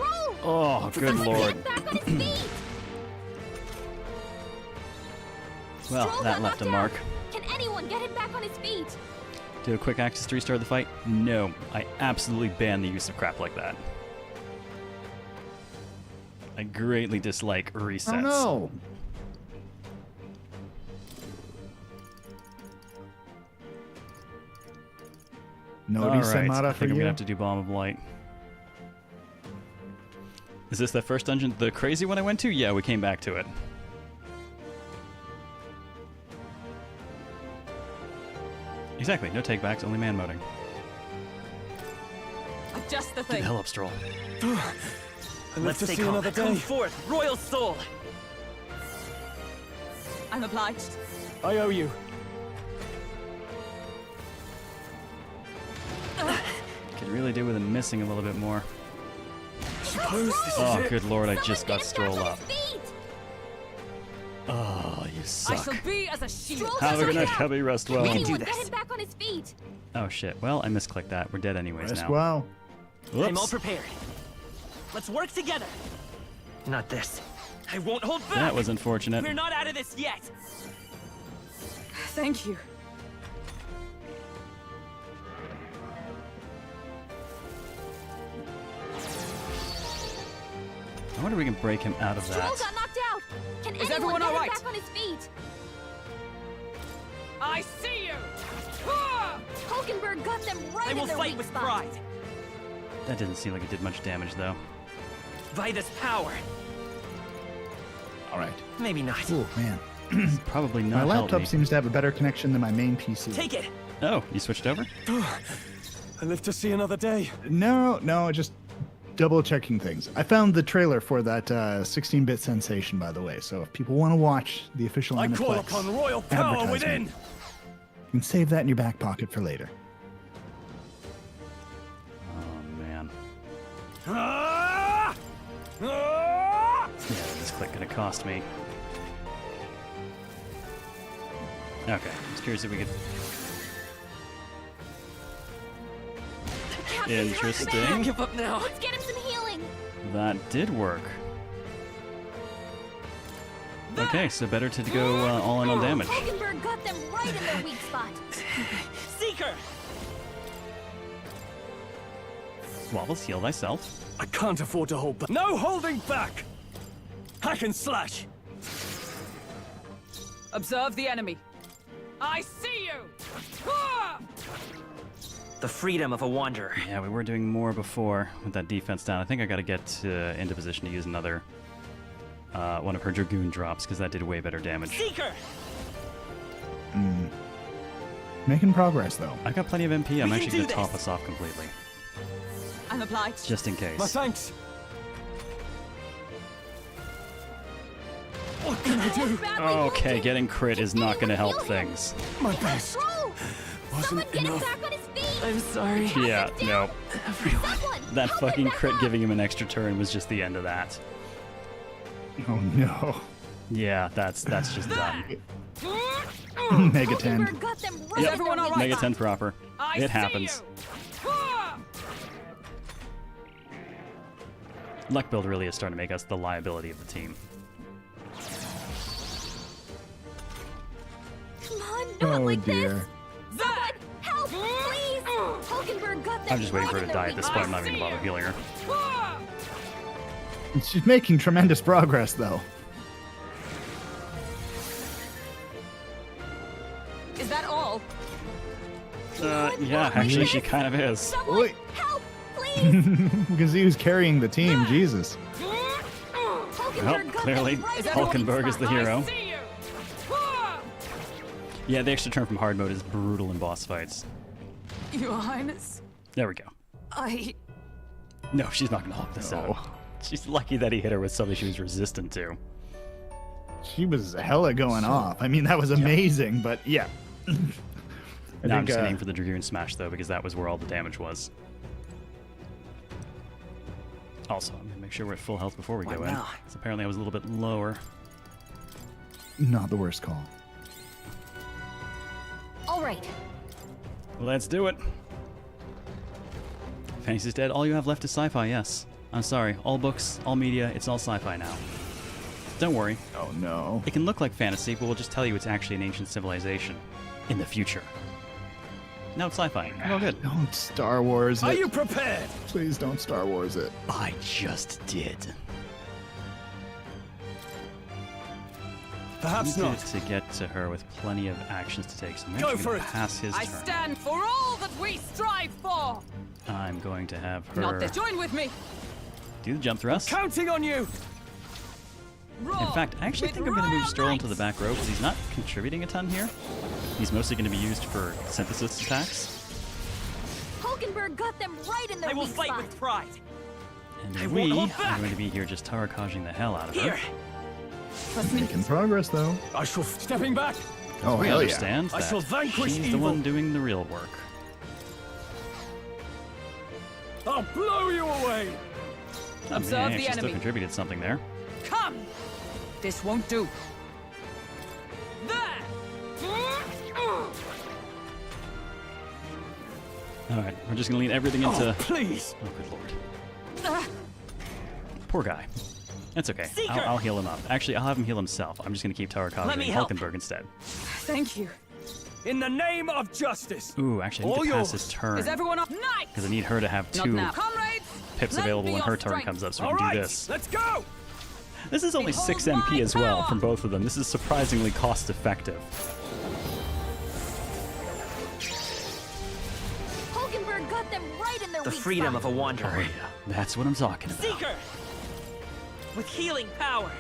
Oh, good lord. Well, Stroll that got left a knocked mark. out. Can anyone get him back on his feet? Do a quick access to restart the fight? No, I absolutely ban the use of crap like that. I greatly dislike resets. Oh no! No All reset right, mata I for think I'm you? gonna have to do Bomb of Light. Is this the first dungeon, the crazy one I went to? Yeah, we came back to it. Exactly, no takebacks, only man moding. Adjust the Get the thing. hell up, Stroll. Let's take another day. Come forth, Royal Soul! I'm obliged. I owe you. Could really do with him missing a little bit more. Suppose this is Oh, it. good lord, I just got Stroll up. Feet. Oh, you I suck. shall be as a shield. Stroll Have a good night, doesn't Cubby. Rest well. We can do Anyone get this. him back on his feet. Oh shit, well, I misclicked that. We're dead anyways Rest now. well. I'm all Whoops. prepared. Let's work together. Not this. I won't hold back. That was unfortunate. We're not out of this yet. Thank you. I wonder if we can break him out of Stroll that. got knocked out. Can Is anyone everyone get all him right? back on his feet? I see you. Hulkenberg got them right I in will their fight weak with spot. pride. That didn't seem like it did much damage, though. By this power. All right. Maybe not. Oh man. Probably My not help laptop me. seems to have a better connection than my main PC. Take it. Oh, you switched over? I live to see another day. No, just double checking things. I found the trailer for that 16-bit sensation, by the way. So if people want to watch the official I call Aniplex upon royal power advertisement, within. you can save that in your back pocket for later. Oh, man. Ah! Ah! Yeah, this click gonna cost me. Okay, I was curious if we could... Interesting. Give up now. Let's get him some healing. That did work. Okay, so better to go all in on damage. Hulkenberg got them right in their weak spot. Seeker. Wobbles, heal thyself. I can't afford to hold back. No holding back! Hack and slash! Observe the enemy. I see you. The freedom of a wanderer. Yeah, we were doing more before with that defense down. I think I gotta get into position to use another one of her Dragoon drops, because that did way better damage. Seeker. Making progress, though. I got plenty of MP. I'm We can actually do gonna top this. us off completely. I'm obliged. Just in case. My thanks. What can I do? Okay, getting crit is not gonna help things. My best. Stroll! Someone Wasn't get him enough. back on his feet. I'm sorry. Yeah, no. Someone, That help him fucking back crit up. giving him an extra turn was just the end of that. Oh no. Yeah, that's just done. Mega 10. Hulkenberg got them right Is in everyone their all weak right? Mega spot. 10 proper. I It see happens. you. Luck build really is starting to make us the liability of the team. Come on, not Oh like dear. this. Someone, help, please. Hulkenberg got them I'm just waiting right for her in to their die at weak this spot. point. I'm not even gonna bother healing her. She's making tremendous progress, though. Is that all? Yeah, actually, she kind of is. Someone help, please! You can see who's carrying the team. Jesus. Well, clearly, Hulkenberg is the hero. Yeah, the extra turn from hard mode is brutal in boss fights. Your Highness, There we go. No, she's not going to Hulk this out. She's lucky that he hit her with something she was resistant to. She was hella going off. I mean, that was amazing, but yeah. Now I'm just going to aim for the Dragoon Smash, though, because that was where all the damage was. Also, I'm going to make sure we're at full health before we go in. Because apparently I was a little bit lower. Not the worst call. All right. Let's do it. Fantasy's dead. All you have left is sci-fi, yes. I'm sorry. All books, all media, it's all sci-fi now. Don't worry. Oh, no. It can look like fantasy, but we'll just tell you it's actually an ancient civilization. In the future. No, it's sci-fi. We're all good. Don't Star Wars it. Are you prepared? Please don't Star Wars it. I just did. Perhaps We not. needed to get to her with plenty of actions to take, so I'm Go actually for going to it. pass his I turn. stand for all that we strive for. I'm going to have Not her this. Join with me. do the jump thrust. Counting on you. In fact, I actually think I'm going to move Stroll into the back row because he's not contributing a ton here. He's mostly going to be used for synthesis attacks. Hulkenberg got them right in their I will weak fight spot. with pride. And I we won't hold are back. going to be here just Tarakajing the hell out of her. Making progress, though. I shall stepping back. Oh, we hell yeah. understand I that shall vanquish she's the evil. one doing the real work. I'll blow you away. Observe Yeah, the she still enemy. contributed something there. Come. This won't do. Alright, we're just going to lean everything into... Oh, please. Oh, good lord. Poor guy. That's okay. I'll heal him up. Actually, I'll have him heal himself. I'm just going to keep Tarakajing and help. Hulkenberg instead. Thank you. In the name of justice. Ooh, actually, I need to pass his turn. Is everyone up? Nice. Because I need her to have Not 2 now. Comrades, pips lend available me when your her turn strength. comes up, so we All can right, do this. let's go. This is only 6 MP as well from both of them. This is surprisingly cost effective. Hulkenberg got them right in their The weak freedom spot. of a wanderer. Oh yeah, that's what I'm talking about. Seeker! With healing power.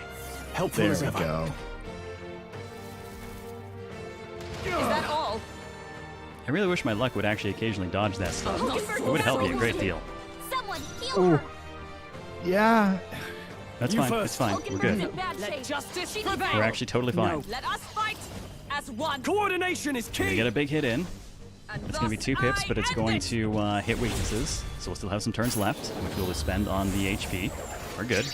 Helpful There as we ever. go. Is that all? I really wish my luck would actually occasionally dodge that stuff. Hulkenberg It would help me a great deal. Someone heal Ooh. her. Yeah. That's You fine. first. It's fine. We're Hulkenberg's good. in bad shape. Let justice She prevail. We're actually totally fine. No. Let us fight as one. Coordination is We're gonna key. get a big hit in. And It's gonna be thus 2 pips, I but it's end going it. to hit weaknesses. So we'll still have some turns left, which we'll spend on the HP. We're good.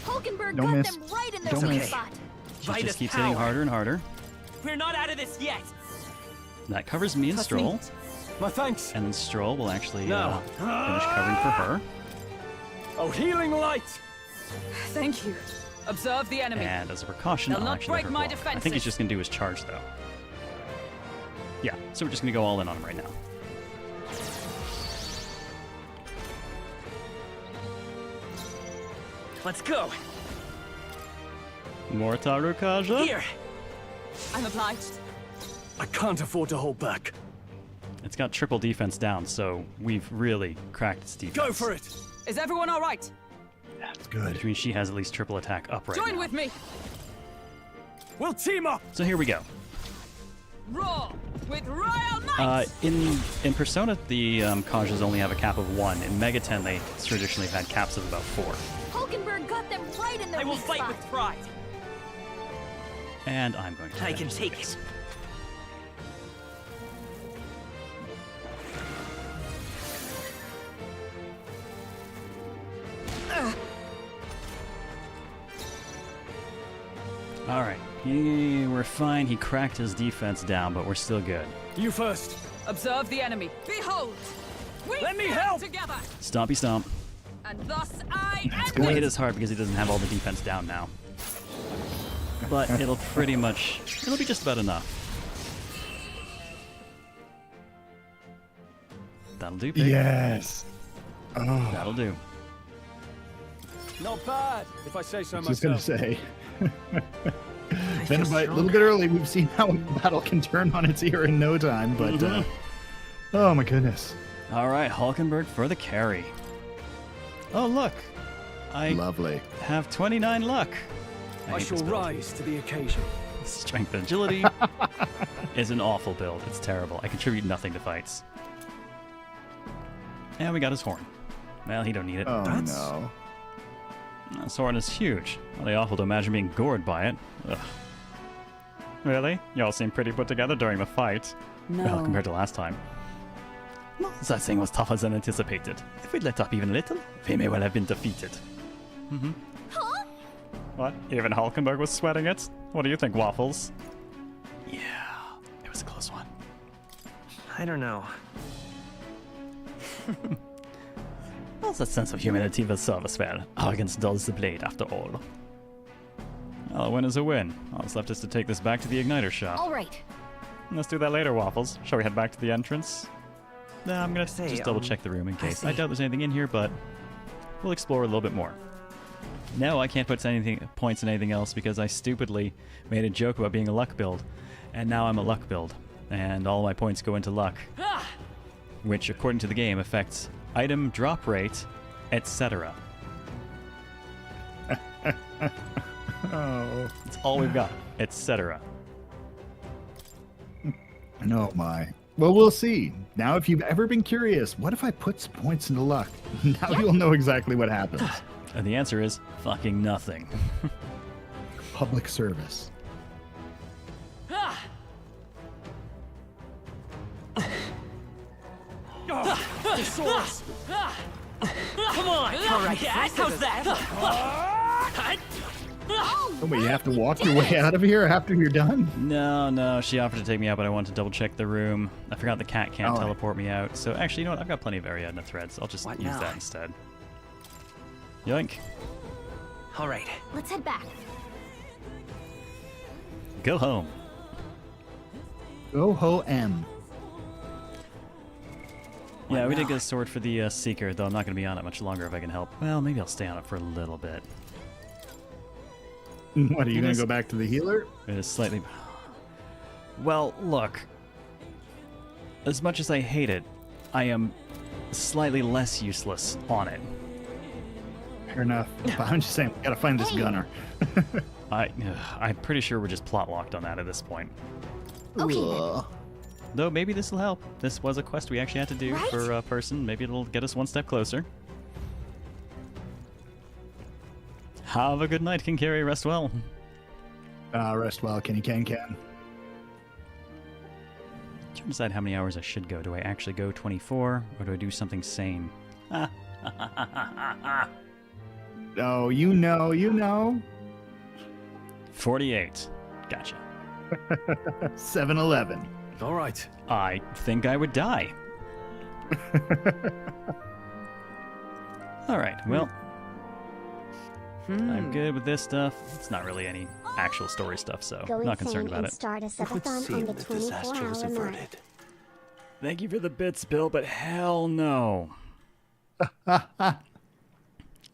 Hulkenberg Don't got miss. them right in their Don't weak miss. spot. She Vitus just keeps hitting power. harder and harder. We're not out of this yet. That covers me and Trust Stroll. me. My thanks. And then Stroll will actually No. finish covering for her. Oh, healing light. Thank you. Observe the enemy. And as a precaution, They'll I'll not actually let break her my block. I think defenses. he's just going to do his charge, though. Yeah, so we're just going to go all in on him right now. Let's go. More Tarukaja. Here. I'm obliged. I can't afford to hold back. It's got triple defense down, so we've really cracked its defense. Go for it. Is everyone all right? That's good. Which means she has at least triple attack up right Join now. with me. We'll team up. So here we go. Roar with royal might. In Persona, the Kajas only have a cap of 1. In Mega 10, they traditionally have had caps of about 4. Hulkenberg got them right in their I will weak fight spot. with pride. And I'm going to. I can finish take this. it. All right, we're fine. He cracked his defense down, but we're still good. You first. Observe the enemy. Behold. We Let me stand help. together. Stompy stomp. And thus I It's end gonna it. hit us hard because he doesn't have all the defense down now. But it'll pretty much, it'll be just about enough. That'll do, pig. Yes. Oh. That'll do. Not bad, if I say so I was just myself. gonna say. Been a little bit early. We've seen how a battle can turn on its ear in no time, but oh my goodness. All right, Hulkenberg for the carry. Oh look, I lovely have 29 luck. I shall rise to the occasion. Strength and agility is an awful build. It's terrible. I contribute nothing to fights. And we got his horn. Well, he don't need it. Oh no. This horn is huge. Really awful to imagine being gored by it. Ugh. Really? Y'all seem pretty put together during the fight. No. Well, compared to last time. That thing was tougher than anticipated. If we'd let up even a little, we may well have been defeated. Mm-hmm. Huh? What? Even Hulkenberg was sweating it? What do you think, Waffles? Yeah, it was a close one. I don't know. Well, that sense of humanity will serve us well. Arrogance dulls the blade, after all. Well, a win is a win. All that's left is to take this back to the Igniter shop. All right. Let's do that later, Waffles. Shall we head back to the entrance? Nah, I'm gonna just double check the room in case. I doubt there's anything in here, but we'll explore a little bit more. No, I can't put points in anything else because I stupidly made a joke about being a luck build. And now I'm a luck build. And all my points go into luck. Which, according to the game, affects item drop rate, etc. Oh. That's all we've got, etc. Oh my. Well, we'll see. Now, if you've ever been curious, what if I put some points into luck? Now you'll know exactly what happens. And the answer is fucking nothing. Public service. Thesaurus. Come on! All right, how's that? Oh, wait, you have to walk your way out of here after you're done? No, she offered to take me out, but I wanted to double check the room. I forgot the cat can't Oh. teleport me out. So actually, you know what? I've got plenty of Ariadne threads. I'll just use now? that instead. Yoink. All right. Let's head back. Go home. Go ho M. Yeah, we did get a sword for the Seeker, though I'm not going to be on it much longer if I can help. Well, maybe I'll stay on it for a little bit. What, are you It going is- to go back to the healer? It is slightly... Well, look. As much as I hate it, I am slightly less useless on it. Fair enough. But I'm just saying, we gotta find this gunner. I'm pretty sure we're just plot locked on that at this point. Okay. Though maybe this will help. This was a quest we actually had to do Right? for a person. Maybe it'll get us one step closer. Have a good night, King Carrie. Rest well. Rest well, Kenny Can. Trying to decide how many hours I should go. Do I actually go 24, or do I do something sane? Oh, you know. 48. Gotcha. 7-11. All right. I think I would die. All right, well, I'm good with this stuff. It's not really any actual story stuff, so I'm not concerned about it. Start a subathon on the 24-hour mark. Thank you for the bits, Bill, but hell no.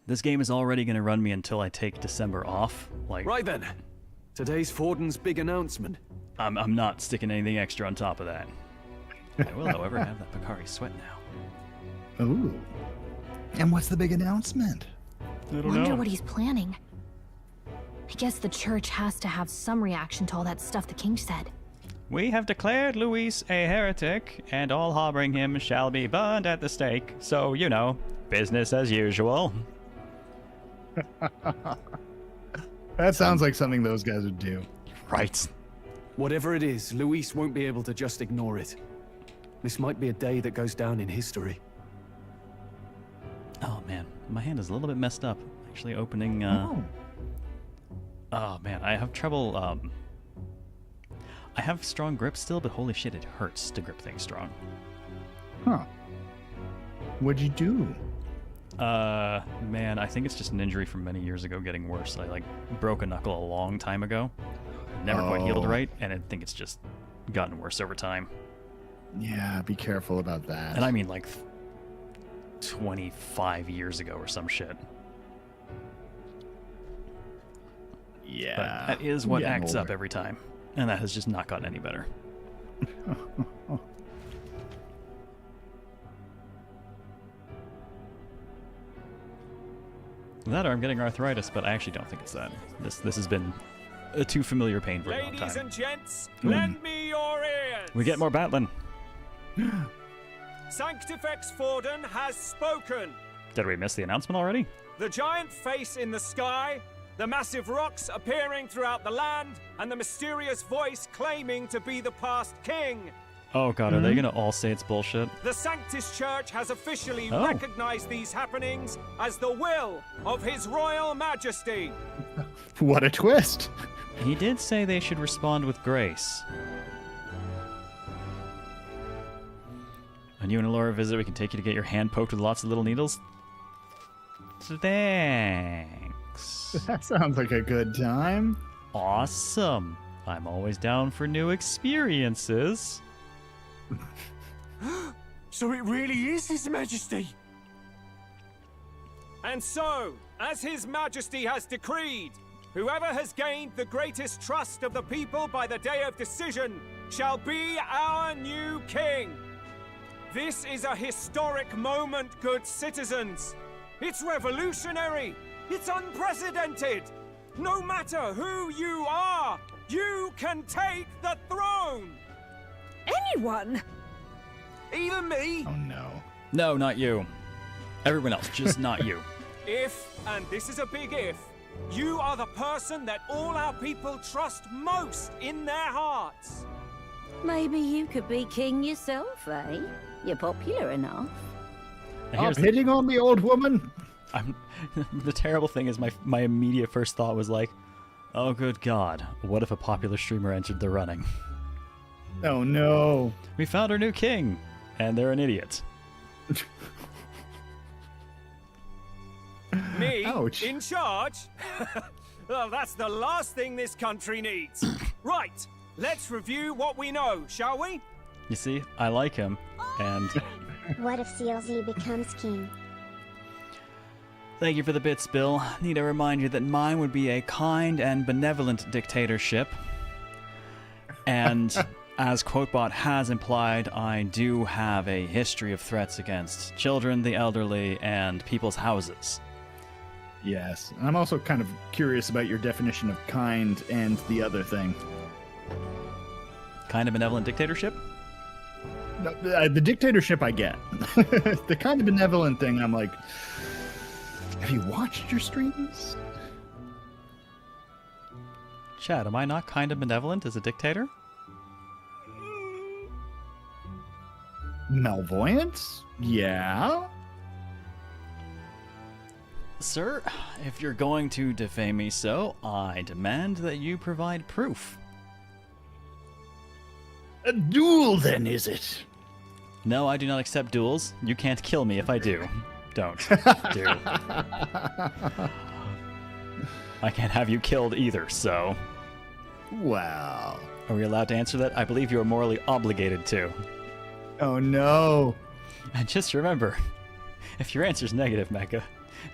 This game is already going to run me until I take December off. Like, Right then. Today's Forden's big announcement. I'm not sticking anything extra on top of that. I will, however, have that Bakari sweat now. Ooh. And what's the big announcement? I don't Wonder know. what he's planning. I guess the church has to have some reaction to all that stuff the king said. We have declared Luis a heretic, and all harboring him shall be burned at the stake. So, you know, business as usual. That sounds like something those guys would do. Right. Whatever it is, Luis won't be able to just ignore it. This might be a day that goes down in history. Oh man, my hand is a little bit messed up. Actually opening, Oh man, I have trouble, I have strong grip still, but holy shit, it hurts to grip things strong. Huh. What'd you do? Man, I think it's just an injury from many years ago getting worse. I, broke a knuckle a long time ago. Never quite healed Oh. right, and I think it's just gotten worse over time. Yeah, be careful about that. And I mean, 25 years ago or some shit. Yeah. But that is what Yeah, I'm acts up older. every time. And that has just not gotten any better. That or I'm getting arthritis, but I actually don't think it's that. This has been a too familiar pain for a long Ladies time. and gents, lend me your ears. We get more battling. Sanctifex Forden has spoken. Did we miss the announcement already? The giant face in the sky, the massive rocks appearing throughout the land, and the mysterious voice claiming to be the past king. Oh god, are they gonna all say it's bullshit? The Sanctus Church has officially Oh. recognized these happenings as the will of His Royal Majesty. What a twist! He did say they should respond with grace. On you and Laura visit, we can take you to get your hand poked with lots of little needles. Thanks. That sounds like a good time. Awesome. I'm always down for new experiences. So it really is His Majesty. And so, as His Majesty has decreed, whoever has gained the greatest trust of the people by the day of decision shall be our new king. This is a historic moment, good citizens. It's revolutionary. It's unprecedented. No matter who you are, you can take the throne. Anyone? Even me? Oh no. No, not you. Everyone else, just not you. If, and this is a big if, you are the person that all our people trust most in their hearts. Maybe you could be king yourself, eh? You're popular enough. Stop hitting on me, old woman. The terrible thing is my immediate first thought was like, oh good god, what if a popular streamer entered the running? Oh no. We found our new king, and they're an idiot. Me? Ouch. In charge? Well, that's the last thing this country needs. Right, let's review what we know, shall we? You see, I like him, and What if CLZ becomes king? thank you for the bits, Bill. Need to remind you that mine would be a kind and benevolent dictatorship. And as Quotebot has implied, I do have a history of threats against children, the elderly, and people's houses. Yes. I'm also kind of curious about your definition of kind and the other thing. Kind of benevolent dictatorship? No, the dictatorship I get. The kind of benevolent thing, I'm like, have you watched your streams? Chad, am I not kind of benevolent as a dictator? Malvoyant? Yeah. Sir, if you're going to defame me so, I demand that you provide proof. A duel, then, is it? No, I do not accept duels. You can't kill me if I do. Don't. Do. I can't have you killed either, so... Wow. Are we allowed to answer that? I believe you are morally obligated to. Oh no. And just remember, if your answer's negative, Mecha,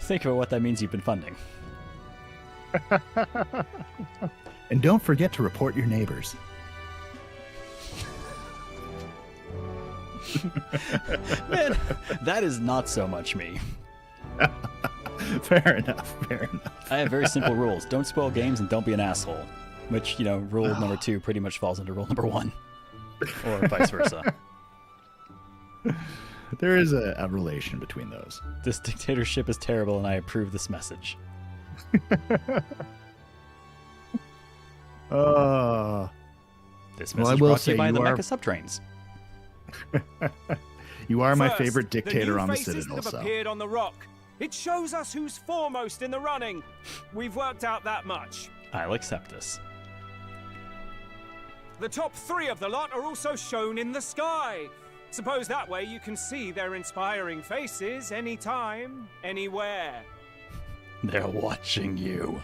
think about what that means you've been funding. And don't forget to report your neighbors. Man, that is not so much me. Fair enough, fair enough. I have very simple rules. Don't spoil games and don't be an asshole. Which, you know, rule number 2 pretty much falls under rule number 1. Or vice versa. There is a relation between those. This dictatorship is terrible and I approve this message. This Well, I message will brought to say you by you the are- Mecha Subtrains. You are my First, favorite dictator the on new the faces Citadel, that have so. appeared on the rock. It shows us who's foremost in the running. We've worked out that much. I'll accept this. The top 3 of the lot are also shown in the sky. Suppose that way you can see their inspiring faces anytime, anywhere. They're watching you.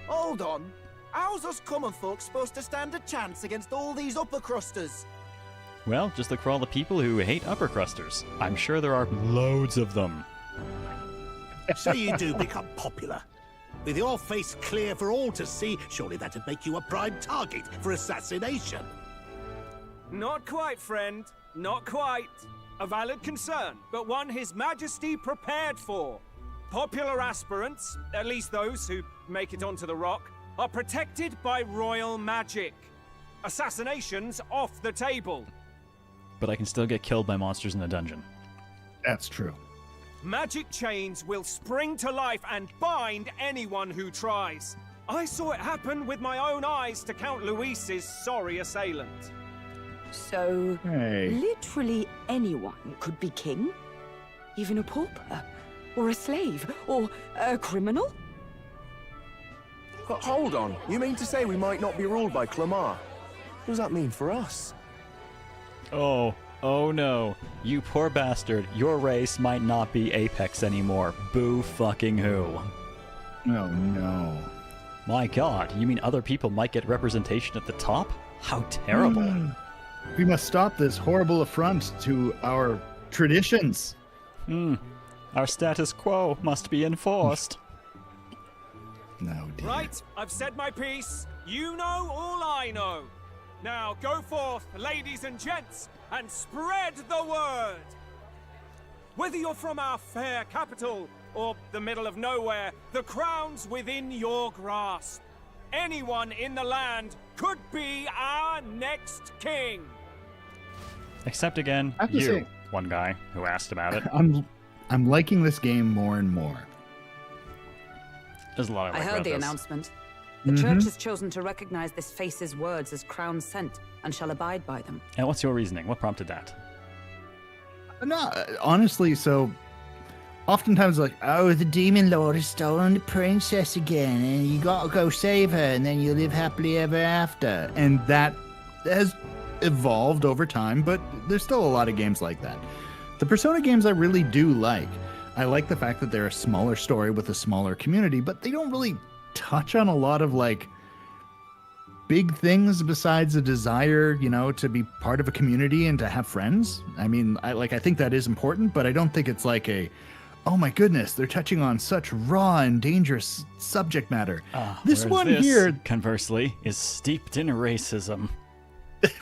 Hold on. How's us common folk supposed to stand a chance against all these upper crusters? Well, just look for all the people who hate upper crusters. I'm sure there are loads of them. So you do become popular. With your face clear for all to see, surely that'd make you a prime target for assassination. Not quite, friend. Not quite. A valid concern, but one His Majesty prepared for. Popular aspirants, at least those who make it onto the rock, are protected by royal magic. Assassinations off the table. But I can still get killed by monsters in the dungeon. That's true. Magic chains will spring to life and bind anyone who tries. I saw it happen with my own eyes to Count Luis's sorry assailant. So, Hey. literally anyone could be king? Even a pauper? Or a slave? Or a criminal? But hold on, you mean to say we might not be ruled by Clamar? What does that mean for us? Oh no. You poor bastard. Your race might not be Apex anymore. Boo fucking who. Oh no. My god, you mean other people might get representation at the top? How terrible. We must stop this horrible affront to our traditions. Our status quo must be enforced. No, dear. Right, I've said my piece. You know all I know. Now go forth, ladies and gents, and spread the word. Whether you're from our fair capital or the middle of nowhere, the crown's within your grasp. Anyone in the land could be our next king. Except again, I have to you, say- one guy who asked about it. I'm liking this game more and more. There's a lot I I like heard about the this. announcement. The church has chosen to recognize this face's words as crown sent and shall abide by them. And what's your reasoning? What prompted that? No, honestly, so oftentimes like, oh, the demon lord has stolen the princess again, and you gotta go save her, and then you live happily ever after. And that has evolved over time, but there's still a lot of games like that. The Persona games I really do like. I like the fact that they're a smaller story with a smaller community, but they don't really touch on a lot of like big things besides a desire, you know, to be part of a community and to have friends. I mean, I think that is important, but I don't think it's like oh my goodness, they're touching on such raw and dangerous subject matter. This Whereas one this, here, conversely, is steeped in racism.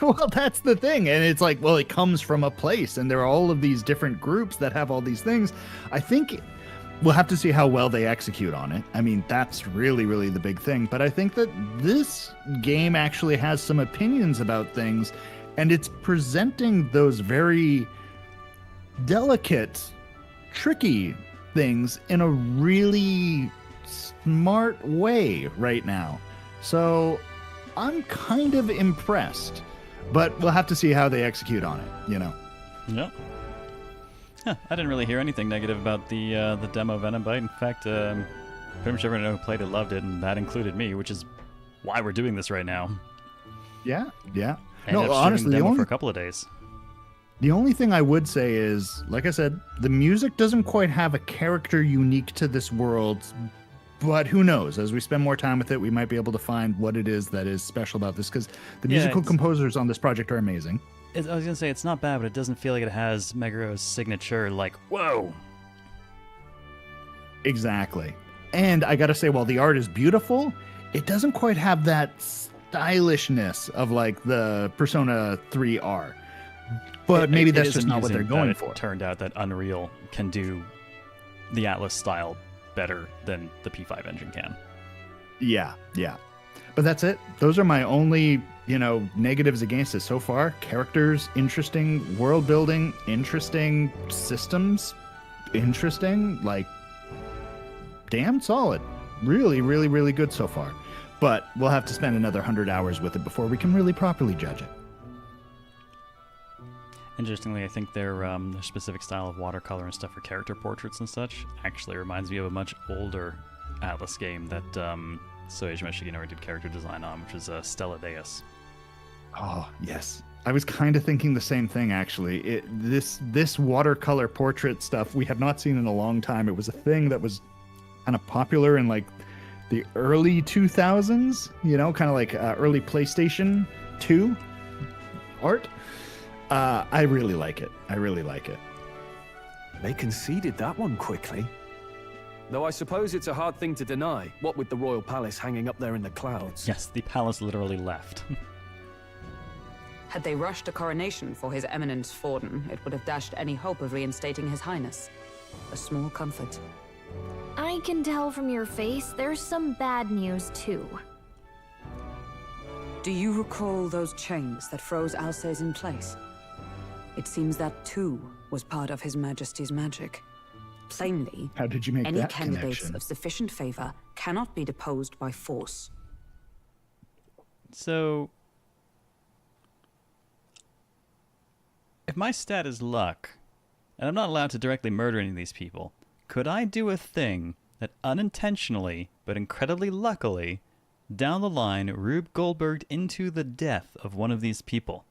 well, that's the thing. And it's like, well, it comes from a place, and there are all of these different groups that have all these things. I think we'll have to see how well they execute on it. I mean, that's really, really the big thing. But I think that this game actually has some opinions about things, and it's presenting those very delicate, tricky things in a really smart way right now. So I'm kind of impressed, but we'll have to see how they execute on it, you know? Yeah. Huh, I didn't really hear anything negative about the demo Venom Bite. In fact, pretty much everyone who played it loved it, and that included me, which is why we're doing this right now. Yeah, yeah. I No, ended up streaming honestly, the the demo only, for a couple of days. the only thing I would say is, like I said, the music doesn't quite have a character unique to this world, but who knows? As we spend more time with it, we might be able to find what it is that is special about this, because the Yeah, musical it's- composers on this project are amazing. I was gonna say it's not bad, but it doesn't feel like it has Megaro's signature. Like, whoa. Exactly. And I gotta say, while the art is beautiful, it doesn't quite have that stylishness of like the Persona 3R. But maybe that's is just not what they're amusing going that for. It turned out that Unreal can do the Atlas style better than the P5 engine can. Yeah, yeah. But that's it. Those are my only, negatives against it so far. Characters, interesting. World building, interesting. Systems, interesting. Like, damn solid. Really, really, really good so far. But we'll have to spend another 100 hours with it before we can really properly judge it. Interestingly, I think their specific style of watercolor and stuff for character portraits and such actually reminds me of a much older Atlas game that Soejima Shigenori did character design on, which is Stella Deus. Oh, yes. I was kind of thinking the same thing, actually. This watercolor portrait stuff we have not seen in a long time. It was a thing that was kind of popular in like the early 2000s, kind of like early PlayStation 2 art. I really like it. I really like it. They conceded that one quickly. Though I suppose it's a hard thing to deny, what with the royal palace hanging up there in the clouds. Yes, the palace literally left. Had they rushed a coronation for His Eminence Forden, it would have dashed any hope of reinstating His Highness. A small comfort. I can tell from your face there's some bad news too. Do you recall those chains that froze Alsace in place? It seems that too was part of His Majesty's magic. Plainly, how did you make any that candidates connection? of sufficient favor cannot be deposed by force. So, if my stat is luck, and I'm not allowed to directly murder any of these people, could I do a thing that unintentionally, but incredibly luckily, down the line, Rube Goldberged into the death of one of these people?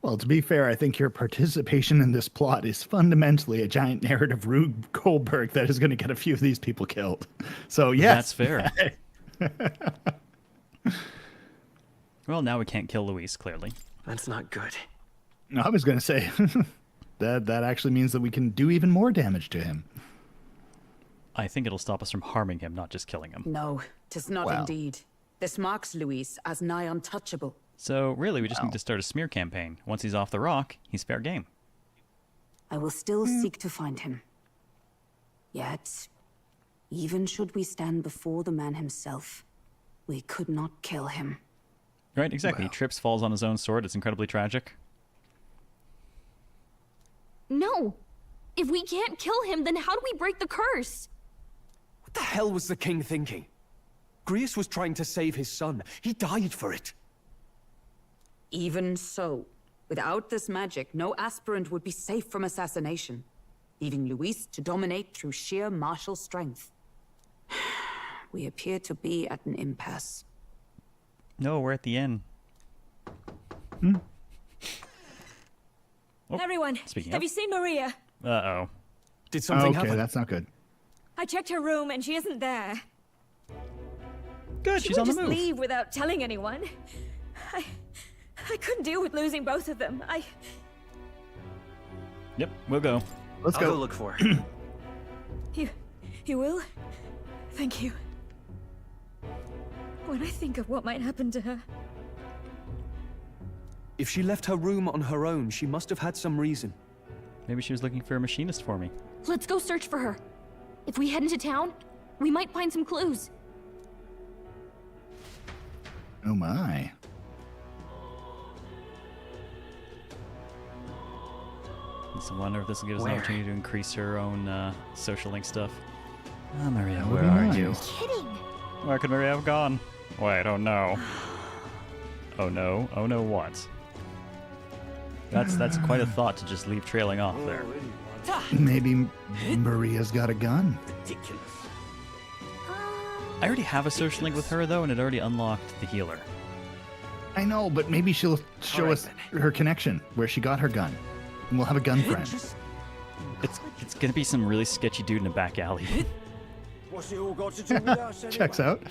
Well, to be fair, I think your participation in this plot is fundamentally a giant narrative Rube Goldberg that is going to get a few of these people killed. So, yes. That's fair. Well, now we can't kill Luis, clearly. That's not good. No, I was going to say, that actually means that we can do even more damage to him. I think it'll stop us from harming him, not just killing him. No, 'tis not Well. indeed. This marks Luis as nigh untouchable. So, really, we just need to start a smear campaign. Once he's off the rock, he's fair game. I will still seek to find him. Yet, even should we stand before the man himself, we could not kill him. Right, exactly. Well. He trips, falls on his own sword. It's incredibly tragic. No! If we can't kill him, then how do we break the curse? What the hell was the king thinking? Grius was trying to save his son. He died for it. Even so, without this magic, no aspirant would be safe from assassination, leaving Luis to dominate through sheer martial strength. We appear to be at an impasse. No, we're at the end. Oh, Everyone, speaking have of. you seen Maria? Uh-oh. Did something Okay, happen? that's not good. I checked her room and she isn't there. Good, She she's on would the just move. leave without telling anyone. I couldn't deal with losing both of them. Yep, we'll go. Let's I'll go. go look for her. You will? Thank you. When I think of what might happen to her. If she left her room on her own, she must have had some reason. Maybe she was looking for a machinist for me. Let's go search for her. If we head into town, we might find some clues. Oh my. I wonder if this will give us an Where? opportunity to increase her own social link stuff. Ah, Maria, That would where be are nice. you? Kidding. Where could Maria have gone? Wait, oh no. Oh no, oh no what? That's quite a thought to just leave trailing off there. Maybe Maria's got a gun. Ridiculous. I already have a social link with her though, and it already unlocked the healer. I know, but maybe she'll show All right, us her connection, where she got her gun. And we'll have a gun friend. It's gonna be some really sketchy dude in a back alley. What's it all got to do with us anyway? Checks out.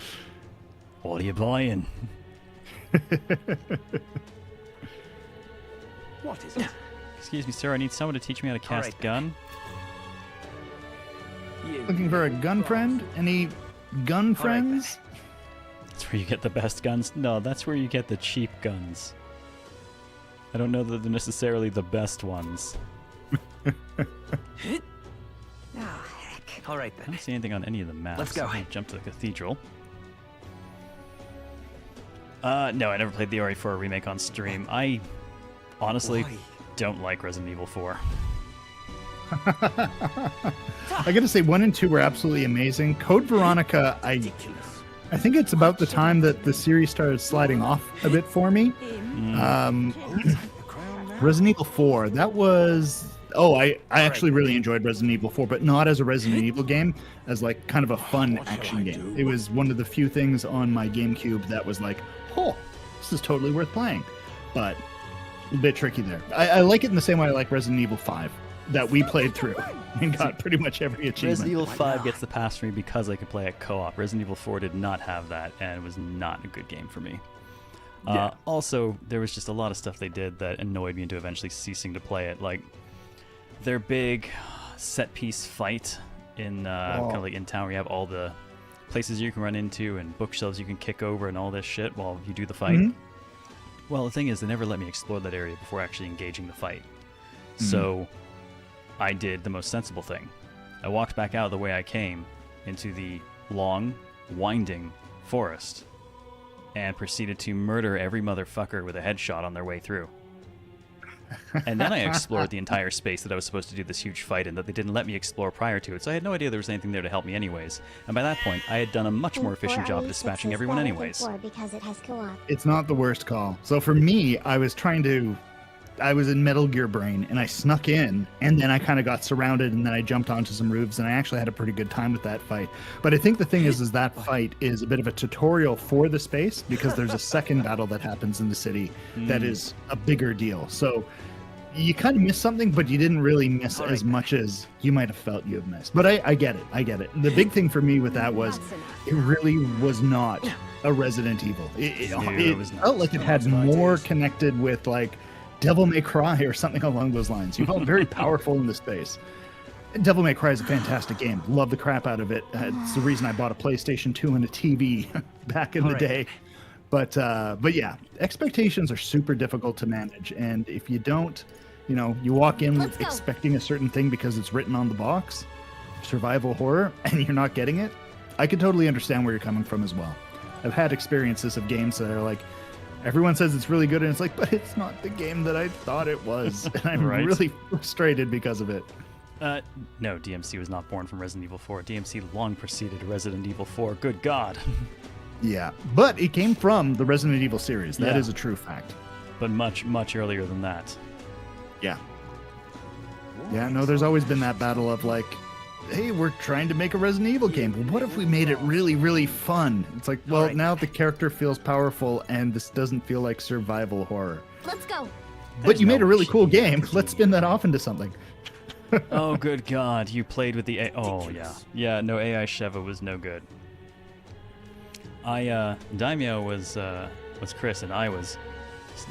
What are you buying? What is it? Excuse me, sir, I need someone to teach me how to cast right, gun. Looking for a gun friend? Any gun friends? That's where you get the best guns. No, that's where you get the cheap guns. I don't know that they're necessarily the best ones. All right I then. don't see anything on any of the maps. Let's go. I'm gonna jump to the cathedral. No, I never played the RE4 remake on stream. I honestly Why? don't like Resident Evil 4. I gotta say, 1 and 2 were absolutely amazing. Code Veronica, I think it's about the time that the series started sliding off a bit for me. Resident Evil 4, that was... Oh, I actually really enjoyed Resident Evil 4, but not as a Resident Evil game, as like kind of a fun action game. It was one of the few things on my GameCube that was like, oh, this is totally worth playing. But a bit tricky there. I like it in the same way I like Resident Evil 5, that we played through and got pretty much every achievement. Resident Evil 5 gets the pass for me because I could play it co-op. Resident Evil 4 did not have that, and it was not a good game for me. Also, there was just a lot of stuff they did that annoyed me into eventually ceasing to play it. Like, their big set piece fight in kind of like in town where you have all the places you can run into and bookshelves you can kick over and all this shit while you do the fight. Well, the thing is, they never let me explore that area before actually engaging the fight. So I did the most sensible thing. I walked back out the way I came into the long, winding forest and proceeded to murder every motherfucker with a headshot on their way through. And then I explored the entire space that I was supposed to do this huge fight in that they didn't let me explore prior to it, so I had no idea there was anything there to help me anyways. And by that point, I had done a much more efficient job of dispatching everyone anyways. Because it has co-op. It's not the worst call. So for me, I was in Metal Gear brain, and I snuck in, and then I kind of got surrounded, and then I jumped onto some roofs, and I actually had a pretty good time with that fight. But I think the thing is that fight is a bit of a tutorial for the space, because there's a second battle that happens in the city that is a bigger deal. So you kind of missed something, but you didn't really miss as much as you might have felt you have missed. But I get it. The big thing for me with that was it really was not a Resident Evil. It felt like it had more connected with like Devil May Cry or something along those lines. You felt very powerful in the space. Devil May Cry is a fantastic game. Love the crap out of it. It's the reason I bought a PlayStation 2 and a TV back in the day. But yeah, expectations are super difficult to manage. And if you don't, you walk in expecting a certain thing because it's written on the box, survival horror, and you're not getting it, I can totally understand where you're coming from as well. I've had experiences of games that are like, everyone says it's really good, and it's like, but it's not the game that I thought it was. And I'm really frustrated because of it. No, DMC was not born from Resident Evil 4. DMC long preceded Resident Evil 4. Good God. Yeah, but it came from the Resident Evil series. That is a true fact. But much, much earlier than that. Yeah. Yeah, no, there's always been that battle of like, hey, we're trying to make a Resident Evil game. But what if we made it really, really fun? It's like, well, now the character feels powerful and this doesn't feel like survival horror. Let's go. But you made a really cool game. Let's spin that off into something. Oh, good God. You played with the AI. Oh, yeah. Yeah, no, AI Sheva was no good. Daimyo was Chris, and I was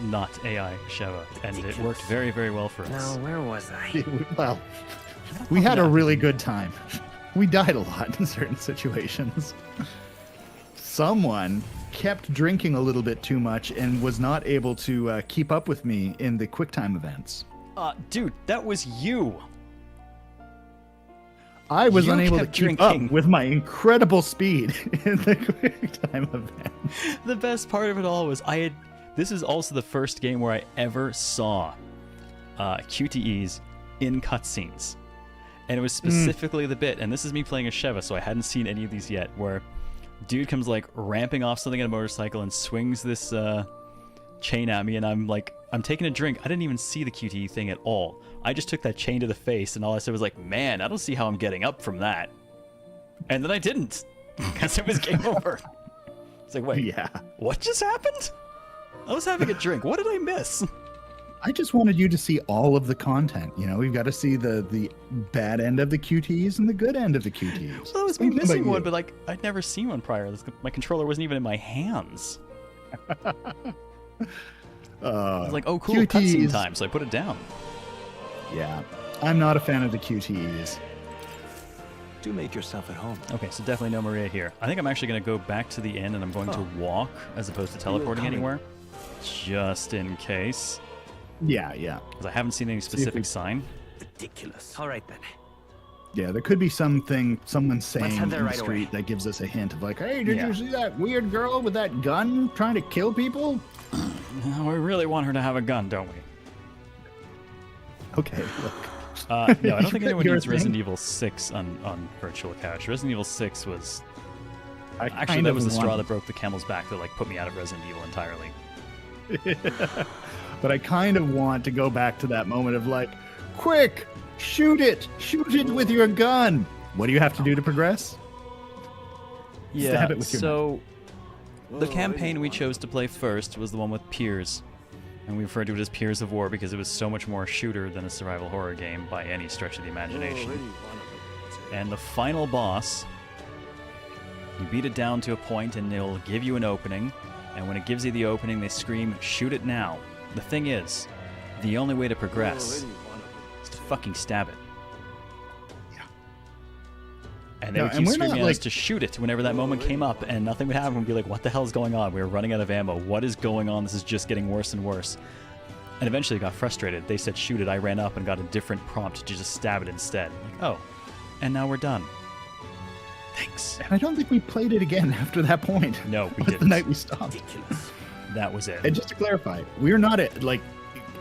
not AI Sheva, and it worked very, very well for us. Now, where was I? Well, we had a really good time. We died a lot in certain situations. Someone kept drinking a little bit too much and was not able to keep up with me in the QuickTime events. Dude, that was you. I was You unable to kept keep drinking. up with my incredible speed in the QuickTime events. The best part of it all was this is also the first game where I ever saw QTEs in cutscenes. And it was specifically the bit, and this is me playing a Sheva, so I hadn't seen any of these yet, where dude comes like ramping off something on a motorcycle and swings this chain at me, and I'm taking a drink. I didn't even see the QTE thing at all. I just took that chain to the face, and all I said was like, man, I don't see how I'm getting up from that. And then I didn't, because it was game over. It's like, wait, what just happened? I was having a drink. What did I miss? I just wanted you to see all of the content. We've got to see the bad end of the QTs and the good end of the QTs. Well, I was missing one, but like I'd never seen one prior. My controller wasn't even in my hands. I was like, oh, cool, cutscene time, so I put it down. Yeah, I'm not a fan of the QTEs. Do make yourself at home. Okay, so definitely no Maria here. I think I'm actually going to go back to the inn, and I'm going to walk as opposed to teleporting anywhere, just in case. Yeah. Because I haven't seen any specific sign. Ridiculous. All right, then. Yeah, there could be someone saying head in there the right street that gives us a hint of like, hey, did Yeah. you see that weird girl with that gun trying to kill people? We really want her to have a gun, don't we? Okay, look. No, I don't think anyone Your needs thing? Resident Evil 6 on Virtual Couch. Resident Evil 6 was... Actually, kind that of was the straw want- that broke the camel's back that put me out of Resident Evil entirely. But I kind of want to go back to that moment of like, quick, shoot it with your gun. What do you have to do to progress? Yeah, Stab it with your so the campaign we chose to play first was the one with Piers. And we referred to it as Piers of War because it was so much more shooter than a survival horror game by any stretch of the imagination. And the final boss, you beat it down to a point and it'll give you an opening. And when it gives you the opening, they scream, shoot it now. The thing is, the only way to progress is to fucking stab it. And they would keep screaming at us to shoot it whenever that moment came up, and nothing would happen. We'd be like, what the hell is going on? We were running out of ammo. What is going on? This is just getting worse and worse. And eventually got frustrated. They said shoot it. I ran up and got a different prompt to just stab it instead. Like, oh, and now we're done. Thanks. And I don't think we played it again after that point. No, we didn't. The night we stopped. That was it. And just to clarify, we're not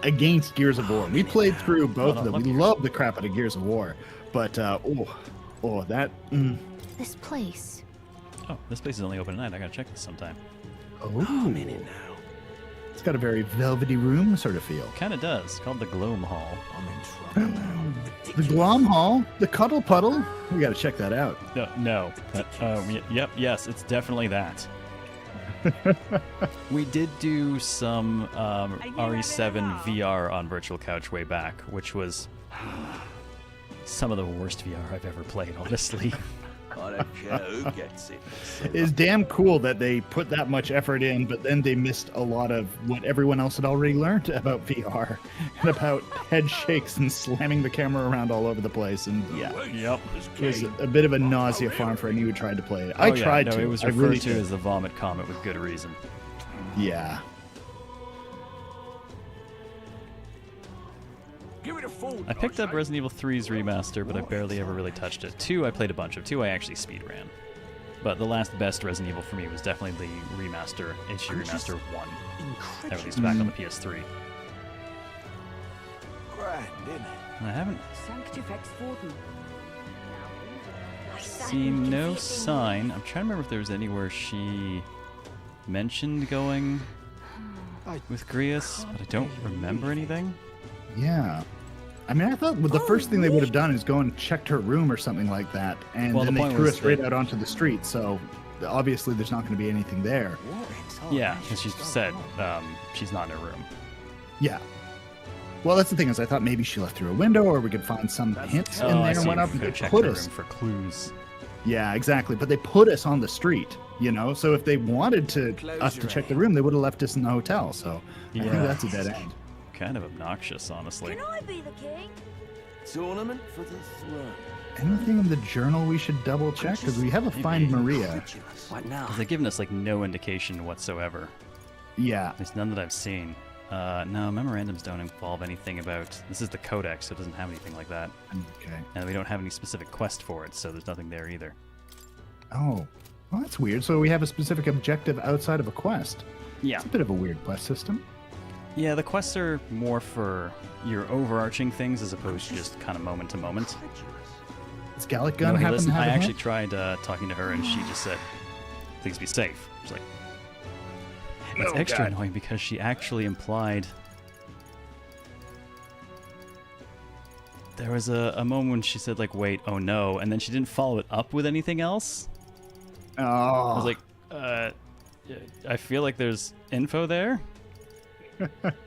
against Gears of War. We played through both of them. We love the crap out of Gears of War. But, This place. Oh, this place is only open at night. I gotta check this sometime. Oh, I'm in it now. It's got a very velvety room sort of feel. Kinda does. It's called the Gloam Hall. I'm in trouble now. The Glom Hall? The Cuddle Puddle? We gotta check that out. No. Yes, it's definitely that. We did do some RE7 VR on Virtual Couch way back, which was some of the worst VR I've ever played, honestly. I don't care who gets it. It's damn cool that they put that much effort in, but then they missed a lot of what everyone else had already learned about VR and about head shakes and slamming the camera around all over the place. And Yep. It was a bit of a nausea farm for anyone who tried to play it. I tried to. It was referred to as the Vomit Comet with good reason. Yeah. Give it a full I picked up Resident Evil 3's remaster, but I barely ever really touched it. 2 I played a bunch of. 2 I actually speed ran. But the last best Resident Evil for me was definitely the remaster, HD Remaster 1. That released back on the PS3. Grand, isn't it? I haven't Sanctifex Warden. seen no sign. I'm trying to remember if there was anywhere she mentioned going with Grius, but I don't remember anything. Yeah. I mean, I thought the first thing they would have done is go and checked her room or something like that, and then they threw us right out onto the street, so obviously there's not going to be anything there. Yeah, because she said she's not in her room. Yeah. Well, that's the thing is I thought maybe she left through a window, or we could find some hints in there and went up and they put us for clues. Yeah, exactly. But they put us on the street, you know. So if they wanted us to check the room, they would have left us in the hotel. So I think that's a dead end. Kind of obnoxious, honestly. Can I be the king? Tournament for the throne. Anything in the journal we should double check? Because we have a Find Maria. What now? Because they've given us like no indication whatsoever. Yeah. There's none that I've seen. No, memorandums don't involve anything about... This is the Codex, so it doesn't have anything like that. Okay. And we don't have any specific quest for it, so there's nothing there either. Oh. Well, that's weird. So we have a specific objective outside of a quest. Yeah. It's a bit of a weird quest system. Yeah, the quests are more for your overarching things as opposed to just kind of moment to moment. Does Gallic Gun happen to have I a actually hit? tried talking to her, and she just said, please be safe. She's like... It's extra annoying because she actually implied... There was a moment when she said, like, wait, oh no, and then she didn't follow it up with anything else. Oh. I was like, I feel like there's info there.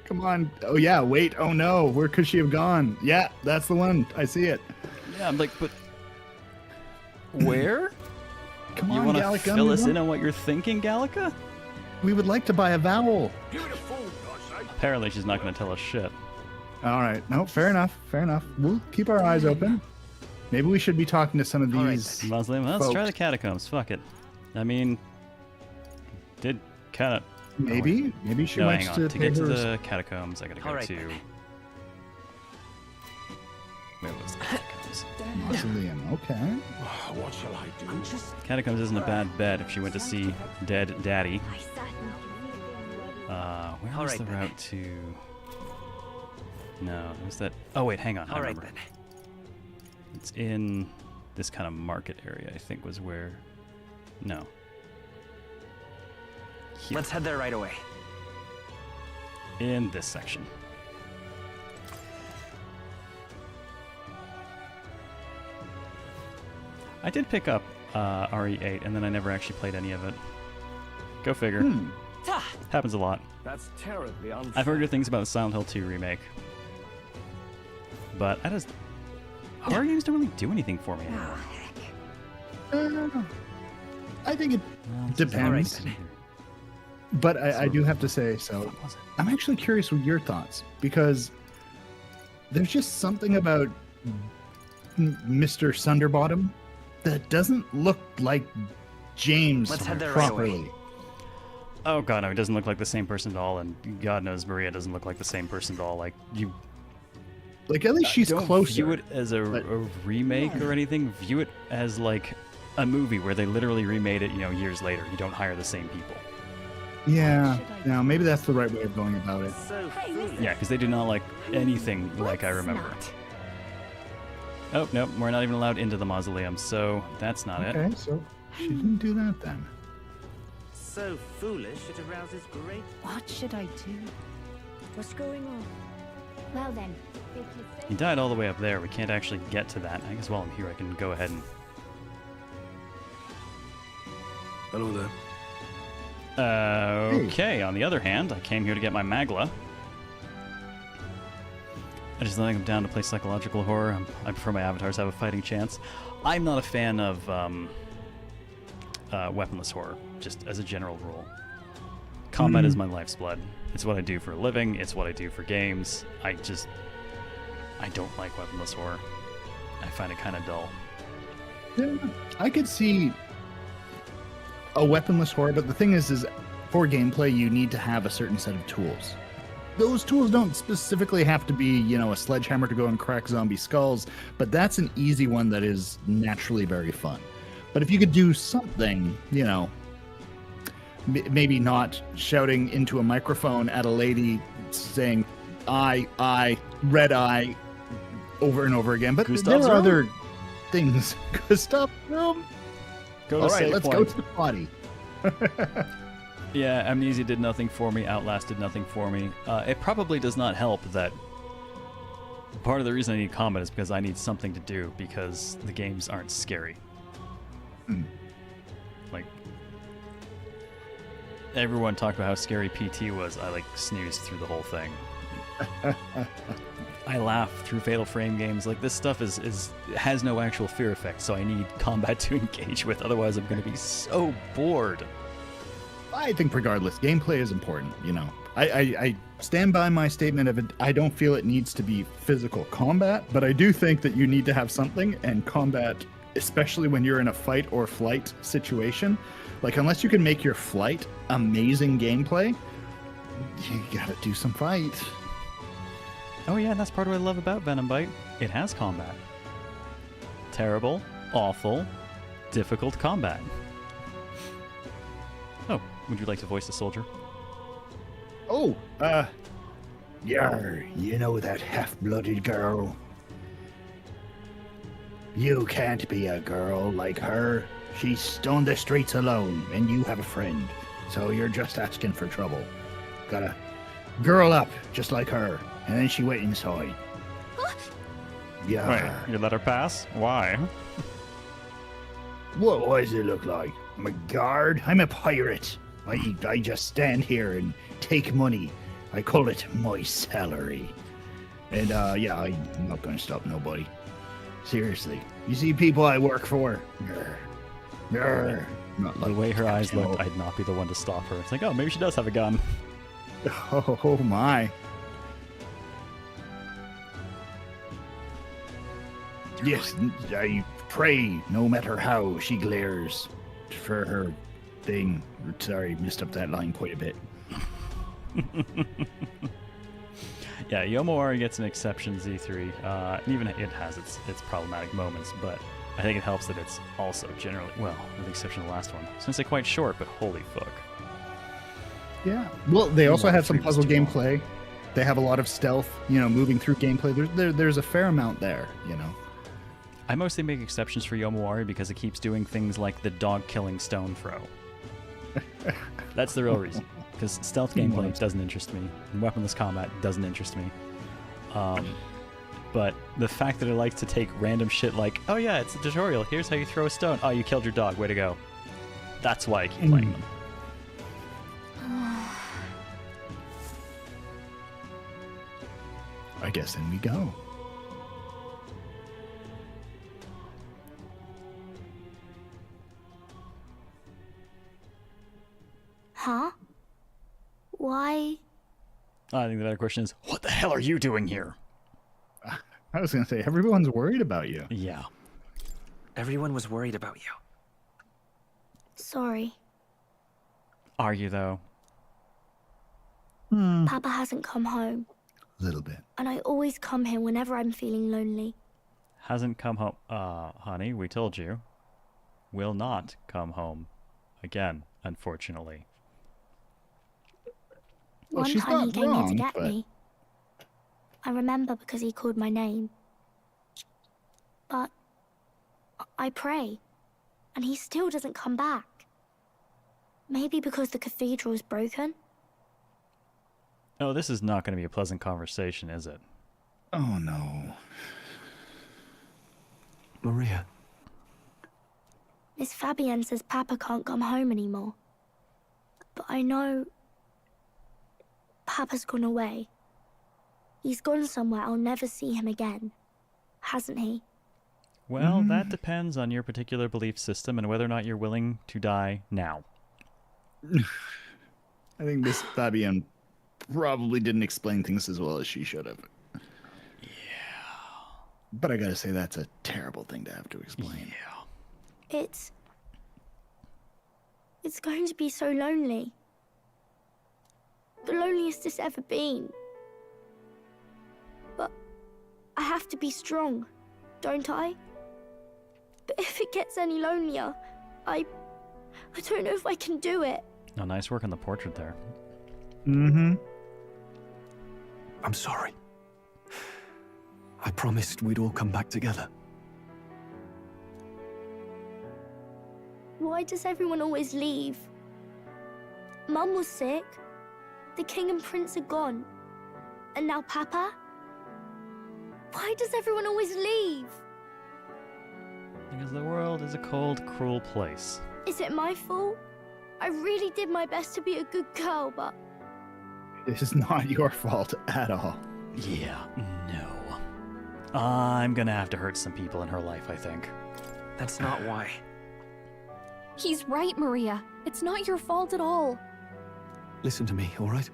Come on. Oh, yeah. Wait. Oh, no. Where could she have gone? Yeah, that's the one. I see it. Yeah, I'm like, but... Where? Come you on, want to Gallic Gun, fill us in on what you're thinking, Gallica? We would like to buy a vowel. Apparently she's not going to tell us shit. All right. No, fair enough. Fair enough. We'll keep our eyes open. Maybe we should be talking to some of these Muslim. Let's try folks. the catacombs. Fuck it. I mean, did kind of... Maybe she no, wants hang on. to To get to pay the catacombs, I gotta go to... Where was the catacombs? Mausoleum. Okay. What shall I do? Catacombs isn't a bad bet if she went to see dead daddy. Where was the route to... No, it was that... Oh wait, hang on. I remember. It's in this kind of market area, I think was where... No. Here. Let's head there right away. In this section. I did pick up RE8, and then I never actually played any of it. Go figure. Happens a lot. That's terribly unfair. I've heard good things about the Silent Hill 2 remake. But I just... Horror games don't really do anything for me anymore. I think it depends. But I do have to say, so I'm actually curious with your thoughts, because there's just something about Mr. Sunderbottom that doesn't look like James Let's head there right away. properly. Oh god, no, he doesn't look like the same person at all, and God knows Maria doesn't look like the same person at all. Like, you... Like, at least she's don't closer. view it as a remake or anything. View it as, like, a movie where they literally remade it, years later. You don't hire the same people. Yeah, no, maybe that's the right way of going about it. Yeah, because they do not like anything like I remember. Oh, no, we're not even allowed into the mausoleum, so that's not it. Okay, so she didn't do that then. So foolish, it arouses great... What should I do? What's going on? Well then, He died all the way up there. We can't actually get to that. I guess while I'm here, I can go ahead and... Hello there. Okay, on the other hand, I came here to get my Magla. I just think I'm down to play psychological horror. I prefer my avatars have a fighting chance. I'm not a fan of weaponless horror, just as a general rule. Combat is my life's blood. It's what I do for a living. It's what I do for games. I don't like weaponless horror. I find it kind of dull. Yeah, I could see a weaponless horror, but the thing is for gameplay, you need to have a certain set of tools. Those tools don't specifically have to be, a sledgehammer to go and crack zombie skulls, but that's an easy one that is naturally very fun. But if you could do something, maybe not shouting into a microphone at a lady saying, I, red eye, over and over again, but Gustav's there are room? other things. Gustav's room? Go to All right, save let's point. go to the potty. Yeah, Amnesia did nothing for me. Outlast did nothing for me. It probably does not help that part of the reason I need combat is because I need something to do because the games aren't scary. Like, everyone talked about how scary PT was. I, snoozed through the whole thing. I laugh through Fatal Frame games. Like, this stuff has no actual fear effect, so I need combat to engage with. Otherwise, I'm going to be so bored. I think regardless, gameplay is important, I stand by my statement of it. I don't feel it needs to be physical combat, but I do think that you need to have something, and combat, especially when you're in a fight or flight situation, unless you can make your flight amazing gameplay, you gotta do some fight. Oh yeah, and that's part of what I love about Venom Bite. It has combat. Terrible, awful, difficult combat. Oh, would you like to voice a soldier? Oh, Yar, you know that half-blooded girl? You can't be a girl like her. She stoned the streets alone, and you have a friend. So you're just asking for trouble. Gotta girl up, just like her. And then she went inside. Yeah. Wait, you let her pass? Why? What does it look like? I'm a guard? I'm a pirate. I just stand here and take money. I call it my salary. And yeah, I'm not gonna stop nobody. Seriously. You see people I work for? Not The way her eyes looked, I'd not be the one to stop her. It's like, oh, maybe she does have a gun. Oh my. Yes, I pray no matter how she glares for her thing. Sorry, messed up that line quite a bit. Yeah, Yomawari gets an exception, Z3. And even it has its problematic moments, but I think it helps that it's also generally, well, with the exception of the last one. I was going to say quite short, but holy fuck. Yeah. Well, they also have some Three was puzzle too long. gameplay. They have a lot of stealth, moving through gameplay. There's a fair amount there, I mostly make exceptions for Yomawari because it keeps doing things like the dog-killing stone throw. That's the real reason. Because stealth gameplay doesn't interest me, and weaponless combat doesn't interest me. But the fact that it likes to take random shit like, oh yeah, it's a tutorial, here's how you throw a stone. Oh, you killed your dog, way to go. That's why I keep playing them. I guess in we go. Huh? Why? I think the better question is, what the hell are you doing here? I was going to say, everyone's worried about you. Yeah. Everyone was worried about you. Sorry. Are you, though? Papa hasn't come home, A little bit. and I always come here whenever I'm feeling lonely. Hasn't come home. Honey, we told you. Will not come home again, unfortunately. Well, One she's time he not came here to wrong, get but- me. I remember because he called my name. But I pray, and he still doesn't come back. Maybe because the cathedral is broken? Oh, this is not going to be a pleasant conversation, is it? Oh, no. Maria. Miss Fabienne says Papa can't come home anymore. But I know Papa's gone away. He's gone somewhere I'll never see him again. Hasn't he? Well, that depends on your particular belief system and whether or not you're willing to die now. I think Miss Fabienne probably didn't explain things as well as she should have. Yeah. But I gotta say, that's a terrible thing to have to explain. Yeah. It's going to be so lonely. The loneliest it's ever been. But I have to be strong, don't I? But if it gets any lonelier, I don't know if I can do it. Oh, nice work on the portrait there. Mm-hmm. I'm sorry. I promised we'd all come back together. Why does everyone always leave? Mum was sick. The king and prince are gone. And now Papa? Why does everyone always leave? Because the world is a cold, cruel place. Is it my fault? I really did my best to be a good girl, but... This is not your fault at all. Yeah, no. I'm gonna have to hurt some people in her life, I think. That's not why. He's right, Maria. It's not your fault at all. Listen to me, all right?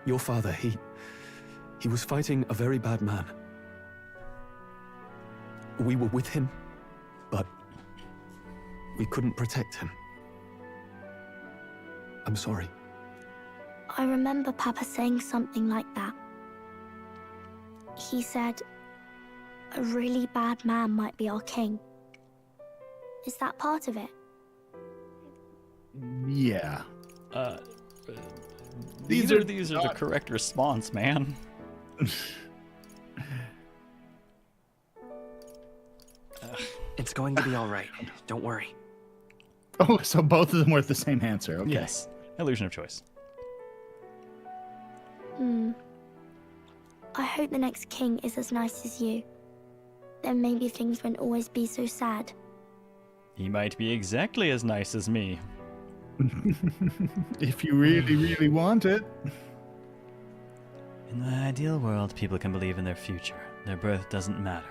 Your father, he was fighting a very bad man. We were with him, but we couldn't protect him. I'm sorry. I remember Papa saying something like that. He said, a really bad man might be our king. Is that part of it? Yeah. These are the correct response, man. It's going to be all right. Don't worry. Oh, so both of them were the same answer. Okay. Yes. Illusion of choice. I hope the next king is as nice as you. Then maybe things won't always be so sad. He might be exactly as nice as me. If you really, really want it. In the ideal world, people can believe in their future. Their birth doesn't matter.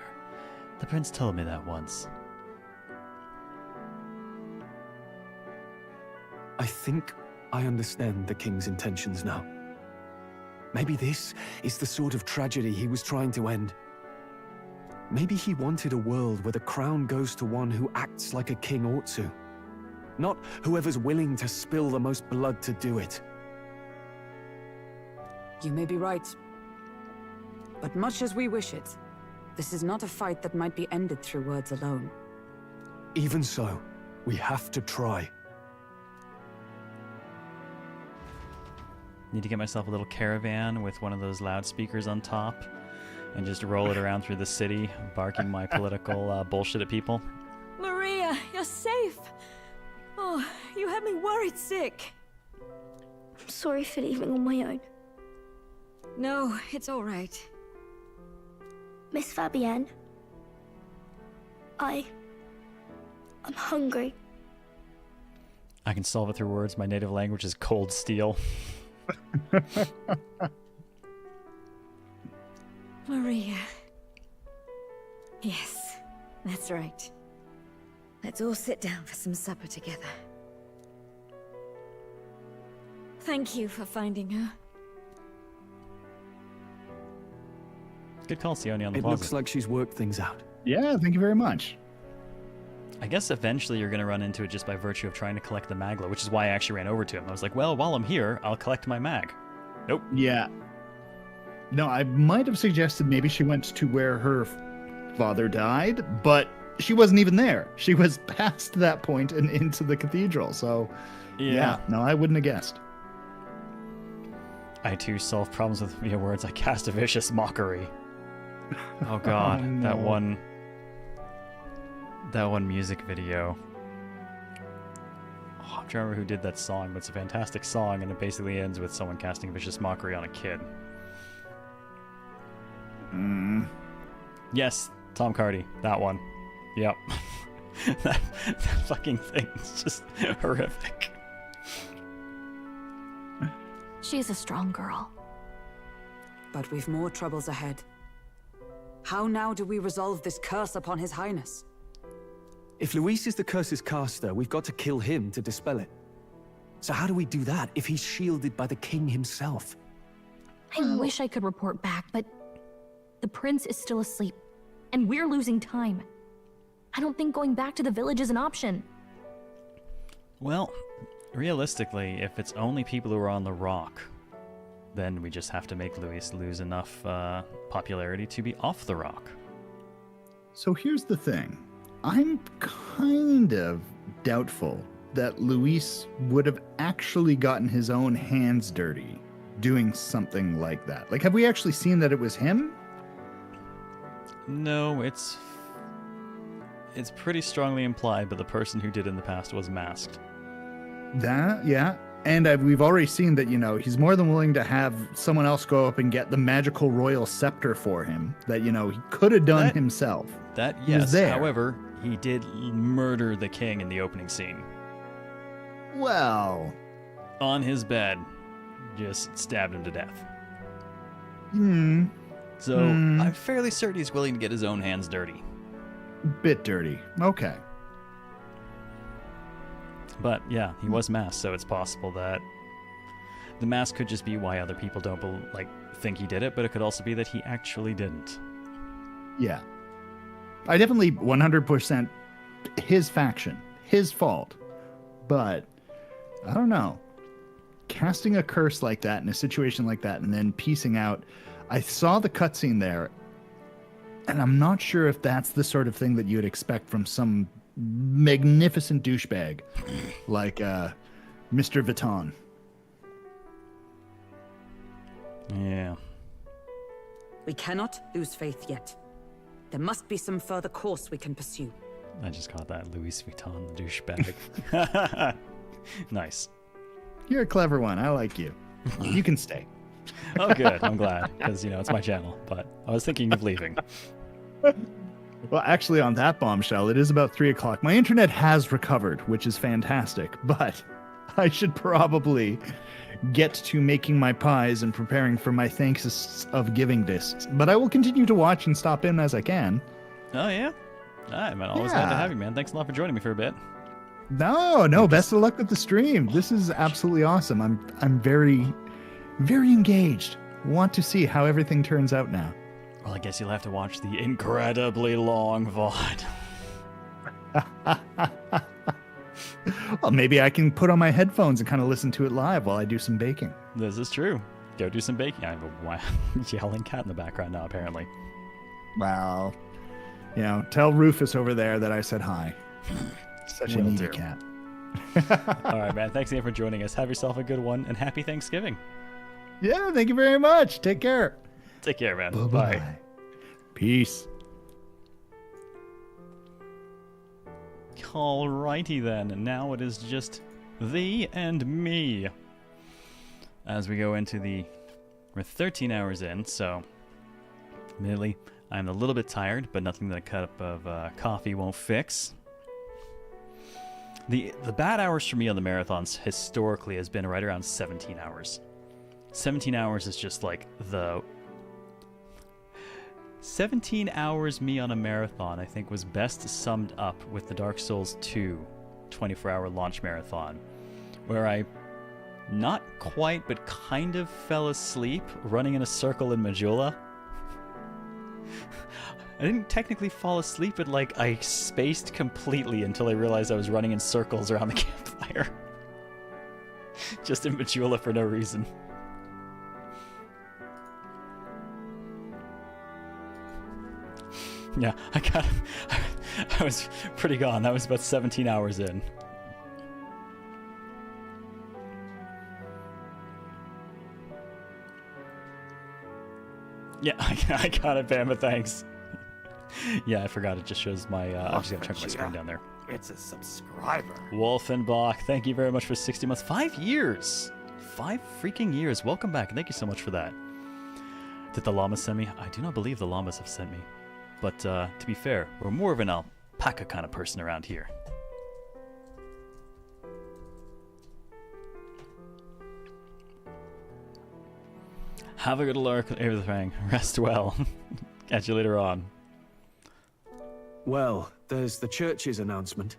The prince told me that once. I think I understand the king's intentions now. Maybe this is the sort of tragedy he was trying to end. Maybe he wanted a world where the crown goes to one who acts like a king ought to. Not whoever's willing to spill the most blood to do it. You may be right. But much as we wish it, this is not a fight that might be ended through words alone. Even so, we have to try. Need to get myself a little caravan with one of those loudspeakers on top and just roll it around through the city, barking my political bullshit at people. Maria, you're safe. Oh, you had me worried sick. I'm sorry for leaving on my own. No, it's all right. Miss Fabienne, I'm hungry. I can solve it through words. My native language is cold steel. Maria. Yes, that's right. Let's all sit down for some supper together. Thank you for finding her. Good call, Sione, on the It closet. looks like she's worked things out. Yeah, thank you very much. I guess eventually you're going to run into it just by virtue of trying to collect the magla, which is why I actually ran over to him. I was like, well, while I'm here, I'll collect my mag. Nope. Yeah. No, I might have suggested maybe she went to where her father died, but she wasn't even there. She was past that point and into the cathedral. So, yeah, no, I wouldn't have guessed. I too solve problems with mere words. I cast a vicious mockery. Oh god, Oh, no. that one music video. Oh, I'm trying to remember who did that song, but it's a fantastic song, and it basically ends with someone casting vicious mockery on a kid. Yes, Tom Cardy, that one. Yep. that fucking thing is just horrific. She's a strong girl. But we've more troubles ahead. How now do we resolve this curse upon His Highness? If Luis is the curse's caster, we've got to kill him to dispel it. So how do we do that if he's shielded by the king himself? I wish I could report back, but the prince is still asleep, and we're losing time. I don't think going back to the village is an option. Well, realistically, if it's only people who are on the rock, then we just have to make Luis lose enough popularity to be off the rock. So here's the thing. I'm kind of doubtful that Luis would have actually gotten his own hands dirty doing something like that. Like, have we actually seen that it was him? No, it's pretty strongly implied, but the person who did in the past was masked. That, yeah. And we've already seen that, you know, he's more than willing to have someone else go up and get the magical royal scepter for him that, you know, he could have done himself. That, He was yes. there. However, he did murder the king in the opening scene. Well. On his bed, just stabbed him to death. So I'm fairly certain he's willing to get his own hands dirty. Bit dirty. Okay. But yeah, he was masked, so it's possible that the mask could just be why other people don't think he did it, but it could also be that he actually didn't. Yeah. I definitely 100% his faction, his fault. But I don't know. Casting a curse like that in a situation like that and then piecing out. I saw the cutscene there, and I'm not sure if that's the sort of thing that you'd expect from some magnificent douchebag like Mr. Vuitton. Yeah. We cannot lose faith yet. There must be some further course we can pursue. I just caught that. Louis Vuitton, the douchebag. Nice. You're a clever one. I like you. You can stay. Oh, good. I'm glad, because, you know, it's my channel, but I was thinking of leaving. Well, actually, on that bombshell, it is about 3 o'clock. My internet has recovered, which is fantastic, but I should probably get to making my pies and preparing for my thanks of giving discs. But I will continue to watch and stop in as I can. Oh, yeah? I'm always glad to have you, man. Thanks a lot for joining me for a bit. No, best of luck with the stream. This is absolutely awesome. I'm very, very engaged. Want to see how everything turns out now. Well, I guess you'll have to watch the incredibly long VOD. Well, maybe I can put on my headphones and kind of listen to it live while I do some baking. This is true. Go do some baking. I have a yelling cat in the background now, apparently. Well, you know, tell Rufus over there that I said hi. Such a Will needy do. cat. All right, man. Thanks again for joining us. Have yourself a good one, and happy Thanksgiving. Yeah, thank you very much. Take care. Take care, man. Bye-bye. Bye. Peace. Alrighty then, and now it is just thee and me. As we go into we're 13 hours in, so admittedly, I'm a little bit tired, but nothing that a cup of coffee won't fix. The bad hours for me on the marathons historically has been right around 17 hours. 17 hours is just like 17 hours me on a marathon, I think, was best summed up with the Dark Souls 2 24-hour launch marathon, where I not quite, but kind of fell asleep running in a circle in Majula. I didn't technically fall asleep, but like I spaced completely until I realized I was running in circles around the campfire. Just in Majula for no reason. Yeah, I was pretty gone. That was about 17 hours in. Yeah, I got it, Bama, thanks. Yeah, I forgot. It just shows my, I just gotta check my screen down there. It's a subscriber. Wolfenbach, thank you very much for 60 months. 5 years! 5 freaking years. Welcome back, and thank you so much for that. Did the llamas send me? I do not believe the llamas have sent me. But, to be fair, we're more of an alpaca kind of person around here. Have a good lurk with everything. Rest well. Catch you later on. Well, there's the church's announcement.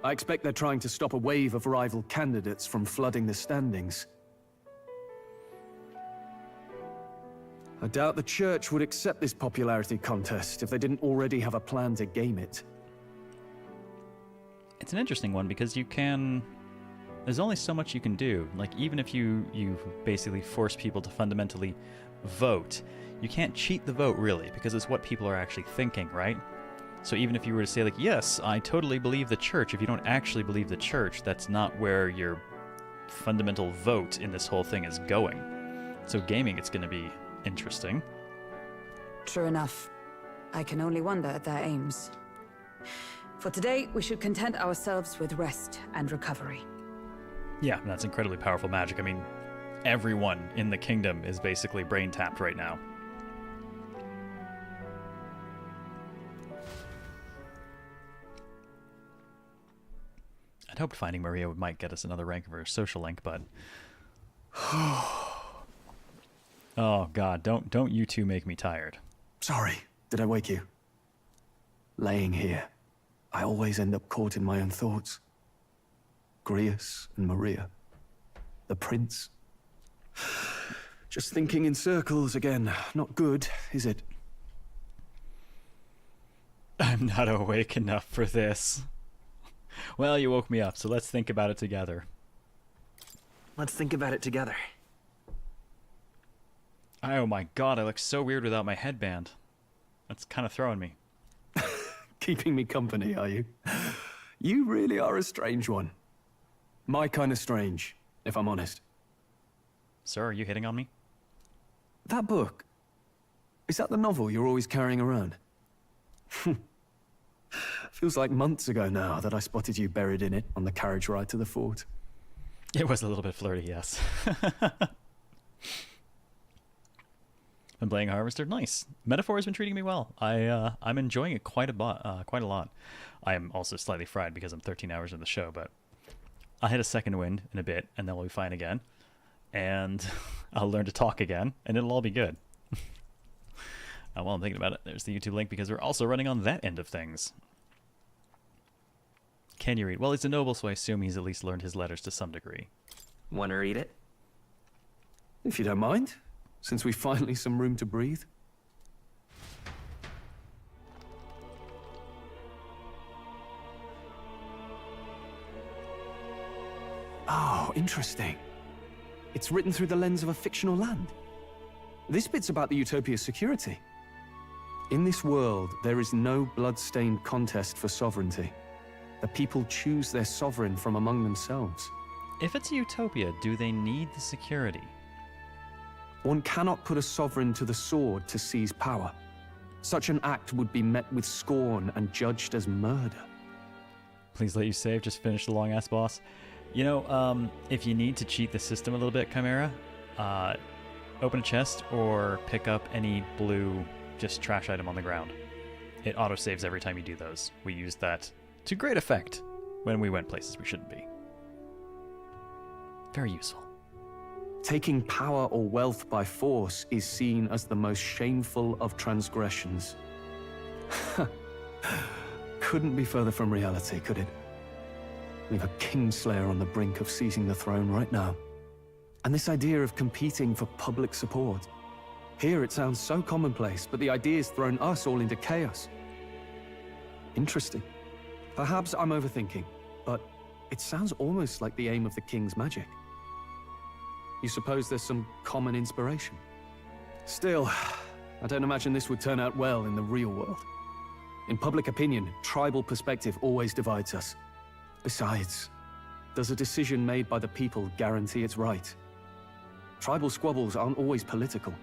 I expect they're trying to stop a wave of rival candidates from flooding the standings. I doubt the church would accept this popularity contest if they didn't already have a plan to game it. It's an interesting one because you can... There's only so much you can do. Like, even if you basically force people to fundamentally vote, you can't cheat the vote, really, because it's what people are actually thinking, right? So even if you were to say, like, yes, I totally believe the church, if you don't actually believe the church, that's not where your fundamental vote in this whole thing is going. So gaming, it's going to be interesting. True enough. I can only wonder at their aims. For today, we should content ourselves with rest and recovery. Yeah, that's incredibly powerful magic. I mean, everyone in the kingdom is basically brain-tapped right now. I'd hoped finding Maria might get us another rank of her social link, but... Oh god, don't you two make me tired. Sorry, did I wake you? Laying here, I always end up caught in my own thoughts. Grius and Maria. The prince. Just thinking in circles again. Not good, is it? I'm not awake enough for this. Well, you woke me up, so let's think about it together. Let's think about it together. Oh my god, I look so weird without my headband. That's kind of throwing me. Keeping me company, are you? You really are a strange one. My kind of strange, if I'm honest. Sir, are you hitting on me? That book, is that the novel you're always carrying around? Feels like months ago now that I spotted you buried in it on the carriage ride to the fort. It was a little bit flirty, yes. Been playing Harvester, nice. Metaphor has been treating me well. I'm enjoying it quite a lot. I am also slightly fried because I'm 13 hours in the show, but I'll hit a second wind in a bit, and then we'll be fine again. And I'll learn to talk again, and it'll all be good. While I'm thinking about it, there's the YouTube link because we're also running on that end of things. Can you read? Well, he's a noble, so I assume he's at least learned his letters to some degree. Want to read it? If you don't mind, since we've finally some room to breathe. Oh, interesting. It's written through the lens of a fictional land. This bit's about the Utopia's security. In this world, there is no blood-stained contest for sovereignty. The people choose their sovereign from among themselves. If it's a utopia, do they need the security? One cannot put a sovereign to the sword to seize power. Such an act would be met with scorn and judged as murder. Please let you save, just finish the long-ass boss. You know, if you need to cheat the system a little bit, Chimera, open a chest or pick up any blue, just trash item on the ground. It auto-saves every time you do those. We used that to great effect when we went places we shouldn't be. Very useful. Taking power or wealth by force is seen as the most shameful of transgressions. Couldn't be further from reality, could it? We have a Kingslayer on the brink of seizing the throne right now. And this idea of competing for public support. Here it sounds so commonplace, but the idea's thrown us all into chaos. Interesting. Perhaps I'm overthinking, but it sounds almost like the aim of the king's magic. You suppose there's some common inspiration? Still, I don't imagine this would turn out well in the real world. In public opinion, tribal perspective always divides us. Besides, does a decision made by the people guarantee it's right? Tribal squabbles aren't always political.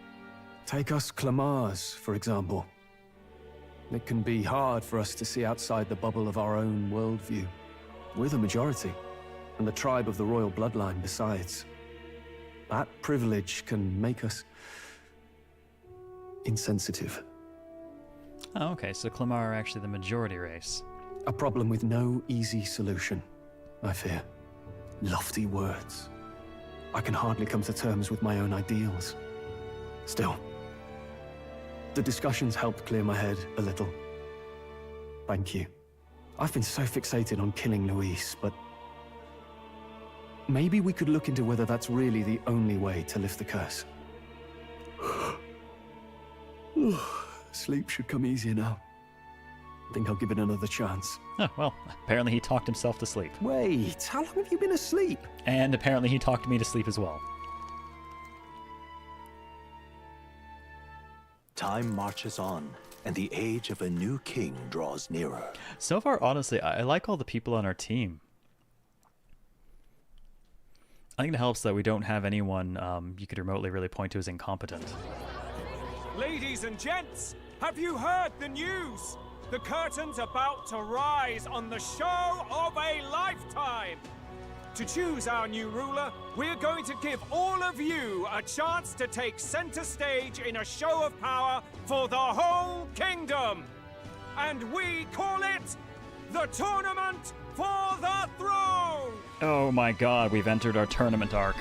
Take us Clamars, for example. It can be hard for us to see outside the bubble of our own worldview. We're the majority, and the tribe of the royal bloodline besides. That privilege can make us insensitive. Oh, okay, so Clamar are actually the majority race. A problem with no easy solution, I fear. Lofty words. I can hardly come to terms with my own ideals. Still, the discussions helped clear my head a little. Thank you. I've been so fixated on killing Luis, but maybe we could look into whether that's really the only way to lift the curse. Sleep should come easier now. I think I'll give it another chance. Oh, well, apparently he talked himself to sleep. Wait, how long have you been asleep? And apparently he talked me to sleep as well. Time marches on, and the age of a new king draws nearer. So far, honestly, I like all the people on our team. I think it helps that we don't have anyone you could remotely really point to as incompetent. Ladies and gents, have you heard the news? The curtain's about to rise on the show of a lifetime. To choose our new ruler, we're going to give all of you a chance to take center stage in a show of power for the whole kingdom. And we call it the Tournament for the Throne! Oh my god, we've entered our tournament arc.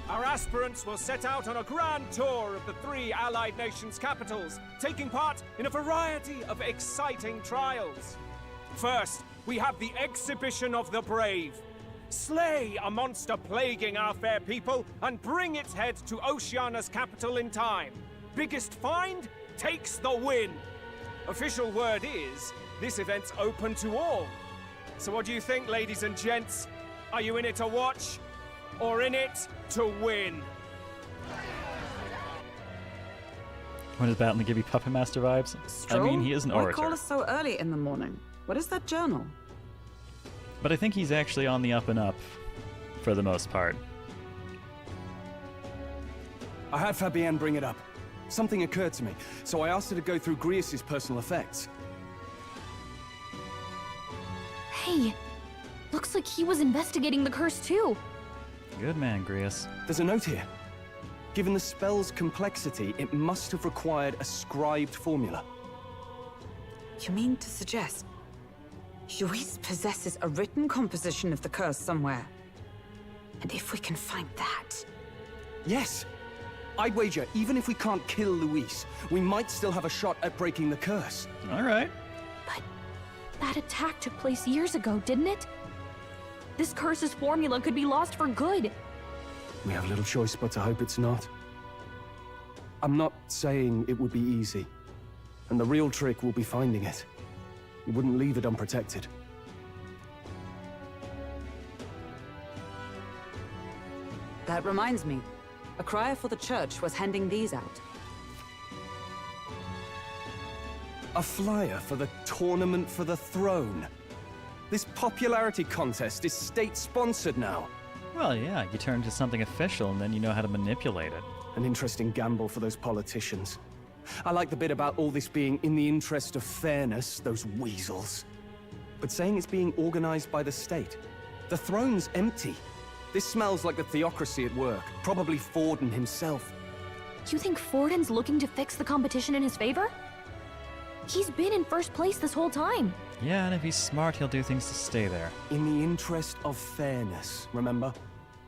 Our aspirants will set out on a grand tour of the 3 allied nations' capitals, taking part in a variety of exciting trials. First, we have the Exhibition of the Brave. Slay a monster plaguing our fair people and bring its head to Oceania's capital in time. Biggest find takes the win. Official word is, this event's open to all. So what do you think, ladies and gents? Are you in it to watch? Or in it to win? What does Batley give you, Puppet Master vibes? Stroll? I mean, he is an Why orator. call us so early in the morning? What is that journal? But I think he's actually on the up and up, for the most part. I had Fabienne bring it up. Something occurred to me, so I asked her to go through Grius' personal effects. Hey, looks like he was investigating the curse too. Good man, Grius. There's a note here. Given the spell's complexity, it must have required a scribed formula. You mean to suggest Luis possesses a written composition of the curse somewhere? And if we can find that... Yes! I'd wager, even if we can't kill Luis, we might still have a shot at breaking the curse. Alright. But that attack took place years ago, didn't it? This curse's formula could be lost for good. We have little choice but to hope it's not. I'm not saying it would be easy. And the real trick will be finding it. You wouldn't leave it unprotected. That reminds me. A crier for the church was handing these out. A flyer for the Tournament for the Throne. This popularity contest is state-sponsored now. Well, yeah, you turn to something official and then you know how to manipulate it. An interesting gamble for those politicians. I like the bit about all this being in the interest of fairness, those weasels. But saying it's being organized by the state. The throne's empty. This smells like the theocracy at work, probably Forden himself. You think Forden's looking to fix the competition in his favor? He's been in first place this whole time. Yeah, and if he's smart, he'll do things to stay there. In the interest of fairness, remember?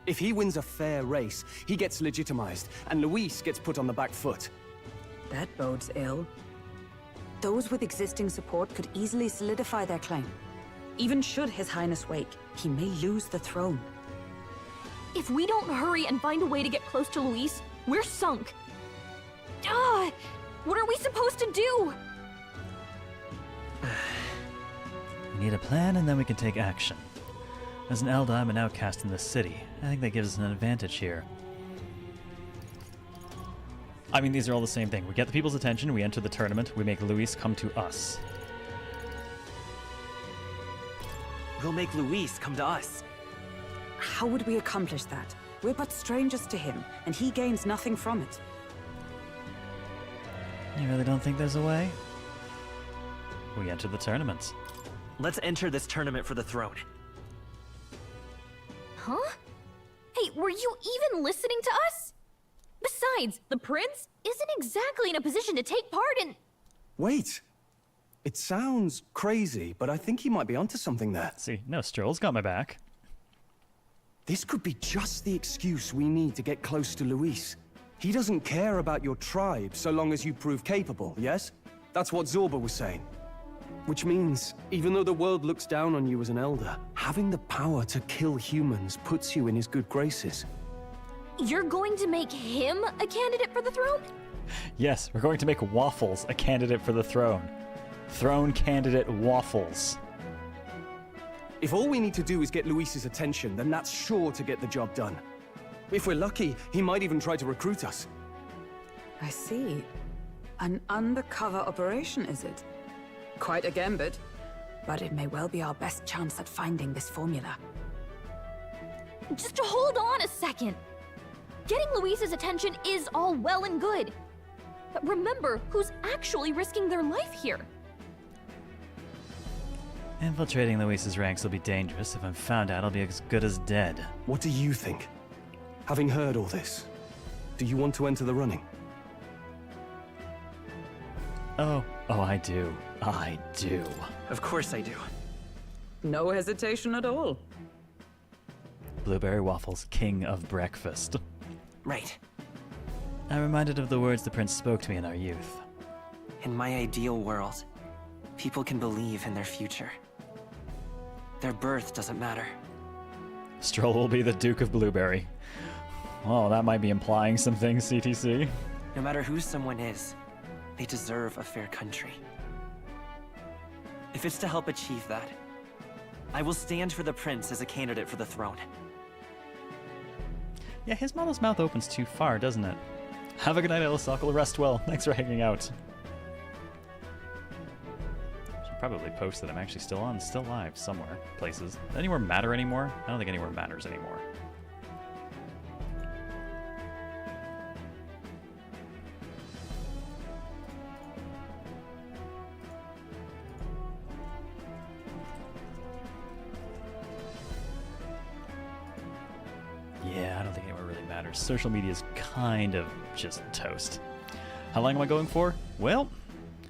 If he wins a fair race, he gets legitimized, and Luis gets put on the back foot. That bodes ill. Those with existing support could easily solidify their claim. Even should His Highness wake, he may lose the throne. If we don't hurry and find a way to get close to Luis, we're sunk. What are we supposed to do? We need a plan, and then we can take action. As an elder, I'm an outcast in this city. I think that gives us an advantage here. I mean, these are all the same thing. We get the people's attention, we enter the tournament, we make Luis come to us. We'll make Luis come to us. How would we accomplish that? We're but strangers to him, and he gains nothing from it. You really don't think there's a way? We enter the tournament. Let's enter this tournament for the throne. Huh? Hey, were you even listening to us? Besides, the prince isn't exactly in a position to take part in... Wait. It sounds crazy, but I think he might be onto something there. See, no, Stroll's got my back. This could be just the excuse we need to get close to Luis. He doesn't care about your tribe so long as you prove capable, yes? That's what Zorba was saying. Which means, even though the world looks down on you as an elder, having the power to kill humans puts you in his good graces. You're going to make him a candidate for the throne? Yes, we're going to make Waffles a candidate for the throne. Throne candidate Waffles. If all we need to do is get Luis's attention, then that's sure to get the job done. If we're lucky, he might even try to recruit us. I see. An undercover operation, is it? Quite a gambit, but it may well be our best chance at finding this formula. Just hold on a second. Getting Luis's attention is all well and good. But remember who's actually risking their life here. Infiltrating Luis's ranks will be dangerous. If I'm found out, I'll be as good as dead. What do you think? Having heard all this, do you want to enter the running? Oh, I do. I do. Of course I do. No hesitation at all. Blueberry Waffles, king of breakfast. Right. I'm reminded of the words the prince spoke to me in our youth. In my ideal world, people can believe in their future. Their birth doesn't matter. Stroll will be the Duke of Blueberry. Oh, that might be implying some things, CTC. No matter who someone is, they deserve a fair country. If it's to help achieve that, I will stand for the prince as a candidate for the throne. Yeah, his model's mouth opens too far, doesn't it? Have a good night, Elisokal. Rest well. Thanks for hanging out. Should probably post that I'm actually still live somewhere. Places. Does anywhere matter anymore? I don't think anywhere matters anymore. Yeah, I don't think anywhere really matters. Social media is kind of just toast. How long am I going for? Well,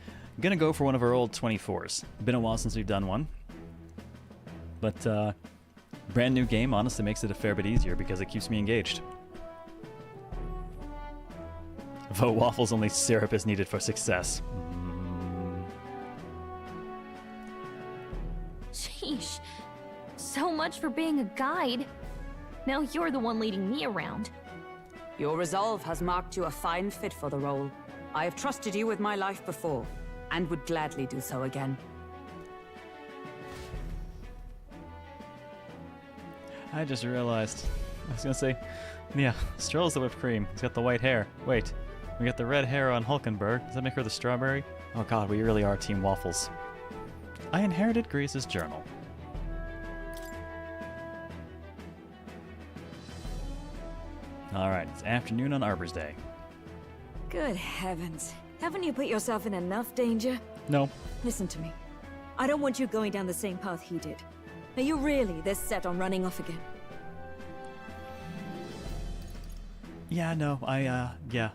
I'm gonna go for one of our old 24s. Been a while since we've done one. But, brand new game honestly makes it a fair bit easier because it keeps me engaged. Vote Waffles, only syrup is needed for success. Sheesh. So much for being a guide. Now you're the one leading me around. Your resolve has marked you a fine fit for the role. I have trusted you with my life before, and would gladly do so again. I just realized. I was gonna say, yeah, Stroll's the whipped cream. He's got the white hair. Wait, we got the red hair on Hulkenberg. Does that make her the strawberry? Oh god, we really are Team Waffles. I inherited Grease's journal. Alright, it's afternoon on Arbor's Day. Good heavens. Haven't you put yourself in enough danger? No. Listen to me. I don't want you going down the same path he did. Are you really this set on running off again? Yeah, no, I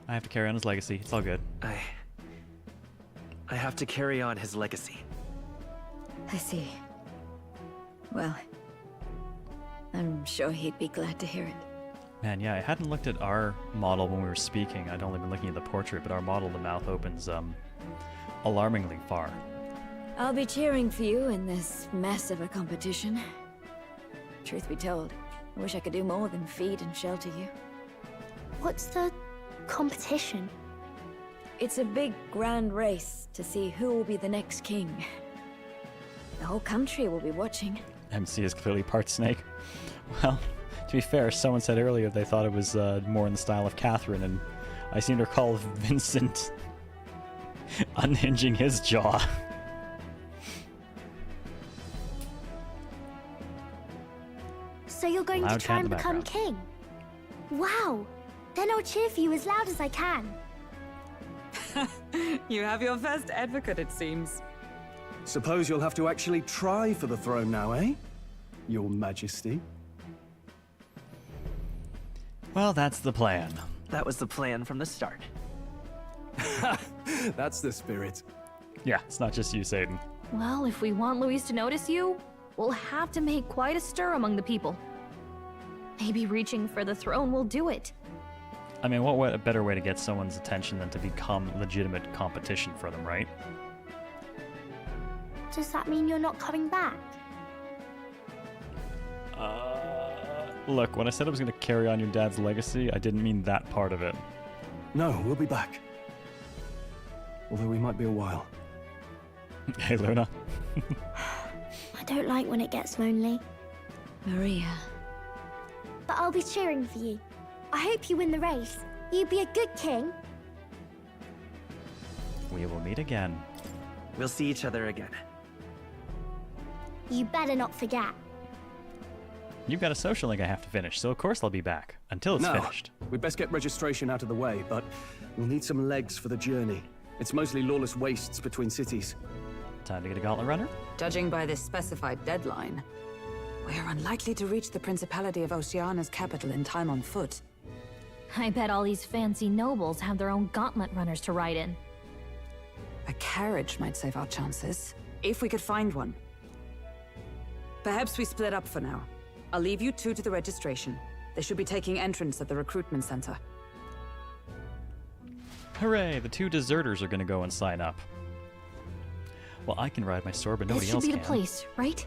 have to carry on his legacy. It's all good. I have to carry on his legacy. I see. Well, I'm sure he'd be glad to hear it. Man, yeah, I hadn't looked at our model when we were speaking. I'd only been looking at the portrait, but our model, the mouth opens alarmingly far. I'll be cheering for you in this mess of a competition. Truth be told, I wish I could do more than feed and shelter you. What's the competition? It's a big, grand race to see who will be the next king. The whole country will be watching. MC is clearly part snake. Well, to be fair, someone said earlier they thought it was more in the style of Catherine, and I seem to recall Vincent unhinging his jaw. So you're going to try and become king? Wow! Then I'll cheer for you as loud as I can. You have your first advocate, it seems. Suppose you'll have to actually try for the throne now, eh? Your Majesty. Well, that's the plan. That was the plan from the start. That's the spirit. Yeah, it's not just you, Satan. Well, if we want Luis to notice you, we'll have to make quite a stir among the people. Maybe reaching for the throne will do it. I mean, what a better way to get someone's attention than to become legitimate competition for them, right? Does that mean you're not coming back? Look, when I said I was going to carry on your dad's legacy, I didn't mean that part of it. No, we'll be back. Although we might be a while. Hey, Luna. I don't like when it gets lonely. Maria. But I'll be cheering for you. I hope you win the race. You'd be a good king. We will meet again. We'll see each other again. You better not forget. You've got a social link I have to finish, so of course I'll be back. Until it's finished. We'd best get registration out of the way, but we'll need some legs for the journey. It's mostly lawless wastes between cities. Time to get a gauntlet runner? Judging by this specified deadline, we're unlikely to reach the Principality of Oceana's capital in time on foot. I bet all these fancy nobles have their own gauntlet runners to ride in. A carriage might save our chances, if we could find one. Perhaps we split up for now. I'll leave you two to the registration. They should be taking entrance at the recruitment center. Hooray! The 2 deserters are going to go and sign up. Well, I can ride my sword, but nobody else This can. should be the place, right?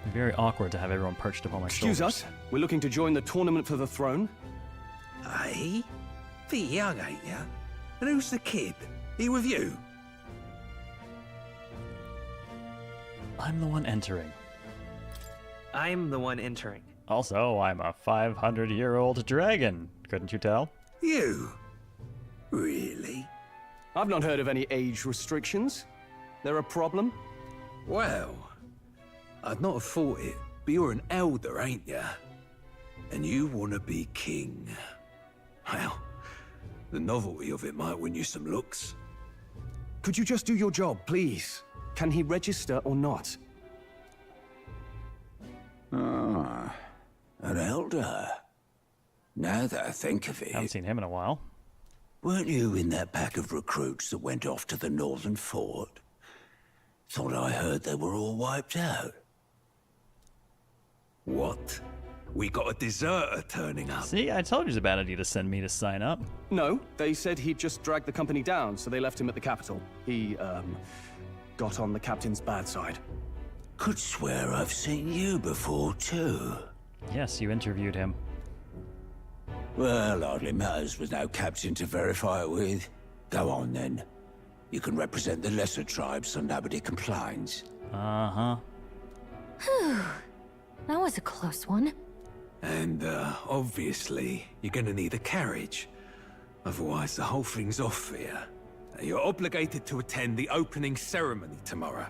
It'd be very awkward to have everyone perched upon my shoulders. Excuse us, we're looking to join the tournament for the throne. Aye? Bit young, ain't ya? And who's the kid? He with you? I'm the one entering. I'm the one entering. Also, I'm a 500-year-old dragon. Couldn't you tell? You? Really? I've not heard of any age restrictions. They're a problem? Well, I'd not have thought it, but you're an elder, ain't ya? And you want to be king. Well, the novelty of it might win you some looks. Could you just do your job, please? Can he register or not? Ah, an elder. Now that I think of it... Haven't seen him in a while. Weren't you in that pack of recruits that went off to the northern fort? Thought I heard they were all wiped out. What? We got a deserter turning up. See, I told you it's a bad idea to send me to sign up. No, they said he'd just dragged the company down, so they left him at the capital. He, got on the captain's bad side. Could swear I've seen you before, too. Yes, you interviewed him. Well, hardly matters with no captain to verify it with. Go on, then. You can represent the lesser tribes so nobody complains. Uh-huh. Whew. That was a close one. And, obviously, you're gonna need a carriage. Otherwise, the whole thing's off for you. You're obligated to attend the opening ceremony tomorrow.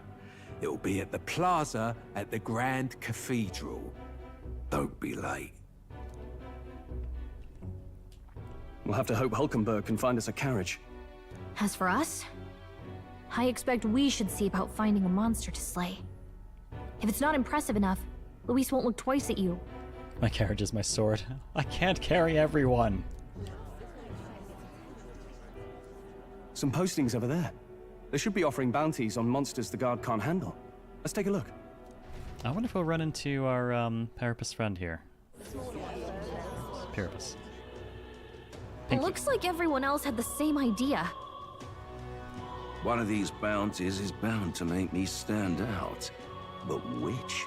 It'll be at the plaza at the Grand Cathedral. Don't be late. We'll have to hope Hulkenberg can find us a carriage. As for us, I expect we should see about finding a monster to slay. If it's not impressive enough, Luis won't look twice at you. My carriage is my sword. I can't carry everyone. Some postings over there. They should be offering bounties on monsters the guard can't handle. Let's take a look. I wonder if we'll run into our Parapus friend here. Parapus. It looks like everyone else had the same idea. One of these bounties is bound to make me stand out. But which?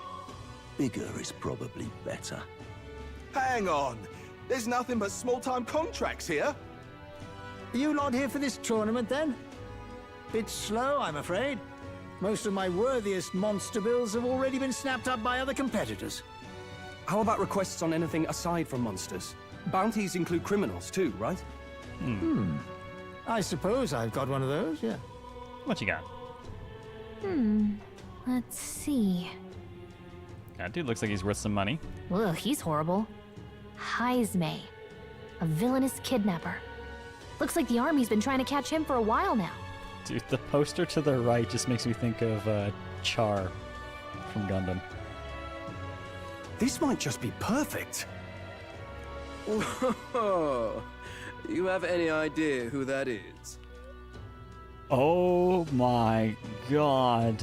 Bigger is probably better. Hang on! There's nothing but small-time contracts here. Are you lot here for this tournament, then? Bit slow, I'm afraid. Most of my worthiest monster bills have already been snapped up by other competitors. How about requests on anything aside from monsters? Bounties include criminals too, right? I suppose I've got one of those, yeah. What you got? Let's see. That dude looks like he's worth some money. Ugh, he's horrible. Heisme, a villainous kidnapper. Looks like the army's been trying to catch him for a while now. Dude, the poster to the right just makes me think of Char from Gundam. This might just be perfect. Whoa. You have any idea who that is? Oh my god.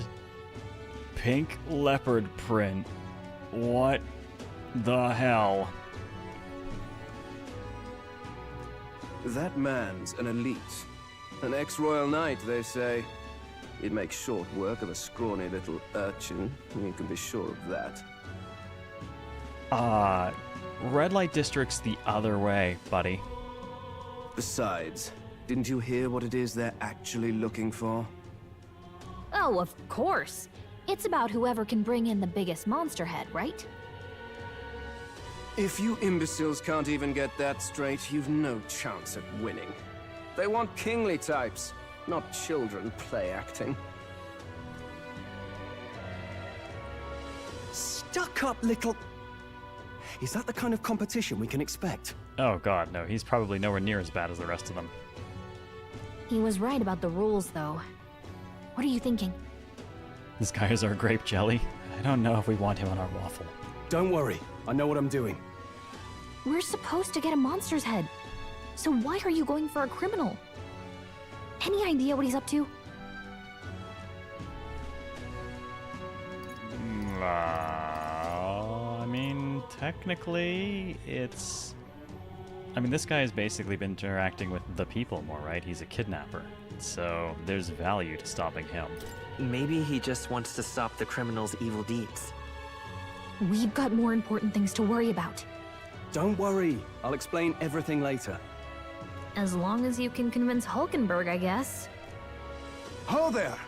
Pink leopard print. What the hell? That man's an elite. An ex-royal knight, they say. He'd make short work of a scrawny little urchin. You can be sure of that. Red light district's the other way, buddy. Besides, didn't you hear what it is they're actually looking for? Oh, of course. It's about whoever can bring in the biggest monster head, right? If you imbeciles can't even get that straight, you've no chance at winning. They want kingly types, not children play acting. Stuck up little... Is that the kind of competition we can expect? Oh god, no, he's probably nowhere near as bad as the rest of them. He was right about the rules, though. What are you thinking? This guy is our grape jelly. I don't know if we want him on our waffle. Don't worry, I know what I'm doing. We're supposed to get a monster's head. So why are you going for a criminal? Any idea what he's up to? I mean, technically, it's... I mean, this guy has basically been interacting with the people more, right? He's a kidnapper. So there's value to stopping him. Maybe he just wants to stop the criminal's evil deeds. We've got more important things to worry about. Don't worry, I'll explain everything later. As long as you can convince Hulkenberg, I guess. Ho there!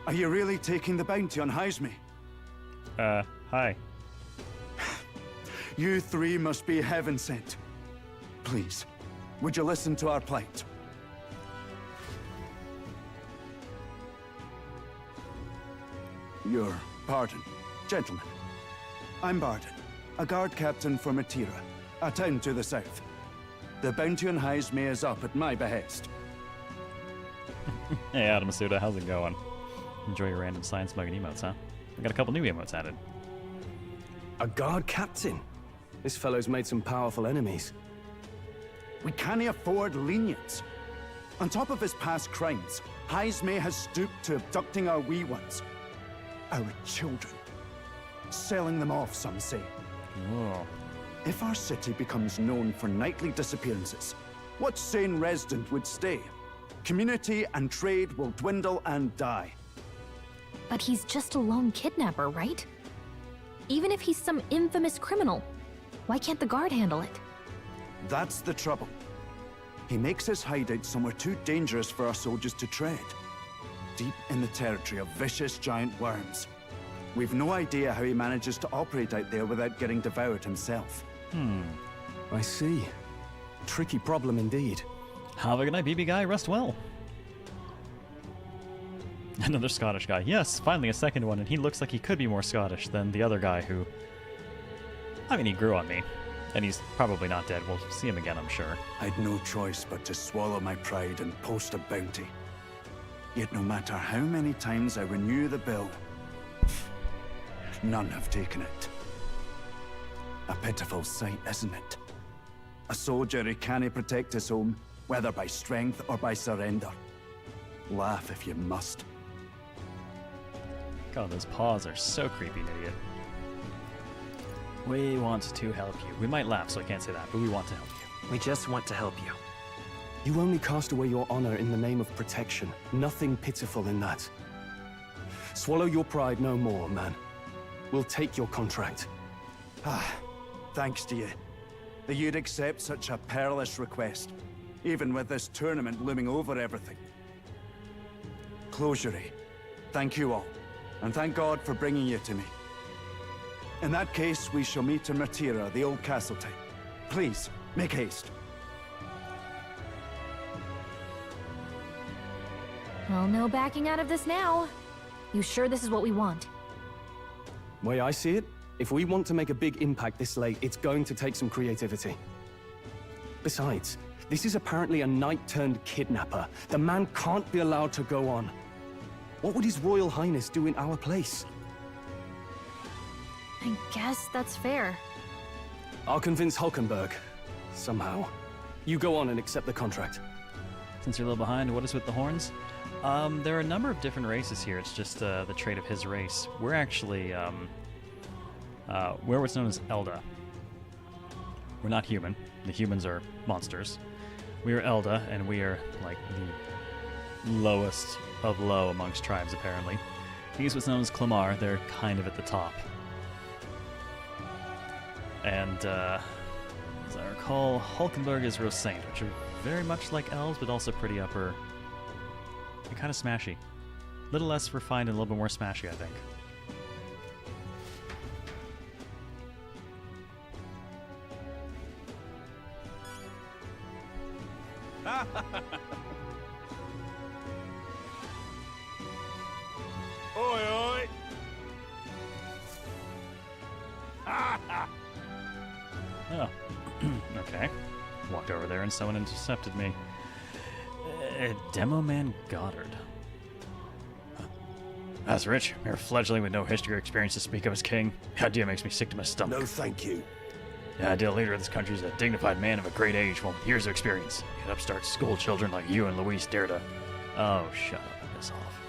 Are you really taking the bounty on Heisme? Hi. You three must be heaven sent. Please, would you listen to our plight? Your pardon, gentlemen. I'm Barden, a guard captain for Matira, a town to the south. The bounty on Heisme is up at my behest. Hey, Adam Masuda, how's it going? Enjoy your random science mug and emotes, huh? We got a couple new emotes added. A guard captain? This fellow's made some powerful enemies. We can't afford lenience. On top of his past crimes, Heisme has stooped to abducting our wee ones. Our children. Selling them off, some say. Whoa. If our city becomes known for nightly disappearances, what sane resident would stay? Community and trade will dwindle and die. But he's just a lone kidnapper, right? Even if he's some infamous criminal, why can't the guard handle it? That's the trouble. He makes his hideout somewhere too dangerous for our soldiers to tread. Deep in the territory of vicious giant worms. We've no idea how he manages to operate out there without getting devoured himself. I see. Tricky problem indeed. Have a good night, BB guy. Rest well. Another Scottish guy. Yes, finally a second one, and he looks like he could be more Scottish than the other guy who... I mean, he grew on me. And he's probably not dead. We'll see him again, I'm sure. I'd no choice but to swallow my pride and post a bounty. Yet no matter how many times I renew the bill, none have taken it. A pitiful sight, isn't it? A soldier who can't protect his home, whether by strength or by surrender. Laugh if you must. God, those paws are so creepy, idiot. We want to help you. We might laugh, so I can't say that, but we want to help you. We just want to help you. You only cast away your honor in the name of protection. Nothing pitiful in that. Swallow your pride no more, man. We'll take your contract. Thanks to you. That you'd accept such a perilous request. even with this tournament looming over everything. Closure. Thank you all, and thank God for bringing you to me. In that case, we shall meet in Matira, the old castle type. Please, make haste. Well, no backing out of this now. You sure this is what we want? Way I see it, if we want to make a big impact this late, it's going to take some creativity. Besides, this is apparently a knight-turned-kidnapper. The man can't be allowed to go on. What would His Royal Highness do in our place? I guess that's fair. I'll convince Hulkenberg. Somehow. You go on and accept the contract. Since you're a little behind, what is with the horns? There are a number of different races here. It's just the trait of his race. We're actually, we're what's known as Elda. We're not human. The humans are monsters. We are Elda, and we are, like, the lowest of low amongst tribes, apparently. He's what's known as Clamar. They're kind of at the top. And, as I recall, Hulkenberg is Rose Saint, which are very much like elves, but also pretty upper... and kind of smashy. A little less refined and a little bit more smashy, I think. Oi, oi! Oh. Okay. Walked over there and someone intercepted me. Demo Man Goddard. That's rich. Mere fledgling with no history or experience to speak of as king. The idea makes me sick to my stomach. No, thank you. The ideal leader of this country is a dignified man of a great age, one with years of experience. Yet upstart school children like you and Luis dare to... Oh, shut up and piss off.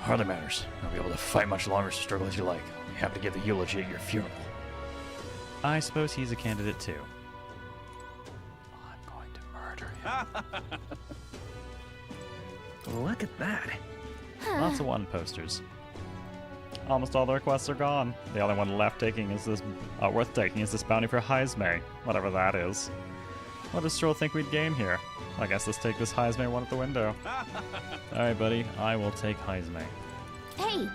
Hardly matters. You'll be able to fight much longer, so struggle as you like. I'll be happy to give the eulogy at your funeral. I suppose he's a candidate too. I'm going to murder him. Look at that. Lots of wanted posters. Almost all the requests are gone. The only one left taking is this worth taking is this bounty for Heisme, whatever that is. What does Stroll think we'd gain here? I guess let's take this Heisme one at the window. Alright, buddy, I will take Heisme. Hey!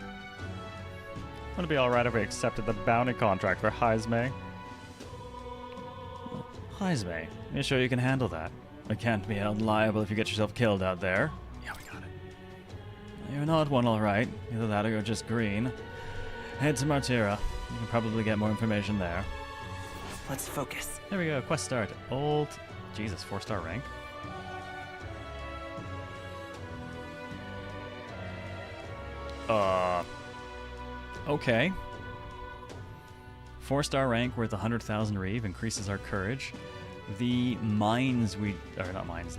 Would it be alright if we accepted the bounty contract for Heisme? Heisme, you sure you can handle that? I can't be held liable if you get yourself killed out there. Yeah, we got it. You're not one, alright. Either that or you're just green. Head to Martira. You can probably get more information there. Let's focus. There we go, quest start. Old... Jesus, 4-star rank? Okay. 4-star rank worth 100,000 Reeve, increases our courage. The mines we... or not mines,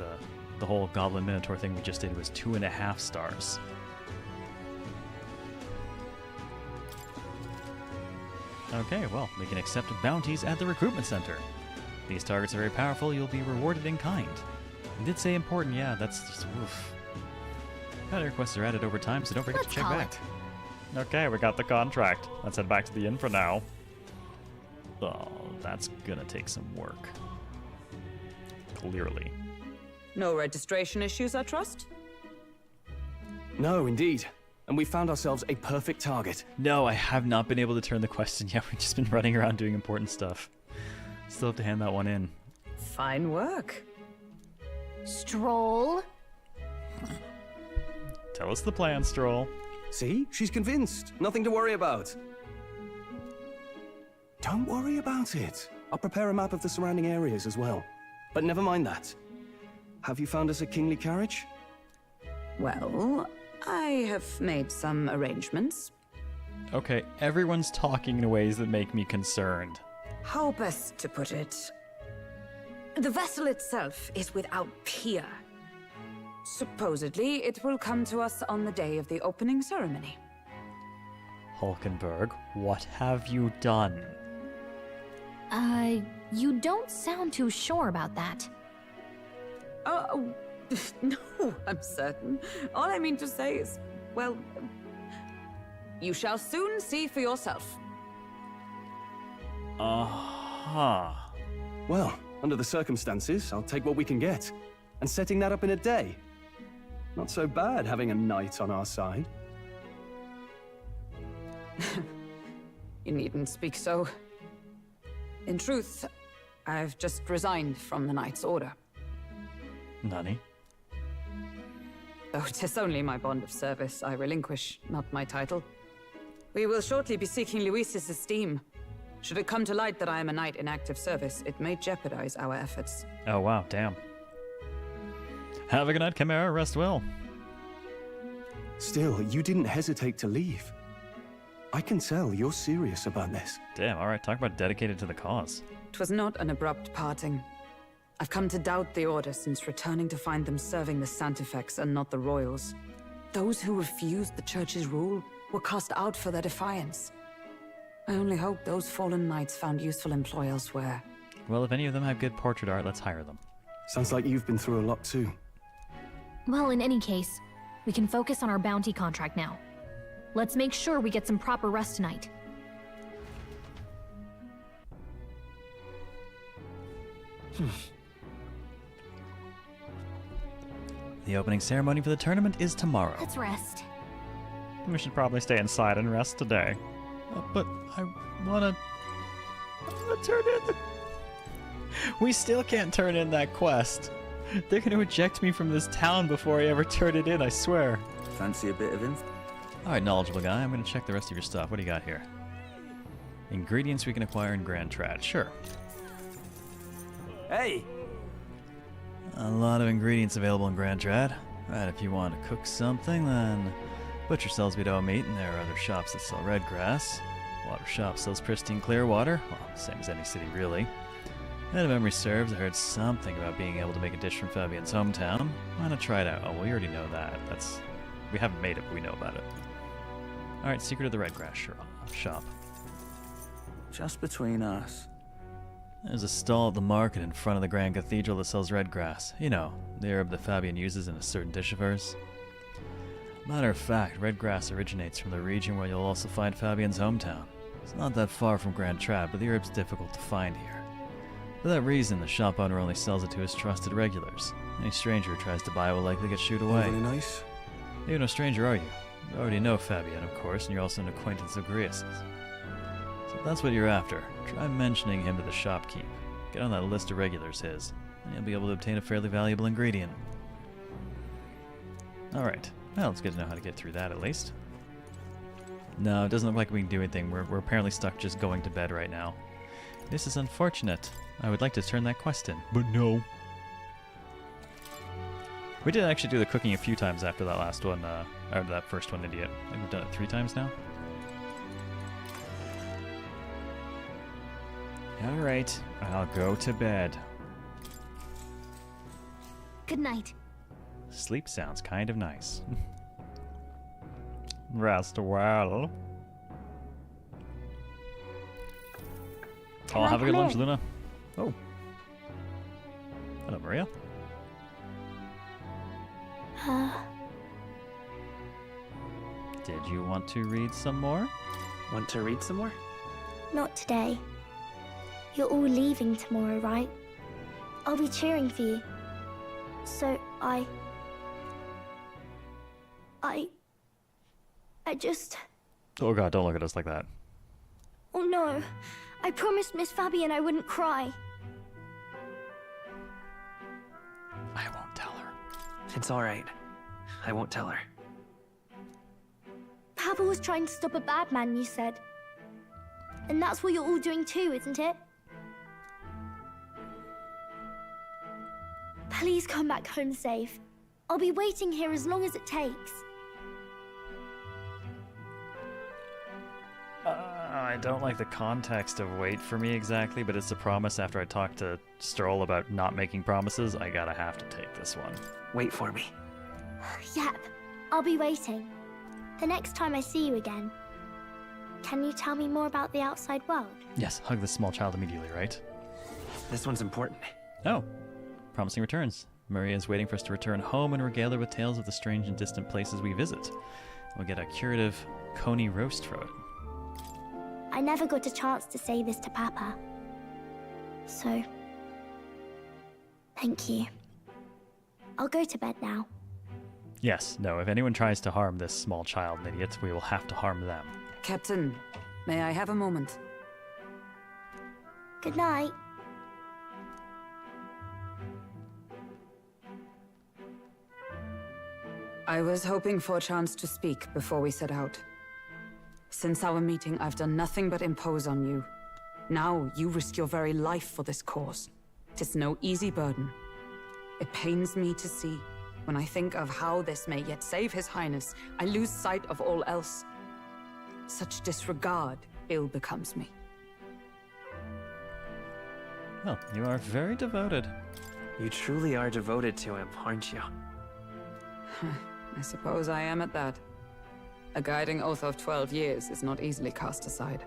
the whole Goblin Minotaur thing we just did was 2.5 stars. Okay, well, we can accept bounties at the recruitment center. These targets are very powerful, you'll be rewarded in kind. It did say important, yeah, that's just... oof. Bounty requests are added over time, so don't forget to check back. Okay, we got the contract. Let's head back to the inn for now. Oh, that's gonna take some work. Clearly. No registration issues, I trust? No, indeed. And we found ourselves a perfect target. No, I have not been able to turn the quest in yet. We've just been running around doing important stuff. Still have to hand that one in. Fine work. Stroll. Tell us the plan, Stroll. See? She's convinced. Nothing to worry about. Don't worry about it. I'll prepare a map of the surrounding areas as well. But never mind that. Have you found us a kingly carriage? Well, I have made some arrangements. Okay, everyone's talking in ways that make me concerned. How best to put it? The vessel itself is without peer. Supposedly, it will come to us on the day of the opening ceremony. Hulkenberg, what have you done? You don't sound too sure about that. No, I'm certain. All I mean to say is, well, you shall soon see for yourself. Uh-huh. Well, Under the circumstances, I'll take what we can get. And setting that up in a day. Not so bad having a knight on our side. You needn't speak so. In truth, I've just resigned from the Knight's Order. Nani? Though 'tis only my bond of service I relinquish, not my title. We will shortly be seeking Luis's esteem. Should it come to light that I am a knight in active service, it may jeopardize our efforts. Oh wow, damn. Have a good night, Chimera. Rest well. Still, you didn't hesitate to leave. I can tell you're serious about this. Damn, alright, talk about dedicated to the cause. 'Twas not an abrupt parting. I've come to doubt the Order since returning to find them serving the Santifex and not the Royals. Those who refused the Church's rule were cast out for their defiance. I only hope those fallen knights found useful employ elsewhere. Well, if any of them have good portrait art, let's hire them. Sounds like you've been through a lot too. Well, in any case, we can focus on our bounty contract now. Let's make sure we get some proper rest tonight. The opening ceremony for the tournament is tomorrow. Let's rest. We should probably stay inside and rest today. But I wanna turn in the... We still can't turn in that quest. They're gonna eject me from this town before I ever turn it in, I swear. Fancy a bit of info? Alright, knowledgeable guy, I'm gonna check the rest of your stuff. What do you got here? Ingredients we can acquire in Grand Trad. Sure. Hey! A lot of ingredients available in Grand Trad. Right, if you want to cook something, then butcher sells Vito meat, and there are other shops that sell red grass. Water shop sells pristine clear water. Well, same as any city, really. And if memory serves, I heard something about being able to make a dish from Fabian's hometown. Why not try it out? Oh, we already know that. We haven't made it, but we know about it. Alright, secret of the red grass shop. Just between us. There's a stall at the market in front of the Grand Cathedral that sells red grass. You know, the herb that Fabian uses in a certain dish of hers. Matter of fact, red grass originates from the region where you'll also find Fabian's hometown. It's not that far from Grand Trad, but the herb's difficult to find here. For that reason, the shop owner only sells it to his trusted regulars. Any stranger who tries to buy it will likely get shooed away. Really nice. You're no stranger, are you? You already know Fabian, of course, and you're also an acquaintance of Grius's. So if that's what you're after, try mentioning him to the shopkeep. Get on that list of regulars his, and you'll be able to obtain a fairly valuable ingredient. Alright, well, it's good to know how to get through that at least. No, it doesn't look like we can do anything. We're apparently stuck just going to bed right now. This is unfortunate. I would like to turn that quest in, but no. We did actually do the cooking a few times after that last one, after that first one, idiot. I think we've done it 3 times now. Alright, I'll go to bed. Good night. Sleep sounds kind of nice. Rest well. Oh, have a good lunch, Luna. Oh. Hello, Maria. Did you want to read some more? Want to read some more? Not today. You're all leaving tomorrow, right? I'll be cheering for you. So I just... Oh god, don't look at us like that. Oh no. I promised Miss Fabian I wouldn't cry. I won't tell her. It's alright. I won't tell her. Papa was trying to stop a bad man, you said. And that's what you're all doing too, isn't it? Please come back home safe. I'll be waiting here as long as it takes. I don't like the context of wait for me exactly, but it's a promise after I talked to Stroll about not making promises. I gotta have to take this one. Wait for me. Yep, I'll be waiting. The next time I see you again. Can you tell me more about the outside world? Yes, hug this small child immediately, right? This one's important. Oh, promising returns. Maria is waiting for us to return home and regale her with tales of the strange and distant places we visit. We'll get a curative coney roast for it. I never got a chance to say this to Papa. So, Thank you. I'll go to bed now. Yes, no, if anyone tries to harm this small child and idiot, we will have to harm them. Captain, may I have a moment? Good night. I was hoping for a chance to speak before we set out. Since our meeting, I've done nothing but impose on you. Now, you risk your very life for this cause. 'Tis no easy burden. It pains me to see. When I think of how this may yet save His Highness, I lose sight of all else. Such disregard ill becomes me. Well, you are very devoted. You truly are devoted to him, aren't you? I suppose I am at that. A guiding oath of 12 years is not easily cast aside.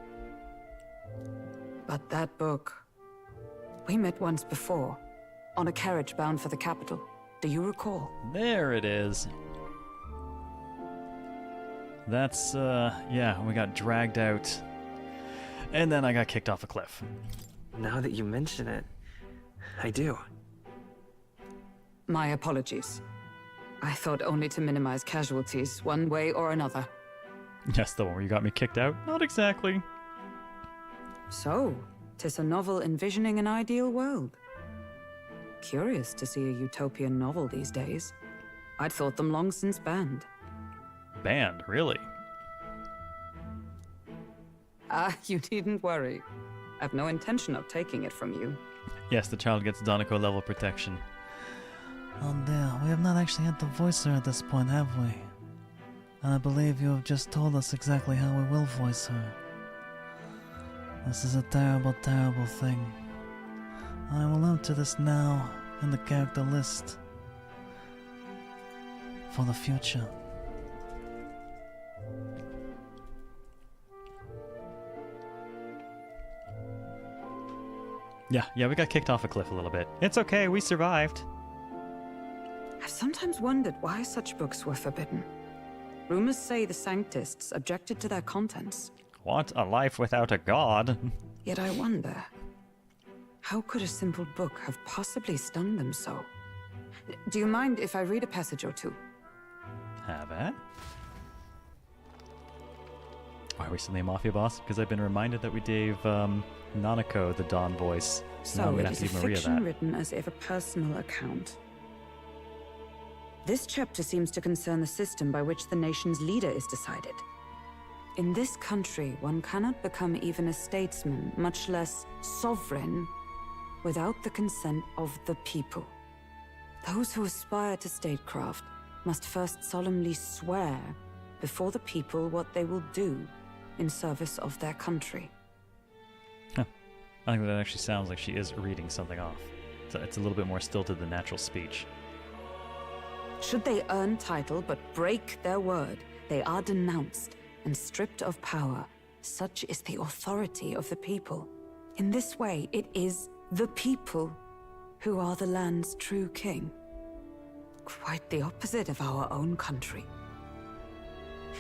But that book... We met once before, on a carriage bound for the capital. Do you recall? There it is. That's, yeah, we got dragged out. And then I got kicked off a cliff. Now that you mention it, I do. My apologies. I thought only to minimize casualties, one way or another. Yes, the one where you got me kicked out? Not exactly. So, 'tis a novel envisioning an ideal world. Curious to see a utopian novel these days. I'd thought them long since banned. Banned, really? You needn't worry. I've no intention of taking it from you. Yes, the child gets Donico level protection. Oh dear, we have not actually had to voice her at this point, have we? And I believe you have just told us exactly how we will voice her. This is a terrible, terrible thing. I will note to this now in the character list for the future. Yeah, we got kicked off a cliff a little bit. It's okay, we survived. I've sometimes wondered why such books were forbidden. Rumors say the Sanctists objected to their contents. What? A life without a god? Yet I wonder, how could a simple book have possibly stung them so? Do you mind if I read a passage or two? Have at. Why are we suddenly a Mafia boss? Because I've been reminded that we gave Nanako the Dawn voice. So now I'm it gonna have is to a give Maria fiction that. written as if a personal account. This chapter seems to concern the system by which the nation's leader is decided. In this country, one cannot become even a statesman, much less sovereign, without the consent of the people. Those who aspire to statecraft must first solemnly swear before the people what they will do in service of their country. I think that actually sounds like she is reading something off. It's a little bit more stilted than natural speech. Should they earn title but break their word, they are denounced and stripped of power. Such is the authority of the people. In this way, it is the people who are the land's true king. Quite the opposite of our own country.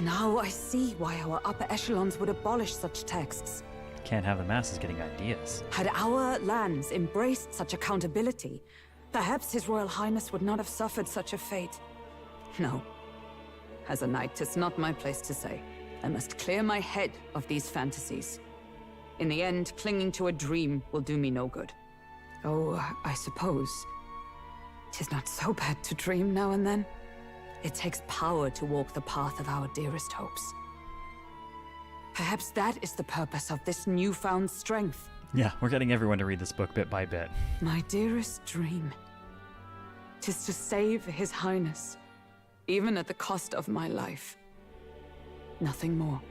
Now I see why our upper echelons would abolish such texts. Can't have the masses getting ideas. Had our lands embraced such accountability, perhaps His Royal Highness would not have suffered such a fate. No. As a knight, 'tis not my place to say. I must clear my head of these fantasies. In the end, clinging to a dream will do me no good. Oh, I suppose 'tis not so bad to dream now and then. It takes power to walk the path of our dearest hopes. Perhaps that is the purpose of this newfound strength. Yeah, we're getting everyone to read this book bit by bit. My dearest dream. 'Tis to save His Highness, even at the cost of my life. Nothing more.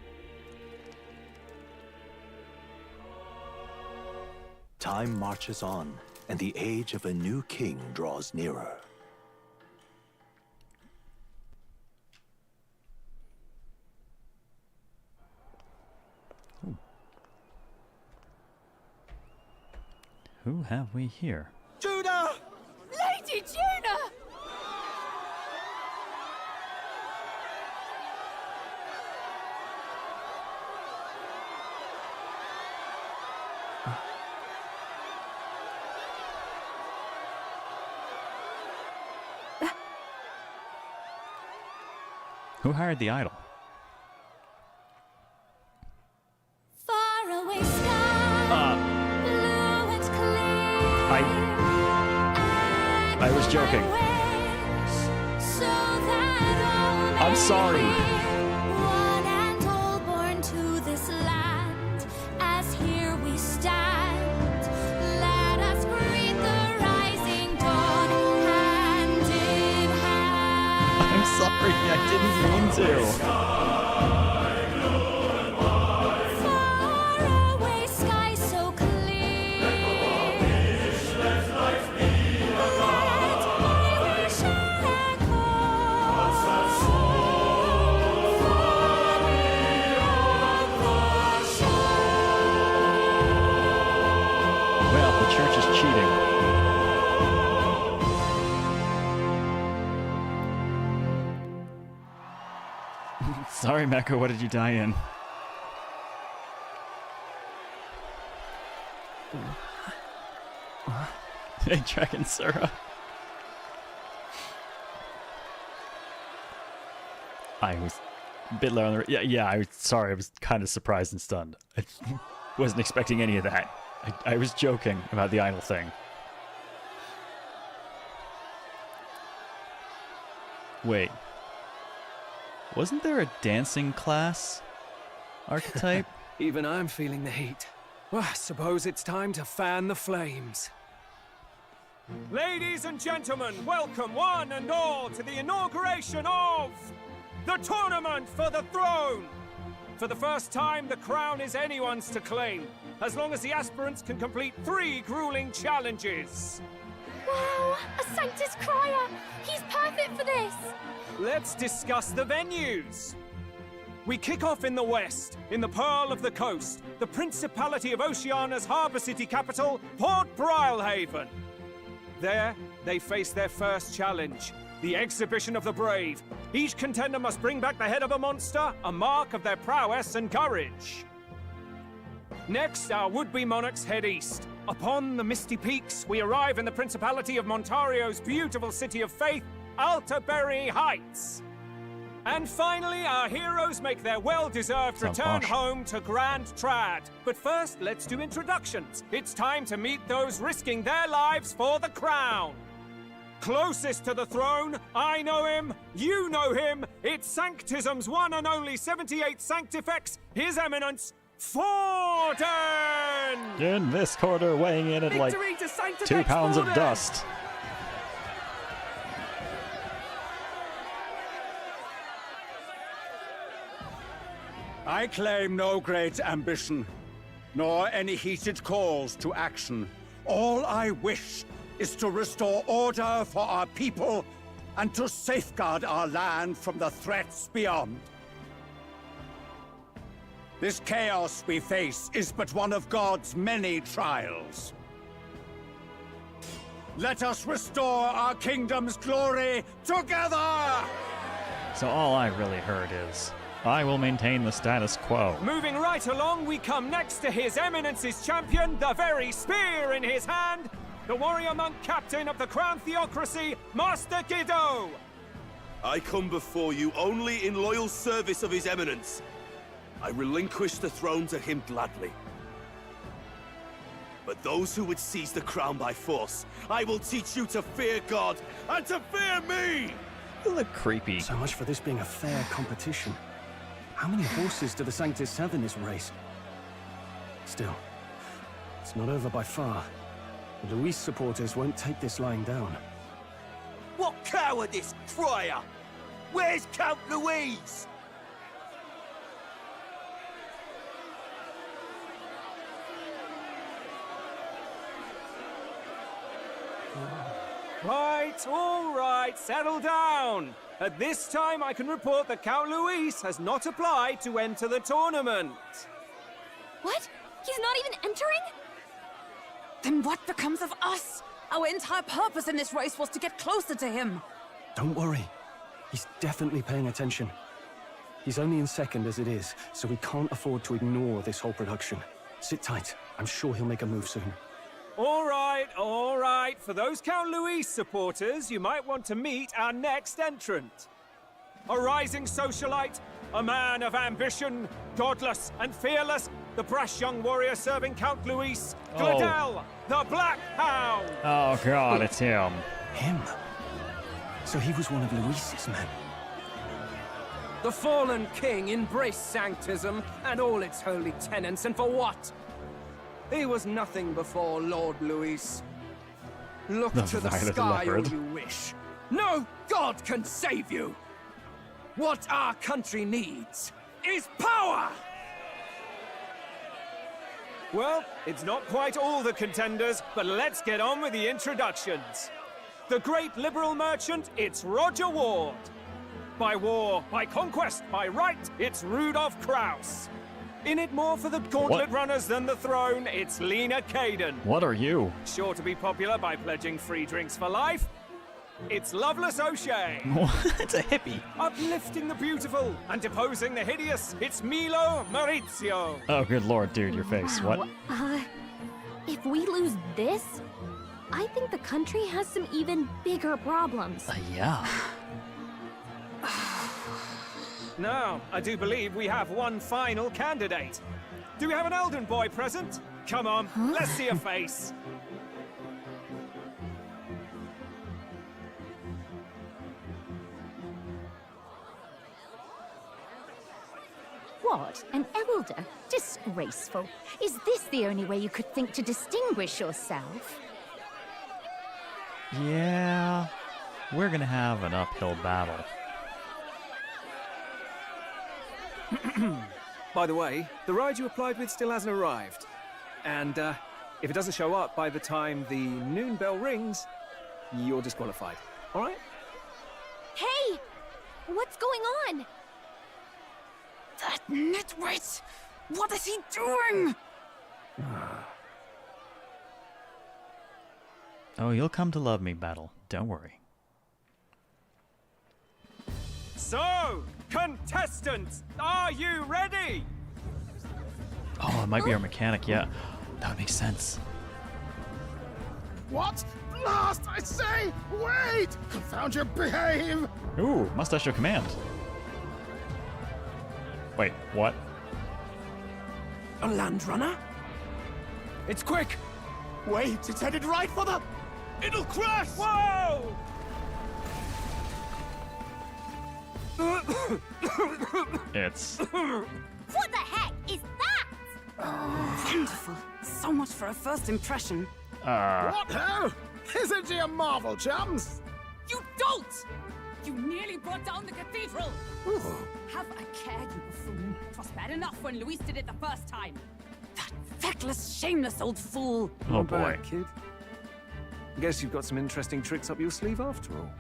Time marches on, and the age of a new king draws nearer. Who have we here? Judah! Lady Judah! Who hired the idol? Far away sky, blue and clear. I was joking. So that all I'm sorry. one and all born to this land, as here we stand. Let us greet the rising dawn, hand in hand. I'm sorry, I didn't mean to. Far away sky so clear. Let my wish echo. Well, the church is cheating. Sorry, Mecha, what did you die in? Hey, Dragon Sura. I was a bit low on the... Yeah, I was sorry. I was kind of surprised and stunned. I wasn't expecting any of that. I was joking about the idol thing. Wait. Wasn't there a dancing class archetype? Even I'm feeling the heat. Well, I suppose it's time to fan the flames. Ladies and gentlemen, welcome one and all to the inauguration of the Tournament for the Throne! For the first time, the crown is anyone's to claim, as long as the aspirants can complete 3 grueling challenges. Wow, a Sanctus Crier! He's perfect for this! Let's discuss the venues. We kick off in the west, in the Pearl of the Coast, the Principality of Oceania's harbour city capital, Port Brilehaven. There, they face their first challenge, the Exhibition of the Brave. Each contender must bring back the head of a monster, a mark of their prowess and courage. Next, our would-be monarchs head east. Upon the misty peaks, we arrive in the Principality of Montario's beautiful city of faith, Altaberry Heights. And finally, our heroes make their well-deserved Sounds return posh. home to Grand Trad. But first, let's do introductions. It's time to meet those risking their lives for the crown. Closest to the throne, I know him, you know him. It's Sanctism's one and only 78 Sanctifex, His Eminence, Forden! In this quarter, weighing in at like Victory to Sanctifex 2 pounds of Forden! dust. I claim no great ambition, nor any heated calls to action. All I wish is to restore order for our people and to safeguard our land from the threats beyond. This chaos we face is but one of God's many trials. Let us restore our kingdom's glory together! So all I really heard is, I will maintain the status quo. Moving right along, we come next to His Eminence's champion, the very spear in his hand, the warrior monk captain of the Crown Theocracy, Master Giddo! I come before you only in loyal service of His Eminence. I relinquish the throne to him gladly. But those who would seize the crown by force, I will teach you to fear God and to fear me! You look creepy. So much for this being a fair competition. How many horses do the Sanctus have in this race? Still, it's not over by far. The Luis supporters won't take this lying down. What cowardice, Crier! Where's Count Louise? All right, settle down. At this time, I can report that Count Luis has not applied to enter the tournament. What? He's not even entering? Then what becomes of us? Our entire purpose in this race was to get closer to him. Don't worry. He's definitely paying attention. He's only in second as it is, so we can't afford to ignore this whole production. Sit tight. I'm sure he'll make a move soon. All right. For those Count Luis supporters, you might want to meet our next entrant. a rising socialite, a man of ambition, godless and fearless, the brash young warrior serving Count Luis, Gladel, the Black Hound! Oh god, it's him. Him? So he was one of Luis's men. The fallen king embraced sanctism and all its holy tenets, and for what? He was nothing before Lord Luis. Look to the sky all you wish. No god can save you! What our country needs is power! Well, it's not quite all the contenders, but let's get on with the introductions. The great liberal merchant, it's Roger Ward. By war, by conquest, by right, it's Rudolph Kraus. In it more for the gauntlet runners than the throne, it's Lena Caden. What are you? Sure to be popular by pledging free drinks for life, it's Loveless O'Shea. It's a hippie. Uplifting the beautiful and deposing the hideous, it's Milo Maurizio. Oh, good lord, dude, your face. What? If we lose this, I think the country has some even bigger problems. Yeah. Now, I do believe we have one final candidate. Do we have an Elden boy present? Come on, let's see a face. What? An elder? Disgraceful. Is this the only way you could think to distinguish yourself? Yeah. We're gonna have an uphill battle. By the way, the ride you applied with still hasn't arrived. And if it doesn't show up by the time the noon bell rings, you're disqualified. All right? Hey! What's going on? That nitwit! What is he doing? Oh, you'll come to love me, Battle. Don't worry. So, contestants, are you ready? Oh, it might be our mechanic, yeah. That would make sense. What? Blast, I say! Wait! Confound your behave! Ooh, mustache show command. Wait, what? A land runner? It's quick! Wait, it's headed right for the... It'll crash! Whoa! It's... What the heck is that? Wonderful. So much for a first impression. What hell? Isn't he a marvel, chums? You dolt! You nearly brought down the cathedral! Have a care, you buffoon. 'Twas bad enough when Luis did it the first time. That feckless, shameless old fool. Oh Not boy. bad, kid. Guess you've got some interesting tricks up your sleeve after all.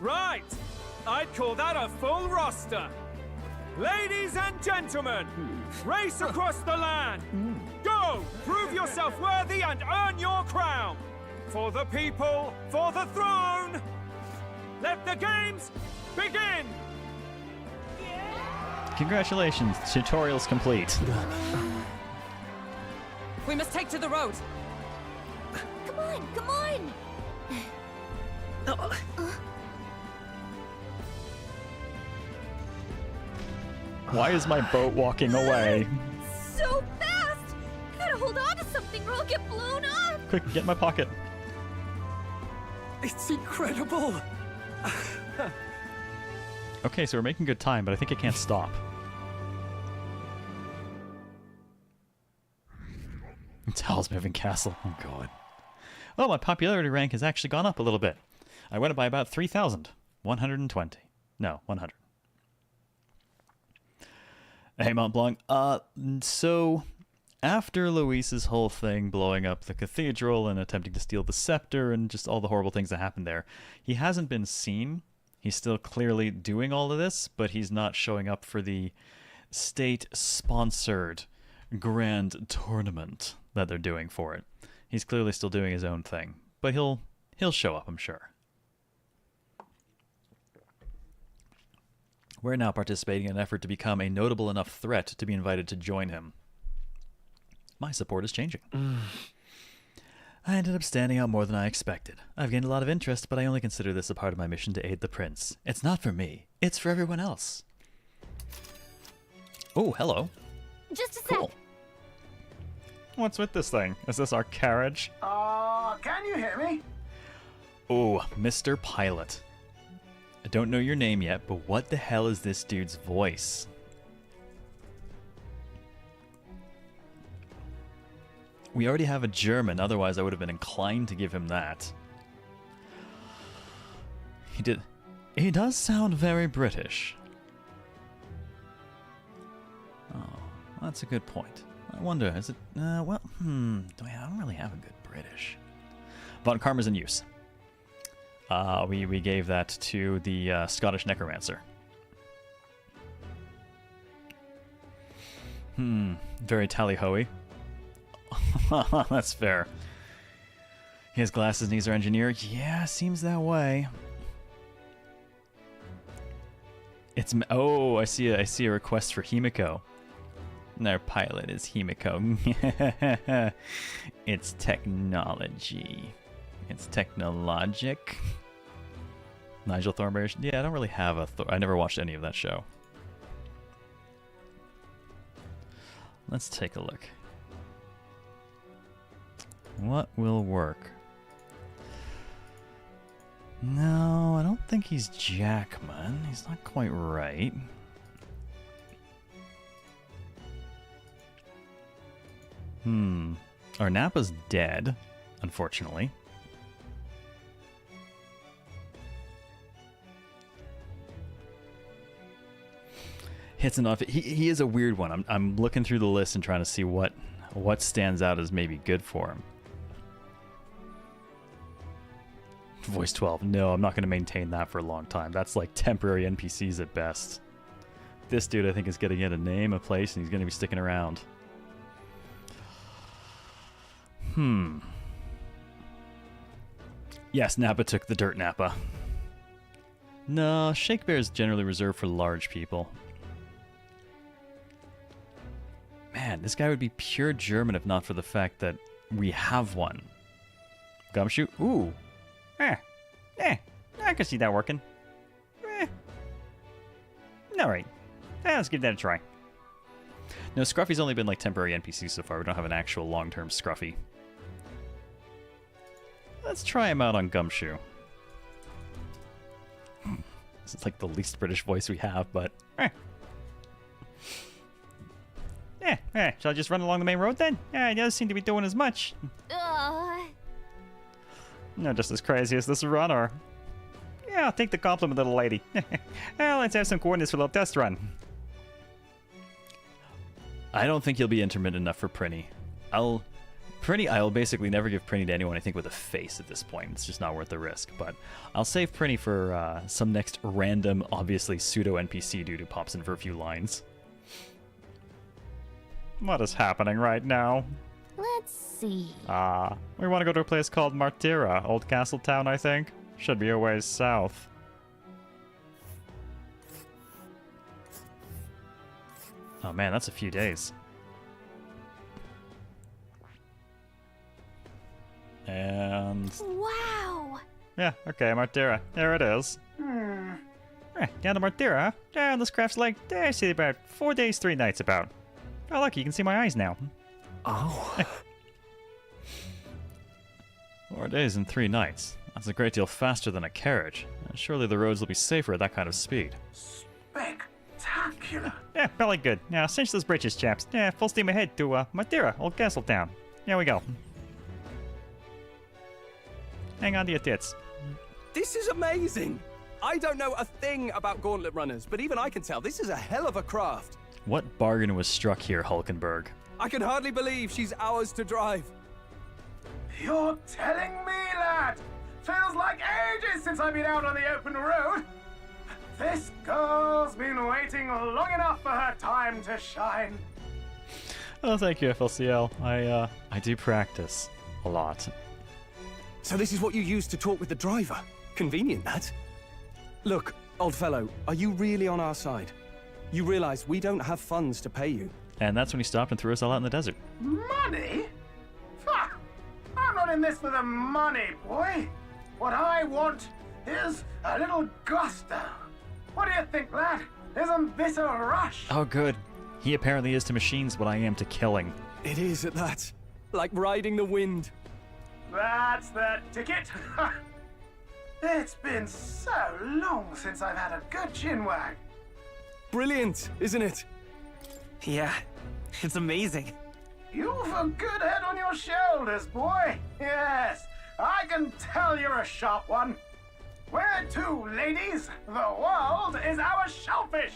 Right! I'd call that a full roster. Ladies and gentlemen, race across the land. Go! Prove yourself worthy and earn your crown. For the people, for the throne. Let the games begin! Congratulations, tutorial's complete. We must take to the road. Come on, come on! Why is my boat walking away? So fast! Gotta hold on to something or I'll get blown up! Quick, get in my pocket. It's incredible! Okay, so we're making good time, but I think I can't stop. It's Howl's Moving Castle. Oh, God. Oh, my popularity rank has actually gone up a little bit. I went up by about 3,000. 120. No, 100. Hey, Mont Blanc. So, after Luis's whole thing, blowing up the cathedral and attempting to steal the scepter and just all the horrible things that happened there, he hasn't been seen. He's still clearly doing all of this, but he's not showing up for the state-sponsored grand tournament that they're doing for it. He's clearly still doing his own thing, but he'll show up, I'm sure. We're now participating in an effort to become a notable enough threat to be invited to join him. My support is changing. I ended up standing out more than I expected. I've gained a lot of interest, but I only consider this a part of my mission to aid the prince. It's not for me. It's for everyone else. Oh, hello. Just a Cool. What's with this thing? Is this our carriage? Can you hear me? Oh, Mr. Pilot. I don't know your name yet, but what the hell is this dude's voice? We already have a German, otherwise I would have been inclined to give him that. He does sound very British. Oh, that's a good point. I wonder, is it, I don't really have a good British. Von Karma's in use. We gave that to the Scottish Necromancer. Very tally-hoey. That's fair. He has glasses and he's our engineer. Yeah, seems that way. It's I see a request for Himiko. And our pilot is Himiko. It's technology. It's technologic. Nigel Thornberry. Yeah, I don't really have a I never watched any of that show. Let's take a look. What will work? No, I don't think he's Jackman. He's not quite right. Our Nappa's dead, unfortunately. Hits enough. He is a weird one. I'm looking through the list and trying to see what stands out as maybe good for him. Voice 12. No, I'm not going to maintain that for a long time. That's like temporary NPCs at best. This dude, I think, is going to get a name, a place, and he's going to be sticking around. Yes, Nappa took the dirt Nappa. No, Shake Bear is generally reserved for large people. Man, this guy would be pure German if not for the fact that we have one. Gumshoe? Ooh. I can see that working. Alright. Let's give that a try. No, Scruffy's only been like temporary NPC so far. We don't have an actual long-term Scruffy. Let's try him out on Gumshoe. This is like the least British voice we have, but... shall I just run along the main road then? Yeah, it doesn't seem to be doing as much. Not just as crazy as this runner. Yeah, I'll take the compliment, little lady. Well, let's have some coordinates for a little test run. I don't think he'll be intermittent enough for Prinny. I'll basically never give Prinny to anyone, I think, with a face at this point. It's just not worth the risk. But I'll save Prinny for some next random, obviously pseudo-NPC dude who pops in for a few lines. What is happening right now? Let's see. We want to go to a place called Martira, Old Castle Town, I think. Should be a ways south. Oh man, that's a few days. And... Wow! Yeah, okay, Martira. There it is. Down to Martira, huh? Down this craft's like, I see about 4 days, 3 nights about. Oh, look, you can see my eyes now. Oh. 4 days and 3 nights. That's a great deal faster than a carriage. Surely the roads will be safer at that kind of speed. Spectacular. Yeah, belly good. Now, cinch those bridges, chaps. Yeah, full steam ahead to Madeira, Old Castle Town. Here we go. Hang on to your tits. This is amazing! I don't know a thing about gauntlet runners, but even I can tell this is a hell of a craft. What bargain was struck here, Hulkenberg? I can hardly believe she's ours to drive. You're telling me, lad? Feels like ages since I've been out on the open road. This girl's been waiting long enough for her time to shine. Oh, thank you, FLCL. I do practice a lot. So this is what you use to talk with the driver? Convenient, that. Look, old fellow, are you really on our side? You realize we don't have funds to pay you. And that's when he stopped and threw us all out in the desert. Money? Ha! I'm not in this for the money, boy. What I want is a little gusto. What do you think, lad? Isn't this a rush? Oh, good. He apparently is to machines what I am to killing. It is at that. Like riding the wind. That's the ticket. It's been so long since I've had a good chinwag. Brilliant, isn't it? Yeah, it's amazing. You've a good head on your shoulders, boy. Yes, I can tell you're a sharp one. Where to, ladies? The world is our shellfish.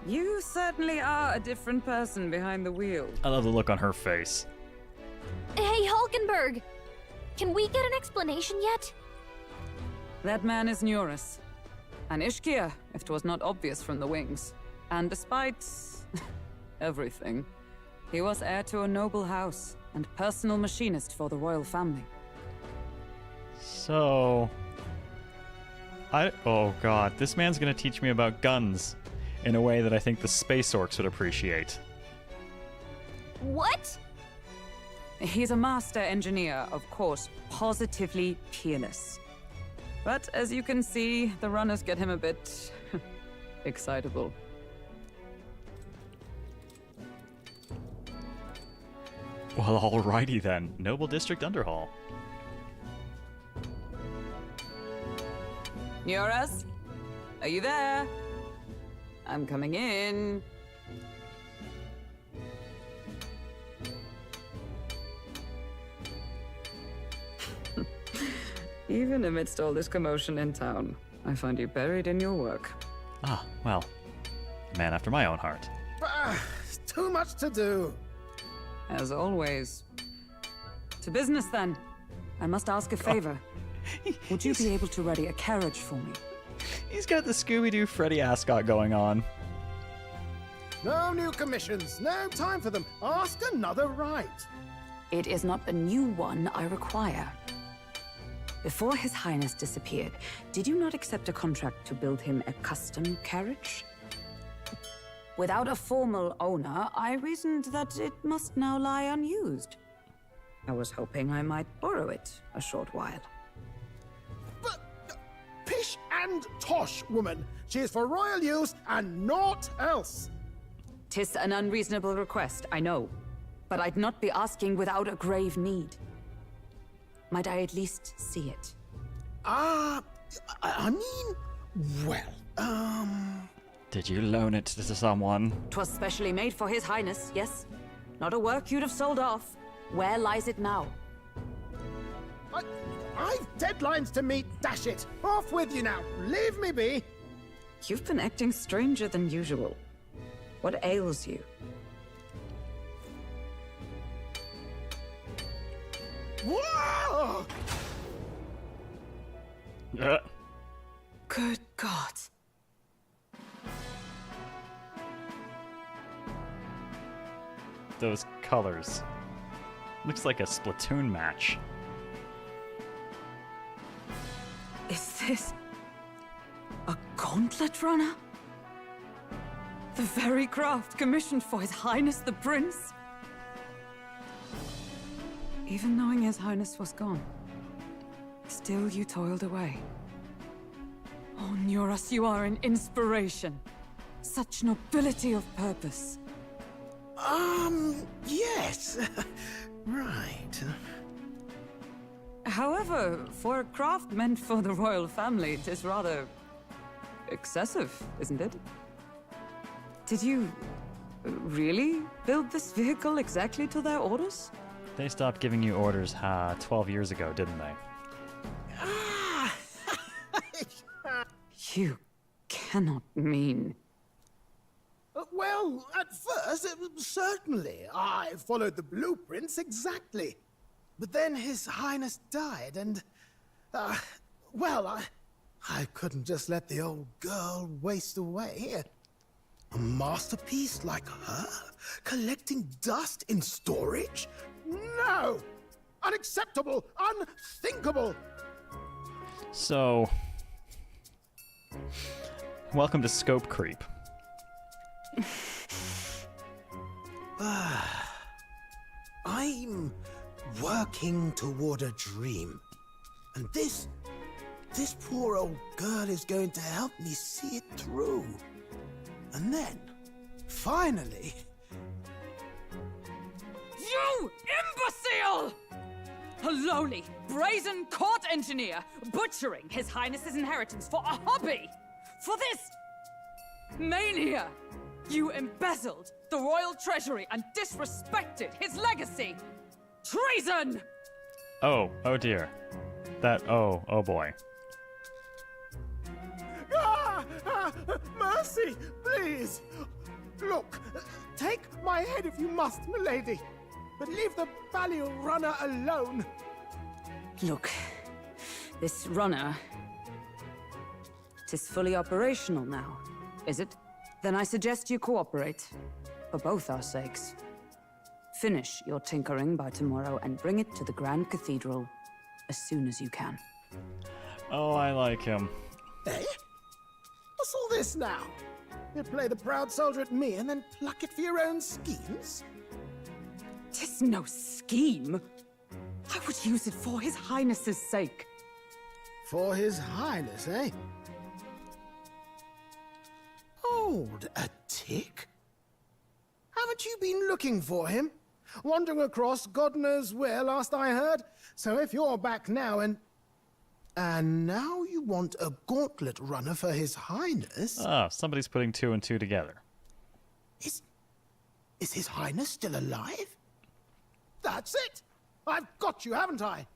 You certainly are a different person behind the wheel. I love the look on her face. Hey, Hulkenberg! Can we get an explanation yet? That man is Neurus. An Ishkia, if 'twas not obvious from the wings. And despite everything, he was heir to a noble house and personal machinist for the royal family. So... Oh god, this man's gonna teach me about guns in a way that I think the space orcs would appreciate. What? He's a master engineer, of course, positively peerless. But as you can see, the runners get him a bit excitable. Well, alrighty then. Noble District Underhall. Neurus? Are you there? I'm coming in. Even amidst all this commotion in town, I find you buried in your work. Ah, well. A man after my own heart. Too much to do. As always. To business then. I must ask a favor. Would you be able to ready a carriage for me? He's got the Scooby-Doo Freddy Ascot going on. No new commissions. No time for them. Ask another right. It is not a new one I require. Before His Highness disappeared, did you not accept a contract to build him a custom carriage? Without a formal owner, I reasoned that it must now lie unused. I was hoping I might borrow it a short while. But pish and tosh, woman. She is for royal use and naught else. 'Tis an unreasonable request, I know. But I'd not be asking without a grave need. Might I at least see it? I mean, well, Did you loan it to someone? 'Twas specially made for His Highness, yes? Not a work you'd have sold off. Where lies it now? I've deadlines to meet, dash it. Off with you now. Leave me be. You've been acting stranger than usual. What ails you? Whoa! Good God. Those colors. Looks like a Splatoon match. Is this a gauntlet runner? The very craft commissioned for His Highness the Prince? Even knowing His Highness was gone, still you toiled away. Oh, Neurus, you are an inspiration. Such nobility of purpose. Yes. Right. However, for a craft meant for the royal family, it is rather excessive, isn't it? Did you really build this vehicle exactly to their orders? They stopped giving you orders 12 years ago, didn't they? You cannot mean... Well, at first, certainly. I followed the blueprints exactly. But then His Highness died, and... well, I couldn't just let the old girl waste away. A masterpiece like her? Collecting dust in storage? No! Unacceptable! Unthinkable! So... Welcome to Scope Creep. I'm working toward a dream. And this poor old girl is going to help me see it through. And then, finally... You imbecile! A lowly, brazen court engineer butchering His Highness's inheritance for a hobby! For this... mania! You embezzled the royal treasury and disrespected his legacy! Treason! Oh dear. Oh boy. Mercy, please! Look, take my head if you must, milady. But leave the Balliol runner alone. Look, this runner... Tis fully operational now, is it? Then I suggest you cooperate, for both our sakes. Finish your tinkering by tomorrow and bring it to the Grand Cathedral as soon as you can. Oh, I like him. Eh? What's all this now? You play the proud soldier at me and then pluck it for your own schemes? 'Tis no scheme. I would use it for His Highness's sake. For His Highness, eh? Hold a tick. Haven't you been looking for him? Wandering across God knows where, last I heard. So if you're back now and now you want a gauntlet runner for His Highness? Ah, somebody's putting two and two together. Is His Highness still alive? That's it! I've got you, haven't I?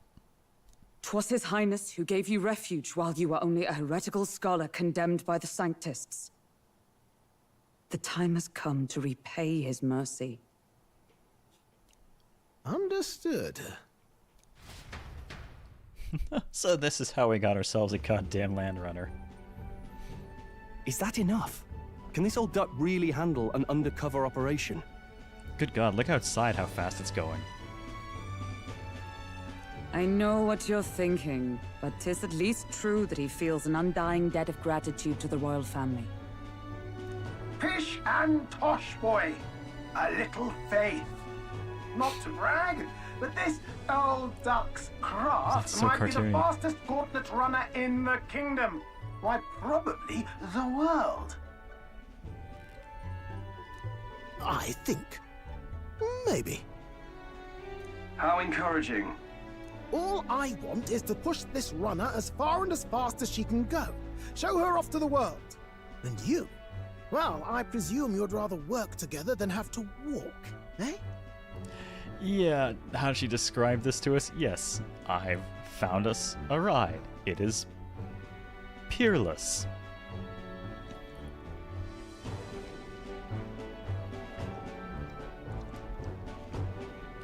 'Twas His Highness who gave you refuge while you were only a heretical scholar condemned by the Sanctists. The time has come to repay His mercy. Understood. So this is how we got ourselves a goddamn land runner. Is that enough? Can this old duck really handle an undercover operation? Good God, look outside how fast it's going. I know what you're thinking, but 'tis at least true that he feels an undying debt of gratitude to the royal family. Pish and tosh, boy. A little faith. Not to brag, but this old duck's craft so might be cartoony. the fastest gauntlet runner in the kingdom. Why, probably the world. I think. Maybe. How encouraging. All I want is to push this runner as far and as fast as she can go. Show her off to the world. And you? Well, I presume you'd rather work together than have to walk, eh? Yeah, how did she describe this to us? Yes, I've found us a ride. It is peerless.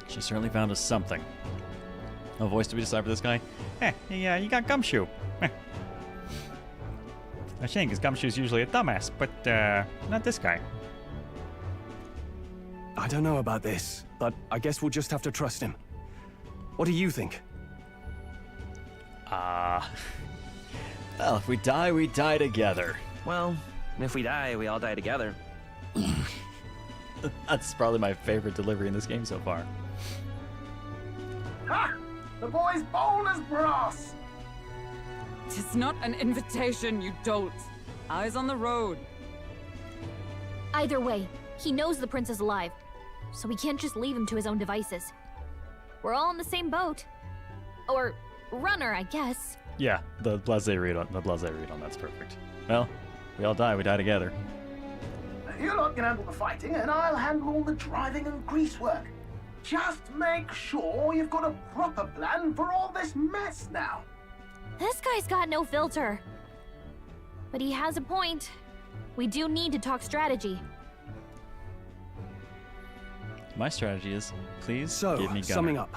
She certainly found us something. A voice to be decided for this guy. Yeah, you got Gumshoe. I think his Gumshoe's usually a dumbass, but not this guy. I don't know about this, but I guess we'll just have to trust him. What do you think? Well, if we die, we die together. Well, if we die, we all die together. That's probably my favorite delivery in this game so far. Ha! The boy's bold as brass. 'Tis not an invitation, you dolt. Eyes on the road. Either way, he knows the prince is alive, so we can't just leave him to his own devices. We're all in the same boat. Or runner, I guess. Yeah, the blasé read on that's perfect. Well, we all die, we die together. You lot can handle the fighting, and I'll handle all the driving and grease work. Just make sure you've got a proper plan for all this mess now. This guy's got no filter. But he has a point. We do need to talk strategy. My strategy is, please So, give me Gunner. summing up.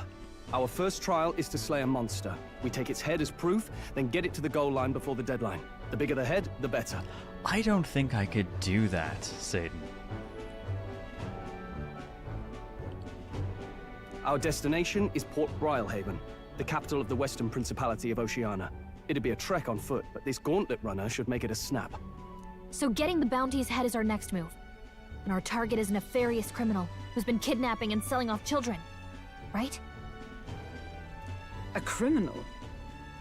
Our first trial is to slay a monster. We take its head as proof, then get it to the goal line before the deadline. The bigger the head, the better. I don't think I could do that, Satan. Our destination is Port Brylehaven, the capital of the Western Principality of Oceania. It'd be a trek on foot, but this gauntlet runner should make it a snap. So getting the bounty's head is our next move. And our target is a nefarious criminal who's been kidnapping and selling off children. Right? A criminal?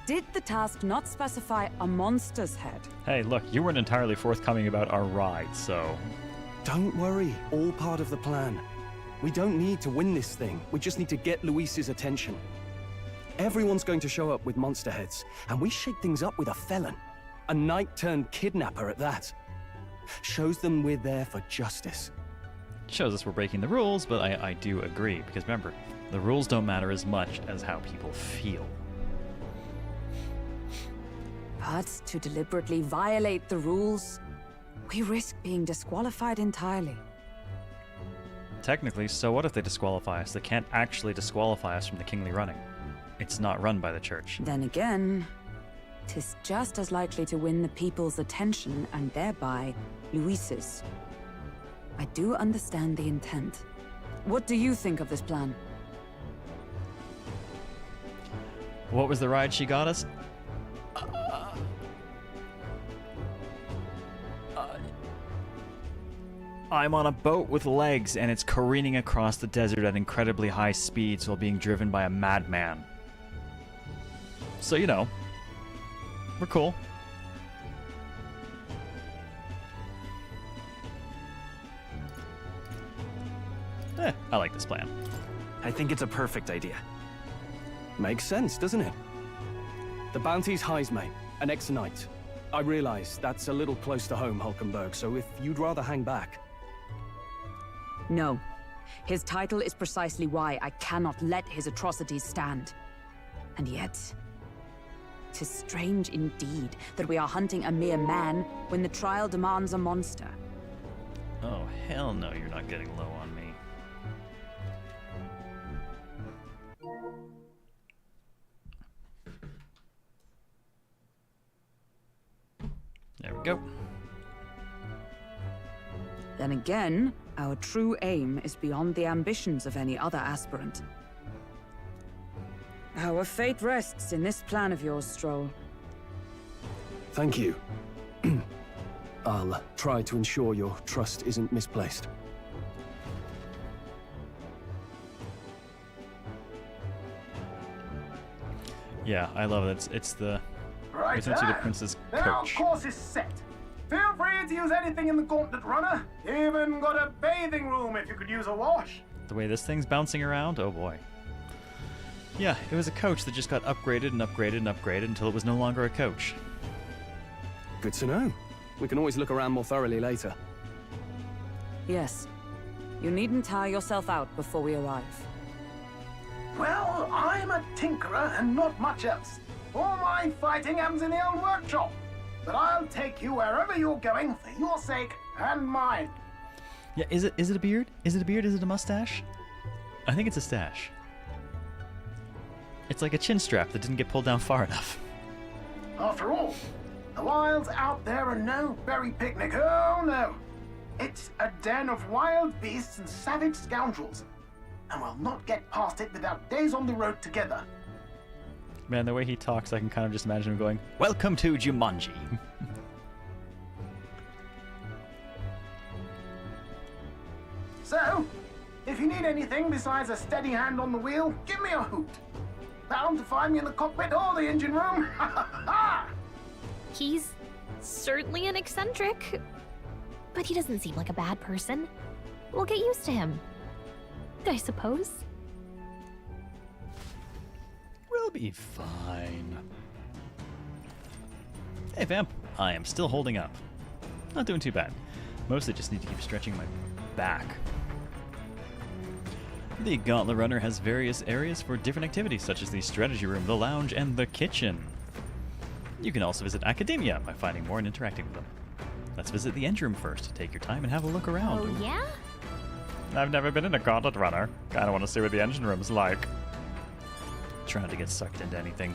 Did the task not specify a monster's head? Hey, look, you weren't entirely forthcoming about our ride, so... Don't worry, all part of the plan. We don't need to win this thing. We just need to get Luis's attention. Everyone's going to show up with monster heads, and we shake things up with a felon. A knight-turned-kidnapper at that. Shows them we're there for justice. Shows us we're breaking the rules, but I do agree, because remember, the rules don't matter as much as how people feel. But to deliberately violate the rules, we risk being disqualified entirely. Technically, so what if they disqualify us? They can't actually disqualify us from the kingly running. It's not run by the church. Then again, 'tis just as likely to win the people's attention and thereby Luis's. I do understand the intent. What do you think of this plan? What was the ride she got us? I'm on a boat with legs, and it's careening across the desert at incredibly high speeds while being driven by a madman. So, you know, we're cool. I like this plan. I think it's a perfect idea. Makes sense, doesn't it? The bounty's Heismay, an ex-knight. I realize that's a little close to home, Hulkenberg, so if you'd rather hang back... No. His title is precisely why I cannot let his atrocities stand. And yet, 'tis strange indeed that we are hunting a mere man when the trial demands a monster. Oh, hell no, you're not getting low on me. There we go. Then again, our true aim is beyond the ambitions of any other aspirant. Our fate rests in this plan of yours, Stroll. Thank you. I'll try to ensure your trust isn't misplaced. Yeah, I love it. It's the... Right, essentially the prince's Now, coach. course is set. Feel free to use anything in the Gauntlet Runner. Even got a bathing room if you could use a wash. The way this thing's bouncing around, oh boy. Yeah, it was a coach that just got upgraded and upgraded and upgraded until it was no longer a coach. Good to know. We can always look around more thoroughly later. Yes. You needn't tire yourself out before we arrive. Well, I'm a tinkerer and not much else. All my fighting happens in the old workshop. But I'll take you wherever you're going for your sake and mine. Yeah, is it a beard? Is it a beard? Is it a mustache? I think it's a stash. It's like a chin strap that didn't get pulled down far enough. After all, the wilds out there are no berry picnic. Oh no. It's a den of wild beasts and savage scoundrels. And we'll not get past it without days on the road together. Man, the way he talks, I can kind of just imagine him going, "Welcome to Jumanji." So, if you need anything besides a steady hand on the wheel, give me a hoot. Bound to find me in the cockpit or the engine room. He's certainly an eccentric, but he doesn't seem like a bad person. We'll get used to him, I suppose. We'll be fine. Hey, Vamp. I am still holding up. Not doing too bad. Mostly just need to keep stretching my back. The Gauntlet Runner has various areas for different activities, such as the strategy room, the lounge, and the kitchen. You can also visit Academia by finding more and interacting with them. Let's visit the engine room first. Take your time and have a look around. Oh, yeah? I've never been in a Gauntlet Runner. Kinda want to see what the engine room's like. Trying to get sucked into anything.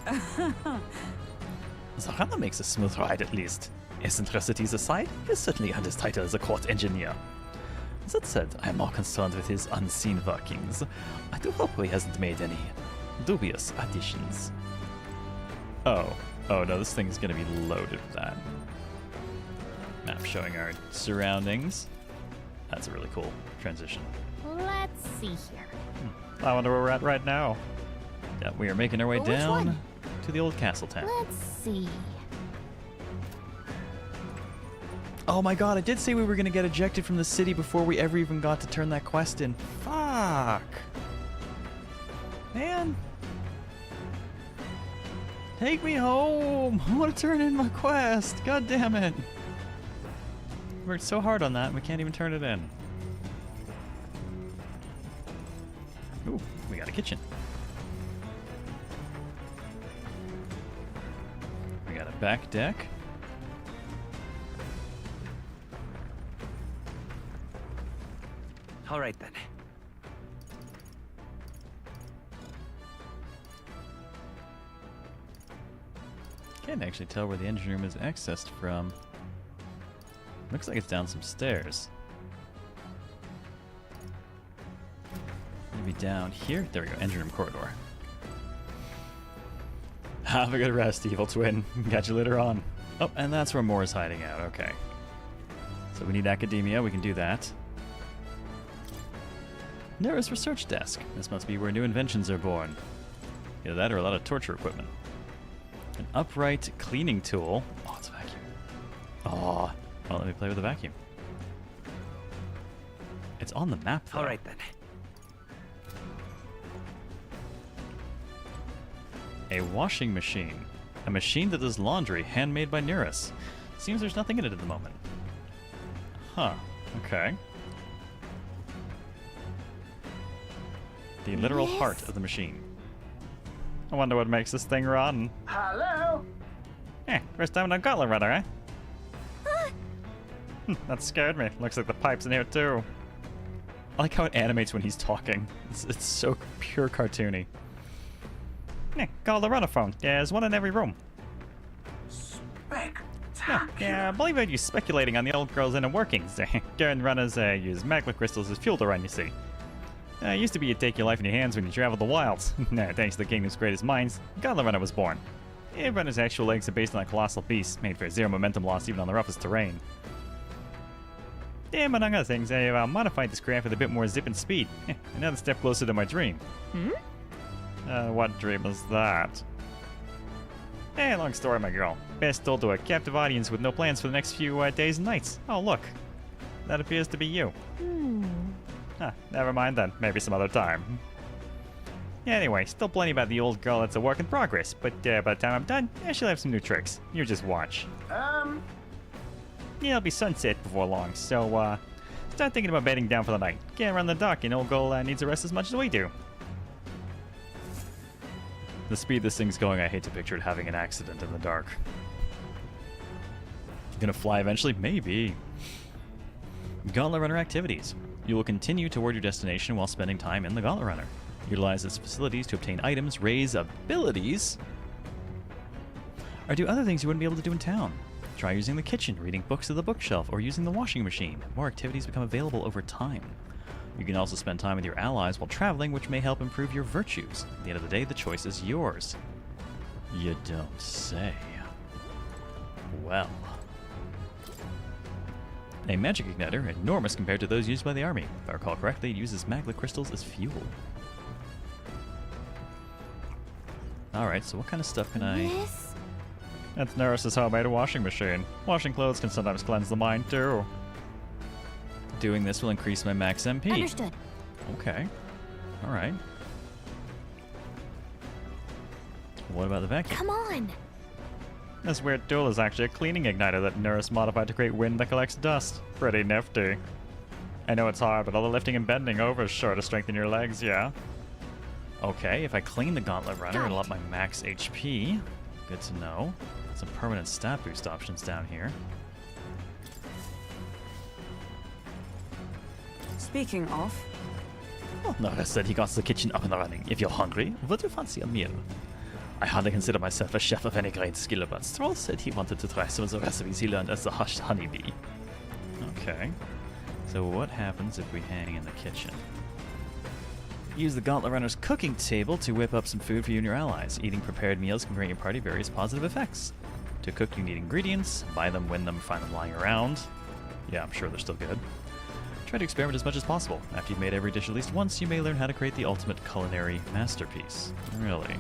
The runner makes a smooth ride at least. Eccentricities aside, he's certainly earned his title as a court engineer. That said, I am more concerned with his unseen workings. I do hope he hasn't made any dubious additions. Oh no, this thing's gonna be loaded with that. Map showing our surroundings. That's a really cool transition. Let's see here. I wonder where we're at right now. Yeah, we are making our way Which down one? to the old castle town. Let's see. Oh my god, I did say we were gonna get ejected from the city before we ever even got to turn that quest in. Fuck. Man. Take me home. I want to turn in my quest. God damn it. Worked so hard on that, and we can't even turn it in. Ooh, we got a kitchen. We got a back deck. All right then. Can't actually tell where the engine room is accessed from. Looks like it's down some stairs. Maybe down here? There we go, engine room corridor. Have a good rest, evil twin. Catch you later on. Oh, and that's where Moore's hiding out, okay. So we need academia, we can do that. Nera's research desk. This must be where new inventions are born. Either that or a lot of torture equipment. An upright cleaning tool. Oh, it's a vacuum. Oh, well, let me play with the vacuum. It's on the map, though. All right then. A washing machine. A machine that does laundry, handmade by Neris. Seems there's nothing in it at the moment. Huh. Okay. The literal heart of the machine. I wonder what makes this thing run. Hello? First time in a gauntlet runner, eh? That scared me. Looks like the pipe's in here too. I like how it animates when he's talking. It's so pure cartoony. Call the runner phone. There's one in every room. Yeah, I believe I'd use speculating on the old girl's inner workings. Garen runners use magma crystals as fuel to run, you see. It used to be you'd take your life in your hands when you traveled the wilds. Thanks to the kingdom's greatest minds, Gauntlet Runner was born. Runner's actual legs are based on a colossal beast, made for zero momentum loss even on the roughest terrain. Among other things, I modified this craft with a bit more zip and speed. Another step closer to my dream. What dream was that? Long story, my girl. Best told to a captive audience with no plans for the next few days and nights. Oh, look. That appears to be you. Never mind then. Maybe some other time. Anyway, still plenty about the old girl that's a work in progress, but by the time I'm done, she'll have some new tricks. You just watch. Yeah, it'll be sunset before long, so start thinking about bedding down for the night. Can't run the dock, and old girl needs a rest as much as we do. The speed this thing's going, I hate to picture it having an accident in the dark. Gonna fly eventually? Maybe. Gauntlet Runner activities. You will continue toward your destination while spending time in the Gauntlet Runner. Utilize its facilities to obtain items, raise abilities, or do other things you wouldn't be able to do in town. Try using the kitchen, reading books at the bookshelf, or using the washing machine. More activities become available over time. You can also spend time with your allies while traveling, which may help improve your virtues. At the end of the day, the choice is yours. You don't say. Well. A magic igniter, enormous compared to those used by the army. If I recall correctly, it uses magma crystals as fuel. Alright, so what kind of stuff can I... That's Neris' homemade washing machine. Washing clothes can sometimes cleanse the mind, too. Doing this will increase my max MP. Understood. Okay. Alright. What about the vacuum? Come on. This weird tool is actually a cleaning igniter that Neris modified to create wind that collects dust. Pretty nifty. I know it's hard, but all the lifting and bending over is sure to strengthen your legs, yeah? Okay, if I clean the Gauntlet Runner, it'll up my max HP. Good to know. Some permanent stat boost options down here. Speaking of... Oh, Nora said he got the kitchen up and running. If you're hungry, would you fancy a meal? I hardly consider myself a chef of any great skill, but Stroll said he wanted to try some of the recipes he learned as the hushed honeybee. Okay. So what happens if we hang in the kitchen? Use the Gauntlet Runner's cooking table to whip up some food for you and your allies. Eating prepared meals can bring your party various positive effects. To cook, you need ingredients. Buy them, win them, find them lying around. Yeah, I'm sure they're still good. Try to experiment as much as possible. After you've made every dish at least once, you may learn how to create the ultimate culinary masterpiece. Really?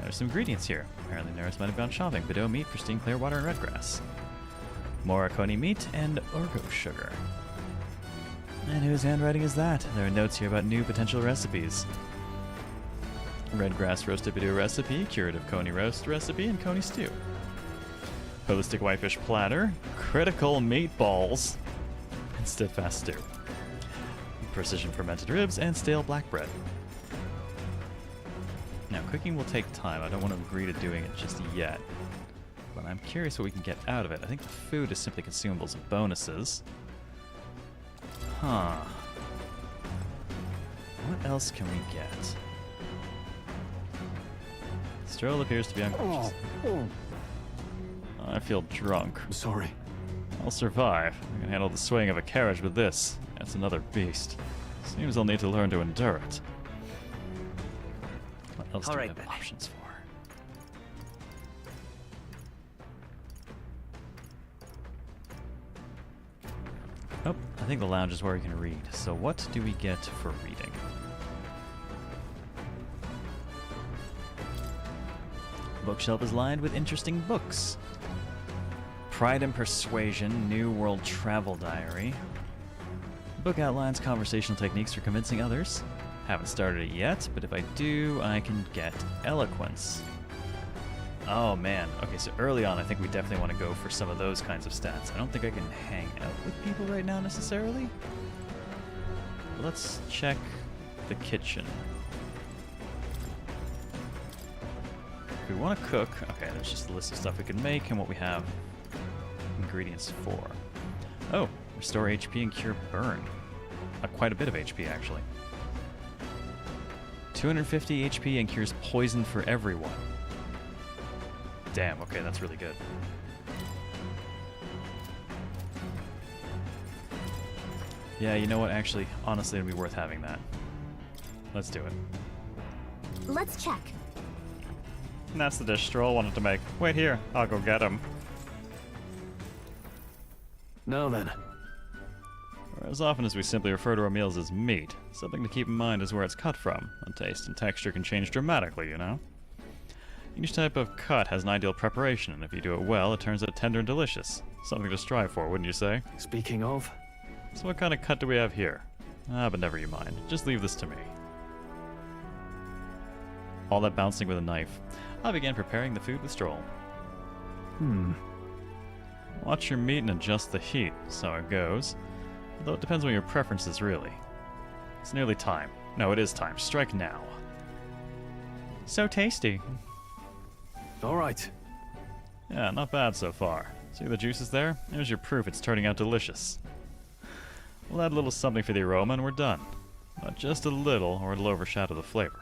There's some ingredients here. Apparently Neris might have gone shopping. Bordeaux meat, pristine clear water, and red grass. Morocone meat, and orgo sugar. And whose handwriting is that? There are notes here about new potential recipes. Red grass roasted Bordeaux recipe, curative coney roast recipe, and coney stew. Holistic whitefish platter, critical meatballs, and steadfast stew. Precision fermented ribs, and stale black bread. Now, cooking will take time. I don't want to agree to doing it just yet. But I'm curious what we can get out of it. I think the food is simply consumables and bonuses. Huh. What else can we get? Stroll appears to be unconscious. I feel drunk. I'm sorry. I'll survive. I can handle the swaying of a carriage with this. That's another beast. Seems I'll need to learn to endure it. What else do we have options for? Oh, I think the lounge is where we can read. So what do we get for reading? Bookshelf is lined with interesting books. Pride and Persuasion, New World Travel Diary. Book outlines conversational techniques for convincing others. Haven't started it yet, but if I do, I can get Eloquence. Oh man, okay, so early on I think we definitely want to go for some of those kinds of stats. I don't think I can hang out with people right now necessarily. But let's check the kitchen. If we want to cook, okay, there's just a list of stuff we can make and what we have ingredients for. Oh, restore HP and cure burn. Quite a bit of HP actually. 250 HP and cures poison for everyone. Damn, okay, that's really good. Yeah, you know what, actually, honestly, it'd be worth having that. Let's do it. Let's check. And that's the dish Stroll wanted to make. Wait here, I'll go get him. Now then. As often as we simply refer to our meals as meat, something to keep in mind is where it's cut from. The taste and texture can change dramatically, you know? Each type of cut has an ideal preparation, and if you do it well, it turns out tender and delicious. Something to strive for, wouldn't you say? Speaking of... So what kind of cut do we have here? Ah, but never you mind. Just leave this to me. All that bouncing with a knife. I began preparing the food with Stroll. Watch your meat and adjust the heat, so it goes. Although it depends on your preferences, really. It's nearly time. No, it is time. Strike now. So tasty. All right. Yeah, not bad so far. See the juices there? There's your proof it's turning out delicious. We'll add a little something for the aroma and we're done. But just a little, or it'll overshadow the flavor.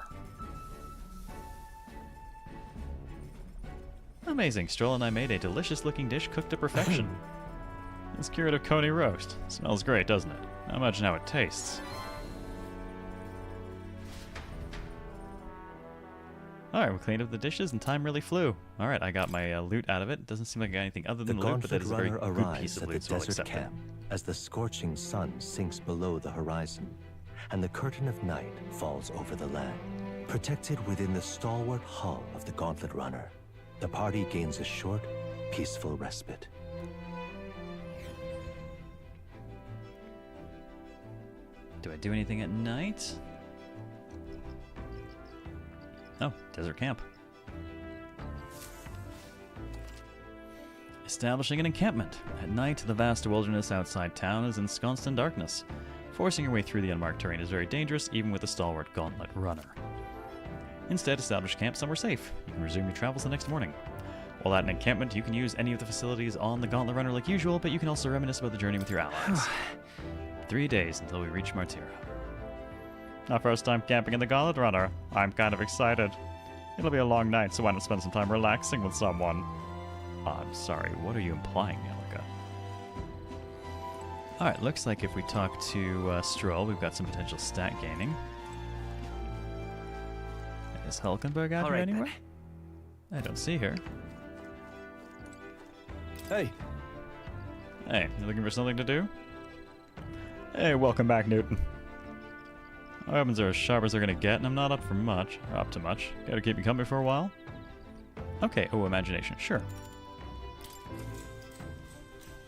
Amazing. Stroll and I made a delicious-looking dish cooked to perfection. This curative coney roast. Smells great, doesn't it? Now imagine how it tastes. Alright, we cleaned up the dishes and time really flew. Alright, I got my loot out of it. Doesn't seem like I got anything other than loot, but that is a very good piece of loot, so I'll accept it. As the scorching sun sinks below the horizon, and the curtain of night falls over the land. Protected within the stalwart hull of the Gauntlet Runner, the party gains a short, peaceful respite. Do I do anything at night? Oh, desert camp. Establishing an encampment. At night, the vast wilderness outside town is ensconced in darkness. Forcing your way through the unmarked terrain is very dangerous, even with a stalwart Gauntlet Runner. Instead, establish camp somewhere safe. You can resume your travels the next morning. While at an encampment, you can use any of the facilities on the Gauntlet Runner like usual, but you can also reminisce about the journey with your allies. 3 days until we reach Martira. Our first time camping in the Gauntlet Runner. I'm kind of excited. It'll be a long night, so why not spend some time relaxing with someone? I'm sorry, what are you implying, Elika? Alright, looks like if we talk to Stroll, we've got some potential stat gaining. Is Hulkenberg out here anywhere? I don't see her. Hey. Hey, you looking for something to do? Hey, welcome back, Newton. My weapons are as sharp as they're gonna get, and I'm not up to much. Gotta keep me company for a while? Okay, oh, imagination, sure.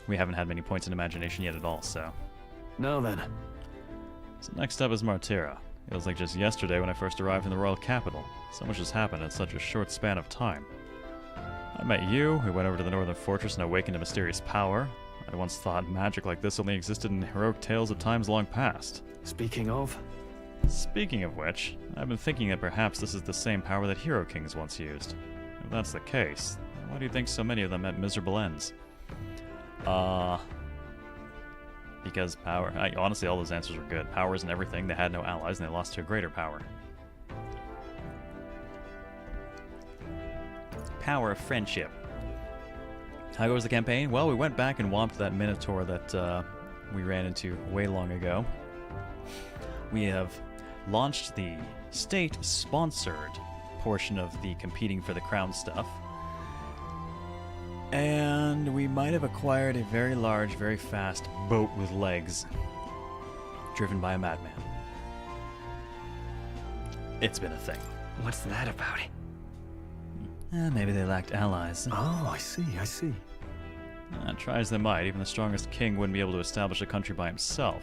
We haven't had many points in imagination yet at all, so... Now then. So next up is Martira. Feels like just yesterday when I first arrived in the royal capital. So much has happened in such a short span of time. I met you, we went over to the northern fortress and awakened a mysterious power. I once thought magic like this only existed in heroic tales of times long past. Speaking of which, I've been thinking that perhaps this is the same power that hero kings once used. If that's the case, why do you think so many of them met miserable ends? Because power. Honestly, all those answers were good. Power isn't everything. They had no allies and they lost to a greater power. Power of friendship. How goes the campaign? Well, we went back and whomped that Minotaur that we ran into way long ago. We have launched the state-sponsored portion of the competing for the crown stuff. And we might have acquired a very large, very fast boat with legs, driven by a madman. It's been a thing. What's that about? Maybe they lacked allies. Oh, I see. Try as they might, even the strongest king wouldn't be able to establish a country by himself.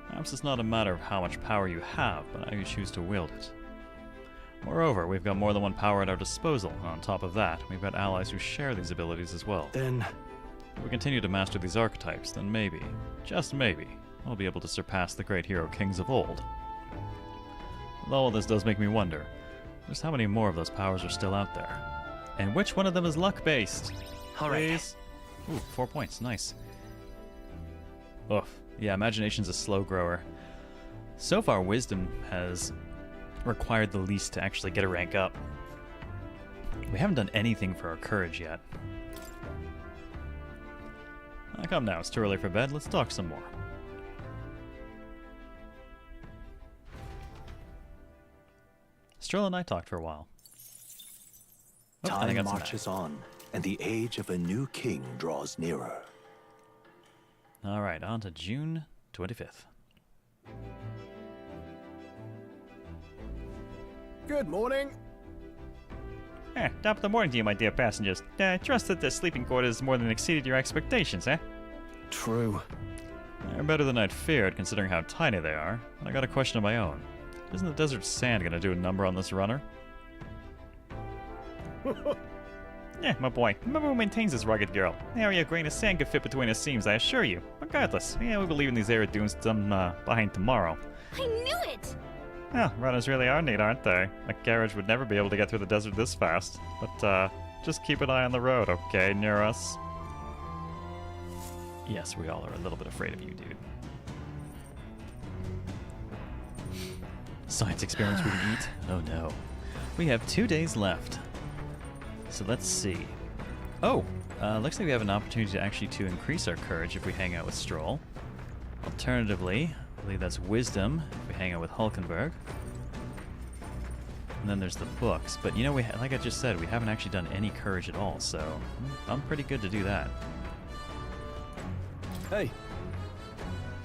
Perhaps it's not a matter of how much power you have, but how you choose to wield it. Moreover, we've got more than one power at our disposal. On top of that, we've got allies who share these abilities as well. Then... if we continue to master these archetypes, then maybe, just maybe, we'll be able to surpass the great hero kings of old. Though all this does make me wonder, just how many more of those powers are still out there? And which one of them is luck-based? Alright. Ooh, 4 points, nice. Oof. Yeah, imagination's a slow grower. So far, wisdom has required the least to actually get a rank up. We haven't done anything for our courage yet. Come now, it's too early for bed. Let's talk some more. Stroll and I talked for a while. Oh, I Time marches on, and the age of a new king draws nearer. Alright, on to June 25th. Good morning. Top of the morning to you, my dear passengers. Trust that the sleeping quarters more than exceeded your expectations, eh? True. They're better than I'd feared, considering how tiny they are. I got a question of my own. Isn't the desert sand gonna do a number on this runner? Yeah, my boy. Remember who maintains this rugged girl? An area of grain of sand could fit between her seams, I assure you. Regardless, we believe in these arid dunes some behind tomorrow. I knew it! Well, runners really are neat, aren't they? A carriage would never be able to get through the desert this fast. But, just keep an eye on the road, okay, near us? Yes, we all are a little bit afraid of you, dude. Science experiments we can eat? Oh no. We have 2 days left. So let's see. Oh, looks like we have an opportunity to actually increase our courage if we hang out with Stroll. Alternatively, I believe that's wisdom if we hang out with Hulkenberg. And then there's the books. But you know, like I just said, we haven't actually done any courage at all, so I'm pretty good to do that. Hey.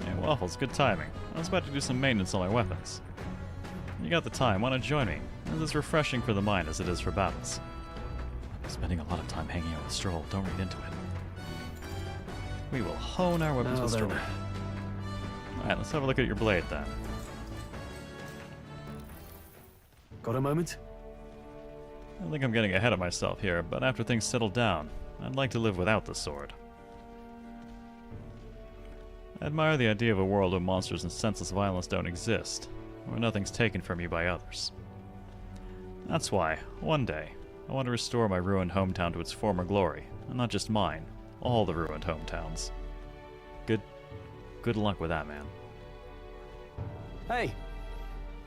Hey, Waffles, good timing. I was about to do some maintenance on my weapons. You got the time, why not join me? It's as refreshing for the mind as it is for battles. I'm spending a lot of time hanging out with Stroll, don't read into it. We will hone our weapons with Stroll. Alright, let's have a look at your blade then. Got a moment? I think I'm getting ahead of myself here, but after things settle down, I'd like to live without the sword. I admire the idea of a world where monsters and senseless violence don't exist, where nothing's taken from you by others. That's why, one day, I want to restore my ruined hometown to its former glory, and not just mine, all the ruined hometowns. Good luck with that, man. Hey!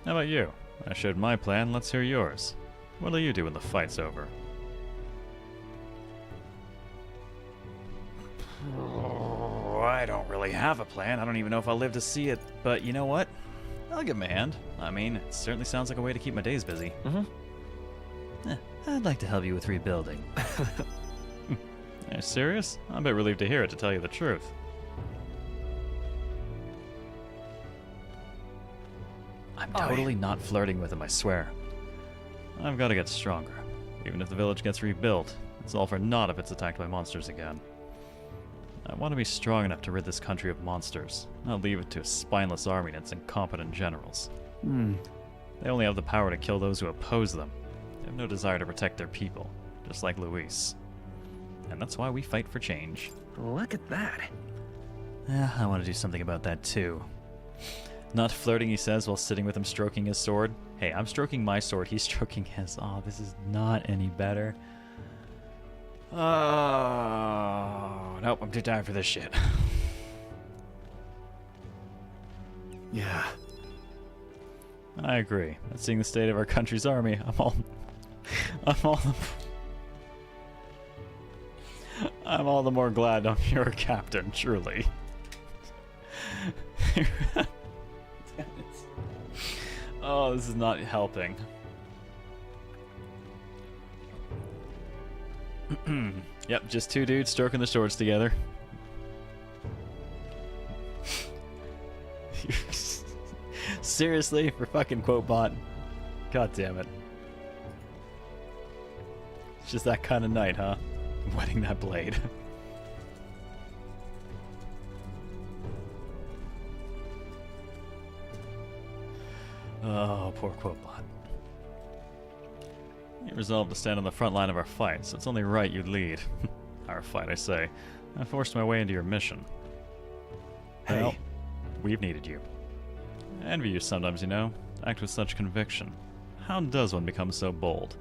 How about you? I showed my plan, let's hear yours. What'll you do when the fight's over? Oh, I don't really have a plan. I don't even know if I'll live to see it, but you know what? I'll give him a hand. I mean, it certainly sounds like a way to keep my days busy. I'd like to help you with rebuilding. Are you serious? I'm a bit relieved to hear it, to tell you the truth. totally not flirting with him, I swear. I've got to get stronger. Even if the village gets rebuilt, it's all for naught if it's attacked by monsters again. I want to be strong enough to rid this country of monsters, not leave it to a spineless army and its incompetent generals. They only have the power to kill those who oppose them. They have no desire to protect their people, just like Luis. And that's why we fight for change. Look at that. Yeah, I want to do something about that too. Not flirting, he says, while sitting with him stroking his sword. Hey, I'm stroking my sword, he's stroking his. Oh, this is not any better. Oh, nope, I'm too tired for this shit. Yeah. I agree. Seeing the state of our country's army, I'm all the more glad I'm your captain, truly. Oh, this is not helping. Yep, just two dudes stroking the swords together. Seriously, for fucking QuoteBot? God damn it. It's just that kind of night, huh? Wetting that blade. Oh, poor QuoteBot. You resolved to stand on the front line of our fight, so it's only right you lead. Our fight, I say. I forced my way into your mission. Hey. Well, we've needed you. I envy you sometimes, you know. Act with such conviction. How does one become so bold?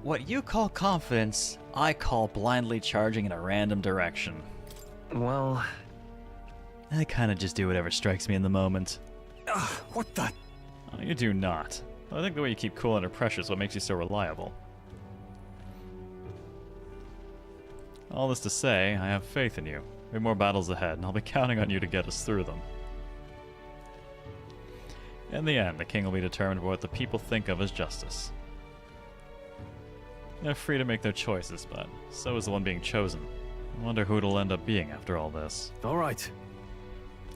What you call confidence, I call blindly charging in a random direction. Well, I kinda just do whatever strikes me in the moment. What the? Oh, you do not. I think the way you keep cool under pressure is what makes you so reliable. All this to say, I have faith in you. We have more battles ahead, and I'll be counting on you to get us through them. In the end, the king will be determined by what the people think of as justice. They're free to make their choices, but so is the one being chosen. I wonder who it'll end up being after all this. All right.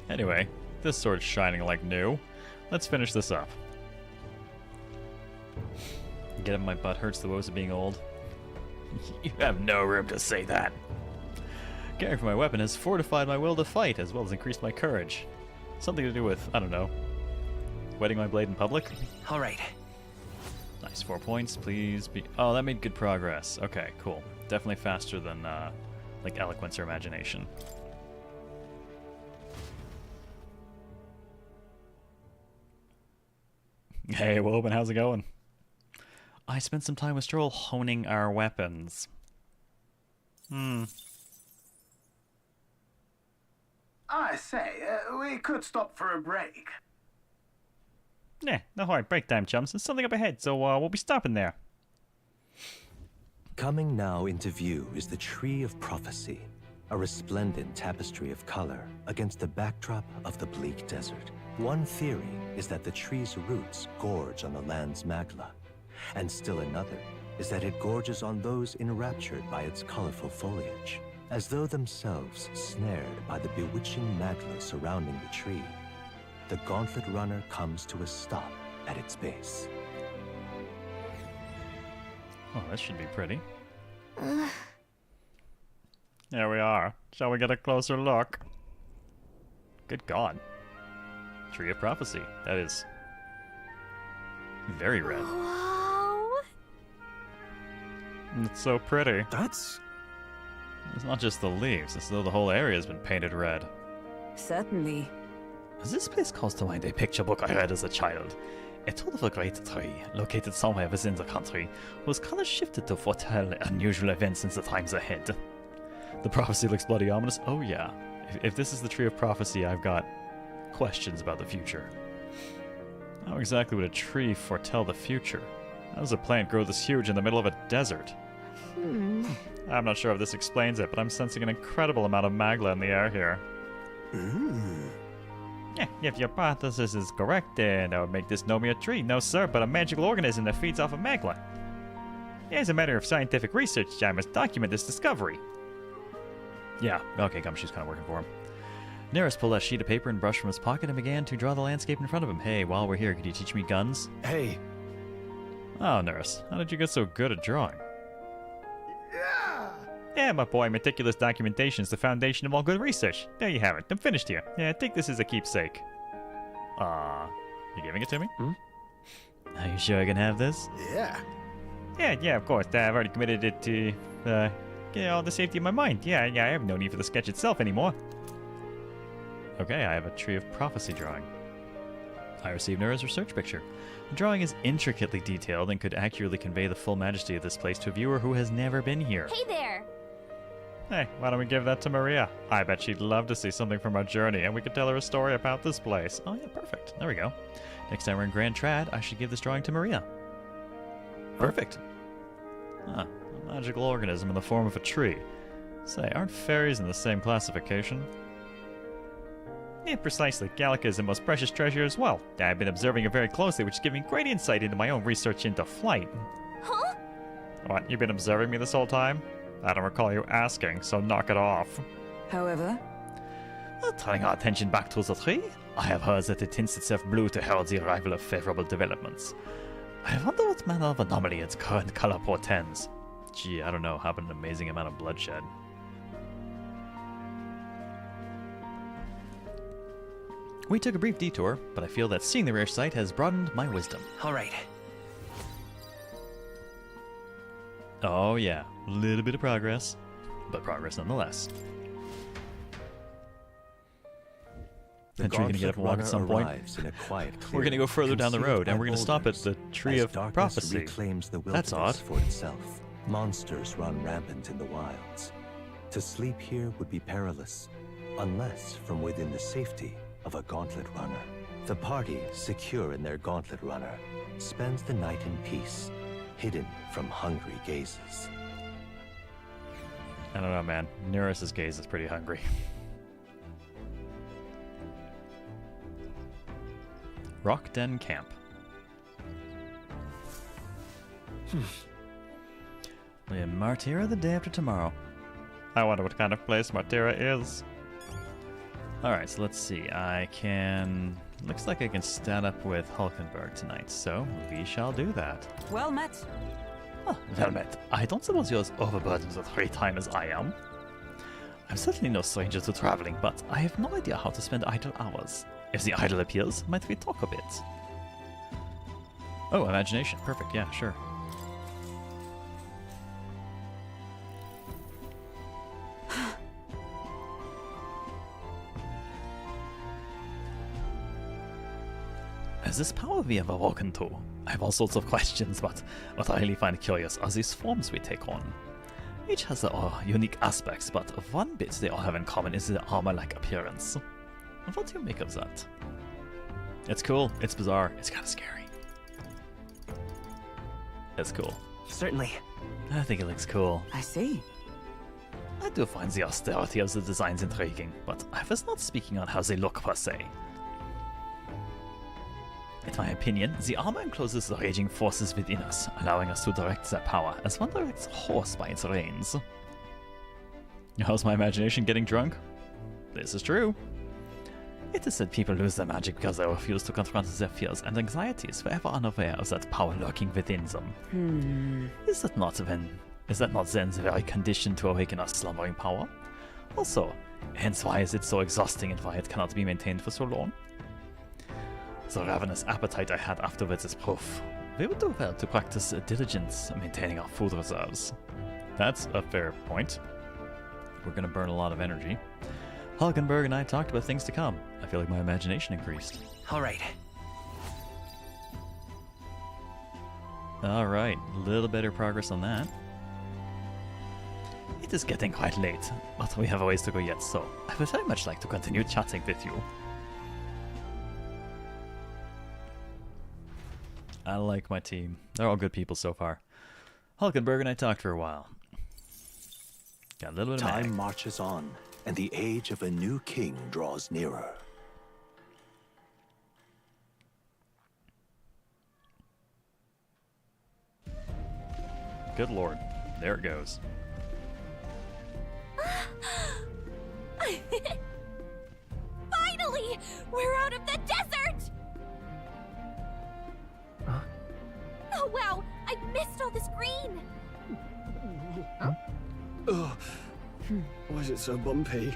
Anyway, this sword's shining like new. Let's finish this up. Get it, my butt hurts the woes of being old. You have no room to say that. Caring for my weapon has fortified my will to fight, as well as increased my courage. Something to do with, I don't know, wetting my blade in public? Alright. Nice, 4 points, please be... Oh, that made good progress. Okay, cool. Definitely faster than, like, eloquence or imagination. Hey, Woban, how's it going? I spent some time with Stroll honing our weapons. I say, we could stop for a break. Yeah, no hard break time, chums. There's something up ahead, so we'll be stopping there. Coming now into view is the Tree of Prophecy, a resplendent tapestry of color against the backdrop of the bleak desert. One theory is that the tree's roots gorge on the land's magla, and still another is that it gorges on those enraptured by its colorful foliage, as though themselves snared by the bewitching magla surrounding the tree. The gauntlet runner comes to a stop at its base. Oh, this should be pretty. There we are. Shall we get a closer look? Good God. Tree of Prophecy. That is very red. Wow. It's so pretty. That's... It's not just the leaves. It's as though the whole area has been painted red. Certainly. This place calls to mind a picture book I read as a child. It told of a great tree, located somewhere within the country, whose colors shifted to foretell unusual events in the times ahead. The prophecy looks bloody ominous. Oh yeah. If this is the Tree of Prophecy, I've got questions about the future. How exactly would a tree foretell the future? How does a plant grow this huge in the middle of a desert? I'm not sure if this explains it, but I'm sensing an incredible amount of magla in the air here. Yeah, if your hypothesis is correct, then that would make this no mere tree. No, sir, but a magical organism that feeds off of magla. As a matter of scientific research, I must document this discovery. Yeah, okay, Gumshoe's kind of working for him. Neris pulled out a sheet of paper and brush from his pocket and began to draw the landscape in front of him. Hey, while we're here, could you teach me guns? Hey. Oh, Neris, how did you get so good at drawing? Yeah, my boy, meticulous documentation is the foundation of all good research. There you have it. I'm finished here. Yeah, take this as a keepsake. You giving it to me? Are you sure I can have this? Yeah. Yeah, of course. I've already committed it to, the safety of my mind. Yeah, I have no need for the sketch itself anymore. Okay, I have a Tree of Prophecy drawing. I received Nura's research picture. The drawing is intricately detailed and could accurately convey the full majesty of this place to a viewer who has never been here. Hey there! Hey, why don't we give that to Maria? I bet she'd love to see something from our journey, and we could tell her a story about this place. Oh yeah, perfect. There we go. Next time we're in Grand Trad, I should give this drawing to Maria. Perfect. A magical organism in the form of a tree. Say, aren't fairies in the same classification? Yeah, precisely. Gallica is the most precious treasure as well. I've been observing it very closely, which is giving great insight into my own research into flight. Huh? What, you've been observing me this whole time? I don't recall you asking, so knock it off. However? Turning our attention back to the tree, I have heard that it tints itself blue to herald the arrival of favorable developments. I wonder what manner of anomaly its current color portends. Gee, I don't know, happened an amazing amount of bloodshed. We took a brief detour, but I feel that seeing the rare sight has broadened my wisdom. Alright. Oh yeah, a little bit of progress, but progress nonetheless. And we're gonna get up and walk at some point. We're gonna go further down the road, and we're gonna stop at the Tree of Prophecy. Reclaims the That's odd. for itself. Monsters run rampant in the wilds. To sleep here would be perilous, unless from within the safety of a gauntlet runner. The party, secure in their gauntlet runner, spends the night in peace, hidden from hungry gazes. I don't know, man. Neris's gaze is pretty hungry. Rock Den Camp. Martira the day after tomorrow. I wonder what kind of place Martira is. Alright, so let's see. I can... Looks like I can stand up with Hulkenberg tonight, so we shall do that. Well met. Well met. I don't suppose you're as overburdened with free time as I am. I'm certainly no stranger to traveling, but I have no idea how to spend idle hours. If the idol appears, might we talk a bit? Oh, imagination. Perfect. Yeah, sure. Is this power we have awoken to? I have all sorts of questions, but what I really find curious are these forms we take on. Each has their unique aspects, but one bit they all have in common is the armor-like appearance. What do you make of that? It's cool, it's bizarre, it's kind of scary. It's cool. Certainly. I think it looks cool. I see. I do find the austerity of the designs intriguing, but I was not speaking on how they look per se. In my opinion, the armor encloses the raging forces within us, allowing us to direct their power as one directs a horse by its reins. How's my imagination getting drunk? This is true. It is said people lose their magic because they refuse to confront their fears and anxieties, forever unaware of that power lurking within them. Is that not then the very condition to awaken our slumbering power? Also, hence why is it so exhausting and why it cannot be maintained for so long? The ravenous appetite I had afterwards is proof. We would do well to practice diligence in maintaining our food reserves. That's a fair point. We're gonna burn a lot of energy. Hulkenberg and I talked about things to come. I feel like my imagination increased. Alright. Alright, a little better progress on that. It is getting quite late, but we have a ways to go yet, so I would very much like to continue chatting with you. I like my team. They're all good people so far. Hulkenberg and I talked for a while. Got a little bit of Time marches on, and the age of a new king draws nearer. Good lord. There it goes. Hurry! We're out of the desert! Oh wow, I missed all this green! Ugh. Why is it so bumpy?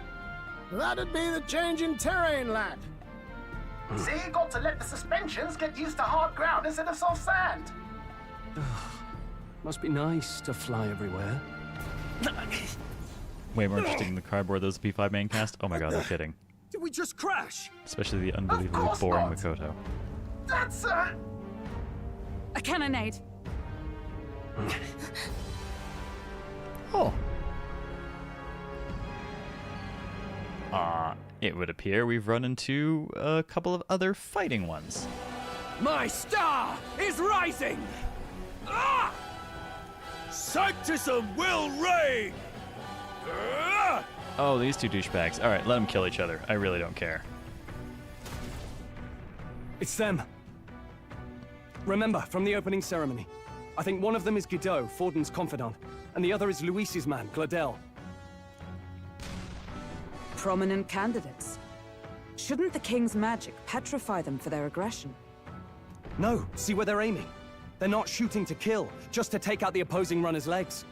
That'd be the change in terrain, lad. See, got to let the suspensions get used to hard ground instead of soft sand. Must be nice to fly everywhere. Way more interesting than the cardboard those P5 main cast. Oh my god, they're kidding. Did we just crash? Especially the unbelievably boring Makoto. That's a cannonade. Oh. It would appear we've run into a couple of other fighting ones. My star is rising! Ah! Sanctism will reign! Ah! Oh, these two douchebags. Alright, let them kill each other. I really don't care. It's them. Remember, from the opening ceremony. I think one of them is Godot, Forden's confidant, and the other is Luis's man, Gladel. Prominent candidates. Shouldn't the king's magic petrify them for their aggression? No, see where they're aiming. They're not shooting to kill, just to take out the opposing runner's legs.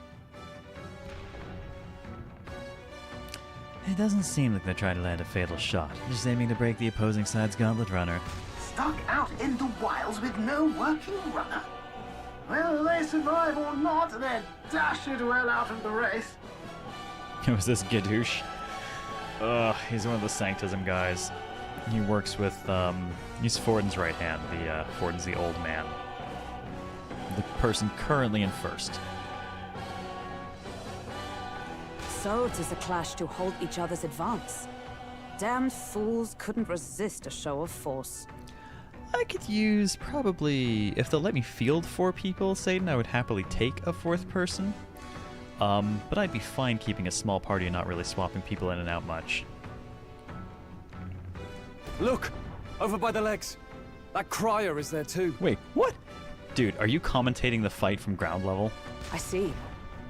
It doesn't seem like they're trying to land a fatal shot. They're just aiming to break the opposing side's gauntlet runner. Stuck out in the wilds with no working runner. Whether they survive or not, they're dashed well out of the race. Was this Gadoosh? Ugh, he's one of the Sanctism guys. He works with, he's Forden's right hand. Forden's the old man. The person currently in first. So 'tis a clash to halt each other's advance. Damned fools couldn't resist a show of force. I could use probably, if they'll let me field 4 people, Satan, I would happily take a 4th person. But I'd be fine keeping a small party and not really swapping people in and out much. Look! Over by the legs. That crier is there too. Wait, what? Dude, are you commentating the fight from ground level? I see.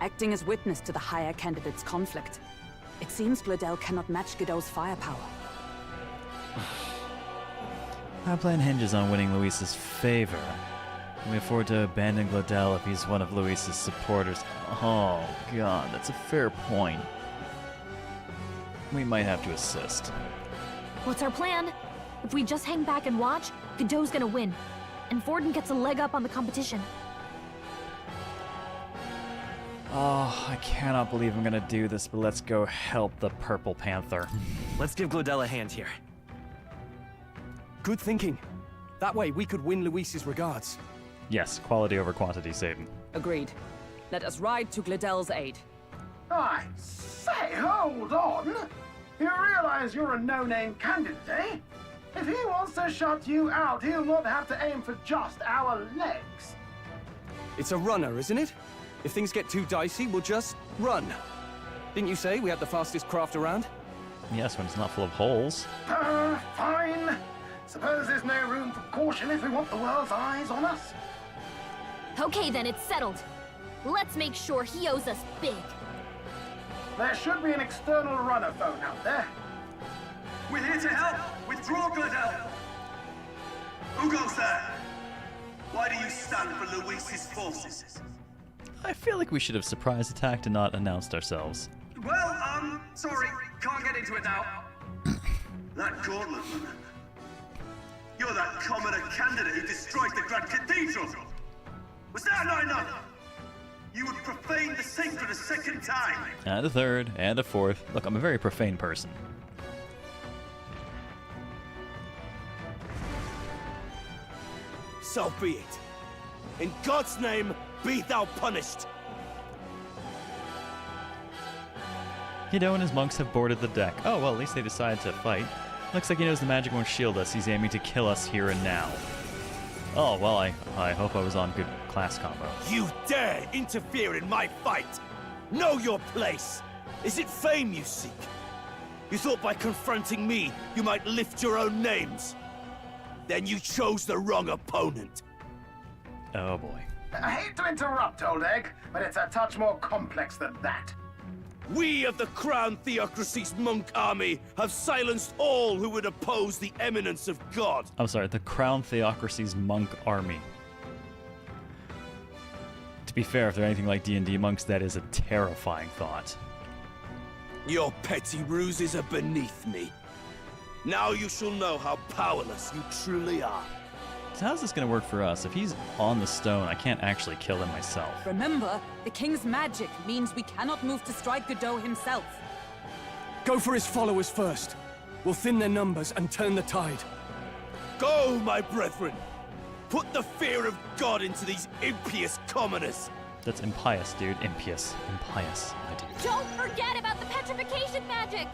Acting as witness to the higher candidate's conflict. It seems Gladel cannot match Godot's firepower. Our plan hinges on winning Luis's favor. Can we afford to abandon Gladel if he's one of Luis's supporters? Oh god, that's a fair point. We might have to assist. What's our plan? If we just hang back and watch, Godot's gonna win. And Forden gets a leg up on the competition. Oh, I cannot believe I'm gonna do this, but let's go help the Purple Panther. Let's give Gladel a hand here. Good thinking. That way we could win Luis's regards. Yes, quality over quantity, Satan. Agreed. Let us ride to Gladel's aid. I say, hold on. You realize you're a no-name candidate, eh? If he wants to shut you out, he'll not have to aim for just our legs. It's a runner, isn't it? If things get too dicey, we'll just run. Didn't you say we had the fastest craft around? Yes, when it's not full of holes. Fine. Suppose there's no room for caution if we want the world's eyes on us. Okay then, it's settled. Let's make sure he owes us big. There should be an external runner phone out there. We're here to help! Withdraw, Gladel! Who goes there? Why do you stand for Luis's forces? I feel like we should have surprise attacked and not announced ourselves. Well, sorry, can't get into it now. That gauntlet runner. You're that commoner candidate who destroyed the Grand Cathedral! Was that not enough? You would profane the sacred a second time! And a third, and a fourth. Look, I'm a very profane person. So be it. In God's name, be thou punished! Godot and his monks have boarded the deck. Oh, well, at least they decided to fight. Looks like he knows the magic won't shield us. He's aiming to kill us here and now. Oh, well, I hope I was on good class combo. You dare interfere in my fight! Know your place! Is it fame you seek? You thought by confronting me, you might lift your own names? Then you chose the wrong opponent. Oh boy. I hate to interrupt, old egg, but it's a touch more complex than that. We of the Crown Theocracy's monk army have silenced all who would oppose the eminence of God. I'm sorry, the Crown Theocracy's monk army. To be fair, if they're anything like D&D monks, that is a terrifying thought. Your petty ruses are beneath me. Now you shall know how powerless you truly are. So how's this gonna work for us? If he's on the stone, I can't actually kill him myself. Remember, the king's magic means we cannot move to strike Godot himself. Go for his followers first. We'll thin their numbers and turn the tide. Go, my brethren! Put the fear of God into these impious commoners! That's impious, dude. Impious. Impious. My dude. Don't forget about the petrification magic!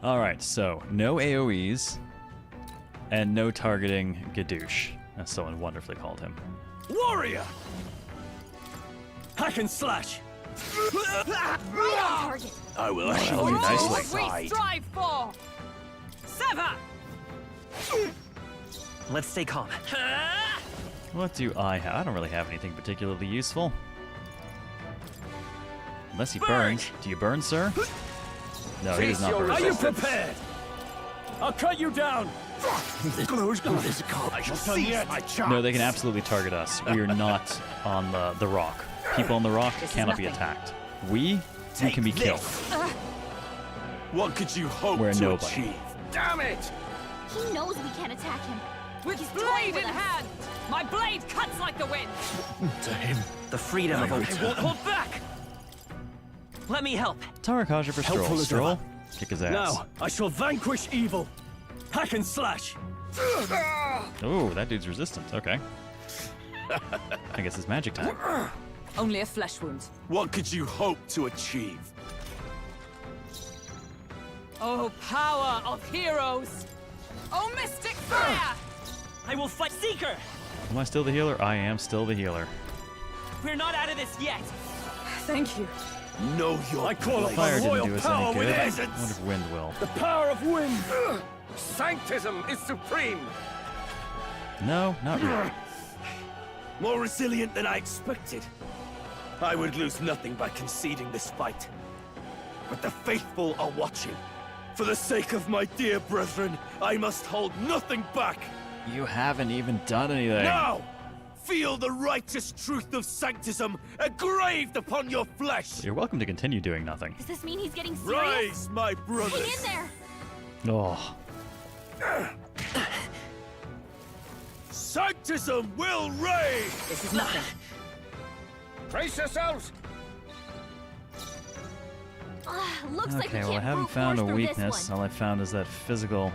Alright, so no AoEs and no targeting Gadoosh, as someone wonderfully called him. Warrior! Hack and slash! Right on target! I will show you nicely. What we strive for! Sever! Let's stay calm. What do I have? I don't really have anything particularly useful. Unless he burns. Do you burn, sir? No, he does not burn. Are you prepared? I'll cut you down! I shall seize my chance. No, they can absolutely target us. We are not on the rock. People on the rock cannot be attacked. We can be killed. What could you hope We're to nobody. achieve? Damn it! He knows we can't attack him. With He's blade toying in with us. hand! My blade cuts like the wind! To him. The freedom of I won't hold back! Let me help. Tarakaja for Helpful Stroll. as Stroll, ever. kick his ass. Now, I shall vanquish evil. Hack and slash! Oh, that dude's resistant. Okay. I guess it's magic time. Only a flesh wound. What could you hope to achieve? Oh, power of heroes! Oh, mystic fire! I will fight Seeker! Am I still the healer? I am still the healer. We're not out of this yet! Thank you. Know your I call place. Fire didn't royal do us power any good. with I essence. wonder if wind will. The power of wind! Sanctism is supreme! No, not really. More resilient than I expected. I would lose nothing by conceding this fight. But the faithful are watching. For the sake of my dear brethren, I must hold nothing back. You haven't even done anything. Now, feel the righteous truth of sanctism engraved upon your flesh. You're welcome to continue doing nothing. Does this mean he's getting serious? Rise, my brothers. Hang in there! Oh, Sanctism will reign! This is nothing. Brace yourselves! Looks like we okay. Well, I can't haven't brute found a force through weakness. this one. All I found is that physical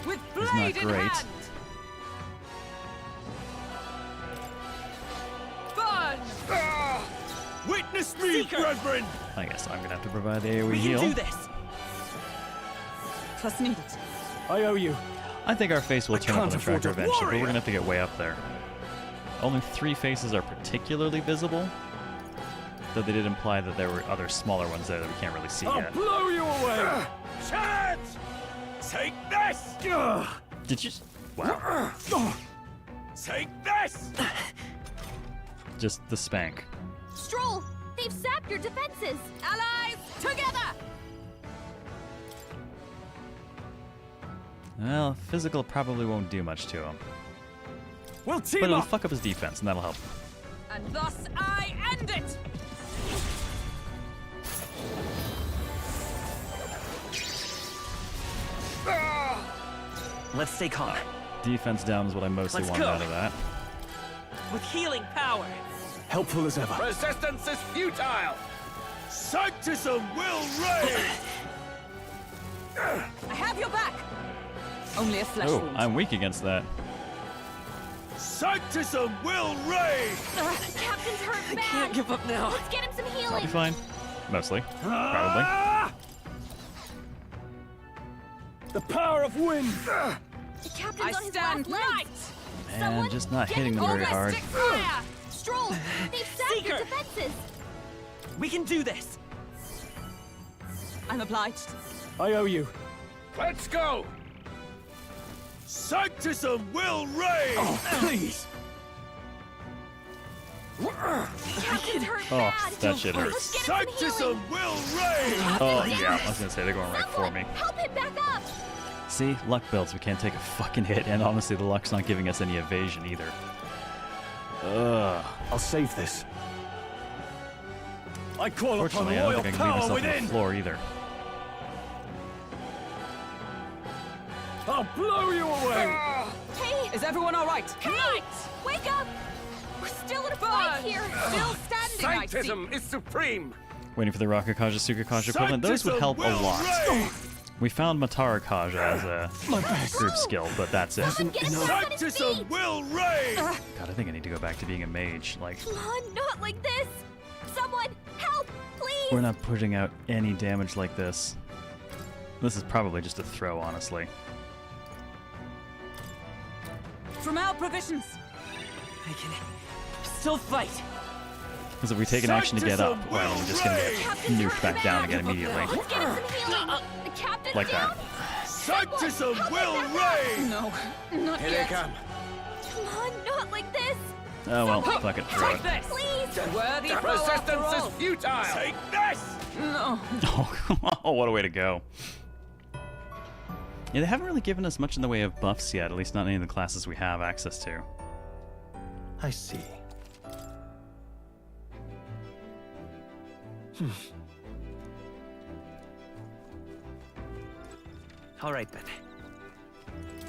With is not blade in great. hand! Burn! Witness me, Seeker. brethren! I guess I'm gonna have to provide the AoE We heal. can do this! Plus needed. I owe you. I think our face will turn up on can't the tracker afford a eventually, but we're warrior. gonna have to get way up there. Only 3 faces are particularly visible, though they did imply that there were other smaller ones there that we can't really see I'll yet. blow you away! Chance! Take this! Did you? Wow. Take this! Just the spank. Stroll! They've sapped your defenses! Allies, together! Well, physical probably won't do much to him, We'll team but it'll up! fuck up his defense, and that'll help. And thus I end it! Let's stay calm. Defense down is what I mostly Let's wanted go. out of that. With healing power! Helpful as ever. Resistance is futile! Sanctism will reign! I have your back! Only a flesh Oh, wound. I'm weak against that. Sanctism will reign! Captain's hurt bad! Can't give up now. Let's get him some I'll be healing! fine. Mostly. Probably. The power of wind! The captain's I on his stand last legs! light! And just not get hitting them him very hard. Mystic fire! Stroll! They've sapped your Seeker! defenses! We can do this! I'm obliged. I owe you. Let's go! Sanctism will reign! Oh, please! Captain's This is hurt Oh, bad. that shit hurts. Sanctism will reign! Oh, yeah, I was gonna say they're going right for me. Help him back up! See, luck builds. We can't take a fucking hit, and honestly, the luck's not giving us any evasion either. Ugh. I'll save this. I call upon Fortunately, I don't royal think I can leave power myself on within. the floor either. I'll blow you away. Hey! Is everyone all right? Hey! Wake up! We're still in a fight here! Still standing, I see. Sanctism is supreme. Waiting for the Rakukaja Tsukakaja equivalent. Those would help a lot. We found Matara Kaja as a group skill, but that's it. Sanctism will reign! God, I think I need to go back to being a mage. Like, Come on, not like this! Someone, help, please! we're not putting out any damage like this. This is probably just a throw, honestly. From our provisions. I can still fight. Because if we take an action to get up, well, we're just gonna get nuked back down again immediately. Let's get him some healing! The captain's Like down! that. Sanctism will reign! No, not Here yet. they come. Come on, not like this! Oh well, fuck it, throw Take it. this. Please! Worthy That throw after resistance all. is futile. Take this! No. Oh, what a way to go. Yeah, they haven't really given us much in the way of buffs yet, at least not any of the classes we have access to. I see. All right, then.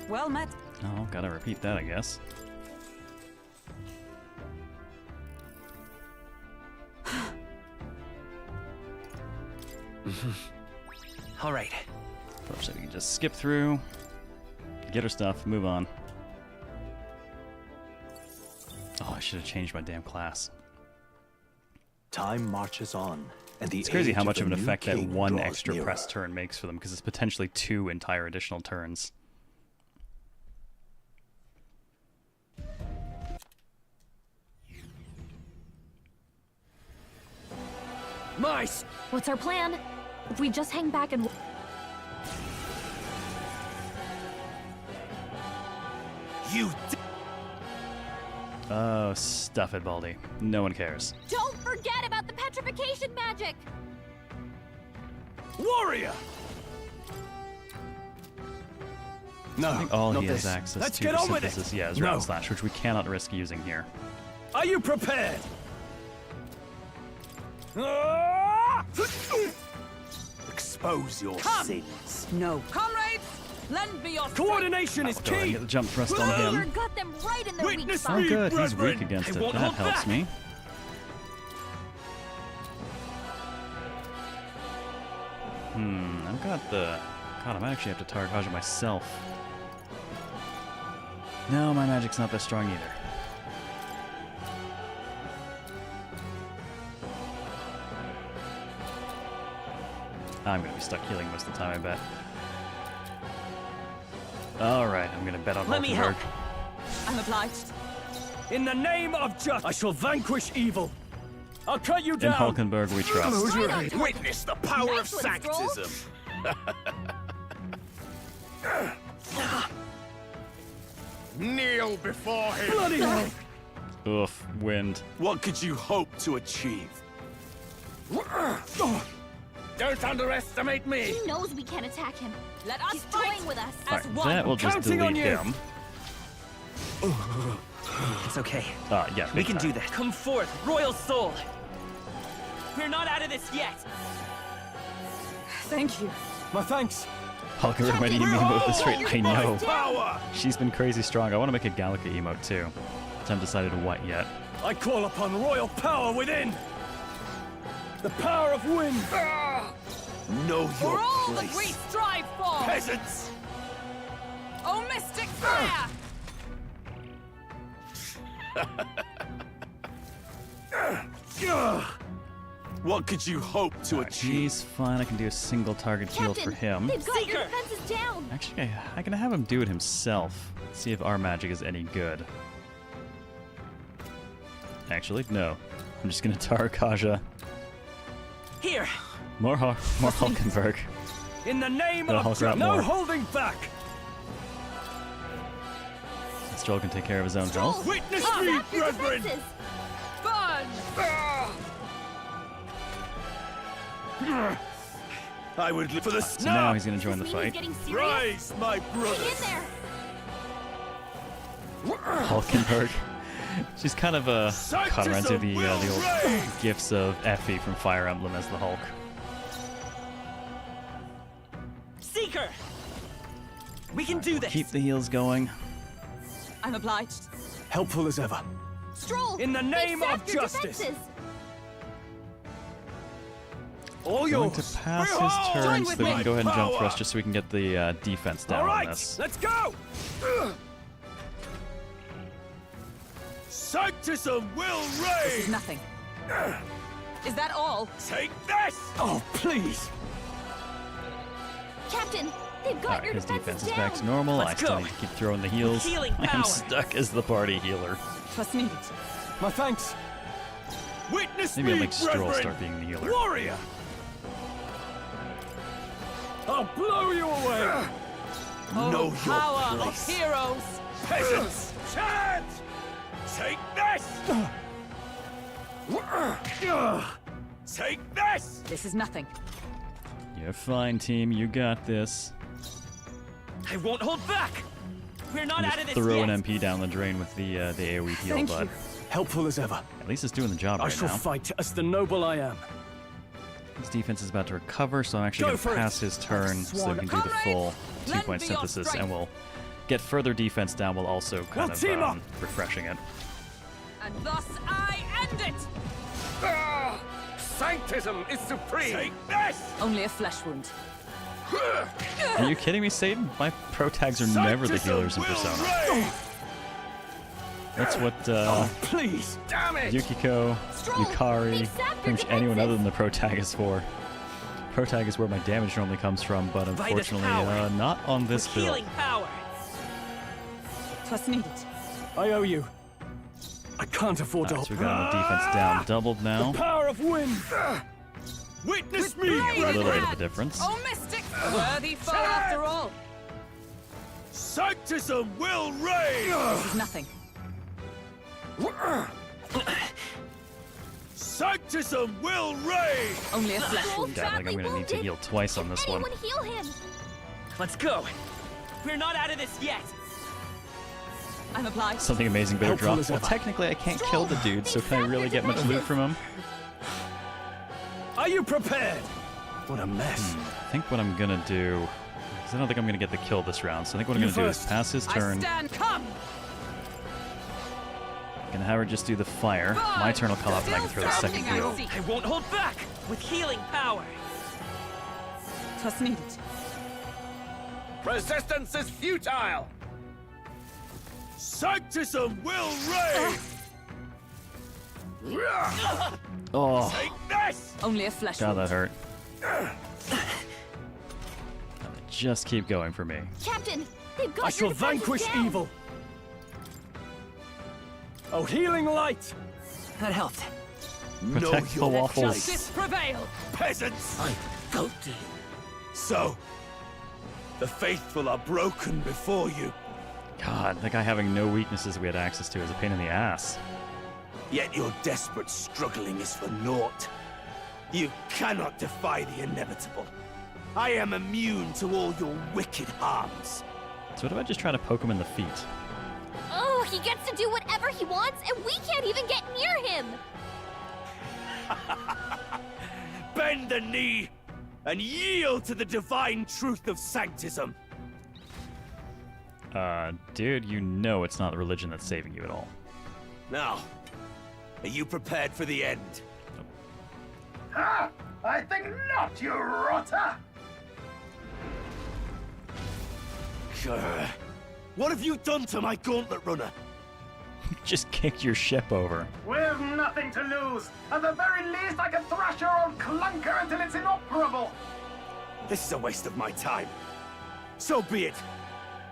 Well met. Oh, gotta repeat that, I guess. All right. Fortunately, we can just skip through, get our stuff, move on. Oh, I should have changed my damn class. Time marches on, and the It's crazy age how much the of an new effect that king one draws extra nearer. press turn makes for them, because it's potentially 2 entire additional turns. Mice! What's our plan? If we just hang back and... You Oh, stuff it, Baldy. No one cares. Don't forget about the petrification magic! Warrior! No, I think all not he has this. access Let's to get for on with it. synthesis, yeah, is No. Round Slash, which we cannot risk using here. Are you prepared? expose your Come. sins. No. Comrades, lend me your Coordination is Go ahead and key. get the jump thrust on Warrior him. got them right in their weak Witness spot. Oh me, good, he's brethren. weak against I it. won't That hold helps back. me. I've got the... God, I might actually have to Tarakaja myself. No, my magic's not that strong either. I'm gonna be stuck healing most of the time, I bet. Alright, I'm gonna bet on Let me help. Hulkenberg. I'm obliged. In the name of justice, I shall vanquish evil. I'll cut you In down. Hulkenberg we trust. Witness the power Nice of one, Stroll. sanctism. Kneel before him. Bloody hell. Oof, wind. What could you hope to achieve? Don't underestimate me. He knows we can't attack him. Let us He's fight toying with us. as Alright, one. that will just Counting on delete you. him. It's okay. Yeah, We big can time. do that. Come forth, royal soul. We're not out of this yet. Thank you. My thanks. Hulkenberg might even emote this rate. I know. Power! She's been crazy strong. I want to make a Gallica emote too. I haven't decided what yet. I call upon royal power within. The power of wind. Know For your all that we place. strive for. Peasants! Oh, mystic fire! What could you hope to achieve? He's fine. I can do a single target heal for him. They've got your defenses down. Actually, I can have him do it himself. See if our magic is any good. Actually, no. I'm just gonna Tarakaja. Here. More Hulkenberg. In the name Gonna of Hulk out no more. holding back. Stroll can take care of his own health. Witness Zap me, your brethren. defenses. Burn. I would live for the So now he's going to join the fight. Rise, my brothers! Hulkenberg. She's kind of caught around to the old gifts of Effie from Fire Emblem as the Hulk. Seeker! We can do this! Keep the heals going. I'm obliged. Helpful as ever. Stroll! In the name of your justice! defenses. All Going yours. to pass his turn so that we can go ahead and jump thrust just so we can get the defense down on this. Let's go! Sanctism will reign! This is nothing. Is that all? Take this! Oh, please! Captain, they've got your His defenses defense is down. back to normal. I still need to keep throwing the heals. Healing I am power. stuck as the party healer. Trust needed. My thanks. Witness Maybe I'll me, make Stroll brethren. start being the healer. Warrior! I'll blow you away! Know your Power place. of heroes! Peasants! Chant! Take this! Take this! This is nothing. You're fine, team. You got this. I won't hold back! We're not out of Just this throw yet! an MP down the drain with the AoE heal, Thank bud. you. Helpful as ever. At least it's doing the job I right shall now. fight as the noble I am. His defense is about to recover, so I'm actually Go going to for it. pass his turn so we can do the full lend 2-point me your synthesis, strength. and we'll get further defense down while also kind We'll team up. of refreshing it. And thus I end it! Sanctism is supreme! Take this! Only a flesh wound. Are you kidding me, Satan? My pro tags are never the healers in Persona. That's what Please! Damn it! Yukiko, Yukari, they've sapped pretty your much anyone other defenses. than the pro tag is for. Pro tag is where my damage normally comes from, but Vitus unfortunately power. not on this build. Healing power! Trust needed. I owe you. I can't afford to Alright, so hold. we got our defense down doubled now. Power of wind! Witness me, A little bit brethren! of a difference. Oh, mystic! A worthy foe after all. Sanctism will reign! This is nothing. Sanctism will reign! Only a flesh wound. God, I think I'm going to need to heal twice on this one. Anyone heal him? Let's go! We're not out of this yet! I'm obliged. Something amazing better Helpful drop. as Well, ever. technically I can't kill the dude, so can I really get much loot from him? Are you prepared? What a mess. I think what I'm gonna do, because I don't think I'm gonna get the kill this round, so I think what I'm You gonna do is first. pass his turn. I stand. Come! Gonna have her just do the fire. My turn will come up and I can throw the second Still heal. I won't hold back! With healing power! Trust needed. Resistance is futile! Sanctism will reign! Oh, Take this! Only a flesh God, wound. that hurt. Just keep going for me. Captain, they've got I your shall defenses vanquish down. evil. Oh, healing light! That helped. Protect the waffles. Justice prevail! Peasants! I go to you. So, the faithful are broken before you. God, that guy having no weaknesses we had access to is a pain in the ass. Yet your desperate struggling is for naught. You cannot defy the inevitable. I am immune to all your wicked harms. So what about just trying to poke him in the feet? Oh, he gets to do whatever he wants, and we can't even get near him. Bend the knee and yield to the divine truth of sanctism. Dude, you know it's not the religion that's saving you at all. Now, are you prepared for the end? Ah, I think not, you rotter! Grr. What have you done to my gauntlet runner? Just kick your ship over. We've nothing to lose. At the very least, I can thrash your old clunker until it's inoperable. This is a waste of my time. So be it.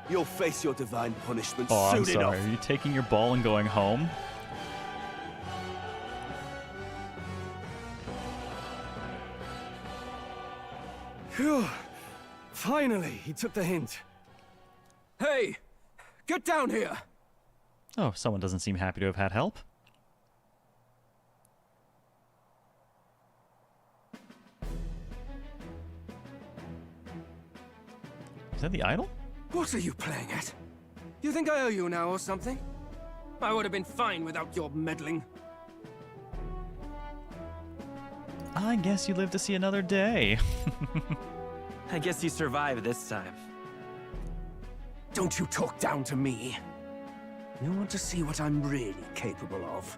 You'll face your divine punishment Oh, I'm soon sorry. enough. Are you taking your ball and going home? Phew. Finally, he took the hint. Hey! Get down here! Oh, someone doesn't seem happy to have had help. that the idol? What are you playing at? You think I owe you now or something? I would have been fine without your meddling. I guess you live to see another day. I guess you survived this time. Don't you talk down to me. You want to see what I'm really capable of?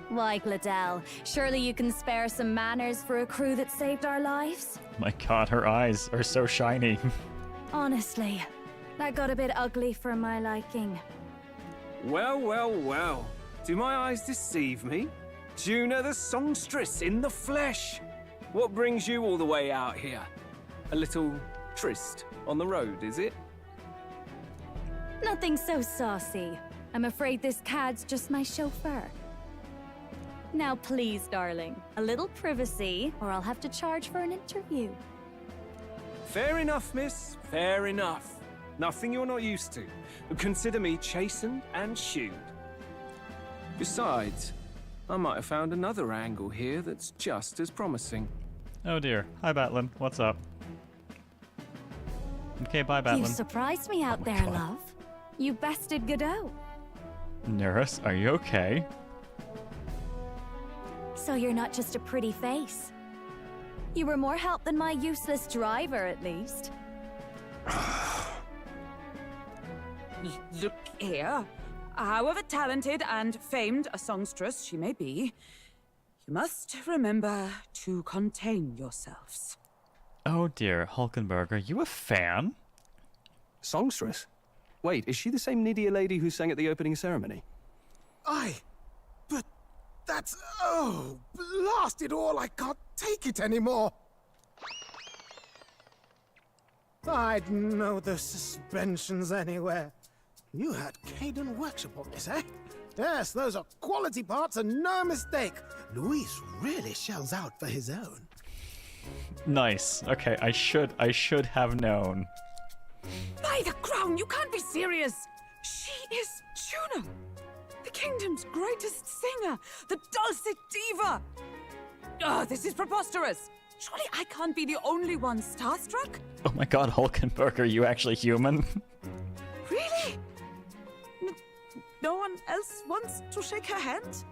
Why, Gladell, surely you can spare some manners for a crew that saved our lives? My god, her eyes are so shiny. Honestly, that got a bit ugly for my liking. Well, well, well. Do my eyes deceive me? Juna the songstress in the flesh. What brings you all the way out here? A little tryst on the road, is it? Nothing so saucy. I'm afraid this cad's just my chauffeur. Now please, darling, a little privacy, or I'll have to charge for an interview. Fair enough, miss. Fair enough. Nothing you're not used to. Consider me chastened and shooed. Besides, I might have found another angle here that's just as promising. Oh dear. Hi, Batlin. What's up? Okay, bye, Batlin. You surprised me out there, love. You bested Godot. Nurse, are you okay? So you're not just a pretty face. You were more help than my useless driver, at least. Look here. However talented and famed a songstress she may be, you must remember to contain yourselves. Oh dear, Hulkenberg, are you a fan? Songstress? Wait, is she the same Nydia lady who sang at the opening ceremony? But that's... Oh, blast it all, I can't take it anymore. I'd know the suspensions anywhere. You had Caden workshop on this, eh? Yes, those are quality parts and no mistake. Luis really shells out for his own. Nice. Okay, I should have known. By the crown, you can't be serious! She is Juna, the kingdom's greatest singer, the dulcet diva! Oh, this is preposterous! Surely I can't be the only one starstruck? Oh my god, Hulkenberg, are you actually human? Really? No one else wants to shake her hand?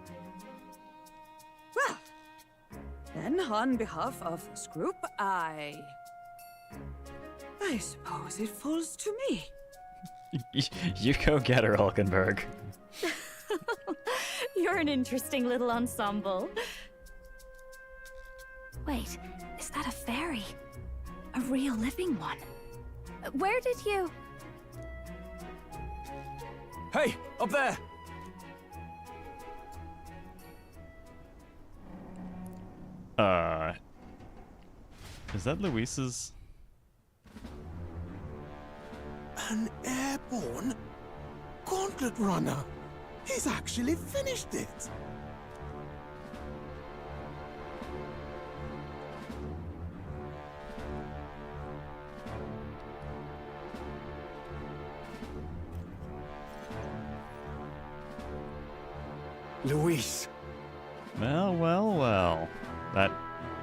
Well, then on behalf of this group, I suppose it falls to me. You go get her, Hulkenberg. You're an interesting little ensemble. Wait, is that a fairy? A real living one? Where did you... Hey, up there! Is that Luis's? An airborne gauntlet runner. He's actually finished it. Luis. Well, well, well. That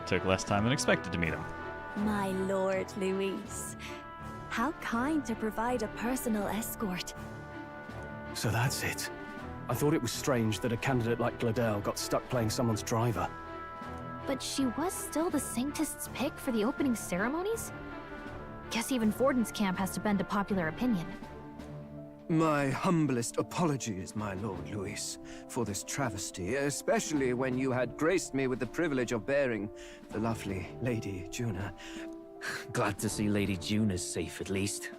took less time than expected to meet him. My lord, Luis. How kind to provide a personal escort. So that's it. I thought it was strange that a candidate like Gladell got stuck playing someone's driver. But she was still the Sanctist's pick for the opening ceremonies? Guess even Forden's camp has to bend to popular opinion. My humblest apologies, my lord Luis, for this travesty, especially when you had graced me with the privilege of bearing the lovely Lady Juna. Glad to see Lady Juna's safe, at least.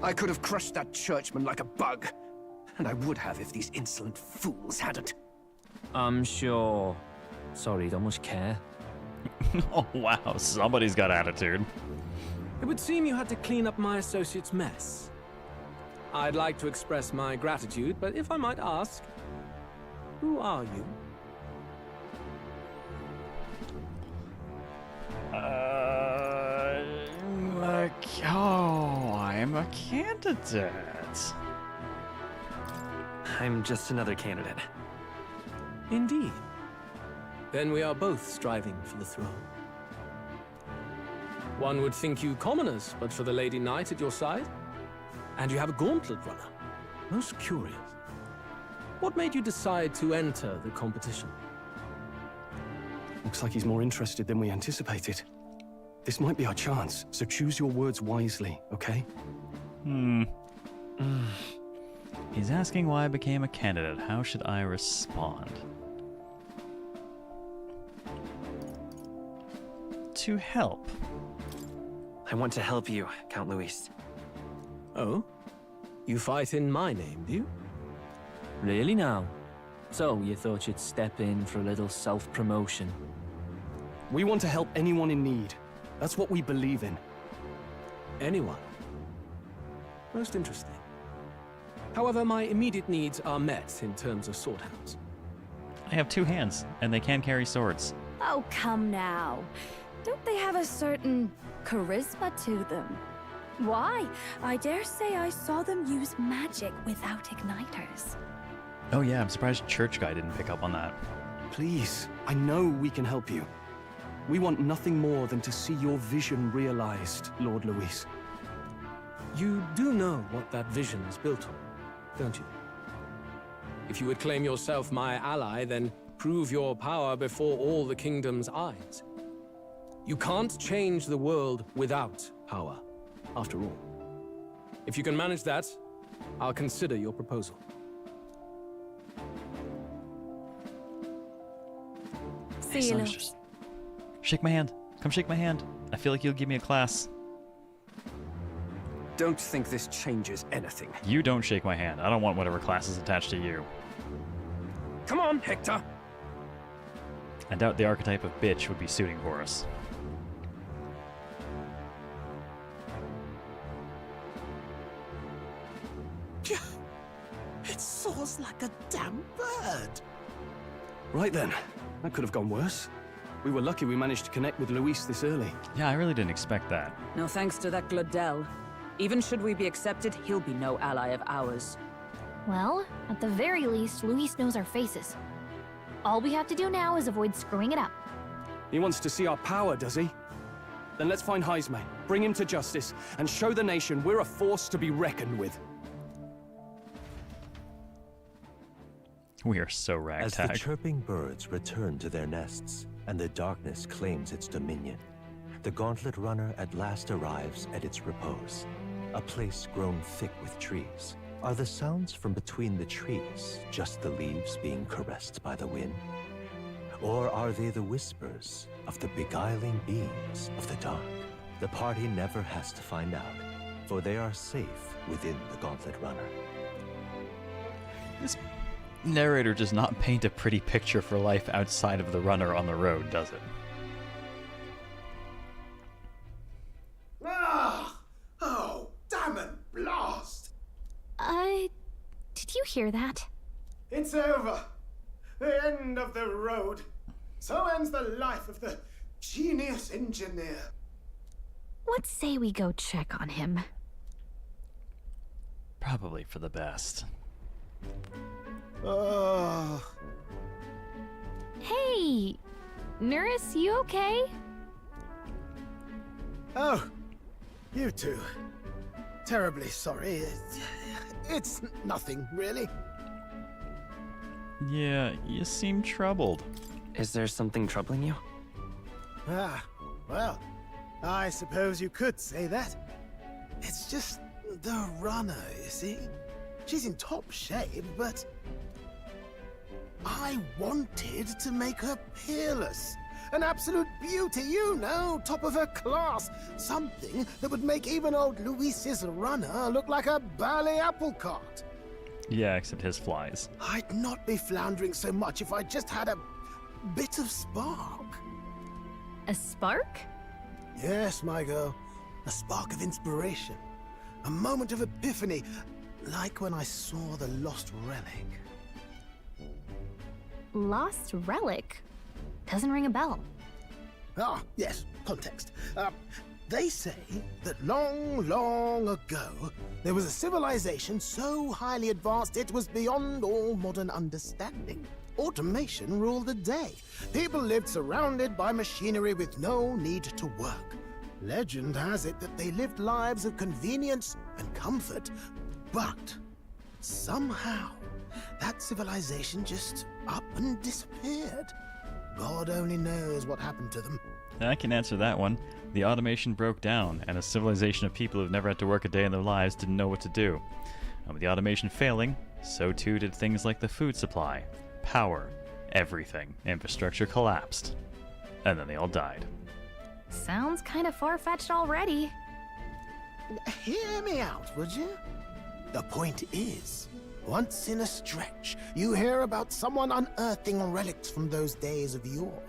I could have crushed that churchman like a bug, and I would have if these insolent fools hadn't. I'm sure. Sorry, don't much care. Oh wow, somebody's got attitude. It would seem you had to clean up my associate's mess. I'd like to express my gratitude, but if I might ask, who are you? I'm a candidate. I'm just another candidate. Indeed. Then we are both striving for the throne. One would think you commoners, but for the Lady Knight at your side. And you have a gauntlet runner. Most curious. What made you decide to enter the competition? Looks like he's more interested than we anticipated. This might be our chance, so choose your words wisely, okay? He's asking why I became a candidate. How should I respond? To help. I want to help you, Count Luis. Oh? You fight in my name, do you? Really now? So, you thought you'd step in for a little self-promotion? We want to help anyone in need. That's what we believe in. Anyone? Most interesting. However, my immediate needs are met in terms of swordhounds. I have 2 hands, and they can carry swords. Oh, come now. Don't they have a certain charisma to them? Why? I dare say I saw them use magic without igniters. Oh yeah, I'm surprised Church Guy didn't pick up on that. Please, I know we can help you. We want nothing more than to see your vision realized, Lord Luis. You do know what that vision is built on, don't you? If you would claim yourself my ally, then prove your power before all the kingdom's eyes. You can't change the world without power, after all. If you can manage that, I'll consider your proposal. See you, Luis. Shake my hand. Come shake my hand. I feel like you'll give me a class. Don't think this changes anything. You don't shake my hand. I don't want whatever class is attached to you. Come on, Hector. I doubt the archetype of bitch would be suiting for us. It soars like a damn bird. Right then. That could have gone worse. We were lucky we managed to connect with Luis this early. Yeah, I really didn't expect that. No thanks to that Gladel. Even should we be accepted, he'll be no ally of ours. Well, at the very least, Luis knows our faces. All we have to do now is avoid screwing it up. He wants to see our power, does he? Then let's find Heisme, bring him to justice, and show the nation we're a force to be reckoned with. We are so ragtag. As the chirping birds return to their nests and the darkness claims its dominion, the Gauntlet Runner at last arrives at its repose, a place grown thick with trees. Are the sounds from between the trees just the leaves being caressed by the wind? Or are they the whispers of the beguiling beings of the dark? The party never has to find out, for they are safe within the Gauntlet Runner. This narrator does not paint a pretty picture for life outside of the runner on the road, does it? Ah! Oh, damn it, blast! Did you hear that? It's over. The end of the road. So ends the life of the genius engineer. Let's say we go check on him. Probably for the best. Hey! Nurse, you okay? Oh, you two. Terribly sorry. It's nothing, really. Yeah, you seem troubled. Is there something troubling you? Ah, well, I suppose you could say that. It's just the runner, you see? She's in top shape, but I wanted to make her peerless. An absolute beauty, you know, top of her class. Something that would make even old Luis's runner look like a bally apple cart. Yeah, except his flies. I'd not be floundering so much if I just had a bit of spark. A spark? Yes, my girl. A spark of inspiration. A moment of epiphany, like when I saw the lost relic. Lost relic? Doesn't ring a bell. Ah, yes, context. They say that long, long ago, there was a civilization so highly advanced it was beyond all modern understanding. Automation ruled the day. People lived surrounded by machinery with no need to work. Legend has it that they lived lives of convenience and comfort, but somehow that civilization just up and disappeared. God only knows what happened to them. I can answer that one. The automation broke down, and a civilization of people who've never had to work a day in their lives didn't know what to do. And with the automation failing, so too did things like the food supply, power, everything. Infrastructure collapsed. And then they all died. Sounds kind of far-fetched already. Hear me out, would you? The point is, once in a stretch, you hear about someone unearthing relics from those days of yore.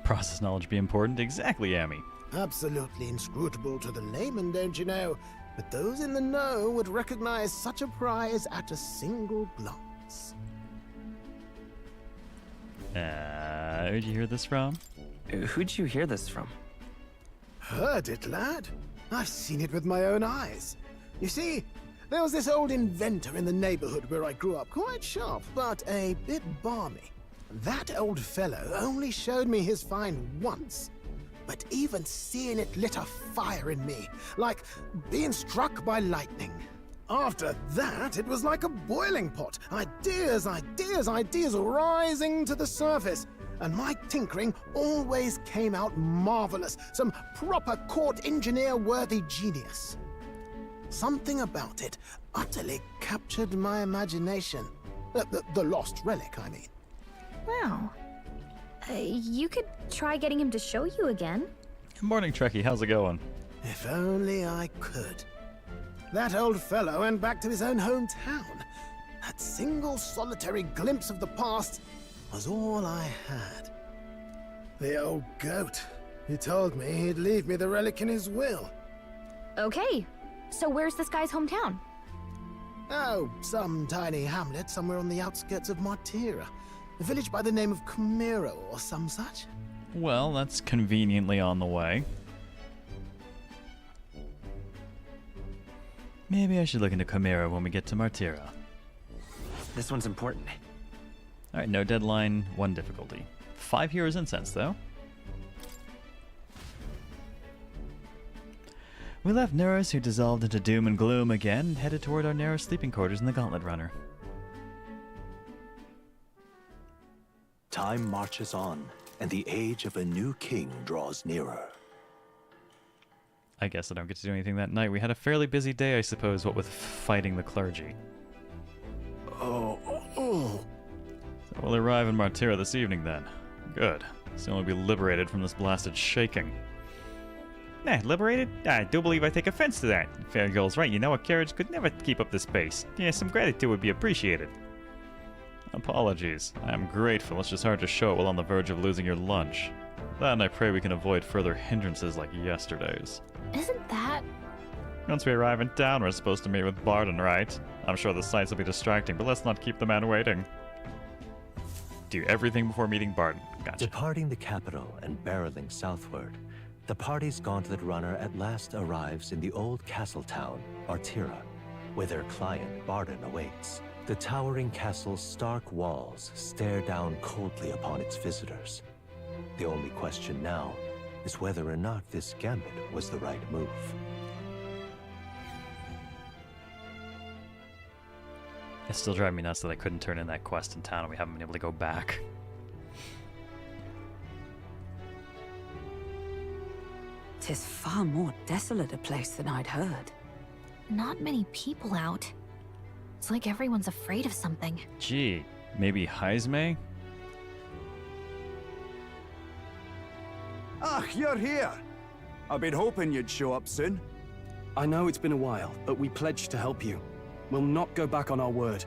Process knowledge be important? Exactly, Amy. Absolutely inscrutable to the layman, don't you know? But those in the know would recognize such a prize at a single glance. Who'd you hear this from? Who'd you hear this from? Heard it, lad. I've seen it with my own eyes. You see, there was this old inventor in the neighborhood where I grew up, quite sharp, but a bit balmy. That old fellow only showed me his find once, but even seeing it lit a fire in me, like being struck by lightning. After that, it was like a boiling pot. Ideas, ideas, ideas rising to the surface. And my tinkering always came out marvelous. Some proper court engineer-worthy genius. Something about it utterly captured my imagination. The lost relic, I mean. Wow. You could try getting him to show you again. Good morning, Trekkie. How's it going? If only I could. That old fellow went back to his own hometown. That single solitary glimpse of the past was all I had. The old goat. He told me he'd leave me the relic in his will. Okay, so where's this guy's hometown? Oh, some tiny hamlet somewhere on the outskirts of Martira. A village by the name of Camiro or some such. Well, that's conveniently on the way. Maybe I should look into Camiro when we get to Martira. This one's important. Alright, no deadline, 1 difficulty. 5 heroes incense, though. We left Neros, who dissolved into doom and gloom again, and headed toward our narrow sleeping quarters in the Gauntlet Runner. Time marches on, and the age of a new king draws nearer. I guess I don't get to do anything that night. We had a fairly busy day, I suppose, what with fighting the clergy. Oh. So we'll arrive in Martira this evening, then. Good. Soon we'll be liberated from this blasted shaking. Nah, liberated? I do believe I take offense to that. Fair girl's right, you know, a carriage could never keep up this pace. Yeah, some gratitude would be appreciated. Apologies. I am grateful, it's just hard to show it while on the verge of losing your lunch. That, and I pray we can avoid further hindrances like yesterday's. Isn't that... Once we arrive in town, we're supposed to meet with Barden, right? I'm sure the sights will be distracting, but let's not keep the man waiting. Do everything before meeting Barden. Gotcha. Departing the capital and barreling southward, the party's gauntlet runner at last arrives in the old castle town, Martira, where their client, Barden, awaits. The towering castle's stark walls stare down coldly upon its visitors. The only question now is whether or not this gambit was the right move. It's still driving me nuts that I couldn't turn in that quest in town and we haven't been able to go back. "'Tis far more desolate a place than I'd heard." Not many people out. It's like everyone's afraid of something. Gee, maybe Heisme? Ah, you're here. I've been hoping you'd show up soon. I know it's been a while, but we pledged to help you. We'll not go back on our word.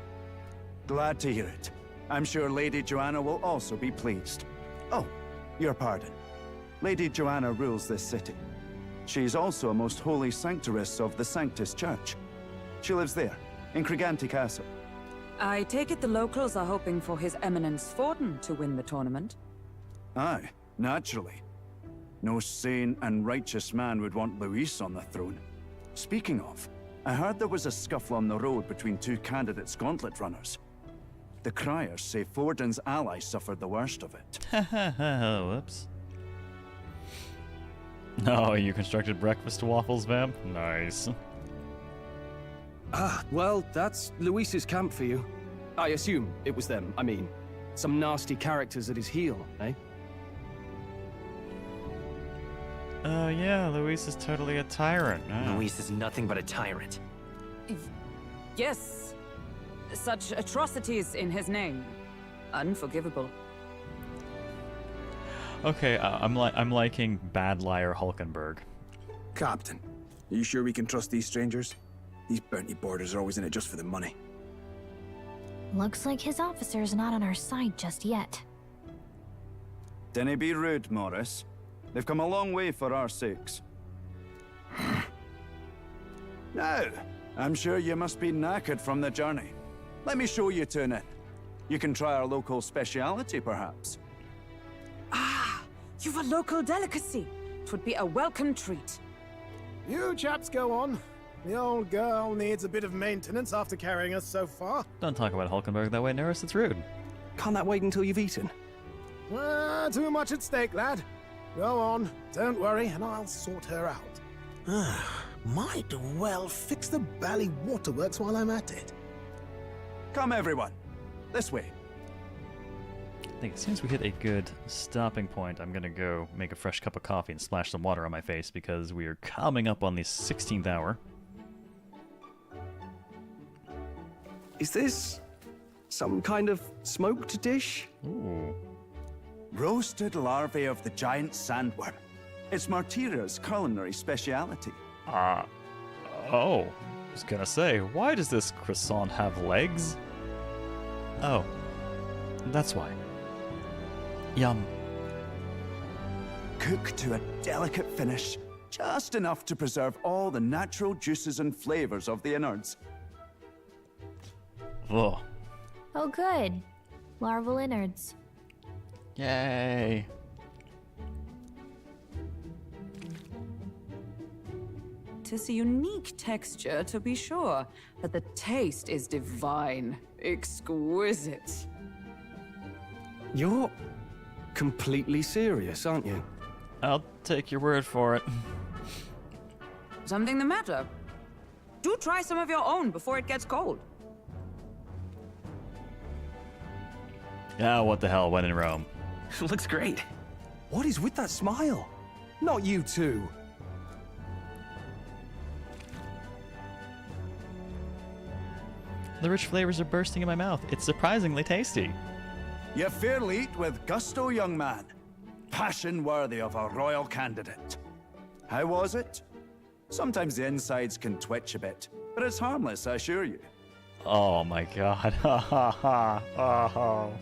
Glad to hear it. I'm sure Lady Joanna will also be pleased. Oh, your pardon. Lady Joanna rules this city. She's also a most holy sanctoress of the Sanctus Church. She lives there, in Criganti Castle. I take it the locals are hoping for His Eminence Forden to win the tournament? Aye, naturally. No sane and righteous man would want Luis on the throne. Speaking of, I heard there was a scuffle on the road between 2 candidates gauntlet runners. The criers say Forden's ally suffered the worst of it. Whoops. Oh, you constructed breakfast waffles, Vamp? Nice. Ah, well, that's Luis's camp for you. I assume it was them. I mean, some nasty characters at his heel, eh? Oh yeah, Luis is totally a tyrant. Ah. Luis is nothing but a tyrant. Yes. Such atrocities in his name. Unforgivable. Okay, I'm liking Bad Liar Hulkenberg. Captain, are you sure we can trust these strangers? These bounty boarders are always in it just for the money. Looks like his officer's not on our side just yet. Dinna be rude, Morris. They've come a long way for our sakes. Now, I'm sure you must be knackered from the journey. Let me show you to an inn. You can try our local speciality, perhaps. Ah, you've a local delicacy. It would be a welcome treat. You chaps go on. The old girl needs a bit of maintenance after carrying us so far. Don't talk about Hulkenberg that way, Neris. It's rude. Can't that wait until you've eaten? Too much at stake, lad. Go on, don't worry, and I'll sort her out. Might well fix the bally waterworks while I'm at it. Come, everyone. This way. I think as soon as we hit a good stopping point, I'm gonna go make a fresh cup of coffee and splash some water on my face because we are coming up on the 16th hour. Is this some kind of smoked dish? Ooh. Roasted larvae of the giant sandworm. It's Martira's culinary speciality. Oh. I was gonna say, why does this croissant have legs? Oh. That's why. Yum. Cooked to a delicate finish, just enough to preserve all the natural juices and flavors of the innards. Oh. Oh good. Larval innards. Yay. Tis a unique texture, to be sure, but the taste is divine. Exquisite. You're completely serious, aren't you? I'll take your word for it. Something the matter? Do try some of your own before it gets cold. Yeah, what the hell, when in Rome. Looks great. What is with that smile? Not you too. The rich flavors are bursting in my mouth. It's surprisingly tasty. You fairly eat with gusto, young man. Passion worthy of a royal candidate. How was it? Sometimes the insides can twitch a bit, but it's harmless, I assure you. Oh my god. Ha ha ha. Oh.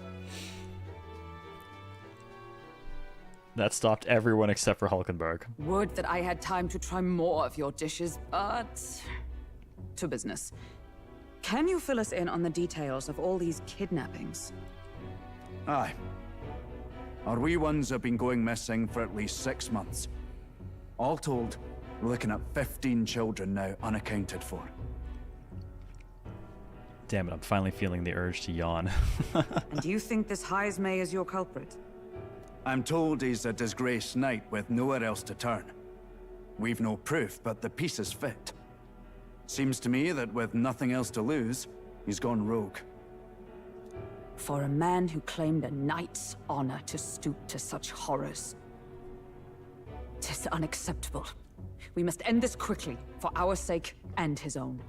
That stopped everyone except for Hulkenberg. Would that I had time to try more of your dishes, but... to business. Can you fill us in on the details of all these kidnappings? Aye. Our wee ones have been going missing for at least 6 months. All told, we're looking at 15 children now unaccounted for. Damn it, I'm finally feeling the urge to yawn. And do you think this Heismay is your culprit? I'm told he's a disgraced knight with nowhere else to turn. We've no proof, but the pieces fit. Seems to me that with nothing else to lose, he's gone rogue. For a man who claimed a knight's honor to stoop to such horrors. 'Tis unacceptable. We must end this quickly, for our sake and his own.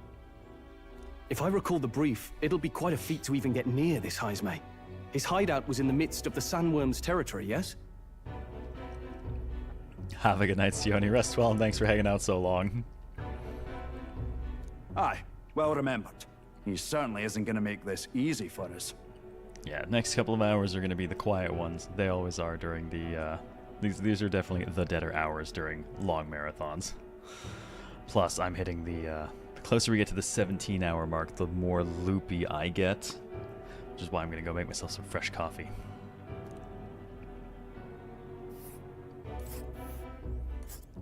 If I recall the brief, it'll be quite a feat to even get near this Heismay. His hideout was in the midst of the Sandworm's territory, yes? Have a good night, Sione. Rest well, and thanks for hanging out so long. Aye, well remembered. He certainly isn't going to make this easy for us. Yeah, next couple of hours are going to be the quiet ones. They always are during the, these are definitely the deader hours during long marathons. Plus, I'm hitting the closer we get to the 17-hour mark, the more loopy I get. Which is why I'm going to go make myself some fresh coffee.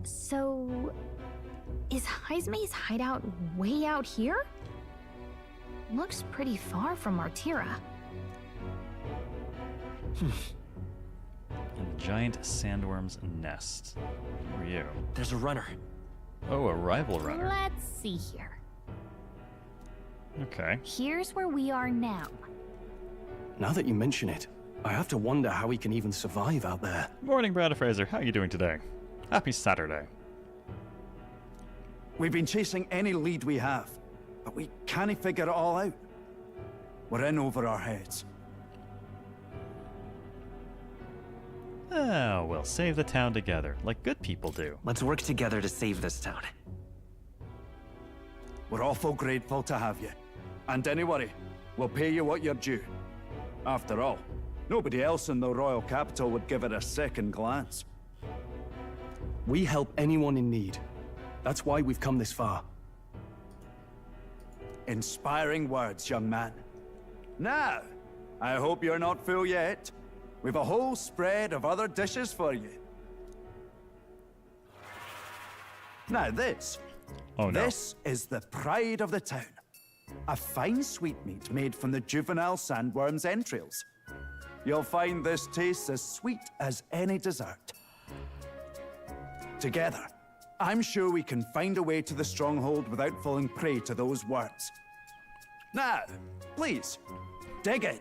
So... is Heismay's hideout way out here? Looks pretty far from Martira. And the giant sandworm's nest. Who are you? There's a runner. Oh, a rival runner. Let's see here. Okay. Here's where we are now. Now that you mention it, I have to wonder how he can even survive out there. Morning, Brad Fraser. How are you doing today? Happy Saturday. We've been chasing any lead we have, but we can't figure it all out. We're in over our heads. Oh, we'll save the town together, like good people do. Let's work together to save this town. We're awful grateful to have you. And don't worry, we'll pay you what you're due. After all, nobody else in the royal capital would give it a second glance. We help anyone in need. That's why we've come this far. Inspiring words, young man. Now, I hope you're not full yet. We've a whole spread of other dishes for you. Now this. Oh no. This is the pride of the town. A fine sweetmeat made from the juvenile sandworm's entrails. You'll find this tastes as sweet as any dessert. Together, I'm sure we can find a way to the stronghold without falling prey to those words. Now, please, dig in.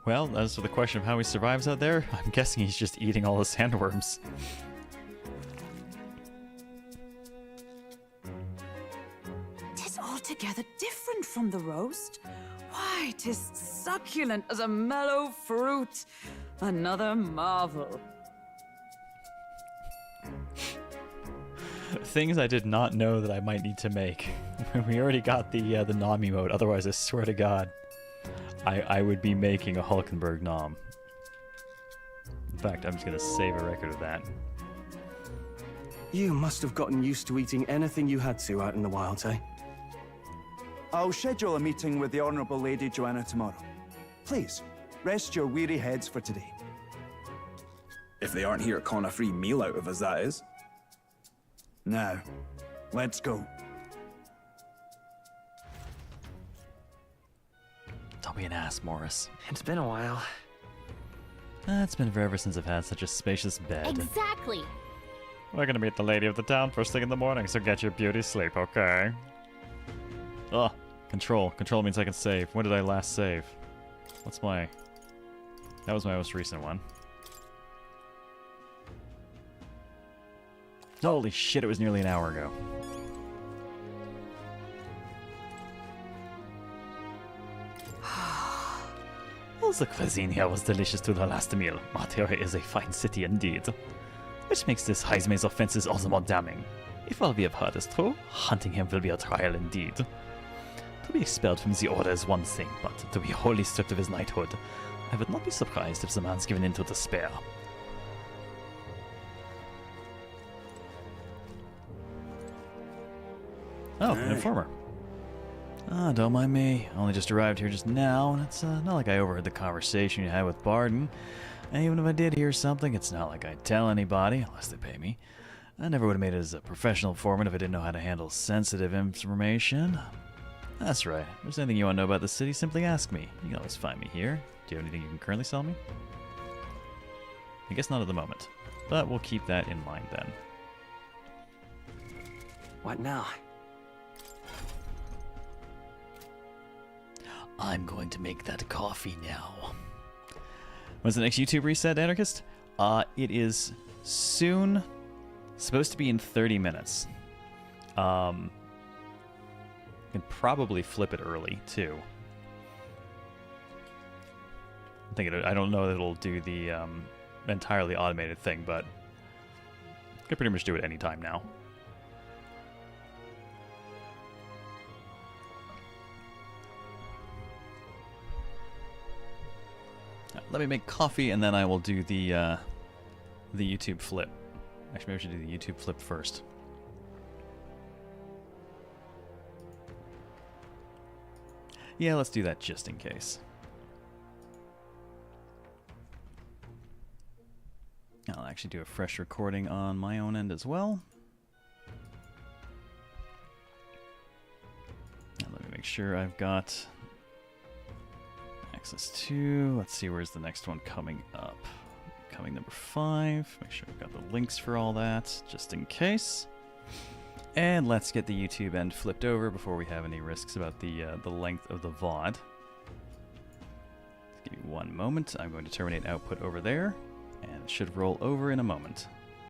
Well, as for the question of how he survives out there, I'm guessing he's just eating all the sandworms. Tis altogether different from the roast. Why, tis succulent as a mellow fruit. Another marvel. Things I did not know that I might need to make. We already got the nom emote, otherwise I swear to God, I would be making a Hulkenberg nom. In fact, I'm just gonna save a record of that. You must have gotten used to eating anything you had to out in the wilds, eh? I'll schedule a meeting with the Honorable Lady Joanna tomorrow. Please, rest your weary heads for today. If they aren't here, con a free meal out of us, that is. Now, let's go. Don't be an ass, Morris. It's been a while. It's been forever since I've had such a spacious bed. Exactly. We're gonna meet the lady of the town first thing in the morning, so get your beauty sleep, okay? Ugh. Control. Control means I can save. When did I last save? What's my... That was my most recent one. Holy shit, it was nearly an hour ago. Well, the cuisine here was delicious to the last meal. Materia is a fine city indeed. Which makes this Heismay's offenses all the more damning. If all we have heard is true, hunting him will be a trial indeed. To be expelled from the order is one thing, but to be wholly stripped of his knighthood, I would not be surprised if the man's given in to despair. Oh, an informer. Ah, don't mind me. I only just arrived here just now, and it's not like I overheard the conversation you had with Barden. And even if I did hear something, it's not like I'd tell anybody, unless they pay me. I never would have made it as a professional informant if I didn't know how to handle sensitive information. That's right. If there's anything you want to know about the city, simply ask me. You can always find me here. Do you have anything you can currently sell me? I guess not at the moment, but we'll keep that in mind then. What now? I'm going to make that coffee now. When's the next YouTube reset, Anarchist? It is soon. Supposed to be in 30 minutes. Can probably flip it early too. I don't know that it'll do the entirely automated thing, but I can pretty much do it anytime now. Let me make coffee, and then I will do the YouTube flip. Actually, maybe I should do the YouTube flip first. Yeah, let's do that just in case. I'll actually do a fresh recording on my own end as well. Now let me make sure I've got access to. Let's see, where's the next one coming up. Coming number 5. Make sure we've got the links for all that, just in case. And let's get the YouTube end flipped over before we have any risks about the length of the VOD. Give me one moment. I'm going to terminate output over there, and it should roll over in a moment.